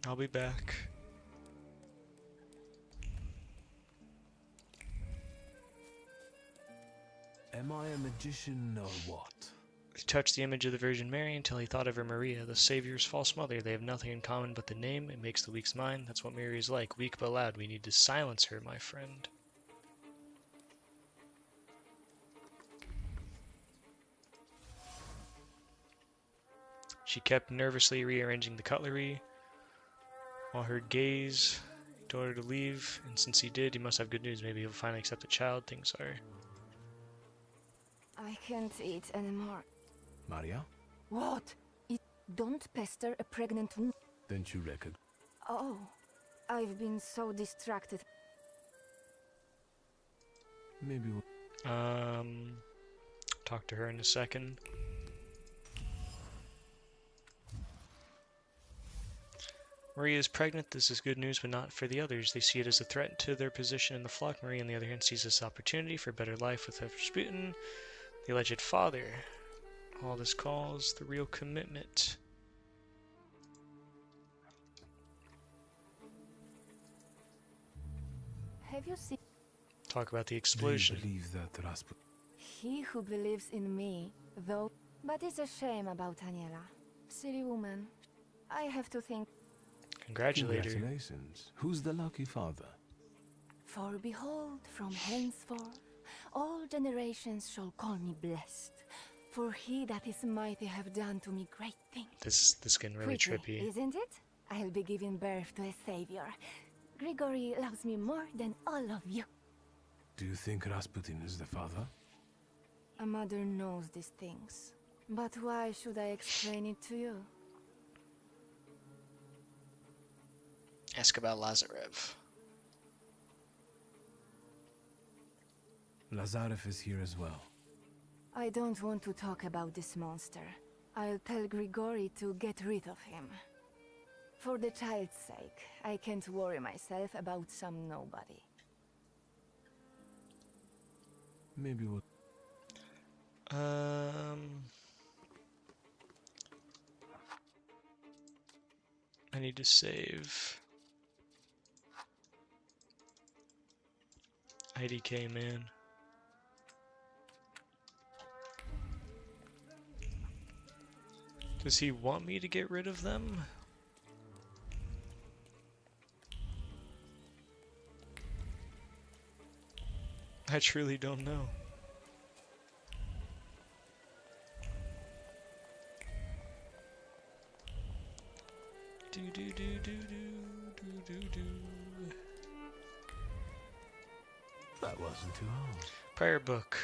I'll be back. Am I a magician or what? He touched the image of the Virgin Mary until he thought of her Maria, the Savior's false mother. They have nothing in common but the name. It makes the weak's mind. That's what Mary is like, weak but loud. We need to silence her, my friend. She kept nervously rearranging the cutlery, while her gaze told her to leave, and since he did, he must have good news. Maybe he'll finally accept the child. Things are... I can't eat anymore. Maria? What? Don't pester a pregnant woman. Don't you reckon? Oh, I've been so distracted. Maybe we'll... Talk to her in a second. Maria is pregnant. This is good news, but not for the others. They see it as a threat to their position in the flock. Maria, on the other hand, sees this opportunity for a better life with Rasputin, the alleged father. All this calls the real commitment. Have you seen? Talk about the explosion. Do you believe that Rasputin? He who believes in me, though. But it's a shame about Aniela. Silly woman. I have to think. Congratulate her. Congratulations. Who's the lucky father? For behold, from henceforth, all generations shall call me blessed. For he that is mighty have done to me great things. This getting really Pretty, trippy. isn't it? I'll be giving birth to a savior. Grigory loves me more than all of you. Do you think Rasputin is the father? A mother knows these things. But why should I explain it to you? Ask about Lazarev. Lazarev is here as well. I don't want to talk about this monster. I'll tell Grigory to get rid of him. For the child's sake, I can't worry myself about some nobody. Maybe we'll... I need to save. IDK, man. Does he want me to get rid of them? I truly don't know. Do do do do do do do do. That wasn't too hard. Prayer book.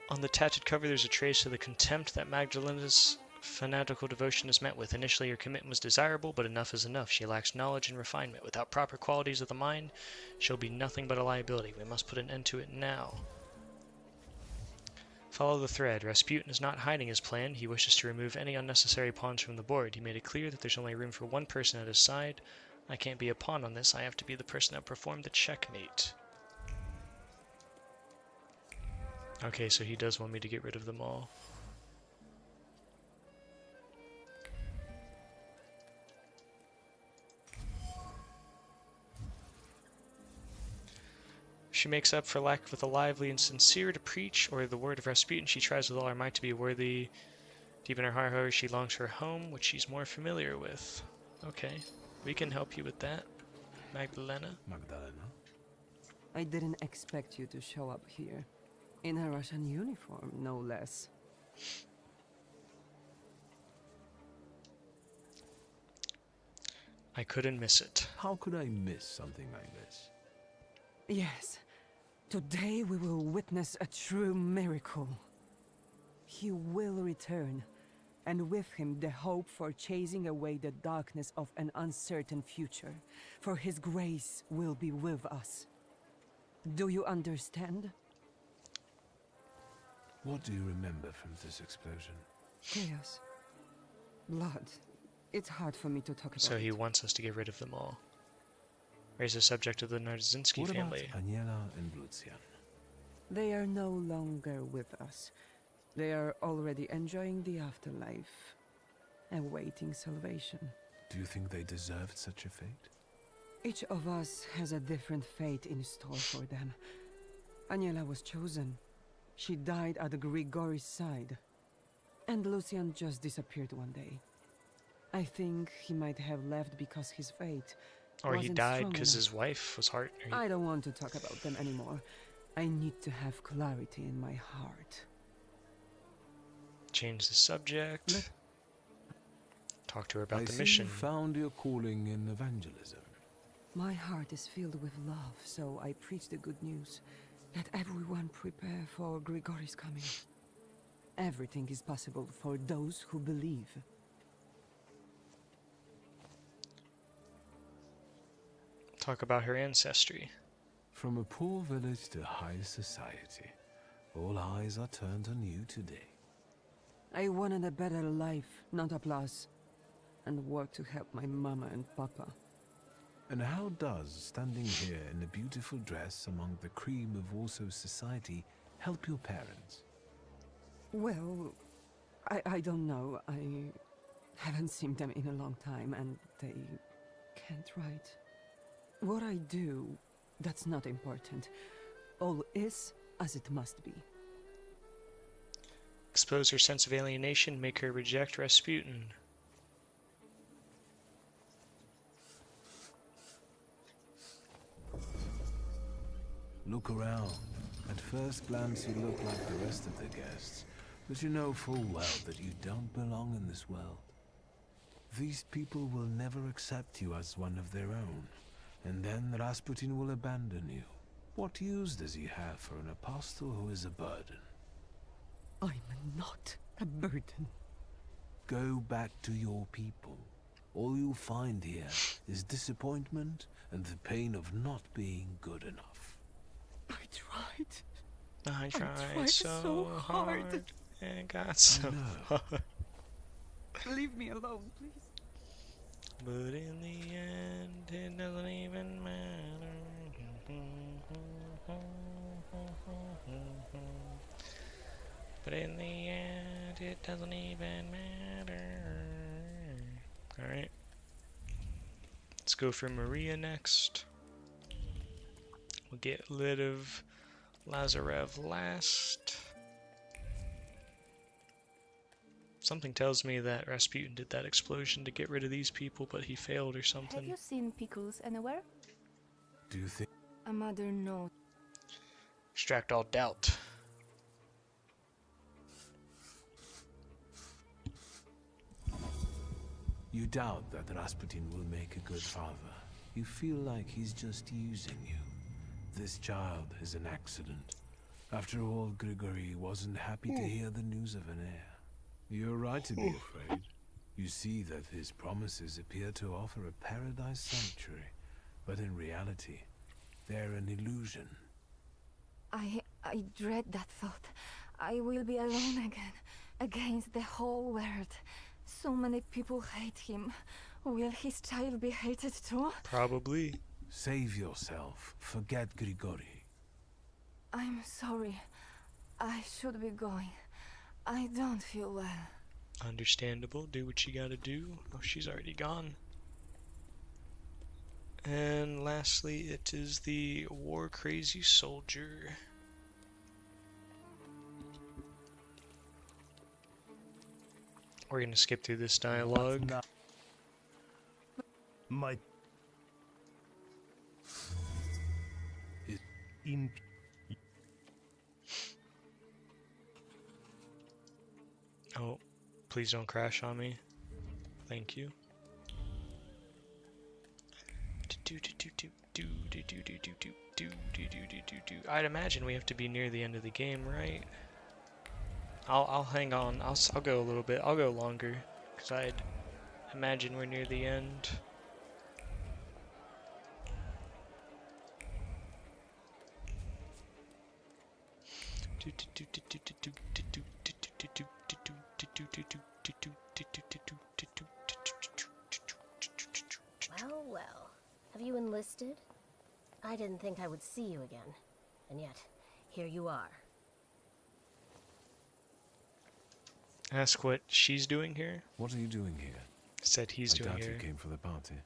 On the tattered cover, there's a trace of the contempt that Magdalena's fanatical devotion is met with. Initially, her commitment was desirable, but enough is enough. She lacks knowledge and refinement. Without proper qualities of the mind, she'll be nothing but a liability. We must put an end to it now. Follow the thread. Rasputin is not hiding his plan. He wishes to remove any unnecessary pawns from the board. He made it clear that there's only room for one person at his side. I can't be a pawn on this. I have to be the person that performed the checkmate. Okay, so he does want me to get rid of them all. She makes up for lack with a lively and sincere to preach, or the word of Rasputin. She tries with all her might to be worthy. Deep in her heart, however, she longs for a home, which she's more familiar with. Okay, we can help you with that, Magdalena. Magdalena? I didn't expect you to show up here. In a Russian uniform, no less. I couldn't miss it. How could I miss something like this? Yes. Today we will witness a true miracle. He will return, and with him the hope for chasing away the darkness of an uncertain future. For his grace will be with us. Do you understand? What do you remember from this explosion? Chaos. Blood. It's hard for me to talk about. So he wants us to get rid of them all. Raise the subject of the Narzinski family. What about Aniela and Lucian? They are no longer with us. They are already enjoying the afterlife, awaiting salvation. Do you think they deserved such a fate? Each of us has a different fate in store for them. Aniela was chosen. She died at Grigory's side. And Lucian just disappeared one day. I think he might have left because his fate Or he wasn't died strong because enough. his wife was hurt. I don't want to talk about them anymore. I need to have clarity in my heart. Change the subject. Talk to her about I the see mission. you found your calling in evangelism. My heart is filled with love, so I preach the good news. Let everyone prepare for Grigori's coming. Everything is possible for those who believe. Talk about her ancestry. From a poor village to high society, all eyes are turned on you today. I wanted a better life, not applause, and work to help my mama and papa. And how does standing here in a beautiful dress among the cream of Warsaw society help your parents? Well, I don't know. I haven't seen them in a long time, and they can't write. What I do, that's not important. All is as it must be. Expose her sense of alienation, make her reject Rasputin. Look around. At first glance you look like the rest of the guests, but you know full well that you don't belong in this world. These people will never accept you as one of their own, and then Rasputin will abandon you. What use does he have for an apostle who is a burden? I'm not a burden. Go back to your people. All you'll find here is disappointment and the pain of not being good enough. I tried. I tried so hard. And got so hard. Leave me alone, please. But in the end, it doesn't even matter. But in the end, it doesn't even matter. Alright. Let's go for Maria next. We'll get rid of Lazarev last. Something tells me that Rasputin did that explosion to get rid of these people, but he failed or something. Have you seen pickles anywhere? Do you think... A mother note. Extract all doubt. You doubt that Rasputin will make a good father. You feel like he's just using you. This child is an accident. After all, Grigory wasn't happy to hear the news of an heir. You're right to be afraid. You see that his promises appear to offer a paradise sanctuary, but in reality, they're an illusion. I dread that thought. I will be alone again, against the whole world. So many people hate him. Will his child be hated too? Probably. Save yourself. Forget Grigori. I'm sorry. I should be going. I don't feel well. Understandable. Do what you gotta do. Oh, she's already gone. And lastly, it is the war-crazy soldier. We're gonna skip through this dialogue. My... In... Oh, please don't crash on me. Thank you. I'd imagine we have to be near the end of the game, right? I'll hang on. I'll go a little bit. I'll go longer, because I'd imagine we're near the end. Well, well. Have you enlisted? I didn't think I would see you again. And yet, here you are. Ask what she's doing here. What are you doing here? Said he's doing I doubt here. you came for the party.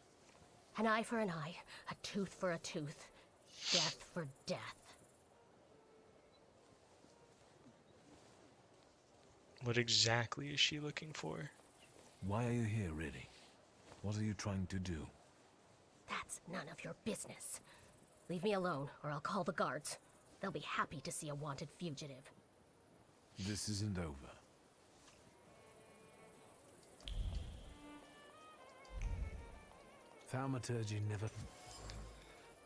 An eye for an eye, a tooth for a tooth, death for death. What exactly is she looking for? Why are you here, really? What are you trying to do? That's none of your business. Leave me alone, or I'll call the guards. They'll be happy to see a wanted fugitive. This isn't over. Thaumaturge never...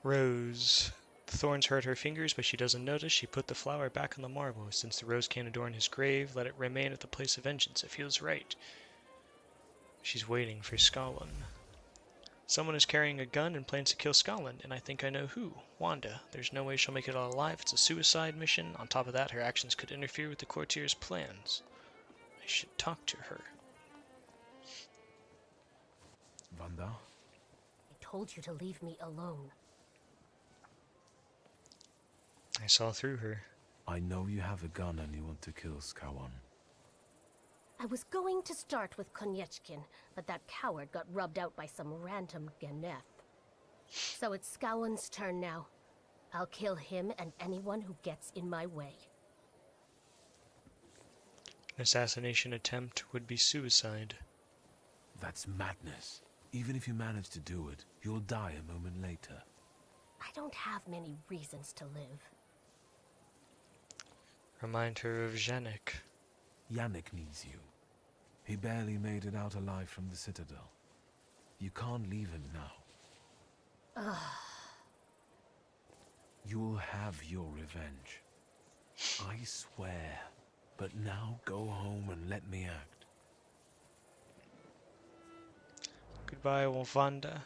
Rose. The thorns hurt her fingers, but she doesn't notice. She put the flower back on the marble. Since the rose can't adorn his grave, let it remain at the place of vengeance. It feels right. She's waiting for Scotland. Someone is carrying a gun and plans to kill Scotland, and I think I know who. Wanda. There's no way she'll make it out alive. It's a suicide mission. On top of that, her actions could interfere with the courtier's plans. I should talk to her. Wanda? I told you to leave me alone. I saw through her. I know you have a gun and you want to kill Skawan. I was going to start with Koniechkin, but that coward got rubbed out by some random Ganef. So it's Scowan's turn now. I'll kill him and anyone who gets in my way. An assassination attempt would be suicide. That's madness. Even if you manage to do it, you'll die a moment later. I don't have many reasons to live. Remind her of Janek. Yannick needs you. He barely made it out alive from the Citadel. You can't leave him now. You'll have your revenge. I swear. But now go home and let me act. Goodbye, Wanda.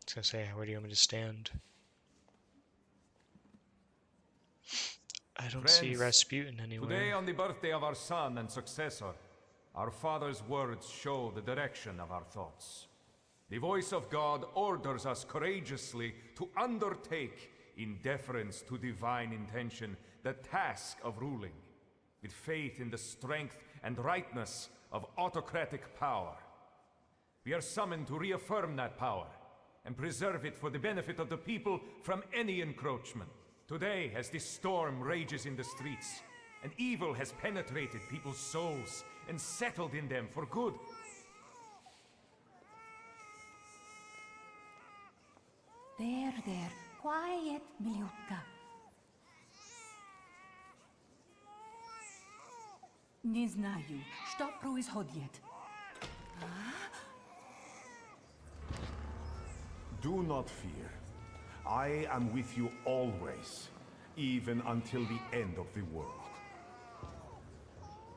I was gonna say, where do you want me to stand? I don't see Rasputin anywhere. Today, on the birthday of our son and successor, our father's words show the direction of our thoughts. The voice of God orders us courageously to undertake, in deference to divine intention, the task of ruling, with faith in the strength and rightness of autocratic power. We are summoned to reaffirm that power and preserve it for the benefit of the people from any encroachment. Today, as this storm rages in the streets, and evil has penetrated people's souls and settled in them for good. There, quiet, Miliutka. Nie znaju, što proizhodjet? Do not fear. I am with you always, even until the end of the world.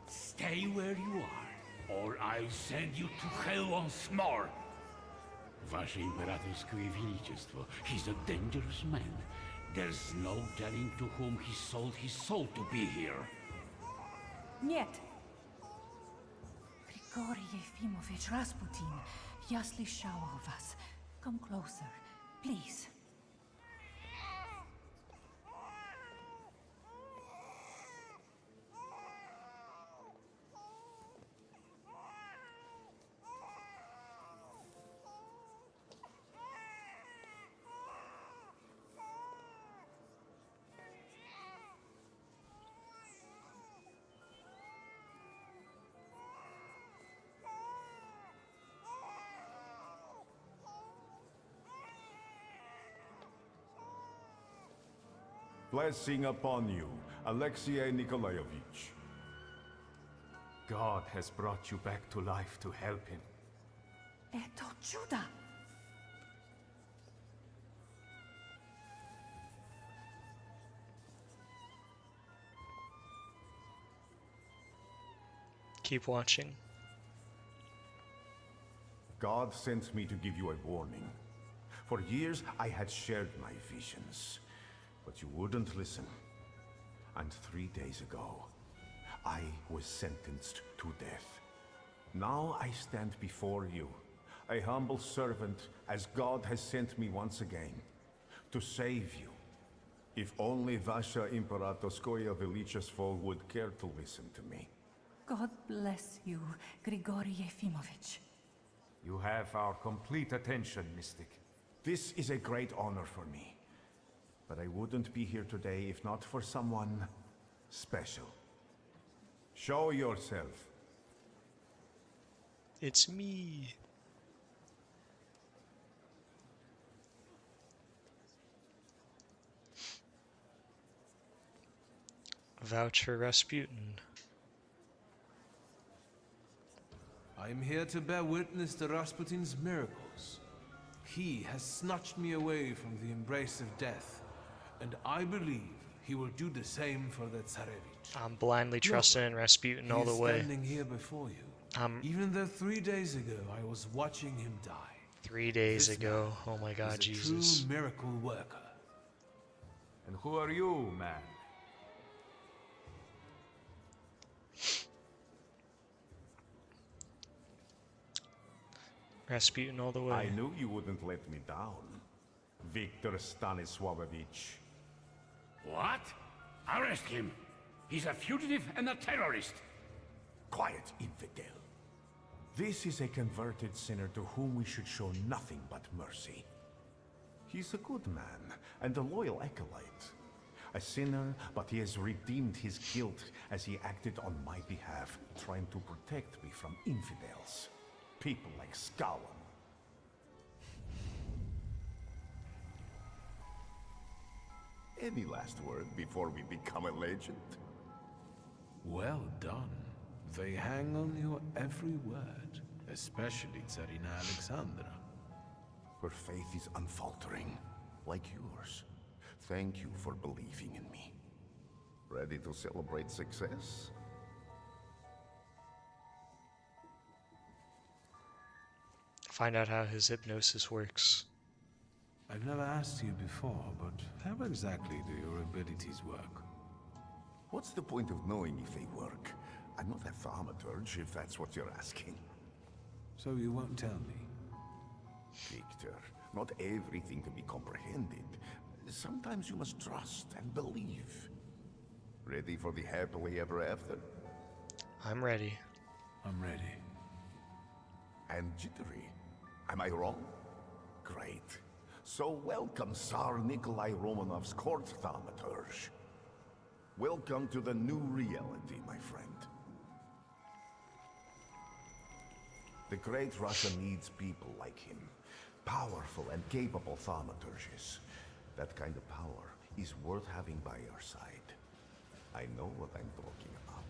Stay where you are, or I'll send you to hell once more. Wasze Imperatorsko Величество, he's a dangerous man. There's no telling to whom he sold his soul to be here. Нет. Grigori Yefimovich Rasputin, я слышала о вас. Come closer, please. Blessing upon you, Alexei Nikolaevich. God has brought you back to life to help him. Это чудо! Keep watching. God sent me to give you a warning. For years, I had shared my visions, but you wouldn't listen. And 3 days ago, I was sentenced to death. Now I stand before you, a humble servant, as God has sent me once again, to save you. If only Vasha Imperatorskoye Velichestvo would care to listen to me. God bless you, Grigori Yefimovich. You have our complete attention, Mystic. This is a great honor for me. But I wouldn't be here today if not for someone special. Show yourself. It's me. Vouch for Rasputin. I am here to bear witness to Rasputin's miracles. He has snatched me away from the embrace of death, and I believe he will do the same for the Tsarevich. I'm blindly trusting in Rasputin all the way. Standing here before you, even though 3 days ago I was watching him die. 3 days This ago, man oh my God, is a Jesus. true miracle worker. And who are you, man? Rasputin all the way. I knew you wouldn't let me down, Viktor Stanislavovich. What? Arrest him. He's a fugitive and a terrorist. Quiet, infidel. This is a converted sinner to whom we should show nothing but mercy. He's a good man and a loyal acolyte. A sinner, but he has redeemed his guilt as he acted on my behalf, trying to protect me from infidels. People like Scowen. Any last word before we become a legend? Well done. They hang on your every word, especially Tsarina Alexandra. Her faith is unfaltering, like yours. Thank you for believing in me. Ready to celebrate success? Find out how his hypnosis works. I've never asked you before, but how exactly do your abilities work? What's the point of knowing if they work? I'm not a thaumaturge, if that's what you're asking. So you won't tell me? Victor, not everything can be comprehended. Sometimes you must trust and believe. Ready for the happily ever after? I'm ready. I'm ready. And jittery. Am I wrong? Great. So welcome, Tsar Nikolai Romanov's court thaumaturge. Welcome to the new reality, my friend. The great Russia needs people like him. Powerful and capable thaumaturges. That kind of power is worth having by your side. I know what I'm talking about.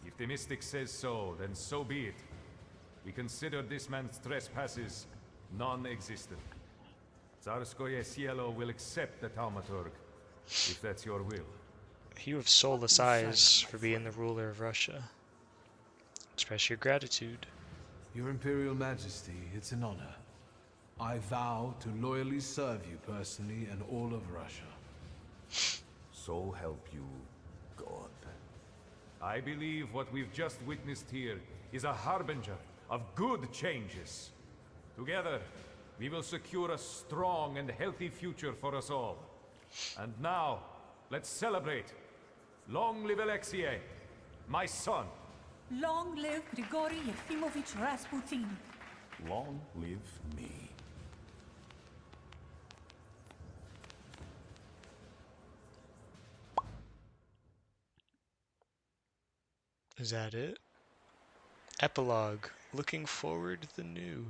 If the mystic says so, then so be it. We consider this man's trespasses non-existent. Tsarskoye Cielo will accept the Thaumaturge, if that's your will. You have soulless eyes for being the ruler of Russia. Express your gratitude. Your Imperial Majesty, it's an honor. I vow to loyally serve you personally and all of Russia. So help you, God. I believe what we've just witnessed here is a harbinger of good changes. Together, we will secure a strong and healthy future for us all. And now, let's celebrate. Long live Alexei, my son. Long live Grigory Yefimovich Rasputin. Long live me. Is that it? Epilogue. Looking forward to the new.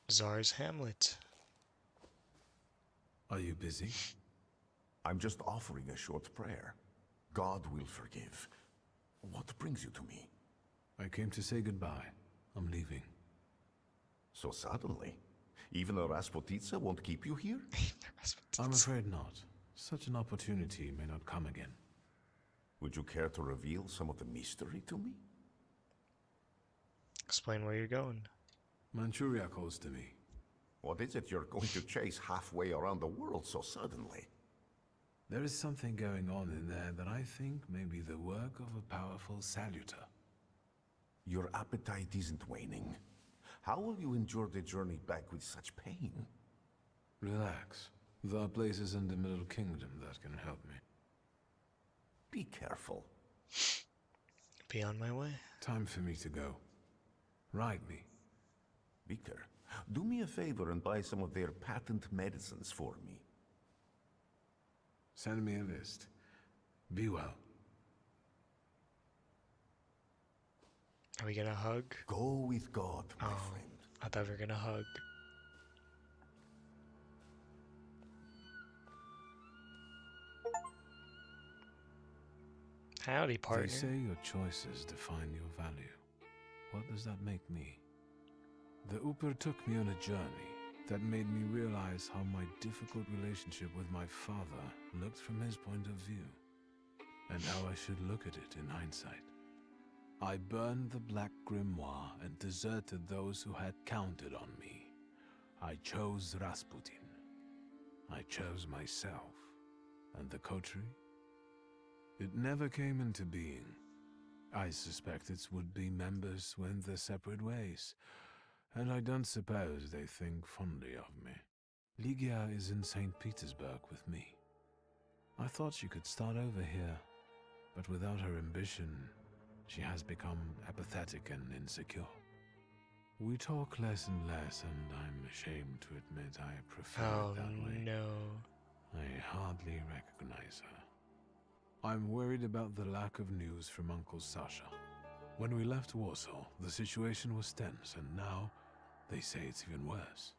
Tsar's Hamlet. Are you busy? I'm just offering a short prayer. God will forgive. What brings you to me? I came to say goodbye. I'm leaving. So suddenly? Even a Rasputitsa won't keep you here? I'm afraid not. Such an opportunity may not come again. Would you care to reveal some of the mystery to me? Explain where you're going. Manchuria calls to me. What is it you're going to chase halfway around the world so suddenly? There is something going on in there that I think may be the work of a powerful salutor. Your appetite isn't waning. How will you endure the journey back with such pain? Relax. There are places in the Middle Kingdom that can help me. Be careful. Be on my way. Time for me to go. Ride me. Victor, do me a favor and buy some of their patent medicines for me. Send me a list. Be well. Are we gonna hug? Go with God, my friend. I thought we were gonna hug. Howdy, partner. They say your choices define your value. What does that make me? The Uper took me on a journey that made me realize how my difficult relationship with my father looked from his point of view, and how I should look at it in hindsight. I burned the Black Grimoire and deserted those who had counted on me. I chose Rasputin. I chose myself. And the coterie? It never came into being. I suspect its would-be members went their separate ways, and I don't suppose they think fondly of me. Ligia is in St. Petersburg with me. I thought she could start over here, but without her ambition, she has become apathetic and insecure. We talk less and less, and I'm ashamed to admit I prefer it that way. No. I hardly recognize her. I'm worried about the lack of news from Uncle Sasha. When we left Warsaw, the situation was tense, and now they say it's even worse.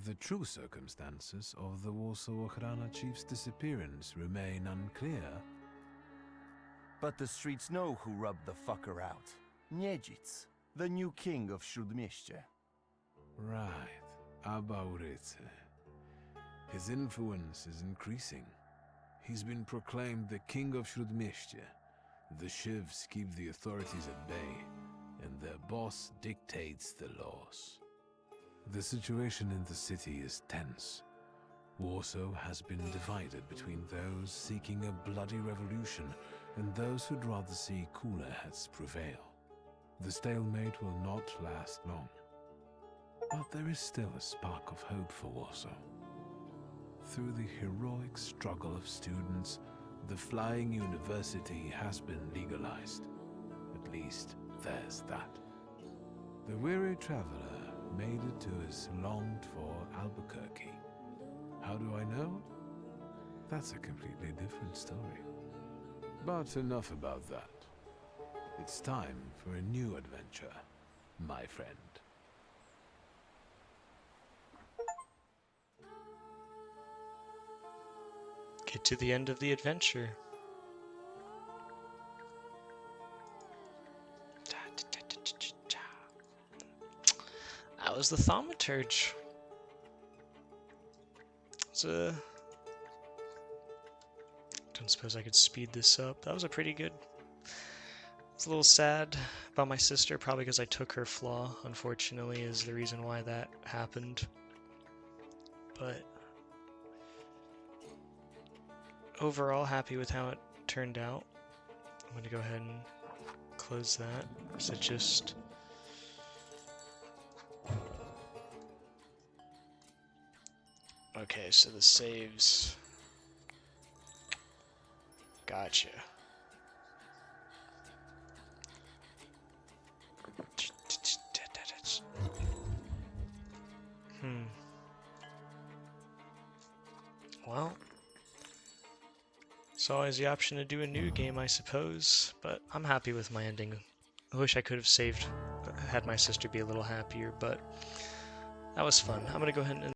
The true circumstances of the Warsaw Ochrana chief's disappearance remain unclear. But the streets know who rubbed the fucker out. Niedzic, the new king of Śródmieście. Right, Abauryce. His influence is increasing. He's been proclaimed the king of Śródmieście. The Shivs keep the authorities at bay, and their boss dictates the laws. The situation in the city is tense. Warsaw has been divided between those seeking a bloody revolution and those who'd rather see cooler heads prevail. The stalemate will not last long. But there is still a spark of hope for Warsaw. Through the heroic struggle of students, the Flying University has been legalized. At least, there's that. The weary traveler made it to his longed-for Albuquerque. How do I know? That's a completely different story. But enough about that. It's time for a new adventure, my friend. Get to the end of the adventure. That was the Thaumaturge. Don't suppose I could speed this up. That was a pretty good. It's a little sad about my sister, probably because I took her flaw, unfortunately, is the reason why that happened. But overall, happy with how it turned out. I'm going to go ahead and close that. Is it just... Okay, so the saves... Gotcha. Well, it's always the option to do a new game, I suppose, but I'm happy with my ending. I wish I could have had my sister be a little happier, but that was fun. I'm gonna go ahead and